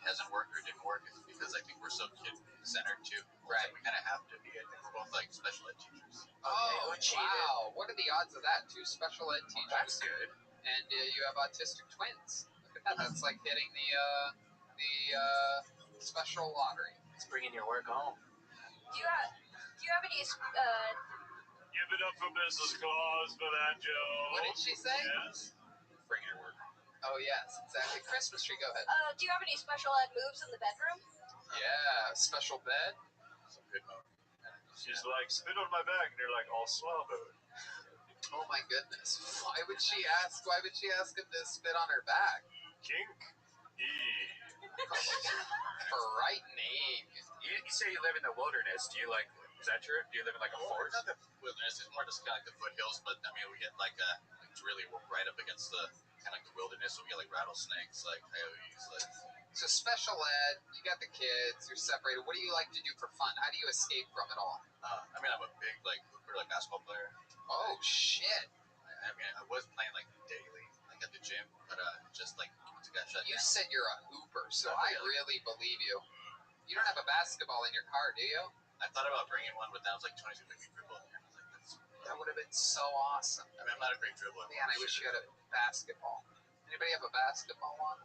hasn't worked or didn't work is because I think we're so kid centered too. Right. We kind of have to be. I think we're both like special ed teachers. Oh, wow! What are the odds of that? 2 special ed teachers. That's good. And you have autistic twins. Look at that. That's like hitting the special lottery. It's bringing your work home. Do you have any? Give it up for Mrs. Claus for that, Joe. What did she say? Yes. Bringing your work home. Oh yes, exactly. Christmas tree. Go ahead. Do you have any special ed moves in the bedroom? Yeah, special bed. Some good mode. She's like, spit on my back, and you're like, all swallowed. Oh my goodness! Why would she ask him to spit on her back? Kink. Frightening. You say you live in the wilderness. Do you like? Is that true? Do you live in like a forest? Not the wilderness. It's more just kind of like the foothills. But I mean, we get like it's really right up against the kind of like the wilderness. So we get like rattlesnakes, like coyotes, like. So special ed, you got the kids, you're separated. What do you like to do for fun? How do you escape from it all? I mean, I'm a big like hooper, like basketball player. Oh shit! I mean, I was playing like daily. Like at the gym, but just like got shut You down. said you're a hooper, so I really believe you. You don't have a basketball in your car, do you? I thought about bringing one, but that was like 22 feet dribble in there. I was like, that would have been so awesome. I mean, I'm not a great dribbler. Man, I wish you had a basketball. Anybody have a basketball one?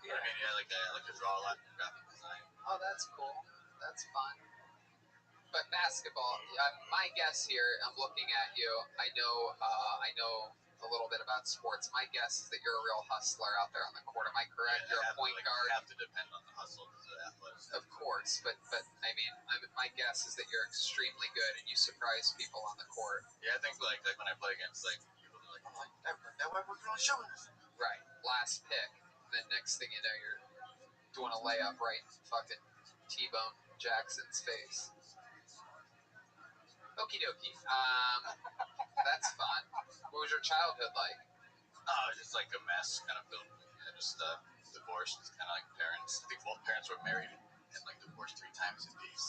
Yeah. I mean, yeah, I like to draw a lot in graphic design. Oh, that's cool. That's fun. But basketball, my guess here, I'm looking at you. I know a little bit about sports. My guess is that you're a real hustler out there on the court. Am I correct? Yeah, you're a point guard. You have to depend on the hustle of the athletics. Of course, but I mean, my guess is that you're extremely good and you surprise people on the court. Yeah, I think like when I play against like people, they're like, oh, that white boy's really showing us. Right, last pick. Then next thing you know, you're doing a layup right in fucking T-Bone Jackson's face. Okie dokie. That's fun. What was your childhood like? Just like a mess, kind of filled. Yeah, just divorced, kind of like parents. I think both parents were married and like divorced 3 times in peace.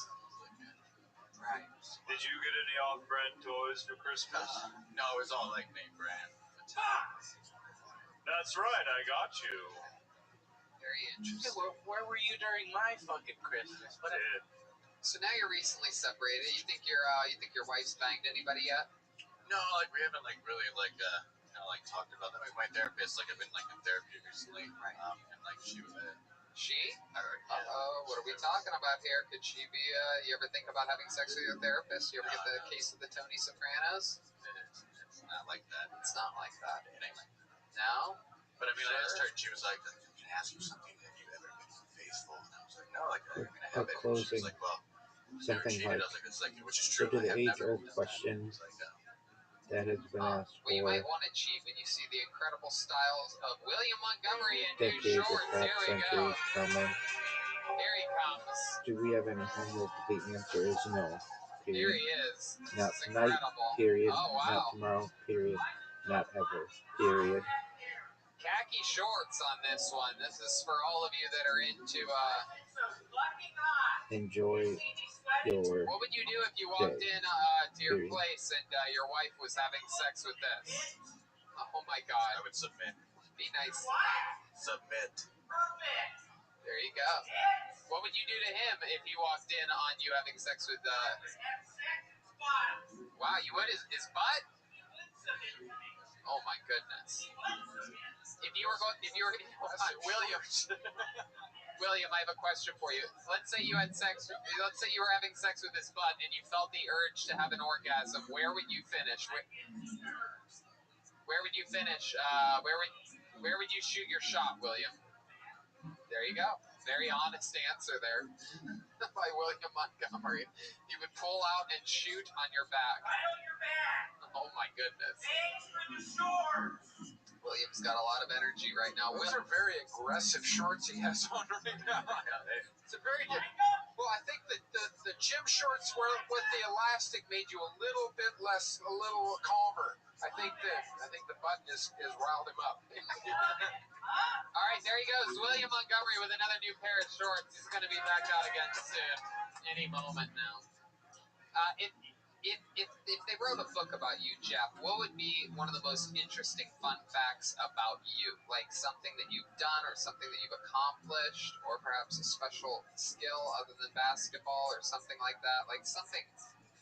Right. Did you get any off-brand toys for Christmas? No, it was all like name brand. That's right, I got you. Very interesting. Yeah, where were you during my fucking Christmas? What So now you're recently separated. You think your wife's banged anybody yet? No, like we haven't like really like kind of like talked about that. I mean, my therapist, like I've been like in therapy recently, right? And like she was She? Yeah. What are we talking about here? Could she be? You ever think about having sex with your therapist? You ever get the case of the Tony Sopranos? It's not like that. It's not like that. Anyway. No. But I mean, I asked her. She was like, "Can I ask you something? Have you ever been faithful?" And I was like, "No, like I mean, I haven't." She was like, "Well, something like, it's like, which is true. to the age-old question that has been asked well, you might for want it, Chief, and you see the incredible styles of William Montgomery in new decades, shorts. if Here not we go. centuries coming. Here he comes. Do we have any homework? The answer is no. Here Period. he is. Not This is tonight. incredible. Period. Oh, wow. Not tomorrow. Period. Not ever. Period. Khaki shorts on this one. This is for all of you that are into Enjoy your what would you do if you walked day. in to your place and your wife was having sex with this? Oh my God. I would submit. Be nice. Submit. There you go. What would you do to him if he walked in on you having sex with wow, you would his butt? Oh my goodness. If you were William, I have a question for you. Let's say you had sex. Let's say you were having sex with his butt, and you felt the urge to have an orgasm. Where would you finish? Where would you finish? Where would you shoot your shot, William? There you go. Very honest answer there by William Montgomery. He would pull out and shoot on your back. Right on your back. Oh my goodness. Thanks for the shorts. William's got a lot of energy right now. Those are very aggressive shorts he has on right now. It's a very good. Well, I think that the gym shorts were with the elastic made you a little bit less, a little calmer. I think the button is riled him up. All right, there he goes, William Montgomery with another new pair of shorts. He's going to be back out again soon, any moment now. If they wrote a book about you, Jeff, what would be one of the most interesting fun facts about you? Like something that you've done or something that you've accomplished or perhaps a special skill other than basketball or something like that? Like something,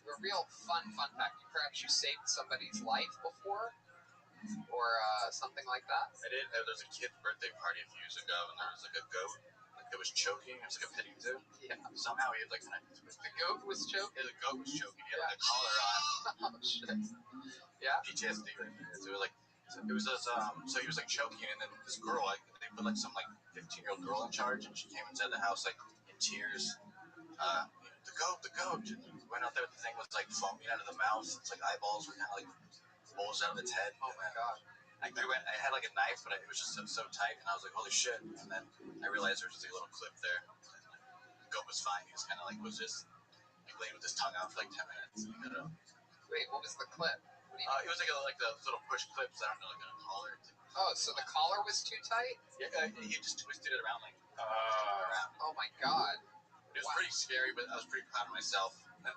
a real fun fact. Perhaps you saved somebody's life before or something like that? I did. There was a kid's birthday party a few years ago and there was like a goat. It was choking. It was like a petting zoo. Yeah. Somehow he had like the goat was choking. Yeah, the goat was choking. He had like a collar on. Oh shit. Yeah. PTSD right there. So it was like, so he was like choking, and then this girl, like they put like some like 15-year-old girl in charge, and she came inside the house like in tears. The goat. And went out there. The thing was like foaming out of the mouth. It's like eyeballs were kind of like bulged out of its head. Oh my God. I had like a knife, but it was just so tight, and I was like, holy shit. And then I realized there was just a little clip there. The goat was fine. He was kind of like, was just like laying with his tongue out for like 10 minutes. Wait, what was the clip? It was like the little push clips. I don't know, like a collar. Oh, so the collar was too tight? Yeah, he just twisted it around like. Oh my God. It was pretty scary, but I was pretty proud of myself. I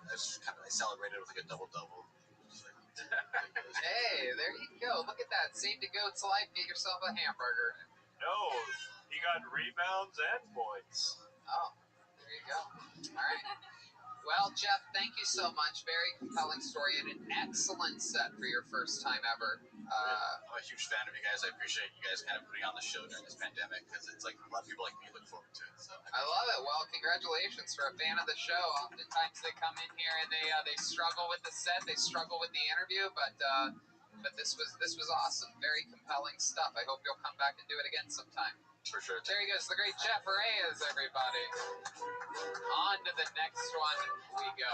celebrated with like a double-double. Hey, there you go. Look at that. Save the goat's life. Get yourself a hamburger. No, he got rebounds and points. Oh, there you go. All right. Well, Jeff, thank you so much. Very compelling story and an excellent set for your first time ever. I'm a huge fan of you guys. I appreciate you guys kind of putting on the show during this pandemic because it's like a lot of people like me look forward to it. So I love it. Well, congratulations for a fan of the show. Oftentimes they come in here and they struggle with the set, they struggle with the interview, but this was awesome. Very compelling stuff. I hope you'll come back and do it again sometime. For sure. There he goes, the great Jeff Reyes, everybody. On to the next one we go.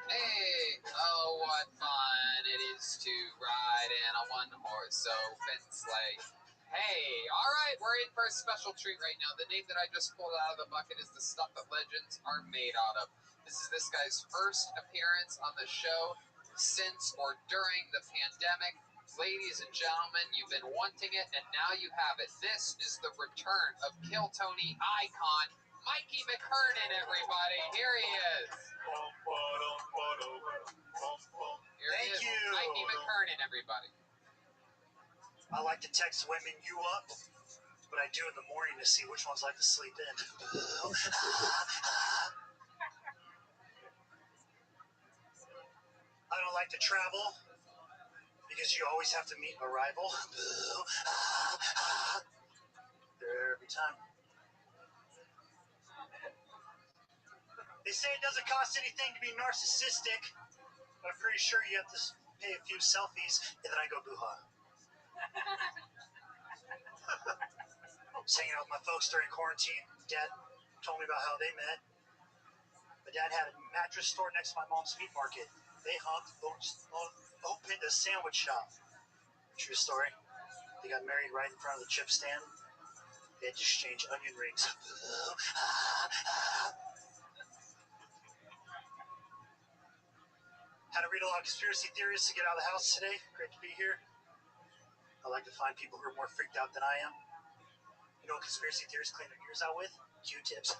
Hey, oh, what fun it is to ride in a one-horse open sleigh. Hey, all right, we're in for a special treat right now. The name that I just pulled out of the bucket is the stuff that legends are made out of. This is this guy's first appearance on the show since or during the pandemic. Ladies and gentlemen, you've been wanting it, and now you have it. This is the return of Kill Tony icon, Mikey McKernan, everybody. Here he is. Thank you. Mikey McKernan, everybody. I like to text women you up, but I do in the morning to see which ones like to sleep in. I don't like to travel because you always have to meet a rival. There every time. They say it doesn't cost anything to be narcissistic, but I'm pretty sure you have to pay a few selfies, and then I go boo-ha. I was hanging out with my folks during quarantine. Dad told me about how they met. My dad had a mattress store next to my mom's meat market. They humped, opened a sandwich shop. True story. They got married right in front of the chip stand. They had to exchange onion rings. Had to read a lot of conspiracy theories to get out of the house today. Great to be here. I like to find people who are more freaked out than I am. You know what conspiracy theorists clean their ears out with? Q-tips.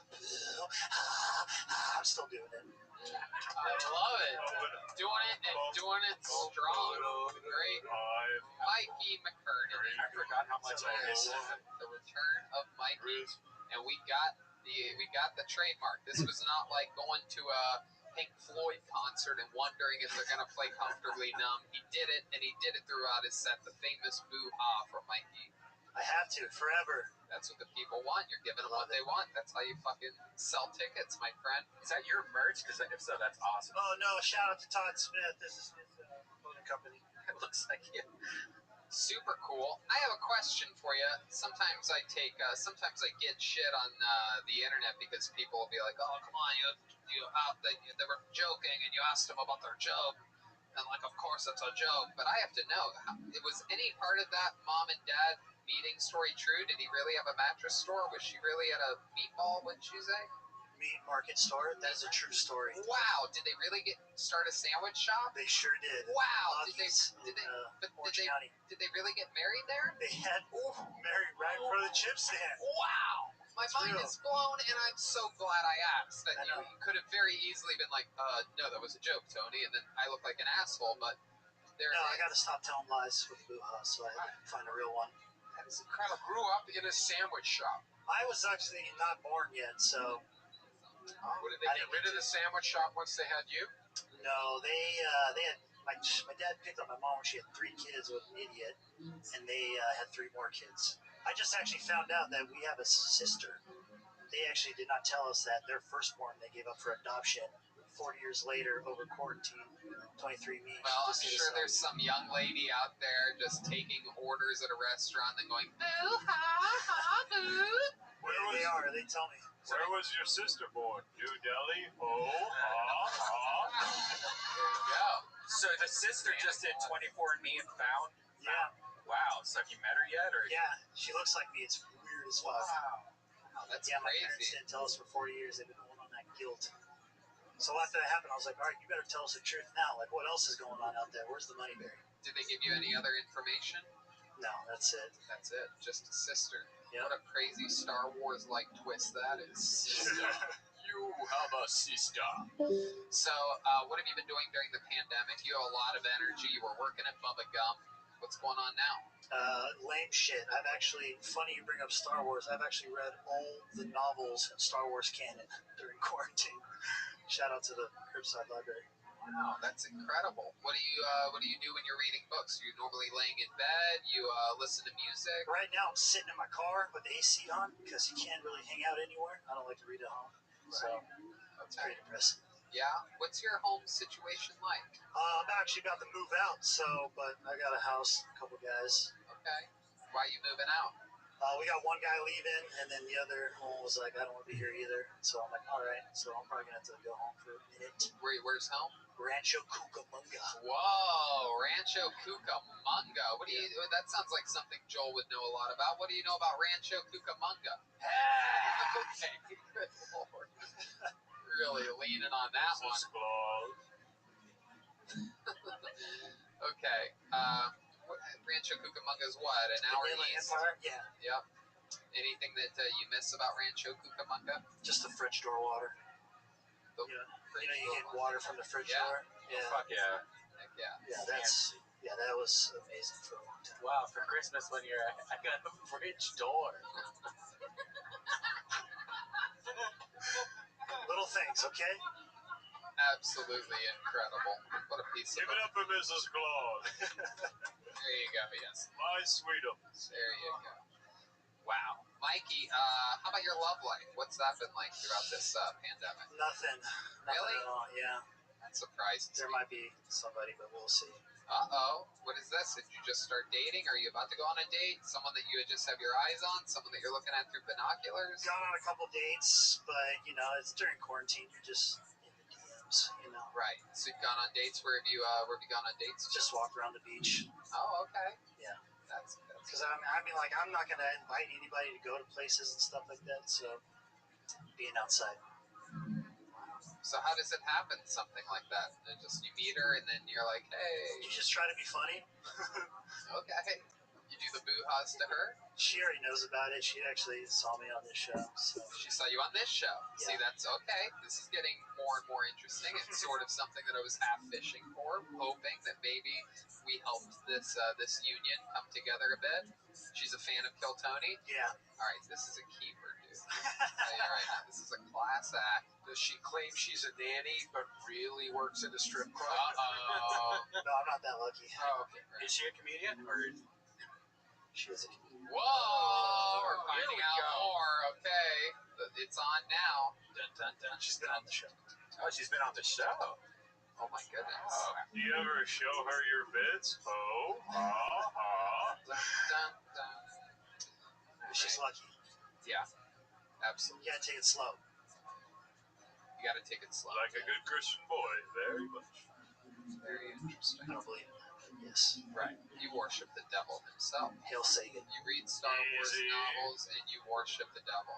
I'm still doing it. I love it. Doing it and doing it strong. Great. Mikey McKernan. I forgot how much I missed the return of Mikey, and we got the trademark. This was not like going to a Pink Floyd concert and wondering if they're going to play Comfortably Numb. He did it, and he did it throughout his set. The famous boo-ha from Mikey. I have to, forever. That's what the people want. You're giving them what they want. That's how you fucking sell tickets, my friend. Is that your merch? Because if so, that's awesome. Oh, no, shout out to Todd Smith. This is his clothing company. It looks like you. Super cool. I have a question for you. Sometimes I get shit on the internet because people will be like, "Oh, come on, they were joking, and you asked them about their joke." And like, of course it's a joke, but I have to know, was any part of that mom and dad meeting story true? Did he really have a mattress store? Was she really at a meatball, what'd she say? Meat market store. That is a true story. Wow. Did they really start a sandwich shop? They sure did. Wow. Did they really get married there? They had married right in front of the chip stand. Wow. My mind is blown, and I'm so glad I asked. That you could have very easily been like, no, that was a joke, Tony, and then I look like an asshole, but there I got to stop telling lies with boo-ha, so I had to find a real one. That is incredible. Grew up in a sandwich shop. I was actually not born yet, so... Did they get rid of the sandwich shop once they had you? No, they had... My dad picked up my mom when she had 3 kids with an idiot, and they had 3 more kids. I just actually found out that we have a sister. They actually did not tell us that their firstborn they gave up for adoption 40 years later over quarantine. 23andMe. Well, I'm sure there's some young lady out there just taking orders at a restaurant and going, boo, ha, ha, boo. They are, they tell me. Where was your sister born? New Delhi? Oh, ha. There you go. So the sister just did 24andMe and found? Yeah. Wow. So have you met her yet? Or? Yeah, she looks like me. It's weird as fuck. Wow. That's crazy. My crazy. parents didn't tell us for 40 years. They've been holding on that guilt. So after that happened, I was like, all right, you better tell us the truth now. Like, what else is going on out there? Where's the money buried? Did they give you any other information? No, that's it. That's it. Just a sister. Yep. What a crazy Star Wars-like twist that is. You You have a sister. So, what have you been doing during the pandemic? You have a lot of energy. You were working at Bubba Gum. What's going on now? Lame shit. Funny you bring up Star Wars. I've actually read all the novels in Star Wars canon during quarantine. Shout out to the Curbside Library. Wow, that's incredible. What do you do when you're reading books? Are you normally laying in bed? You listen to music? Right now, I'm sitting in my car with the AC on because you can't really hang out anywhere. I don't like to read at home, so it's pretty depressing. Yeah? What's your home situation like? I'm actually about to move out, but I got a house, a couple guys. Okay. Why are you moving out? We got one guy leaving, and then the other one was like, I don't want to be here either. So I'm like, all right. So I'm probably going to have to go home for a minute. Where's home? Rancho Cucamonga. Whoa, Rancho Cucamonga. That sounds like something Joel would know a lot about. What do you know about Rancho Cucamonga? Okay, good Lord. Really leaning on that one. Okay. Rancho Cucamonga is what? An hour east? Empire? Yeah. Yep. Anything that you miss about Rancho Cucamonga? Just the fridge door water. You get water from the fridge door. Yeah. Fuck yeah. Heck yeah. Yeah, that was amazing for a long time. Wow, for Christmas I got a fridge door. Little things, okay? Absolutely incredible. What a piece of... Give it up for Mrs. Claus. There you go, yes. My sweetums. There you go. Wow. Mikey, how about your love life? What's that been like throughout this pandemic? Nothing Really? at all, yeah. That surprised me. There might be somebody, but we'll see. Uh-oh. What is this? Did you just start dating? Are you about to go on a date? Someone that you just have your eyes on? Someone that you're looking at through binoculars? Gone on a couple dates, but, it's during quarantine. You're just in the DMs, Right. So you've gone on dates. Where have you gone on dates? Just walked around the beach. Oh, okay. Yeah. That's because I'm not gonna invite anybody to go to places and stuff like that. So being outside. So how does it happen? Something like that? You meet her and then you're like, hey. You just try to be funny. Okay. You do the boo-haws to her? She already knows about it. She actually saw me on this show. So. She saw you on this show. Yeah. See, that's okay. This is getting more and more interesting. It's sort of something that I was half fishing for, hoping that maybe we helped this union come together a bit. She's a fan of Kill Tony? Yeah. All right, this is a keeper, dude. All right, now, this is a class act. Does she claim she's a nanny, but really works at a strip club? Uh-oh. No, I'm not that lucky. Oh, okay. Right. Is she a comedian? Or she is a comedian. Whoa! We're finding out more. Okay. It's on now. Dun, dun, dun. She's been on the show. Oh, she's been on the show. Oh, my goodness. Oh. Do you ever show her your bits? Oh, Dun, dun, dun. She's lucky. Yeah. Absolutely. You gotta take it slow. You gotta take it slow. like a good Christian boy. Very much. Very interesting. I don't believe in that. Yes. Right. You worship the devil himself. Hail Satan. You read Star Wars Easy. novels and you worship the devil.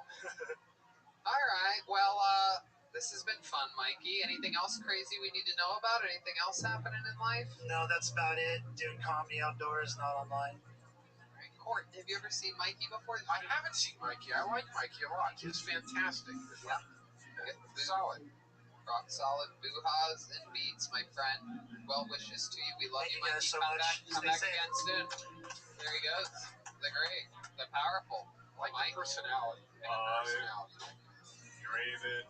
All right. Well, this has been fun, Mikey. Anything else crazy we need to know about? Anything else happening in life? No, that's about it. Doing comedy outdoors, not online. All right. Court, have you ever seen Mikey before? I haven't seen Mikey. I like Mikey a lot. He's fantastic. Yeah. Solid. Rock solid boo-haws and beats, my friend. Well wishes to you. We love Thank you, you guys Mikey. so Come much. back again soon. There he goes. The great, the powerful. I like the personality. Dreaming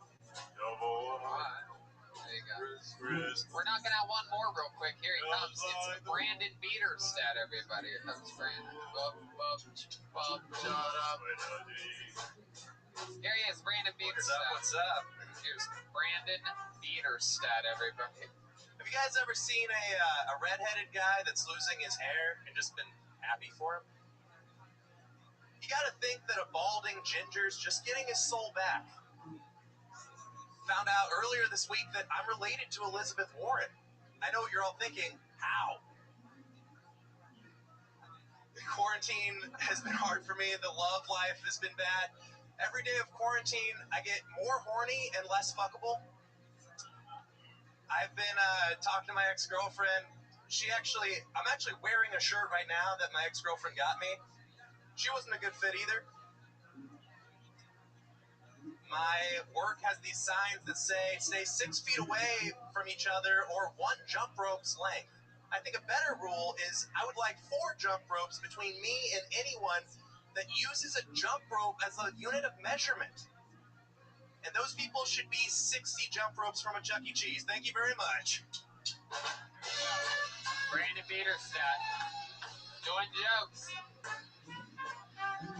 double high. There you go. Chris. We're knocking out one more real quick. Here he comes. It's Brandon Beaterstead, everybody. Here comes Brandon. Bup, bup, bup, shut up. Here he is, Brandon Beaterstead. What's up? Here's Brandon Beaterstead, everybody. Have you guys ever seen a redheaded guy that's losing his hair and just been happy for him? You gotta think that a balding ginger's just getting his soul back. Found out earlier this week that I'm related to Elizabeth Warren. I know what you're all thinking. How? The quarantine has been hard for me. The love life has been bad. Every day of quarantine, I get more horny and less fuckable. I've been talking to my ex-girlfriend. I'm actually wearing a shirt right now that my ex-girlfriend got me. She wasn't a good fit either. My work has these signs that say, stay 6 feet away from each other or 1 jump rope's length. I think a better rule is I would like 4 jump ropes between me and anyone that uses a jump rope as a unit of measurement. And those people should be 60 jump ropes from a Chuck E. Cheese. Thank you very much. Brandon Peterstadt doing jokes.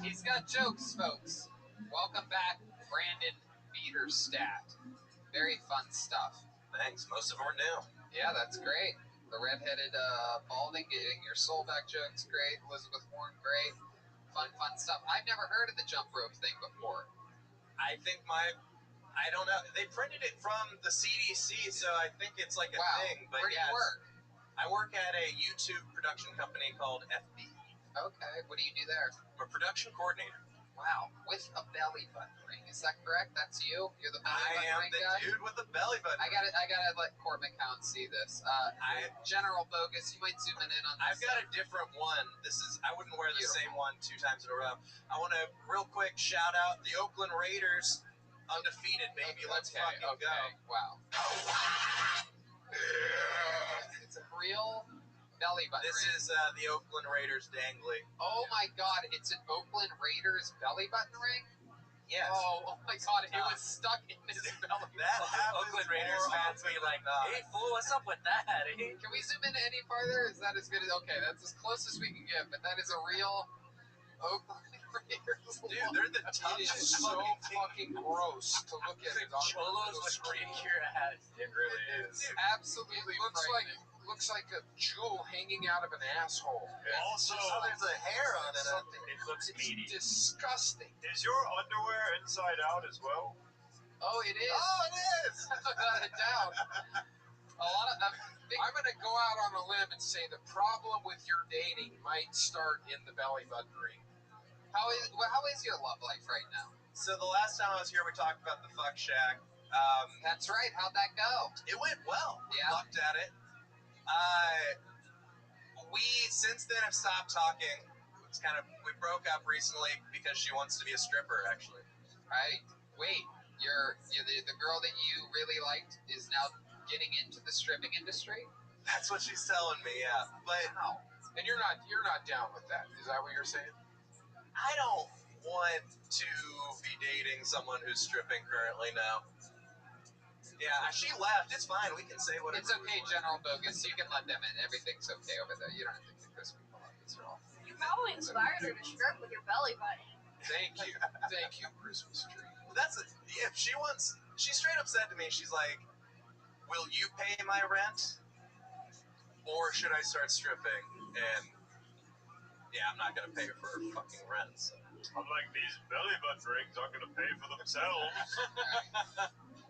He's got jokes, folks. Welcome back, Brandon Peterstadt. Very fun stuff. Thanks. Most of them are new. Yeah, that's great. The redheaded balding, getting your soul back jokes, great. Elizabeth Warren, great. Fun stuff. I've never heard of the jump rope thing before. I think I don't know. They printed it from the CDC, so I think it's like a thing. But where do you work? I work at a YouTube production company called FB. Okay, what do you do there? I'm a production coordinator. Wow, with a belly button ring. Is that correct? That's you? You're the belly button ring guy? I am the dude with the belly button. I gotta let Court McCown see this. General Bogus, you might zoom in on this. I've got a different one. I wouldn't wear the same one 2 times in a row. I want to real quick shout out the Oakland Raiders, undefeated, baby. Let's fucking go. Wow. It's a real belly button ring. This is the Oakland Raiders dangly. Oh my god, it's an Oakland Raiders belly button ring? Yes. Oh my god, it was stuck in his belly. That happens. Oakland Raiders fans be like, hey fool, what's up with that? Can we zoom in any farther? Is that as good as... Okay, that's as close as we can get, but that is a real Oakland Raiders. Dude, they're the toughest. It is so fucking gross to look at it on Cholos the would screen. kick your ass. It really is. Dude, Absolutely it looks like a jewel hanging out of an asshole. Also, there's a hair on it. It looks meaty. It's disgusting. is your underwear inside out as well? Oh, it is. Oh, it is. Without a doubt. A lot of... I'm going to go out on a limb and say the problem with your dating might start in the belly button ring. How is your love life right now? So the last time I was here, we talked about the fuck shack. That's right. How'd that go? It went well. Yeah. Looked at it. We since then have stopped talking. We broke up recently because she wants to be a stripper, actually. Right. Wait. You're the girl that you really liked is now getting into the stripping industry? That's what she's telling me. Yeah. But wow. And you're not down with that. Is that what you're saying? I don't want to be dating someone who's stripping currently now. Yeah, she left. It's fine. We can say whatever. It's okay, General Bogus. You can let them in. Everything's okay over there. You don't have to kick those people out. These are all. You probably inspired her to strip with your belly button. Thank you, Christmas tree. If she wants. She straight up said to me, she's like, "Will you pay my rent, or should I start stripping?" And yeah, I'm not gonna pay for her fucking rent. So. I'm like, these belly button rings aren't gonna pay for themselves.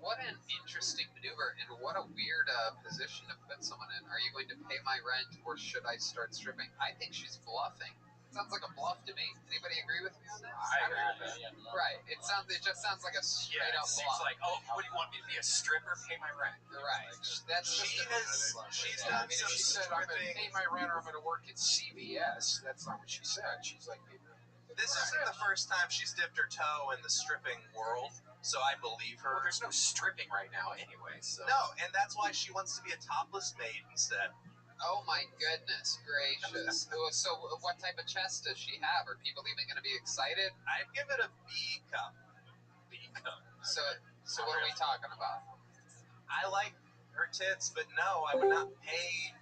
What an interesting maneuver, and what a weird position to put someone in. Are you going to pay my rent, or should I start stripping? I think she's bluffing. Sounds like a bluff to me. Anybody agree with me on this? I agree with that. Yeah. Right. It just sounds like a straight up seems bluff. like, oh, what do you want me to be, a stripper? Pay my rent. Right. That's She's done If some she said, I'm going to stripping. pay my rent or I'm going to work at CVS, that's not what she said. She's like, This isn't the first time she's dipped her toe in the stripping world, so I believe her. Well, there's no stripping right now anyway, so. No, and that's why she wants to be a topless maid instead. Oh my goodness gracious. So what type of chest does she have? Are people even going to be excited? I'd give it a B cup. B cup. So what are we talking about? I like her tits, but no, I would not pay.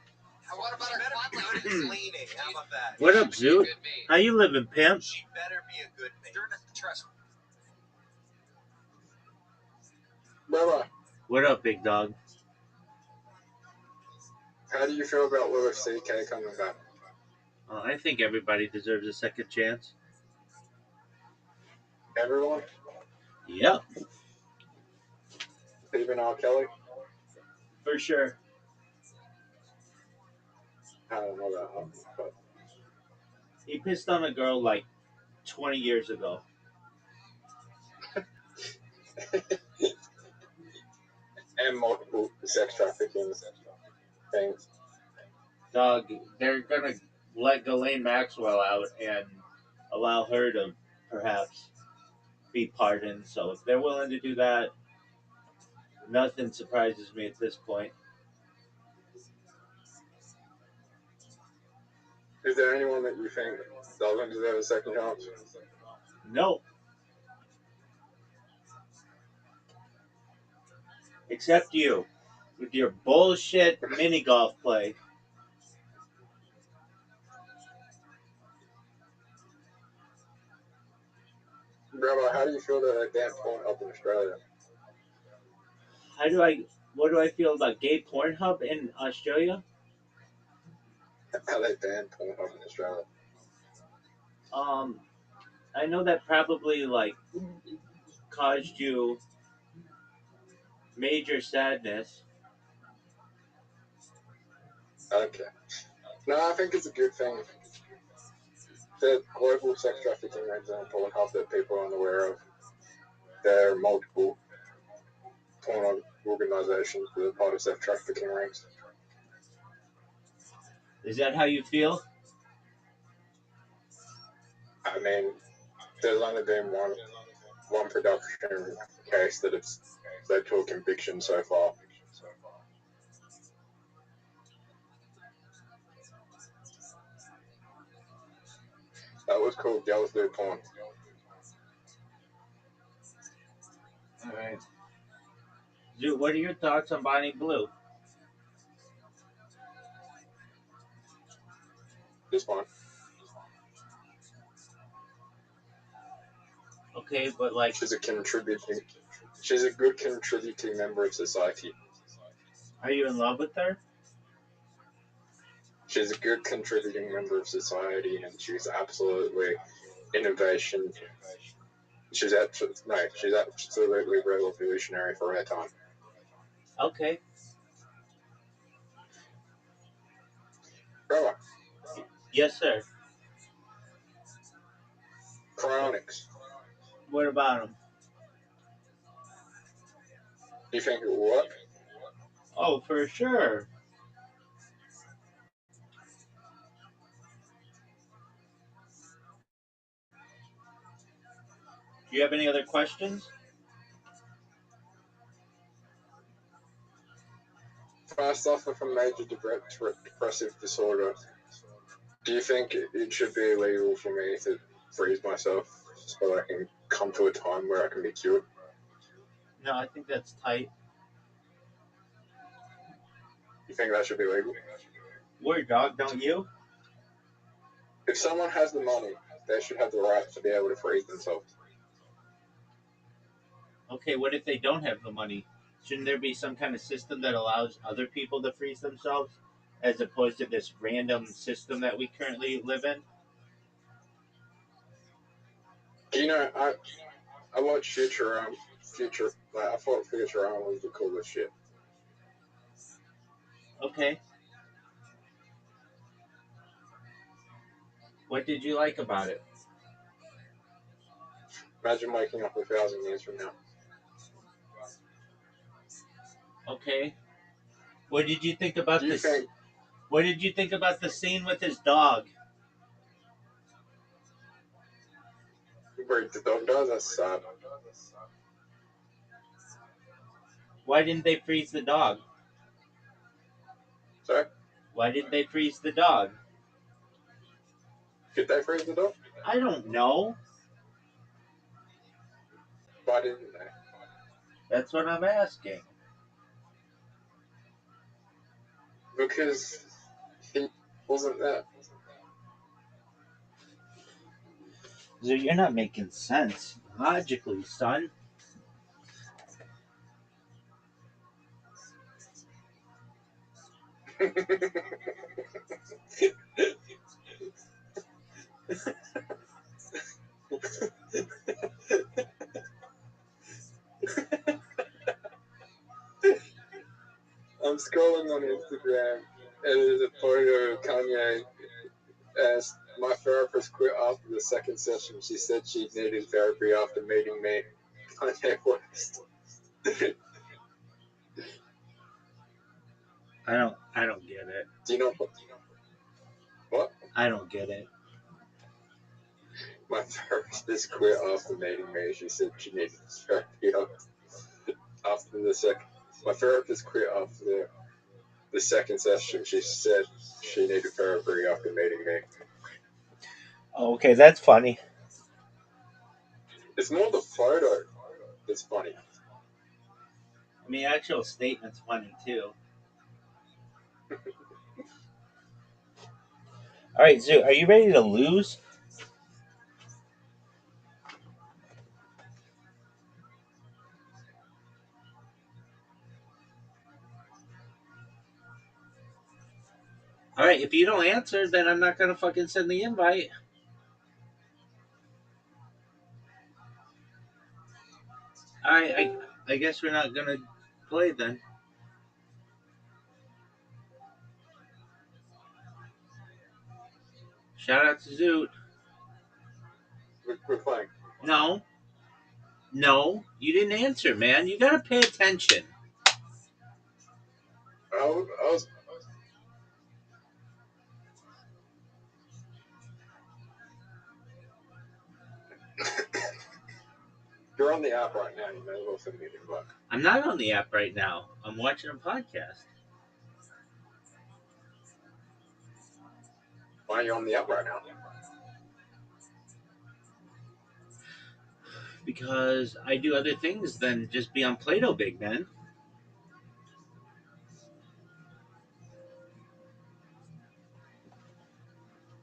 What about her She better be good at cleaning. How about that? What up, Zoot? How you living, pimp? She better be a good maid. Trust me. Rabbi, What up, big dog? how do you feel about Louis C.K. coming back? I think everybody deserves a second chance. Everyone? Yep, Even R. Kelly? for sure. I don't know that, but He pissed on a girl like 20 years ago. and multiple sex trafficking things. Dog, they're gonna let Ghislaine Maxwell out and allow her to perhaps be pardoned. So if they're willing to do that, nothing surprises me at this point. Is there anyone that you think doesn't deserve a second chance? No. Except you, with your bullshit mini golf play. Rabbi, how do you feel that they banned Pornhub in Australia? What do I feel about gay Pornhub in Australia? How they banned Pornhub in Australia? I know that probably caused you major sadness. Okay. No, I think it's a good thing. The global sex trafficking rings on Pornhub that people are unaware of. There are multiple porn organizations that are part of sex trafficking rings. Is that how you feel? I mean, there's only been one production case that it's led to a conviction so far. That was called Girls Do Porn. Alright. Dude, what are your thoughts on Bonnie Blue? This one. Okay, but she's a good contributing member of society. Are you in love with her? She's a good contributing member of society, and she's absolutely innovation. She's absolutely revolutionary for her time. Okay. Rabbi. Yes, sir. Cryonics. What about them? Do you think it will work? Oh, for sure. Do you have any other questions? If I suffer from major depressive disorder, do you think it should be illegal for me to freeze myself so that I can come to a time where I can be cured? No, I think that's tight. You think that should be legal? Word, dog, don't you? If someone has the money, they should have the right to be able to freeze themselves. Okay, what if they don't have the money? Shouldn't there be some kind of system that allows other people to freeze themselves, as opposed to this random system that we currently live in? You know, I watched Futurama. I thought Futurama was the coolest shit. Okay. What did you like about it? Imagine waking up 1,000 years from now. Okay. What did you think about this? What did you think about the scene with his dog? Where the dog does? That's sad. Why didn't they freeze the dog? Sorry? Why didn't they freeze the dog? Did they freeze the dog? I don't know. Why didn't they? That's what I'm asking. Because he wasn't there. So you're not making sense logically, son. I'm scrolling on Instagram, and there's a photo of Kanye. As my therapist quit after the second session, she said she needed therapy after meeting me. Kanye West. I don't get it. Do you know what? I don't get it. My therapist quit after meeting me. She said she needed therapy after the second. My therapist quit after the second session. She said she needed therapy after meeting me. Okay, that's funny. It's more the photo that's funny. I mean, actual statement's funny too. All right, Zoo, are you ready to lose? All right, if you don't answer, then I'm not gonna fucking send the invite. All right, I guess we're not gonna play then. Shout out to Zoot. We're playing. No, you didn't answer, man. You gotta pay attention. I was. You're on the app right now. You may as well send me an invite. I'm not on the app right now. I'm watching a podcast. Why are you on the app right now? Because I do other things than just be on Play-Doh, big man.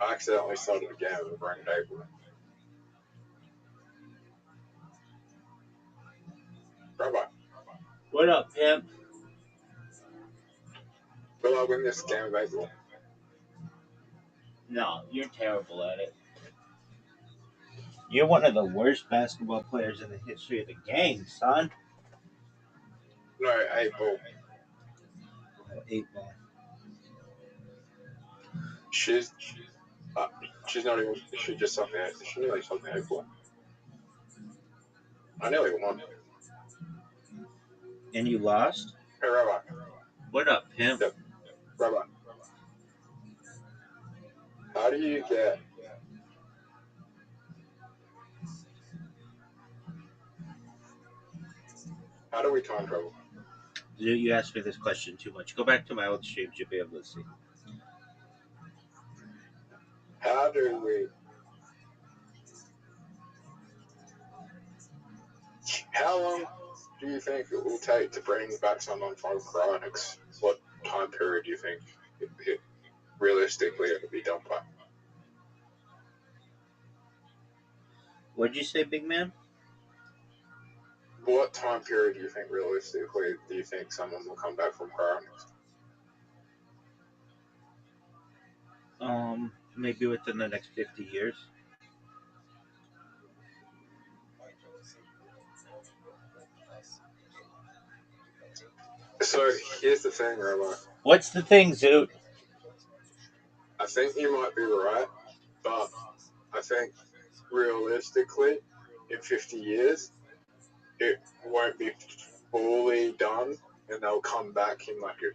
I accidentally started a game with a brain table. Rabbi. What up, pimp? Will I win this game of baseball? No, you're terrible at it. You're one of the worst basketball players in the history of the game, son. No, 8-ball. 8-ball. She's not even. She just something. She nearly something 8-ball. I nearly won. And you lost? Hey, Rabbi. What up, pimp? Yep. Rabbi. How do you get? How do we time travel? You asked me this question too much. Go back to my old streams. You'll be able to see. How do we? How long do you think it will take to bring back someone from cryonics? What time period do you think it realistically it could be done by? What'd you say, big man? What time period do you think realistically do you think someone will come back from cryonics? Maybe within the next 50 years. So here's the thing, Rabbi. What's the thing, Zoot? I think you might be right, but I think realistically, in 50 years, it won't be fully done, and they'll come back in like a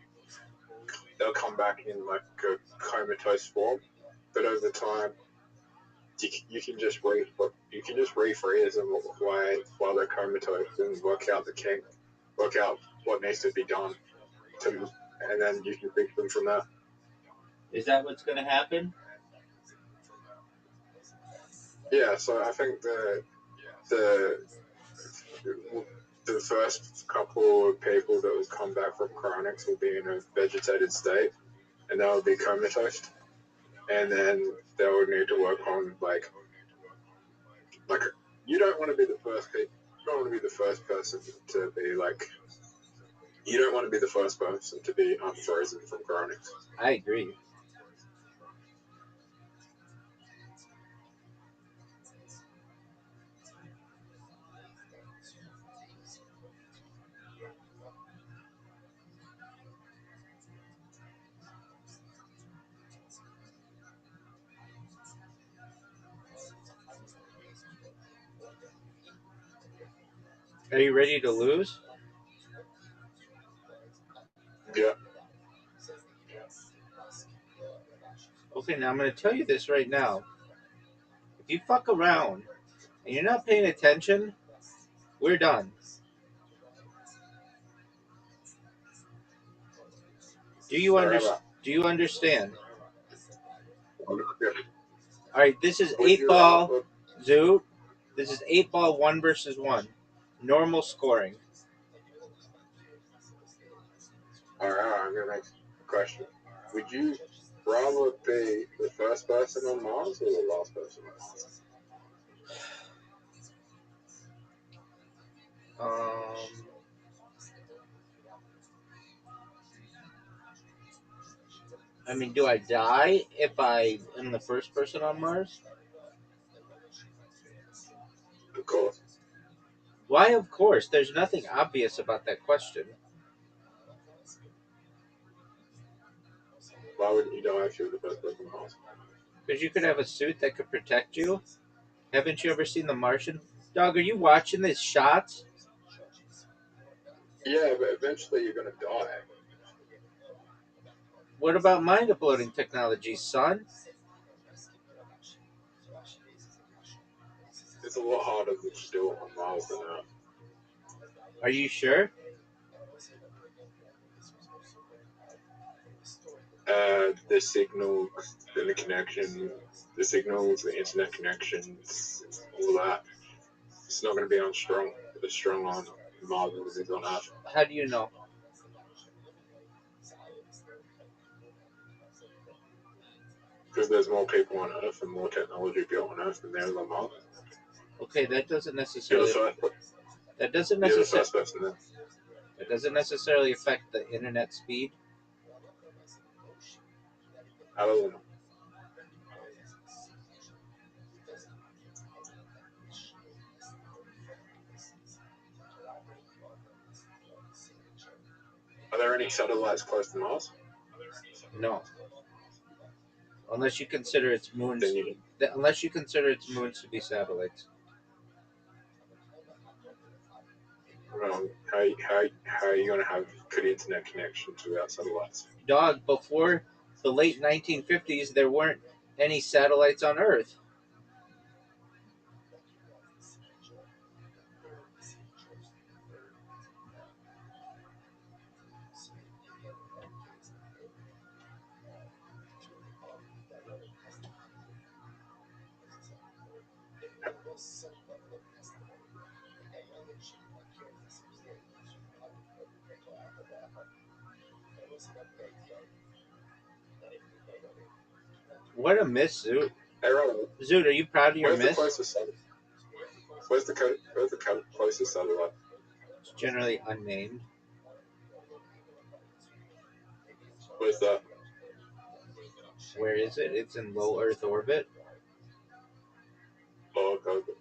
comatose form. But over time, you can just refreeze them while they're comatose and work out what needs to be done, and then you can fix them from there. Is that what's going to happen? Yeah, so I think the first couple of people that will come back from cryonics will be in a vegetated state, and they'll be comatose, and then they'll need to work on like you don't want to be the first person. You don't want to be the first person to be like. You don't want to be the first person to be unfrozen from cryonics. I agree. Are you ready to lose? Yeah. Okay, now I'm going to tell you this right now. If If you fuck around and you're not paying attention, we're done. Do you understand? All right, this is 8-ball. Zoo. This is 8-ball 1 versus 1. Normal scoring. All right, I'm gonna next question. Would you rather be the first person on Mars or the last person on Mars? I mean, do I die if I am the first person on Mars? Of course. Why, of course? There's nothing obvious about that question. Why wouldn't you die if you were the first person on Mars? Because you could have a suit that could protect you. Haven't you ever seen The Martian? Dog, are you watching these shots? Yeah, but eventually you're gonna die. What about mind uploading technology, son? It's a lot harder to do it on Mars than Earth. Are you sure? The signals, the connection, the signals, the internet connections, all that. It's not going to be as strong on Mars as it is on Earth. How do you know? Because there's more people on Earth and more technology built on Earth than there is on Mars. Okay, that doesn't necessarily. That doesn't necessarily affect the internet speed. I don't know. Are there any satellites close to Mars? No. Unless you consider its moons. Unless you consider its moons to be satellites. Well, how are you going to have good internet connections without satellites? Dog, before the late 1950s, there weren't any satellites on Earth. What a miss, Zoot. Hey, Robin, Zoot, are you proud of your miss? Where's the closest satellite? It's generally unnamed. Where's that? Where is it? It's in low Earth orbit. Low Earth orbit.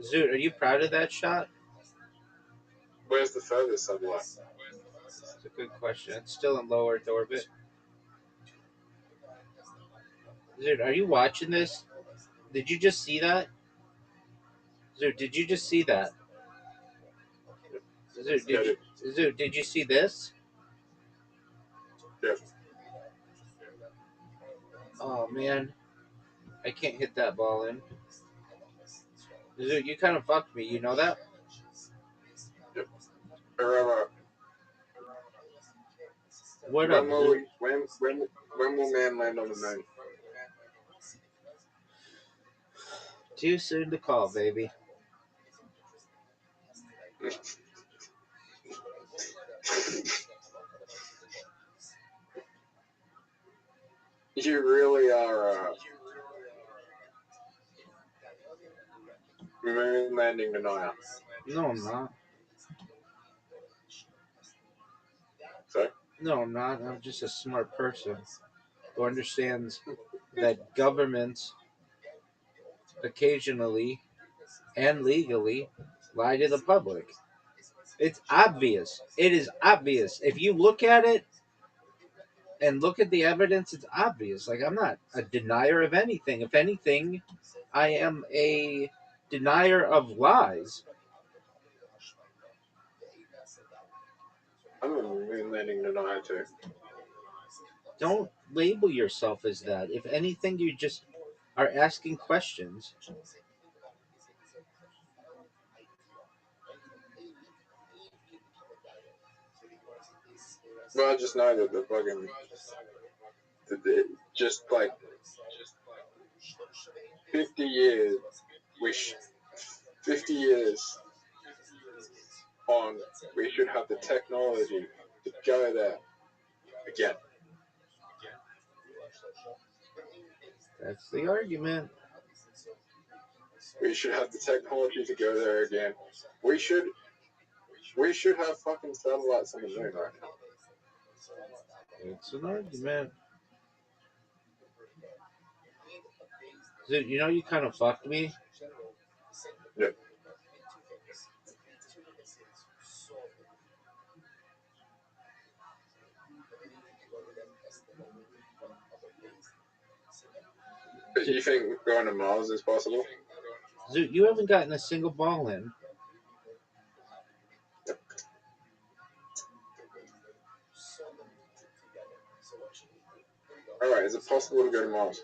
Zoot, are you proud of that shot? Where's the furthest satellite? That's a good question. It's still in low Earth orbit. Zoot, are you watching this? Did you just see that? Zoot, did you just see that? Zoot, did you see this? Yeah. Oh, man. I can't hit that ball in. Zoot, you kind of fucked me. You know that? Yep. Remember, What up, Zoot? when will man land on the moon? Too soon to call, baby. You really are moon landing denier. No, I'm not. Sorry? No, I'm not. I'm just a smart person who understands that governments occasionally and legally lie to the public. It's obvious. It is obvious. If you look at it and look at the evidence, it's obvious. Like, I'm not a denier of anything. If anything, I am a denier of lies. I'm a moon landing denier too. Don't label yourself as that. If anything, you just are asking questions. Well, I just know that the fucking just like 50 years, 50 years on, we should have the technology to go there again. That's the argument. We should have the technology to go there again. We should have fucking satellites on the moon right now. It's an argument. Dude, you know you kind of fucked me? Yeah. But you think going to Mars is possible? Dude, you haven't gotten a single ball in. Alright, is it possible to go to Mars?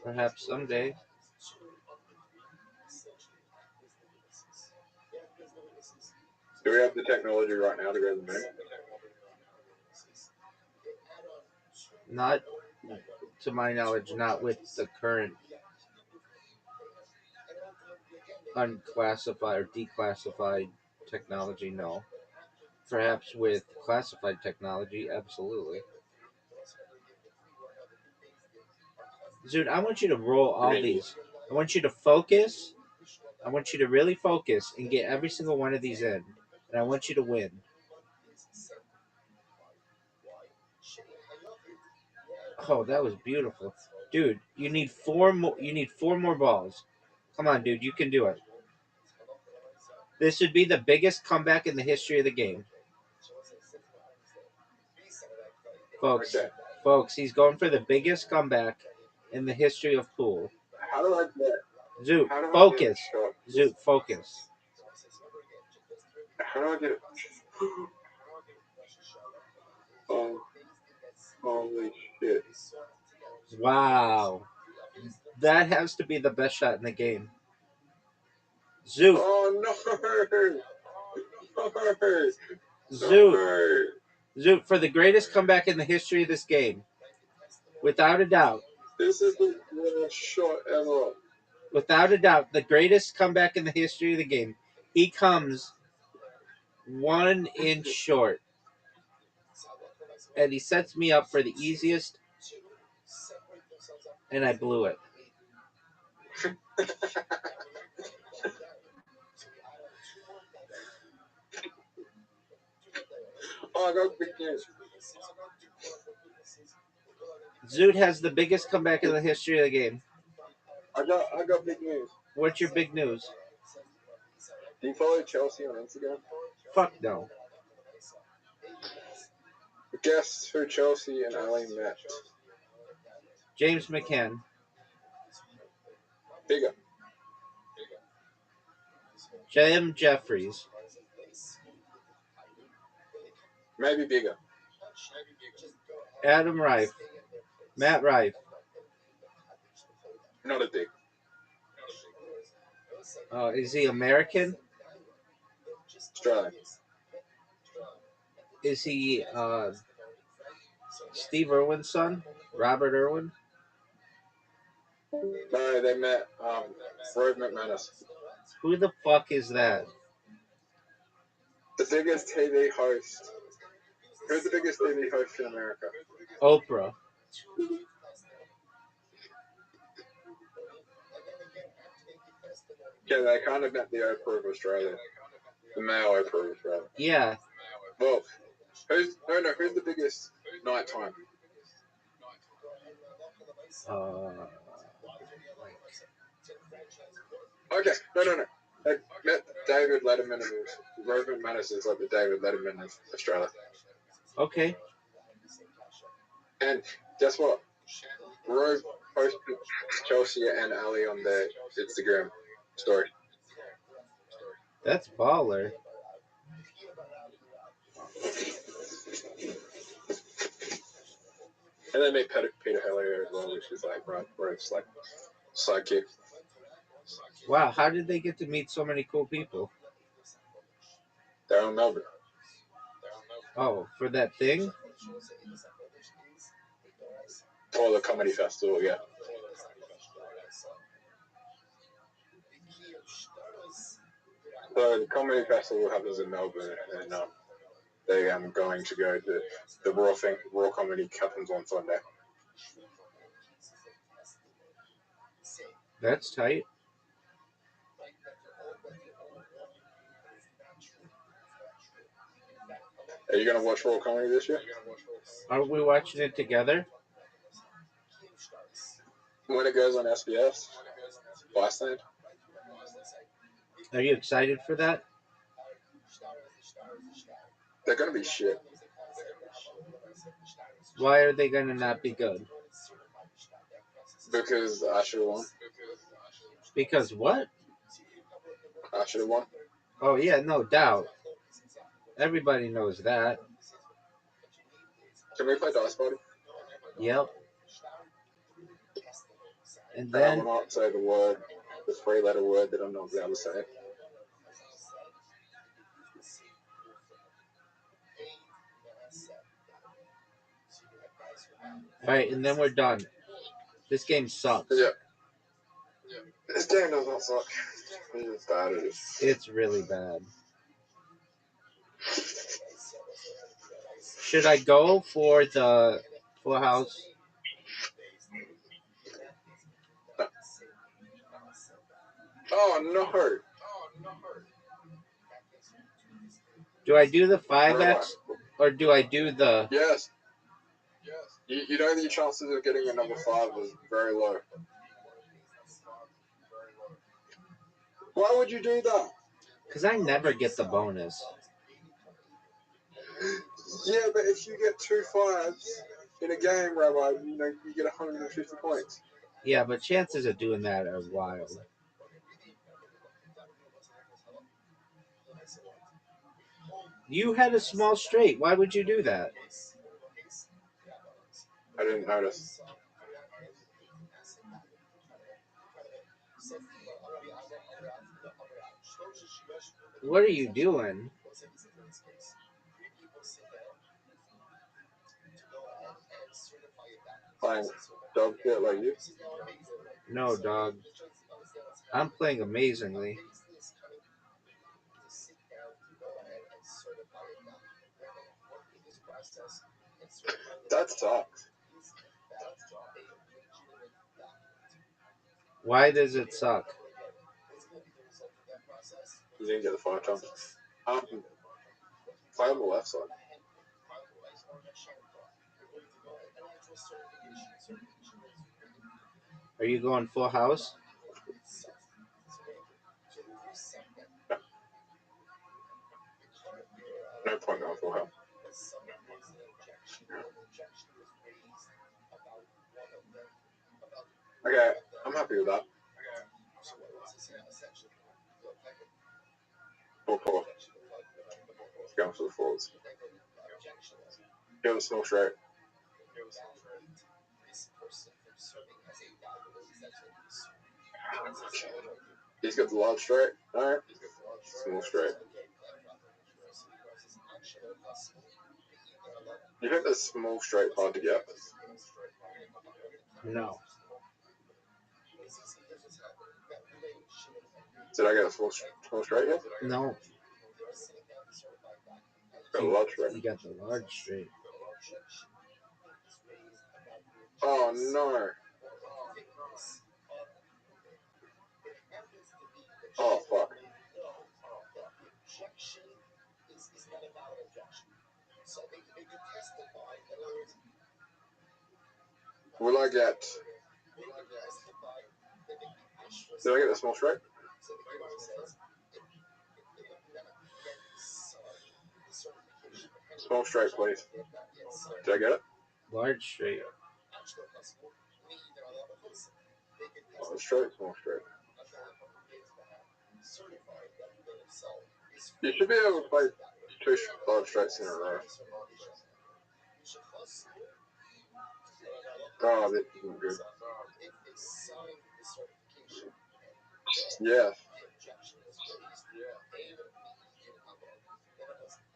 Perhaps someday. Do we have the technology right now to go to the moon? Not, to my knowledge, not with the current unclassified or declassified technology, no. Perhaps with classified technology, absolutely. Dude, I want you to roll all these. I want you to focus. I want you to really focus and get every single one of these in. And I want you to win. Oh, that was beautiful. Dude, you need four more balls. Come on, dude, you can do it. This would be the biggest comeback in the history of the game. Folks, he's going for the biggest comeback in the history of pool. How do I get? Zoot, focus. Zoot, focus. How do I get it? Oh, holy shit. Wow. That has to be the best shot in the game. Zoot. Oh, no. Zoot. Zoot, for the greatest comeback in the history of this game. Without a doubt. This is the worst shot ever. Without a doubt, the greatest comeback in the history of the game. He comes 1 inch short. And he sets me up for the easiest. And I blew it. Oh, I got big news. Zoot has the biggest comeback in the history of the game. I got big news. What's your big news? Do you follow Chelsea on Instagram? Fuck no. Guess who Chelsea and Ali met? James McCann. Bigger. Jim Jeffries. Maybe bigger. Adam Rife. Matt Rife. Not as big. Is he American? Australian. Is he Steve Irwin's son? Robert Irwin? No, they met Rove McManus. Who the fuck is that? The biggest TV host. Who's the biggest TV host in America? Oprah. Yeah, they kind of met the Oprah of Australia. The male Oprah of Australia. Yeah. Well, who's the biggest nighttime? Okay, no. They met David Letterman of Rove McManus is like the David Letterman of Australia. Okay. And guess what? Rove posted Chelsea and Ali on their Instagram story. That's baller. And they made Peter Hellier as well, which is like where it's like sidekick. Wow, how did they get to meet so many cool people? They're in Melbourne. Oh, for that thing? For the comedy festival, yeah. So the comedy festival happens in Melbourne, and they am going to go to the Raw thing. Raw comedy happens on Sunday. That's tight. Are you gonna watch Raw comedy this year? Aren't we watching it together? When it goes on SBS, Bystand. Are you excited for that? They're gonna be shit. Why are they gonna not be good? Because I should have won. Because what? I should have won. Oh yeah, no doubt. Everybody knows that. Can we play Dice Party? Yep. And I then will not say the word, the three-letter word that I'm not able to say. alright, and then we're done. This game sucks. Yeah. This game does not suck. It's bad. It is. It's really bad. Should I go for the Full House? Oh no! Do I do the 5X or do I do the... Yes. You know the chances of getting a number 5 is very low. Why would you do that? Because I never get the bonus. Yeah, but if you get 2 5s in a game, Rabbi, you get 150 points. Yeah, but chances of doing that are wild. You had a small straight. Why would you do that? I didn't notice. What are you doing? Playing dog shit like you? No, dog. I'm playing amazingly. That sucks. Why does it suck? You didn't get the 5 times. Play on the left side. Are you going Full House? No point going Full House. Okay, I'm happy with that. 4-4. Let's go for the forwards. Go the small straight. He's got the large straight. Alright. Small straight. You think the small straight hard to get? No. Did I get a small straight yet? No. Got a large straight. You got the large straight. Oh no. Oh fuck. Will I get... Did I get the small straight? Small straight, please. Did I get it? Large straight. Oh, straight, small straight. You should be able to play 2 large strikes in a row. Oh, that isn't good. Yeah.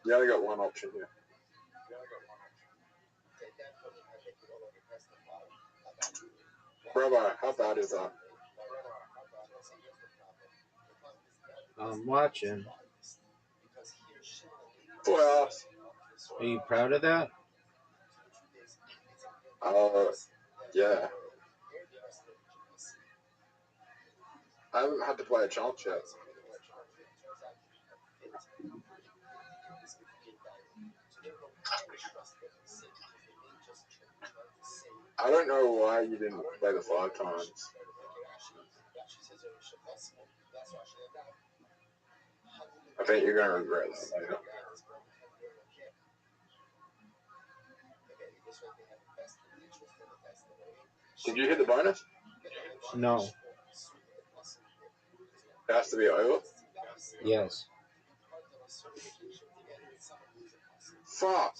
You only got one option here. Rabbi, how bad is that? I'm watching. Full house. Are you proud of that? Yeah. I haven't had to play a chance yet. I don't know why you didn't play the 5 times. I think you're going to regret that later. Did you hit the bonus? No. It has to be over? Yes. Fuck.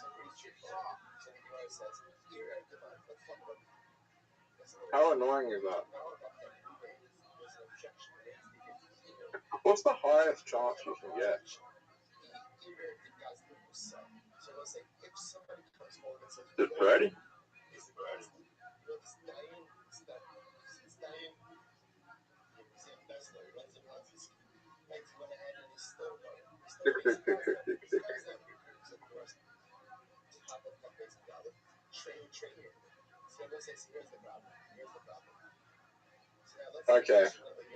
How annoying is that? What's the highest chance you can get? Is it 30? Six. Okay,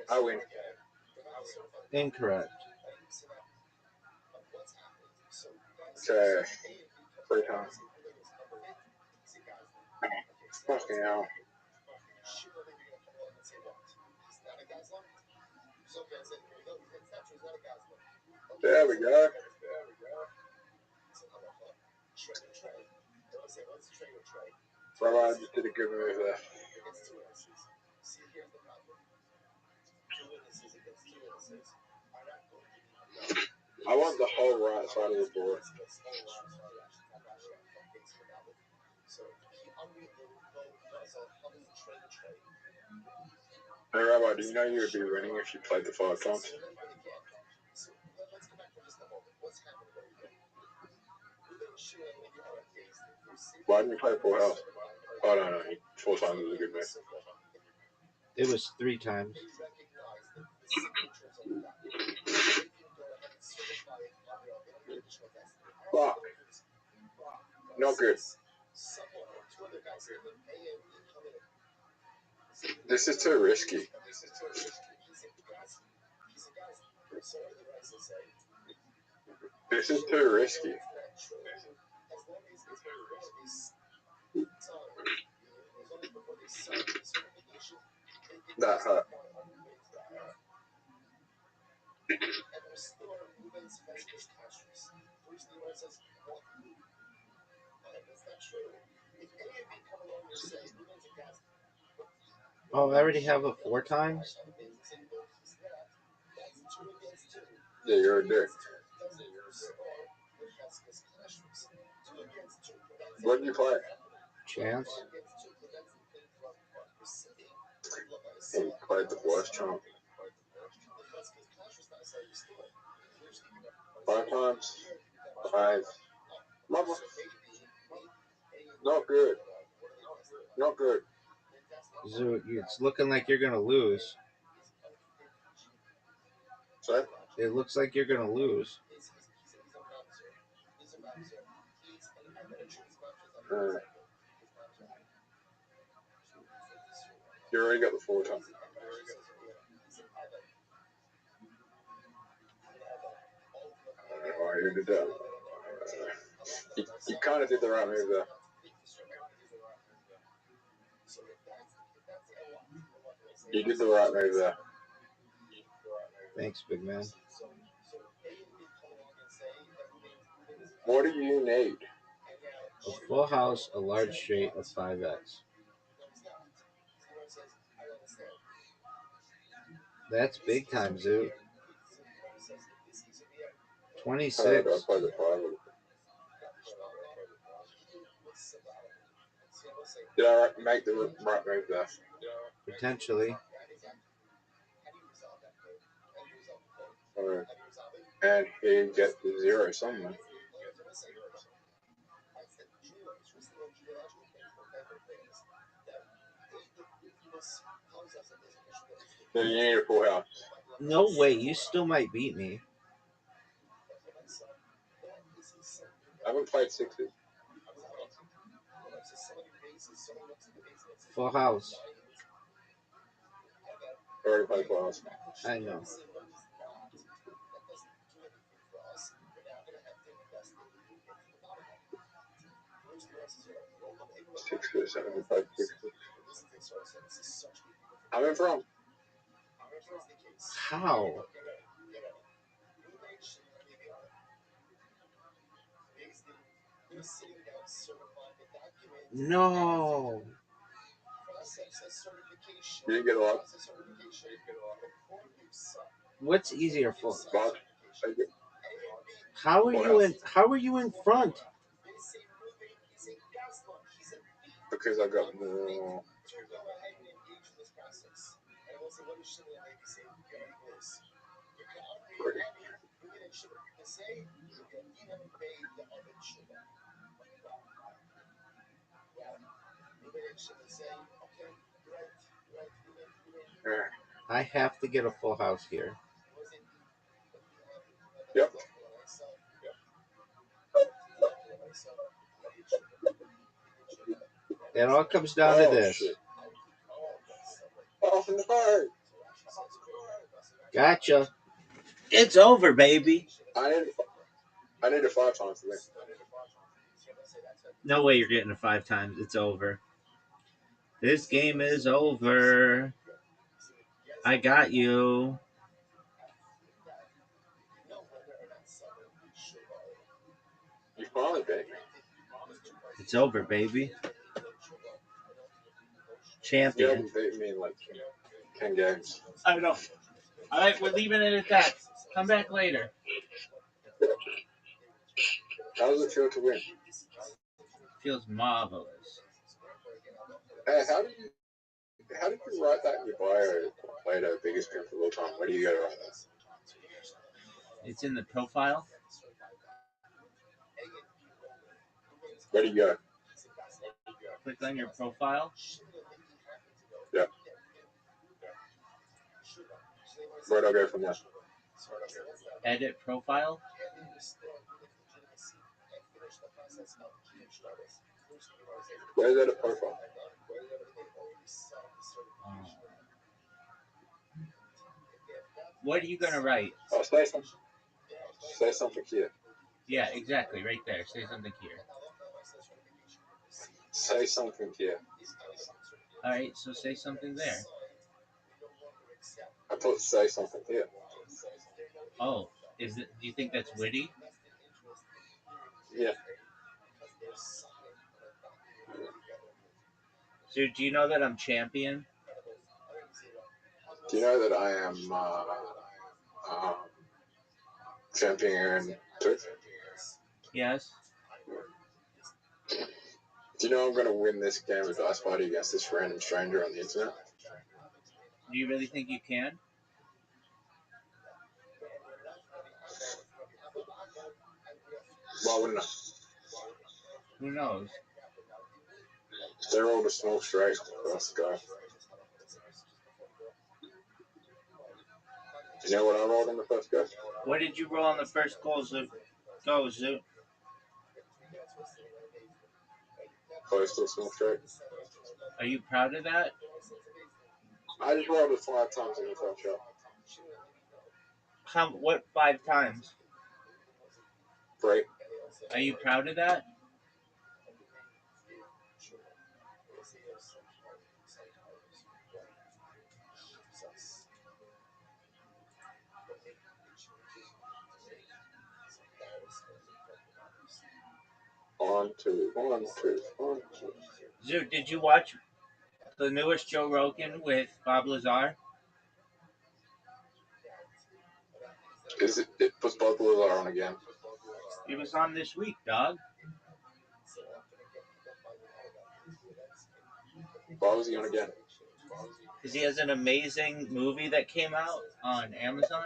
I win. Incorrect. Okay, 3 times. Fucking hell. There we go. Rabbi just did a good move there. I want the whole right side of the board. Hey Rabbi, do you know you would be winning if you played the 5 times? Why didn't you play full house? Oh no, 4 times is a good move. It was 3 times. Fuck. Not good. This is too risky. This is too risky. That hurt. Oh, I already have a 4 times? Yeah, you're a dick. What did you play? Chance? He played the worst chunk. 5 times. 5. Mama. Not good. Not good. So it's looking like you're going to lose. Sorry? It looks like you're going to lose. You already got the 4 times. I don't know why you did that. You kind of did the right move there. You did the right move there. Thanks, big man. What do you need? A full house, a large straight, a 5x. That's big time, Zoo. 26. I played the 5. Did I make the right move there? Potentially. And he gets the 0 somewhere. Then you need a full house. No way, you still might beat me. I haven't played 6s. Full house. I already played full house. I know. I haven't played 6s. I'm in front. How? No. You didn't get a lot. What's easier for? Bob, How are you in front? because I got more. I have to get a full house here. Yep. It all comes down to this. Shit. Oh, no. Gotcha. It's over, baby. I need a 5 times to win. No way you're getting a 5 times. It's over. This game is over. I got you. You finally beat me. It's over, baby. Champion. You haven't beaten me in like 10 games. I know. All right, we're leaving it at that. Come back later. How does it feel to win? Feels marvelous. Hey, how did you write that in your bio? Later, biggest pimp of all time. Where do you go to write that? It's in the profile. Where do you go? Click on your profile. Yeah. Where do I go from there? Edit profile. Where's edit profile? What are you gonna write? Oh, say something. Say something here. Yeah, exactly. Right there. Say something here. Say something here. All right. So say something there. I thought say something here. Oh, is it? Do you think that's witty? Yeah. So do you know that I'm champion? Do you know that I am champion 2? Yes. Do you know I'm going to win this game of Dice Party against this random stranger on the internet? Do you really think you can? Why wouldn't I? Who knows? They're all the small straight. Let's go. Do you know what I rolled on the first go? What did you roll on the first goal, Zoo? Go, Zoo. Close to a small straight. Are you proud of that? I just rolled it 5 times in the first shot. What 5 times? 3. Are you proud of that? On two. Zoo, did you watch the newest Joe Rogan with Bob Lazar? Is it was Bud Lillard on again? He was on this week, dog. Why was he on again? Because he has an amazing movie that came out on Amazon.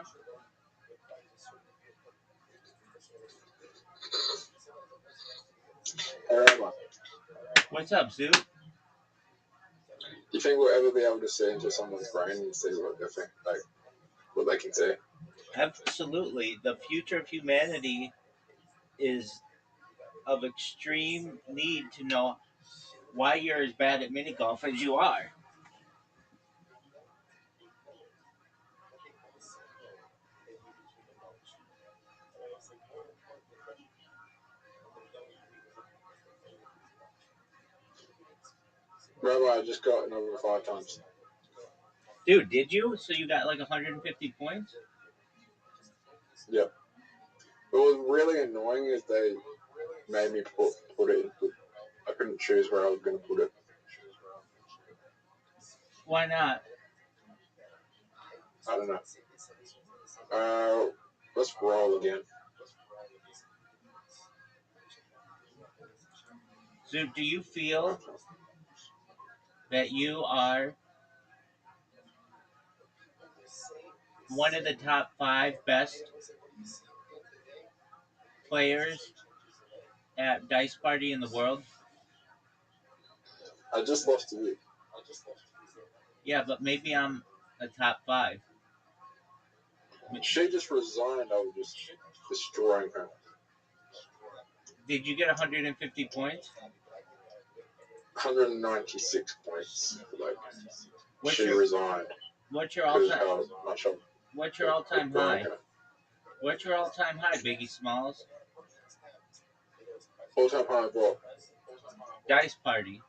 What's up, Zoo? Do you think we'll ever be able to see into someone's brain and see what they think, like what they can say? Absolutely. The future of humanity is of extreme need to know why you're as bad at mini golf as you are. Rabbi, I just got another 5 times. Dude, did you? So you got like 150 points? Yep. What was really annoying is they made me put it in. I couldn't choose where I was going to put it. Why not? I don't know. Let's roll again. So do you feel that you are one of the top 5 best players at Dice Party in the world? I just lost to you. Yeah, but maybe I'm a top 5. She just resigned. I was just destroying her. Did you get 150 points? 196 points. Like, she your, resigned. What's your all-time high? What's your all-time high, Biggie Smalls? All-time high of what? Dice Party.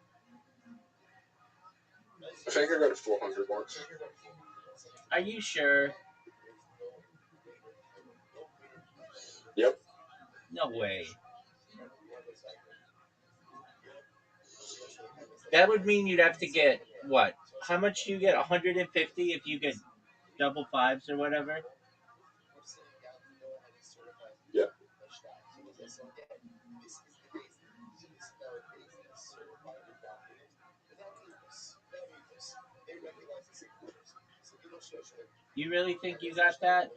I think I got 400 once. Are you sure? Yep. No way. That would mean you'd have to get, what? How much do you get? 150 if you get double 5s or whatever? Yeah. You really think you got that?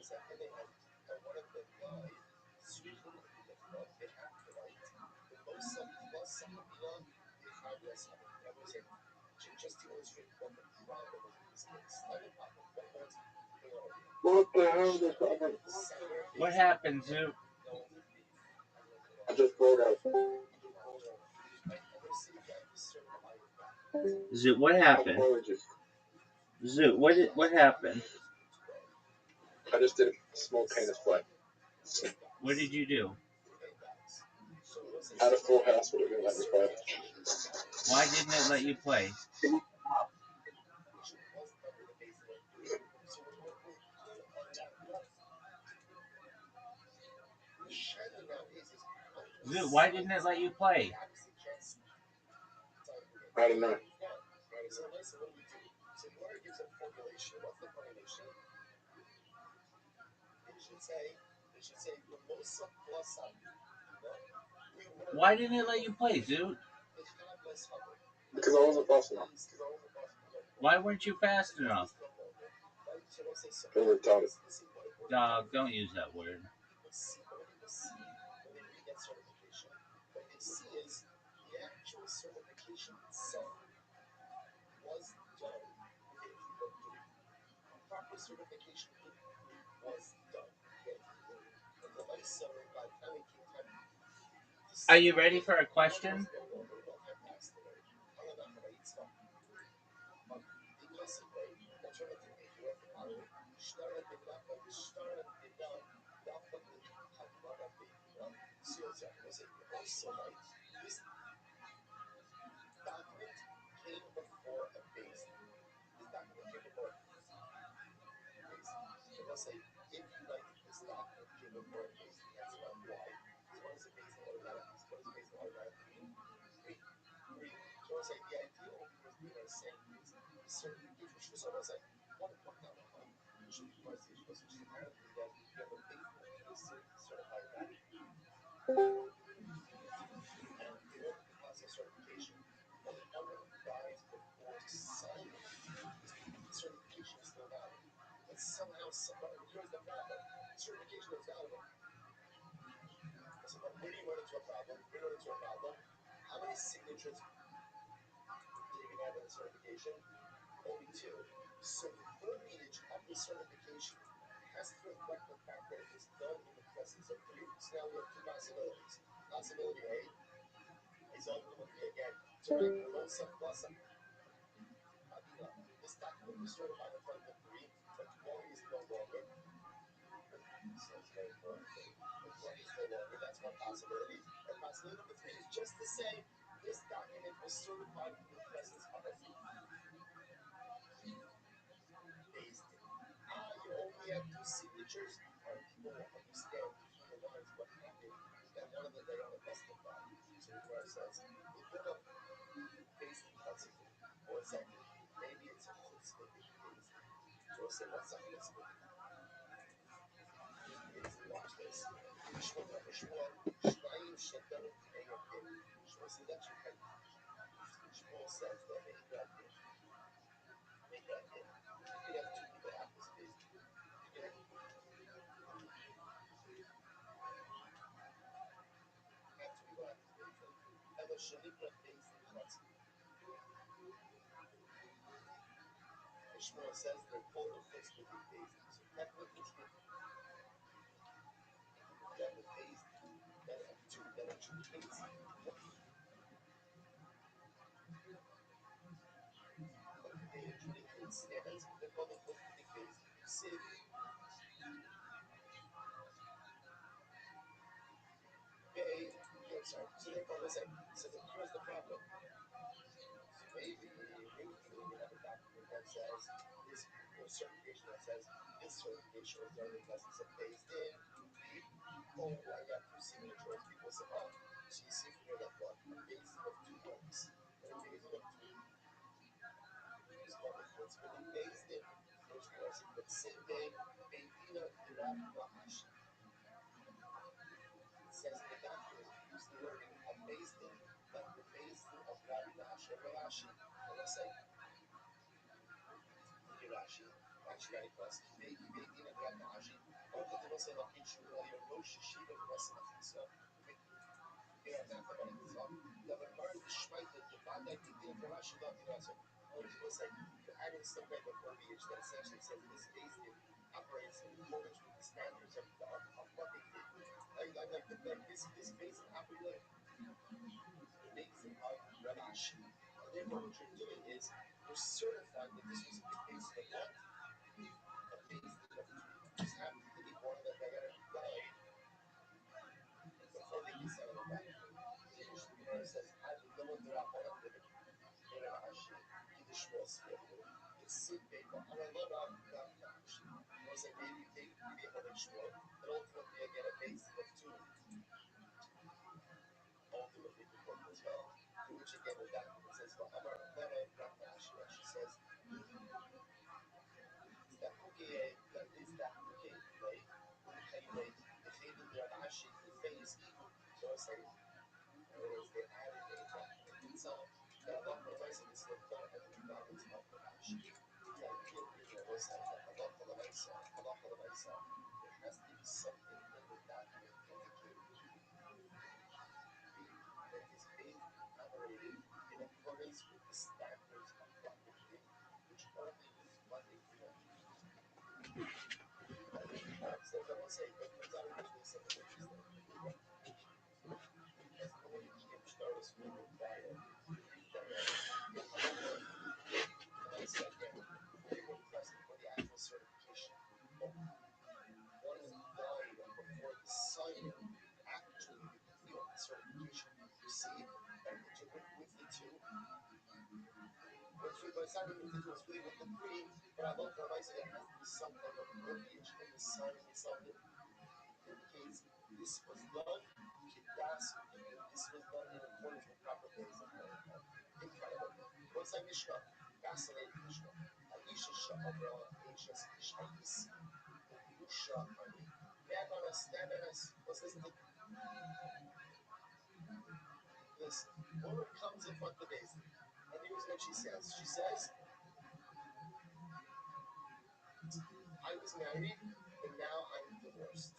What the hell just happened? What happened, Zoo? I just rolled out. Zoo, what happened? Apologies. Zoo, what happened? I just did a small penis play. What did you do? I had a full house, but it didn't let me play. Why didn't it let you play? Zoo, why didn't it let you play? I don't know. Why didn't it let you play, Zoo? Because I wasn't fast enough. Why weren't you fast enough? I'm retarded. Dog, don't use that word. Are you ready for a question? And in order to pass a certification, what the number of guys before signing the certification is still valid. But somehow, here's the problem. Certification is valid. So when you run into a problem, how many signatures do you have in the certification? Only 2. So the verbiage of the certification has to reflect the fact that it was done in the presence of 3. So now we have 2 possibilities. Possibility A is ultimately, again, to make Rosa Plasa. This document was certified in front of 3, but 1 is no longer. That's one possibility. And possibility number 3 is just to say this document was certified in the presence of a based. You only have 2 signatures, and people will understand between the lines what happened. That one of them they don't testify. So where it says, we could have based principle. Or second, maybe it's a chutzpah based. So I say, what's a chutzpah? Watch this. Shmuel says that they got it. You can have 2 people have this based. You can have 2 people have this based. And the Shanika based in chutzpah. Shmuel says they're both of chutzpah based. So technically speaking, you have the based that have 2 that are 2 based. They call them both based. Sid. Sorry. So they call this. So here's the problem. Maybe you have a document that says this certification that says this certification was done in the presence of based in. Oh, I got 2 signatures. People say, oh, so you see here that what? A based of 2 works. And a based of 2 is called a what's really based in. First person, but Sinde, Beidina, Iraq, Lahash. It says in the document, use the wording of based in, like the based in of Rabbi Nash or Rashi. And I say, Rashi, Rashi plus Beidina Rabbi Nashi. Or the Rosa Lakish, or your Rosh Shiva Rosa Lakisa. Yeah, that's about it. So, the Baran Shmaita, the Banda Beidina Rashi, not the Rashi. Or it was like, you're adding some type of verbiage that essentially says this based in operates in accordance with the standards of what they did. Like this based in operating the based in of Rashi. And therefore, what you're doing is you're certifying that this was a based of what? A based in of 2. Just happened to be one that they got died before they can settle the back. The Gemara says, "I will know what they're all of it." Rashi, Yiddish was it's Sid Beko, and I love Rashi. I was like, maybe a other shmuel, but ultimately I get a base of 2. Ultimately, the book as well. To which again, the document says, well, Amar Lera Rashi. Rashi says, is that okay? That is that okay, right? The Chayim Rashi, the phase, so I say, in other words, they added a document itself. That Allah provides in this report as a balance of Rashi. The idea here was that Allah there has to be something in the document indicating that his faith operated in accordance with the standards of what they did, which only means what they did. So I will say, but comes out usually something interesting. As the way Kim starts with the fire, and I said, again, they were present for the actual certification. One died before the signing actually revealed the certification. You see, and with the 2, but signing with the 2 is really with the 3, but I love the advice that it has to be some type of verbiage in the signing itself that indicates this was done, Kiddas, this was done in accordance with proper ways of learning. Incredible. What's that Mishnah? Fascinating Mishnah. Aisha Sha'amra, Aisha Sha'isi. Yusha Ani. Man on us, stand on us. Let's listen to This woman comes in front of the basin, and here's what she says. She says, I was married, but now I'm divorced.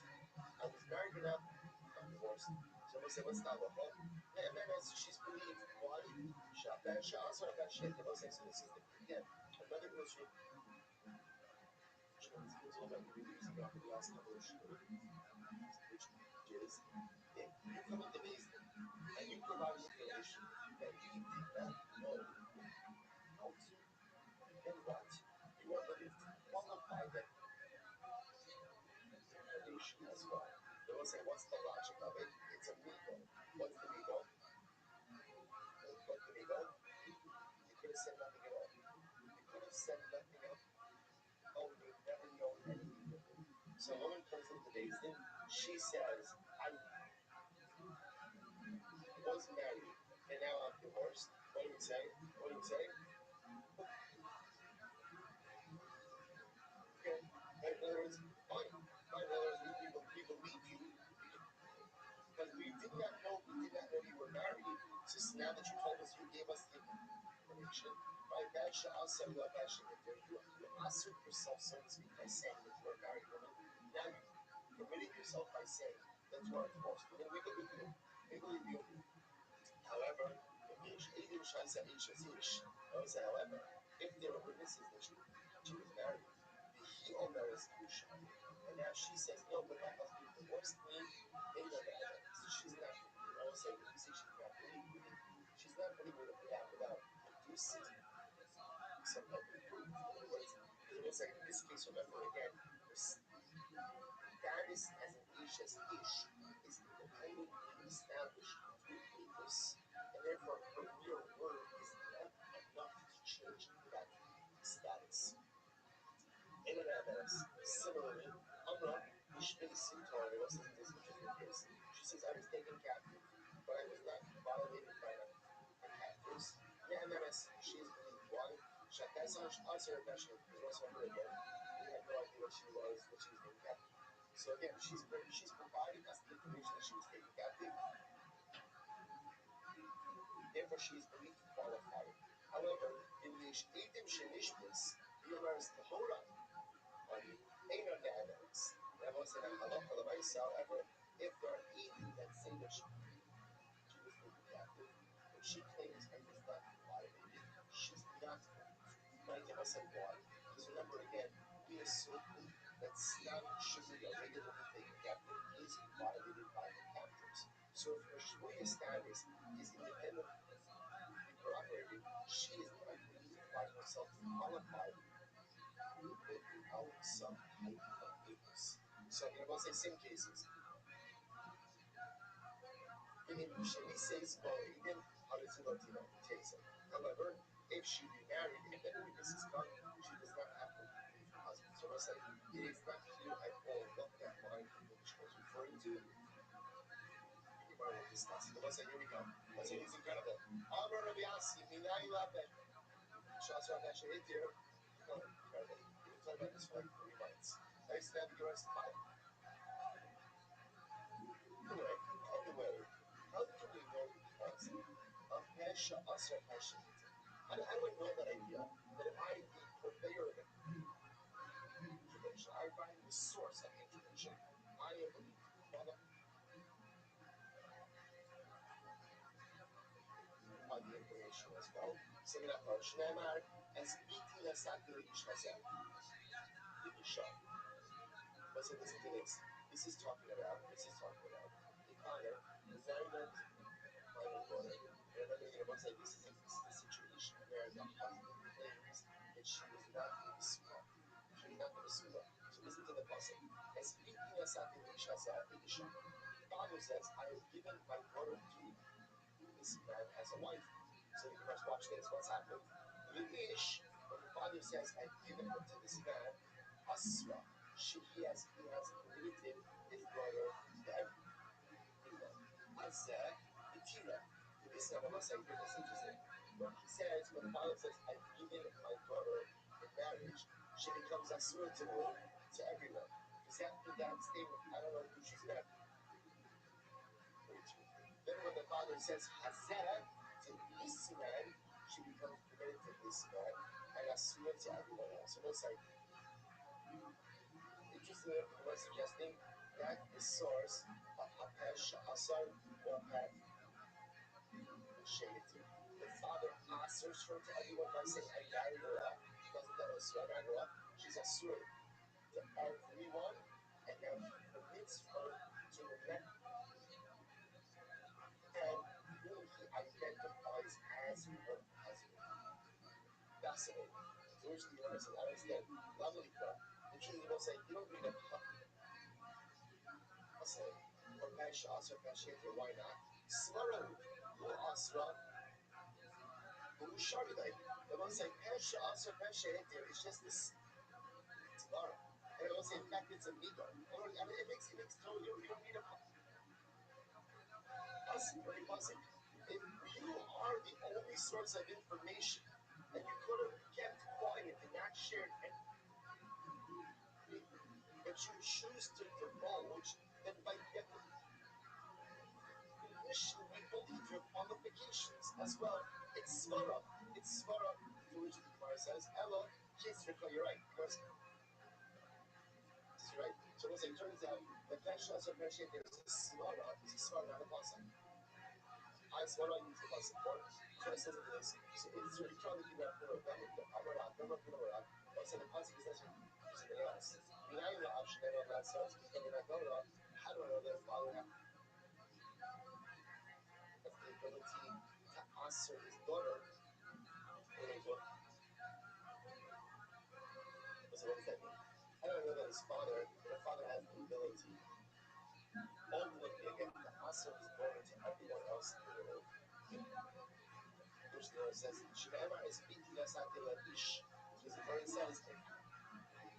I was married, but now I'm divorced. So I say, what's that look like? And then as she's believed, one, Shabbat, Shas, or that shit, the most so this is again, another grocery. Which is all about using up the last couple of shit, which is, if you come in the basement and you provide information that you did not know how to, then what? You are going to qualify that information as well. They will say, what's the logic of it? It's a legal. What's the legal? What's the legal? You could have said nothing at all. You could have said nothing else. Oh, you've never known anything. So a woman comes into the basement. She says, I was married, and now I'm divorced. What do you say? What do you say? Okay. In other words, fine. In other words, we believe you because we did not know you were married. So now that you told us, you gave us the information. Right? That should also be that should be there. You assert yourself, so to speak, by saying that you are a married woman. Now you committed yourself by saying that you are divorced. And then we believe you. We believe you. However, however, if there were witnesses that she was married, he Omer is Kusha. And now she says, no, but my husband divorced me. They know that. So she's not, I will say, when you say she's not believing, she's not believing without producing some type of proof. In other words, because it was like in this case, remember again, her status as an Isha's Ish is independently established through papers, and therefore her mere word is not enough to change that status. Similarly, Amra Ishbasi Torah was in this particular case. She says, I was taken captive, but I was not violated by the captors. She is believed one. Shakasan Asher Bashir is also her again. We had no idea what she was being captive. So again, she's providing us the information that she was taken captive. Therefore, she is believed to qualify. However, in the Idim Shenishbis, the Yomer is the Torah. Ain't no evidence. And I want to say that however, if there are even that say that she was taken captive, but she claims I was not violated, she's not believed. Right? I must say why. Because remember again, we assume that Snam Shuri, a regular woman taken captive, is violated by her captors. So if her Shuri status is independently corroborated, she is not believed by herself to qualify without some type of witness. So I'm going to say some cases. She says, however, if she remarried and then witness is come, she does not have to leave her husband. So I'm saying it is not clear at all what that line from which was referring to. We'll discuss it. Let's say, here we go. Let's say it's incredible. Amar Rabbi Asi, Minai Laben. Shots are actually hit here. Incredible. We've been talking about this for like 3 months. I used to have the rest of Anyway, how can we know the concept of Pesha Asar Pesha? How do I know that idea? That if I, the purveyor of information, I find the source of the information, I am believed to qualify the information as well. Singing up our Shnemar as Biti Nasaki Ishazem. Listen to this. This is talking about a father who very much minor daughter. And another thing I want to say, this is a situation where the husband claims that she was not in the Sukkah. She was not in the Sukkah. So listen to the pasuk. As father says, I have given my daughter to this man as a wife. So you must watch this. What's happened? When the father says, I've given her to this man, Asra, he has limited his daughter to everyone. Azeh, Itira. This is what I'm saying. This is interesting. When he says, when the father says, I've given my daughter in marriage, she becomes Asura to everyone. Because after that statement, I don't know who she's married. father says Hazeh to this man, she becomes committed to this man, and Asura to everyone else. So it's like, interesting enough, the Gemara suggesting that the source of Hapesh Asar or Shayati. The father answers her to everyone by saying, I married her up. Because of that, Asura married her up. She's Asura to everyone, and now he permits her to remain, and who he identifies as her husband. Fascinating. So which the Gemara says, I understand. Lovely thought. The truth will say, you don't need a husband. Or Pasha Asra Pashatir, why not? Smara, who Asra, who Sharidai. The one saying Pasha Asra Pashatir is just this tomorrow. And I will say, in fact, it's a migo. I mean, it makes total, you don't need a husband, very puzzling. If you are the only source of information, and you could have kept quiet and not shared anything, but you choose to divulge, then by definition, we believe your qualifications as well. It's svara. It's svara, to which the Gemara says, Ella, you're right. Because, you're right. So as it turns out, the Pesha Sapesha, there's a svara, not a pasuk. I svara use the pasuk for. So it says it is. So it's really trying to keep that for a Amara, so the pasuk is actually something else. Minayla Avshneva, that starts becoming a Gora. How do I know that father has the ability to answer his daughter? So what does that mean? I don't know that his father, the father has the ability, ultimately, again, to answer his daughter to everyone else in the world. Which the Lord says, Shemema is speaking us out to the ish. Because the Lord says,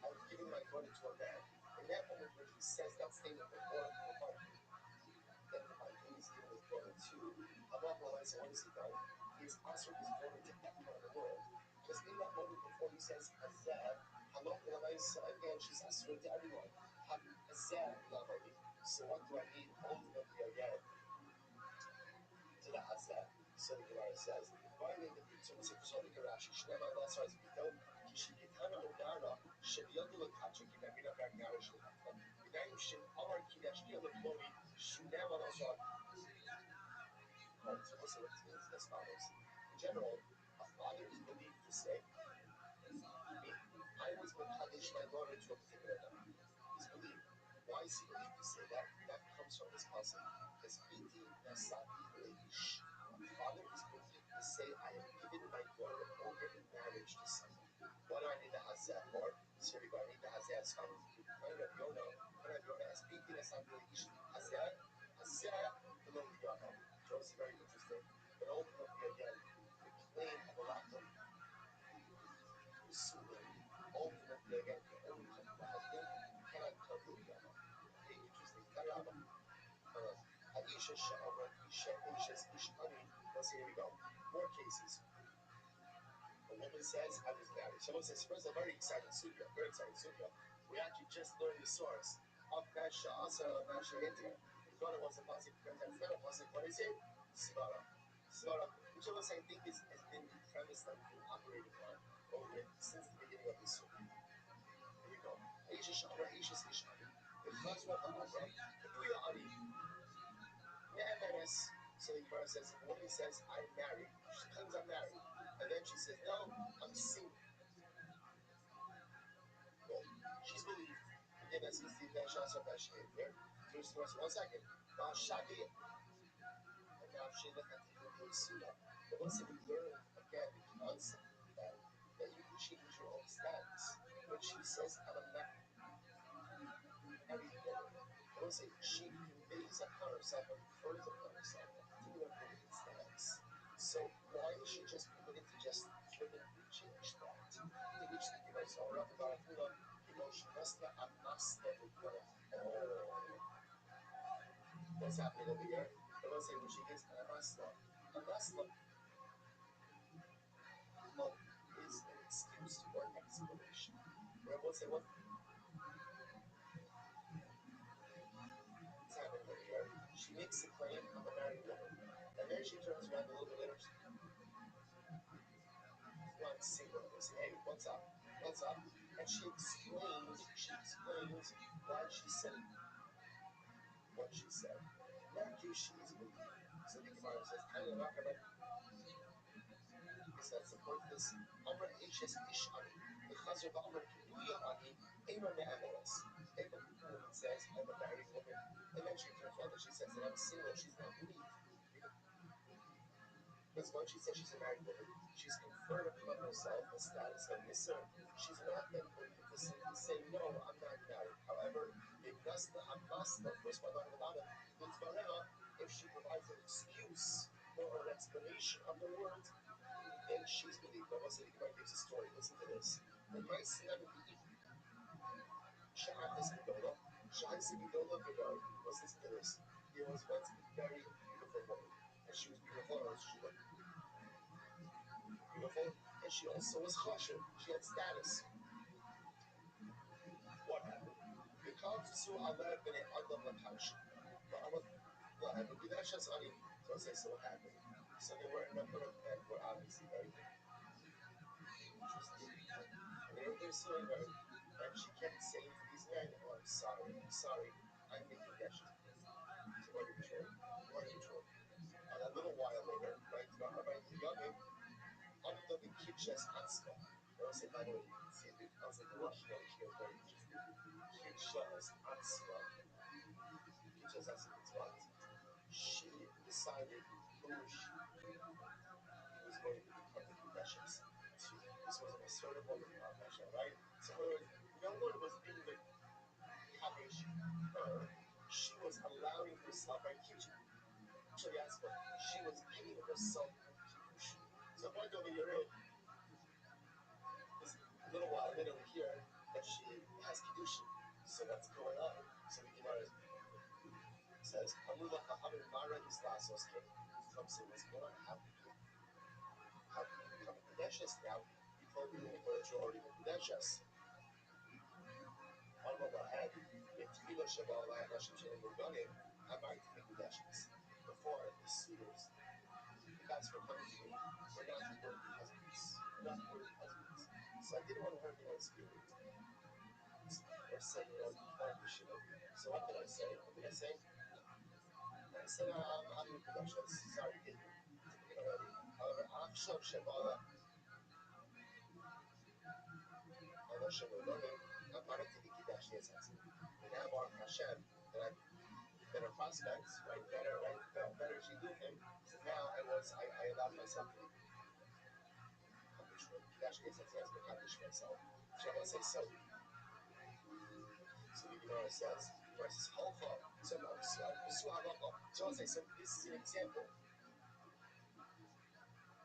I've given my daughter to a man. In that moment when he says that statement before that who he's given his daughter to, Allah says, what has he done? He has answered his daughter to everyone in the world. Because in that moment before he says, Hazeh, Allah again, she's answering to everyone. Hazeh, so what do I need ultimately again to the Hazeh? So the Gemara says, why did the so the Karashi, Shnema, that's why it's Bito, Kishikitana Odara, Shediatul Kacha, Kibamina Bagnarish, Vidaim Shin, Amar Kidash, Kilaploni, Shnema, that's why. So listen what this means as follows. In general, a father is believed to say, I was Makadish, my daughter, to a particular number. He's believed. Why is he believed to say that? That comes from this passage. Because Iti Nasati Leish. A father is believed to say, I have given my daughter over in marriage to someone. What do I need the Hazeh for? So I need the Hazeh as comes to Rabbi Yonah. Rabbi Yonah as Iti Nasati Leish. Hazeh, the Lord Yonah. So it's very interesting. But ultimately, again, the claim of a lack of ultimately, again, the only come to the husband cannot cover the other. Okay, interesting. Karama. Aisha Sha'amra, Isha's Ishani. Let's see, here we go. More cases. A woman says, I was married. Someone says, first, a very exciting sugya. Very exciting sugya. We actually just learned the source of Pasha Asa, Pasha Hitler. We thought it was a pasuk because that's not a pasuk. What is it? Svara. Svara, which of us I think has been the premise that we've been operating on over since the beginning of this sugya. Here we go. Aisha Shamra, Aisha's Ishani. The first one, the Amra. Keduya Ani. Me'emeres. So the Gemara says, if a woman says, I'm married, she claims I'm married. And then she says, no, I'm single. Well, she's believed. Again, that's the Nashas of Ashir here. First, 1 second. Shadi. And now she looked at the Suda. But once we learn again the concept that you can change your own status. When she says, I'm a married woman, I want to say she conveys upon herself or confers upon herself a particular limited status. So why is she just permitted to just flippantly change that? To which the Gemara says, "Oh, Rabbi, what's happening over here?" The one saying when she gets a Masla is an excuse or an explanation. Where we'll say, what's happening over here? She makes a claim, I'm a married woman. And she turns around a little bit later. One single. They say, hey, what's up? What's up? And she explains why she said what she said. Not you, she's believing. So the Gemara says, that support this Amr H's Ish'ari. The Chazar Ba'amr Kibuya Ani, Amr Ne'ameres. If a woman says, I'm a married woman, and then she turns around and she says that I'm single, she's not believed. Because once she says she's a married woman, she's conferred upon herself the status of Nisr. She's not then believed to simply say, no, I'm not married. However, if Nasna Amasna, if she provides an excuse or an explanation of the words, then she's believed. But once the Gemara gives a story, listen to this. The mice never believe. Sha'atis Gedola, Sha'atis Gedola Gedar. Let's listen to this. There was once a very beautiful woman, and she was beautiful, and she looked beautiful, and she also was chashuv. She had status. What happened? Because so Allah bin Adam Lakash. What happened? So I say, so what happened? So they were in a number of men were obviously very interested. And they were pursuing her, and she kept saying to these men, oh, I'm sorry, I'm making dashes. So what are you true? And a little while later, right, under the kitchen's Hatzma. I was saying, by the way, you can see it. I was like, the Russian over here is very interesting. Kitchen's Hatzma. Kitchen's Hatzma means what? She decided who she was going to become the Kardashians. This was an assertive woman, right? So no one was being the Kaddish her. She was allowing herself a kitchen. She was giving herself a kiddush. So point over here is a little while later we hear that she has kiddush. So what's going on? So the Gemara says, "Amula Hahamim Mara Islasos came from saying what's going on. How can you become a Kadeshes now? You told me that you're already a Kadeshes. On the head, in Tefillah Shabbat Hashem Shalom Urganim, I might be Kadeshes. Before the suitors, the guys were coming to me, we're not worthy husbands. So I didn't want to hurt anyone's feelings. Or say, so what did I say? I said, I'm in production. Sorry, didn't already. However, Achshav Shabbat, I know Shabbat, I'm not to be Kiddush, yes, and now Baruch Hashem, that I better prospects, right? Better Shidduchim. So now I allowed myself to be Kiddush, yes, but Kaddish myself. So I say so. So the Gemara says, Halcha. So I say, so this is an example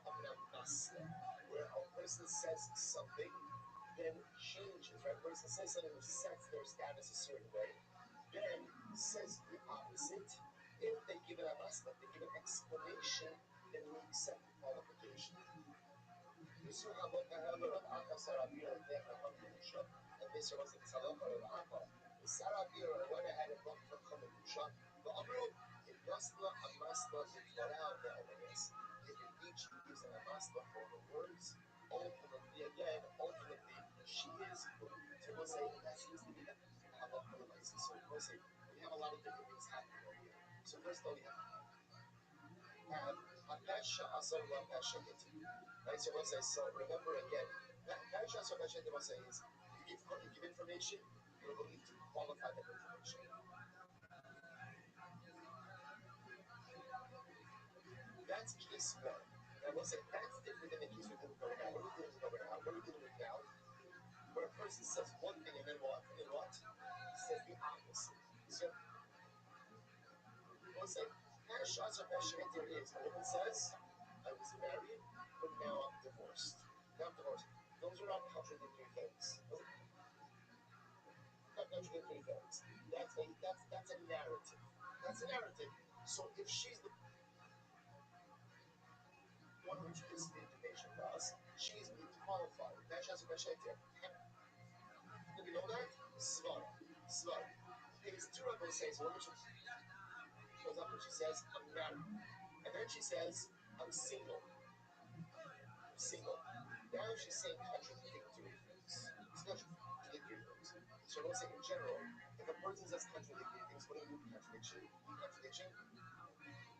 of an amasla, where a person says something, then changes, right? A person says something which sets their status a certain way, then says the opposite. If they give an amasla, they give an explanation, then we accept the qualification. And this was the Tzalach of Abba. The Sarabir went ahead and looked for Kamadusha. The Amru, in Nasla, Amasla, Vitvarah, Ne'emenes. If indeed she gives an Amasla for her words, ultimately, she is believed. So we'll say, that seems to be the halacha of Isis. So we'll say, we have a lot of different things happening over here. So first of all, we have Pesha Asar La Pesha Yeti. Right, so we'll say, so remember again, Pesha Asar Pesha Yeti, we'll say is, you give information, you're believed to qualify that information. That's case one. Now we'll say, that's different than the case we're dealing with now. What are we dealing with over now? What are we dealing with now? Where a person says one thing and then what? Says the opposite. So we'll say, Pesha Asar Pesha Yeti is, a woman says, I was married, but now I'm divorced. Those are not contradictory things. Not contradictory things. That's a narrative. So if she's the one who introduces the information to us, she's being qualified. That has a question. Do we know that? Svar. Because two of us says, woman goes up and she says, I'm married. And then she says, I'm single. I'm single. Now she's saying contradictory things. It's contradictory things. So I won't say in general, if a person says contradictory things, what do you do with contradiction? Contradiction?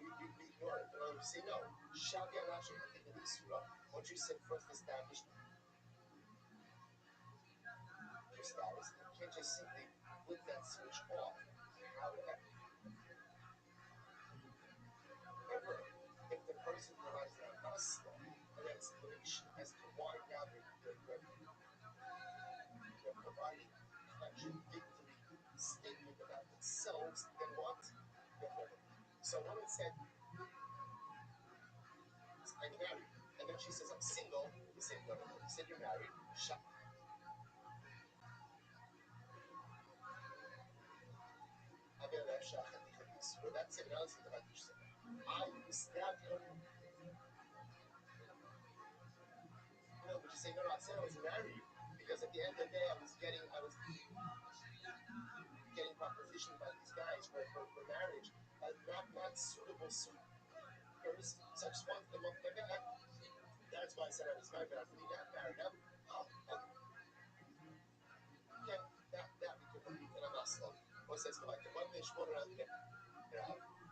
We ignore it. You say no. Shabi Arashi Katikadi Surah. Once you said first established your status, you can't just simply flip that switch off. However, if the person provides an explanation as to why now they're providing contradictory statement about themselves, then what? So a woman said, I'm married. And then she says, I'm single. You say, no. You said you're married. Shut up. Well, that's it. Now listen to what you said. I stabbed him. No, but you say, no, I said I was married. Because at the end of the day, I was getting propositioned by these guys for marriage. Not suitable suitors. So I just wanted them off my back. That's why I said I was married, but I really got married. That we could believe in a Muslim. What says the Bible? One day, Shmona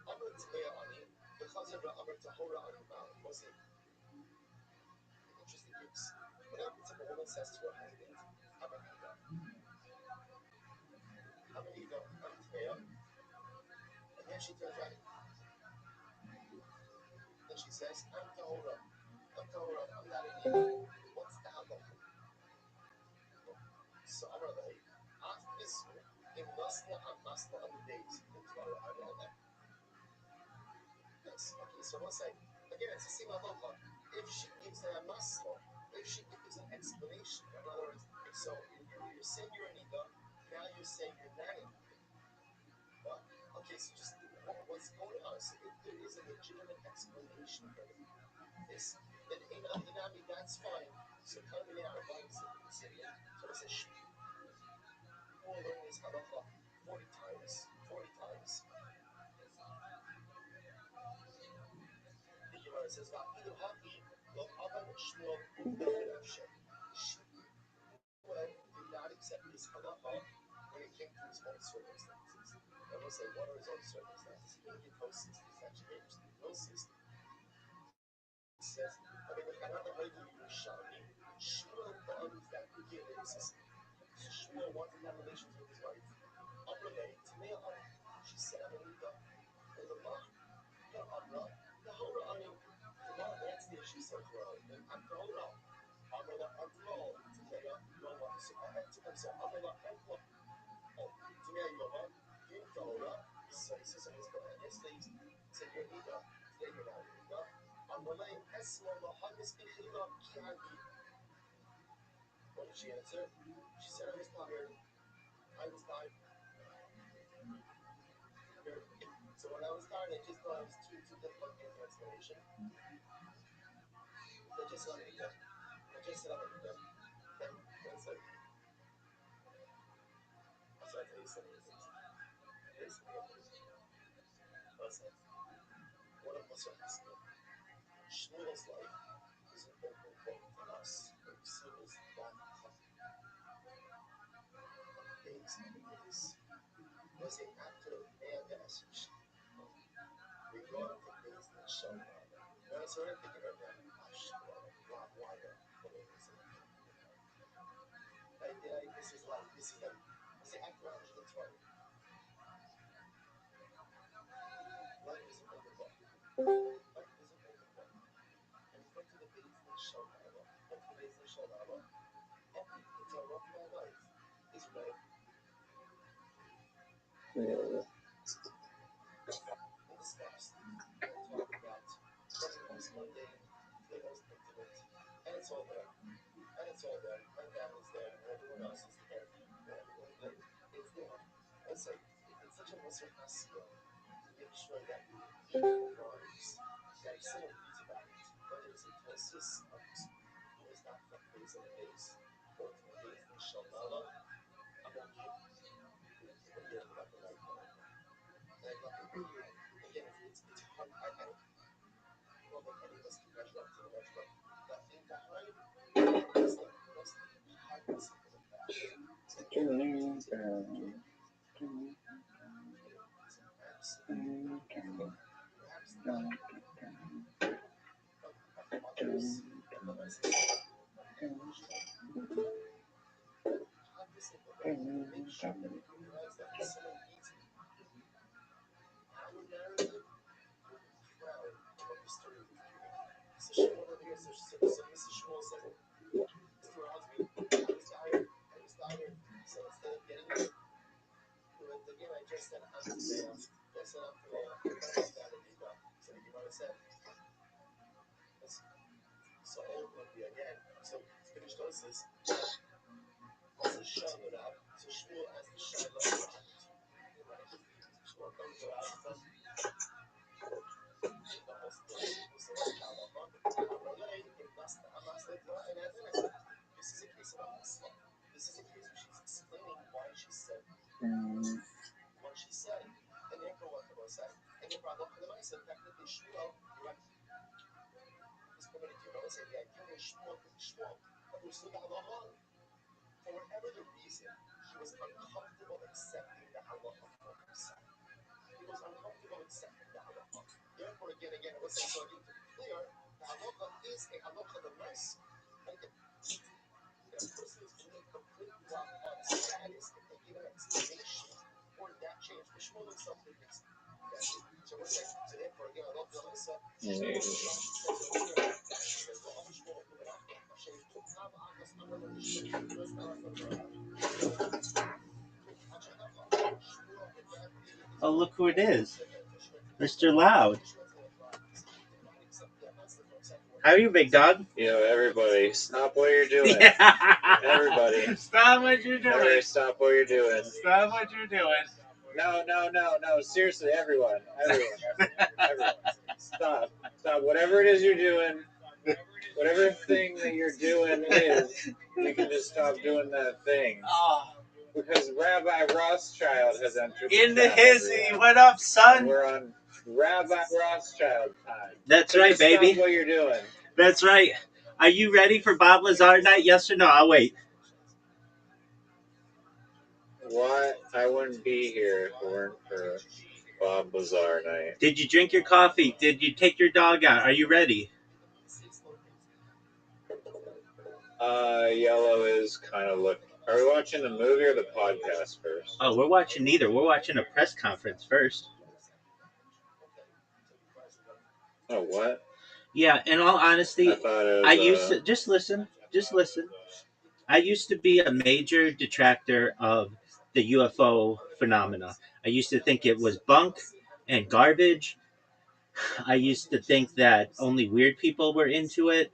Amr Tmeya Ani, the Chazir Amr Tahora Ani Mal. What's it? Interesting use. Whenever a woman says to her husband, I'm a Hida. I'm a Hida. I'm Tmeya. And then she turns around and she says, I'm Tahora. I'm Tahora. I'm not a Hida. What's the halacha? So I'm a lady. After this, in Masna and Masna on the days, in Torah, I know that. Yes. Okay, so what's like? Again, it's the same halacha. If she gives a masla, if she gives an explanation, in other words, so you're saying you're an Ida, now you're saying you're not an Ida. But, okay, so just what's going on? So if there is a legitimate explanation for this, then in Adinami, that's fine. So come in our bodies in Syria. So it's a we'll learn this halacha 40 times. 40 times. The Gemara says, "Va'ilu haki lo avan Shmuel b'nafshe." Shmuel did not accept this halacha when it came to his own circumstances. I will say, what are his own circumstances? He didn't get closest. He's actually interesting. Closest. He says, I mean, if I not the regular Yerushalmi, Shmuel believes that Guinness. Shmuel wanted to have relations with his wife. Amrulay, Tamei Ari. She said, I'm a leader. And the Mach, the Amra, the Hora Ani. The Mach, the next day she said to her, I'm the Hora. Amrullah, Antlo, Tamei, Yoma. So I'm sorry, Amrullah, Antlo. Tamei, Yoma. In the Hora. So he says, yesterday he said, you're a leader. Today you're not a leader. Amrullah, Esmo, Mohammed, Bichila, Kihagi. What did she answer? She said, I was tired. So when I was tired, I just thought it was too difficult to get the explanation. I just said, I'm going to go. That's it. So I tell you some of the things. Listen, what a Muslim has to do. Shmuel's life is an open book for us. What you see is that days and days. Was it after man that we go on to days that show up. When I started thinking about that, why that? What is it? This is like, was it after 120? Life is an open book. Life is an open book. And from to the days that show up, from to the days that show up, every detail of my life is read and discussed and talked about from the most mundane to the most intimate. And it's all there. And it's all there. My family's there. And everyone else is there. And everyone there. It's there. And so it's such a Muslim skill to make sure that we eat the rhymes, that someone reads about it, whether it's in Tosis, it's not from days and days, or to the days in Shalala, I'm going to give you about the right one. And again, it's hard. Oh, look who it is. Mr. Loud. How are you, big dog? Yo, everybody, stop what you're doing. Yeah. Everybody. Stop what you're doing. Everybody, stop what you're doing. Stop what you're doing. No. Seriously, everyone. Stop. Whatever it is you're doing, whatever thing that you're doing is, you can just stop doing that thing. Oh. Because Rabbi Rothschild has entered In the hizzy. What up, son? We're on Rabbi Rothschild time. That's right, baby. Stop what you're doing. That's right. Are you ready for Bob Lazar night? Yes or no? I'll wait. Why? I wouldn't be here if it weren't for Bob Lazar night. Did you drink your coffee? Did you take your dog out? Are you ready? Yellow is kind of looking. Are we watching the movie or the podcast first? Oh, we're watching neither. We're watching a press conference first. Oh, what? Yeah, in all honesty, I used to just listen. I used to be a major detractor of the UFO phenomena. I used to think it was bunk and garbage. I used to think that only weird people were into it.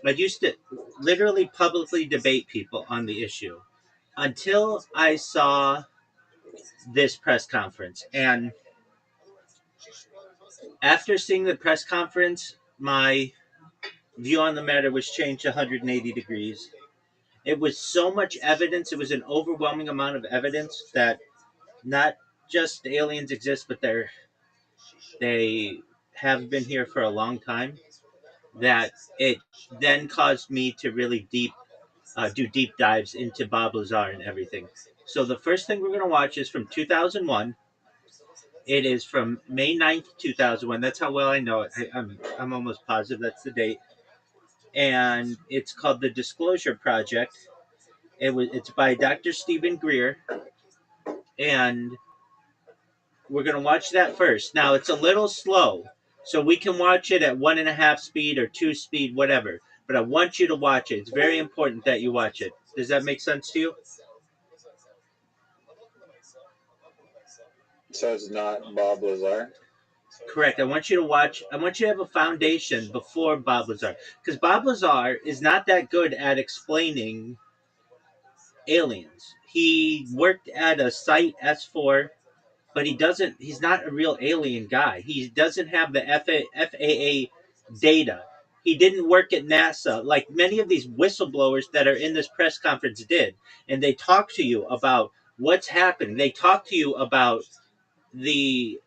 I used to literally publicly debate people on the issue until I saw this press conference. And after seeing the press conference, my view on the matter was changed 180 degrees. It was so much evidence. It was an overwhelming amount of evidence that not just aliens exist, but they have been here for a long time. That it then caused me to really do deep dives into Bob Lazar and everything. So the first thing we're going to watch is from 2001. It is from May 9th, 2001. That's how well I know it. I'm almost positive that's the date. And it's called The Disclosure Project. It's by Dr. Stephen Greer. And we're going to watch that first. Now, it's a little slow, so we can watch it at 1.5 speed or 2 speed, whatever. But I want you to watch it. It's very important that you watch it. Does that make sense to you? So it's not Bob Lazar? Correct. I want you to have a foundation before Bob Lazar. Because Bob Lazar is not that good at explaining aliens. He worked at a site S4, but he's not a real alien guy. He doesn't have the FAA data. He didn't work at NASA like many of these whistleblowers that are in this press conference did. And they talk to you about what's happening. They talk to you about the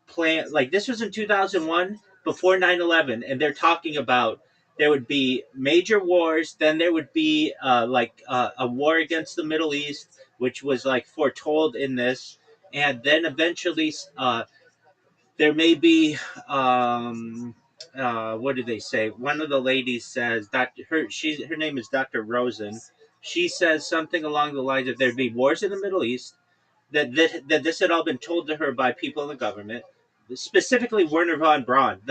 plan. Like this was in 2001, before 9/11, and they're talking about there would be major wars. Then there would be a war against the Middle East. which was like foretold in this, and then eventually there may be what did they say? One of the ladies says her name is Dr. Rosen. She says something along the lines of there'd be wars in the Middle East, that this had all been told to her by people in the government, specifically Werner von Braun,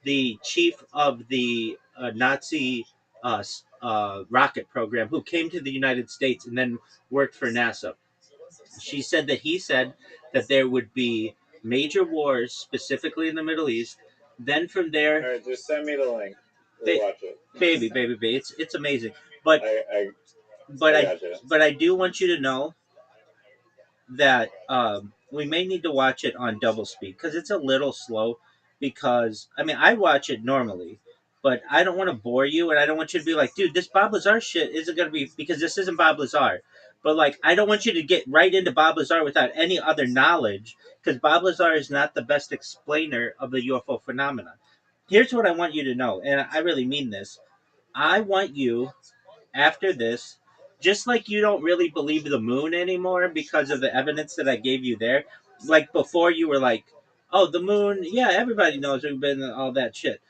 the chief of the Nazi rocket program, who came to the United States and then worked for NASA. She said that he said that there would be major wars, specifically in the Middle East. Then from there, all right, just send me the link. We'll watch it. Baby, it's amazing. But I but I do want you to know that we may need to watch it on double speed because it's a little slow. Because I mean, I watch it normally, but I don't want to bore you, and I don't want you to be like, dude, this Bob Lazar shit isn't going to be, because this isn't Bob Lazar. But like, I don't want you to get right into Bob Lazar without any other knowledge, because Bob Lazar is not the best explainer of the UFO phenomenon. Here's what I want you to know, and I really mean this. I want you, after this, just like you don't really believe the moon anymore because of the evidence that I gave you there. Like before, you were like, "Oh, the moon, yeah, everybody knows we've been all that shit."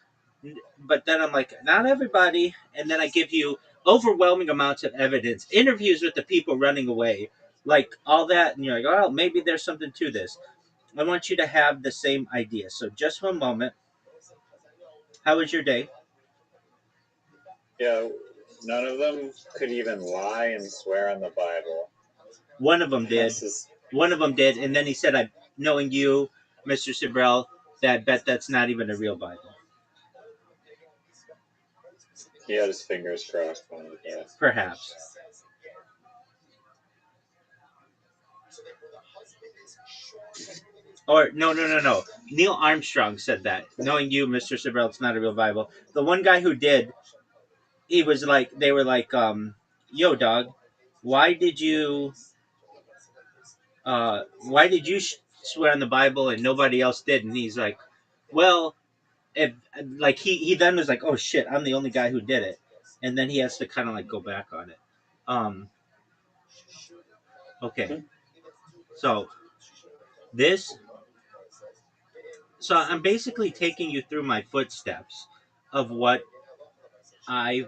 But then I'm like, "Not everybody," and then I give you overwhelming amounts of evidence, interviews with the people running away, like all that, and you're like, "Oh, maybe there's something to this." I want you to have the same idea. So just one moment. How was your day? Yeah, none of them could even lie and swear on the Bible. One of them did. One of them did, and then he said, "I, knowing you, Mr. Sibrel, that bet that's not even a real Bible." He had his fingers crossed on it. Yeah. Perhaps. Or no. Neil Armstrong said that. Knowing you, Mr. Sibrel, it's not a real Bible. The one guy who did, he was like, they were like, "Yo, dog, why did you swear on the Bible and nobody else did?" And he's like, "Well, if like he then was like, oh shit, I'm the only guy who did it," and then he has to kind of like go back on it. Okay, so this, so I'm basically taking you through my footsteps of what I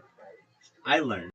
learned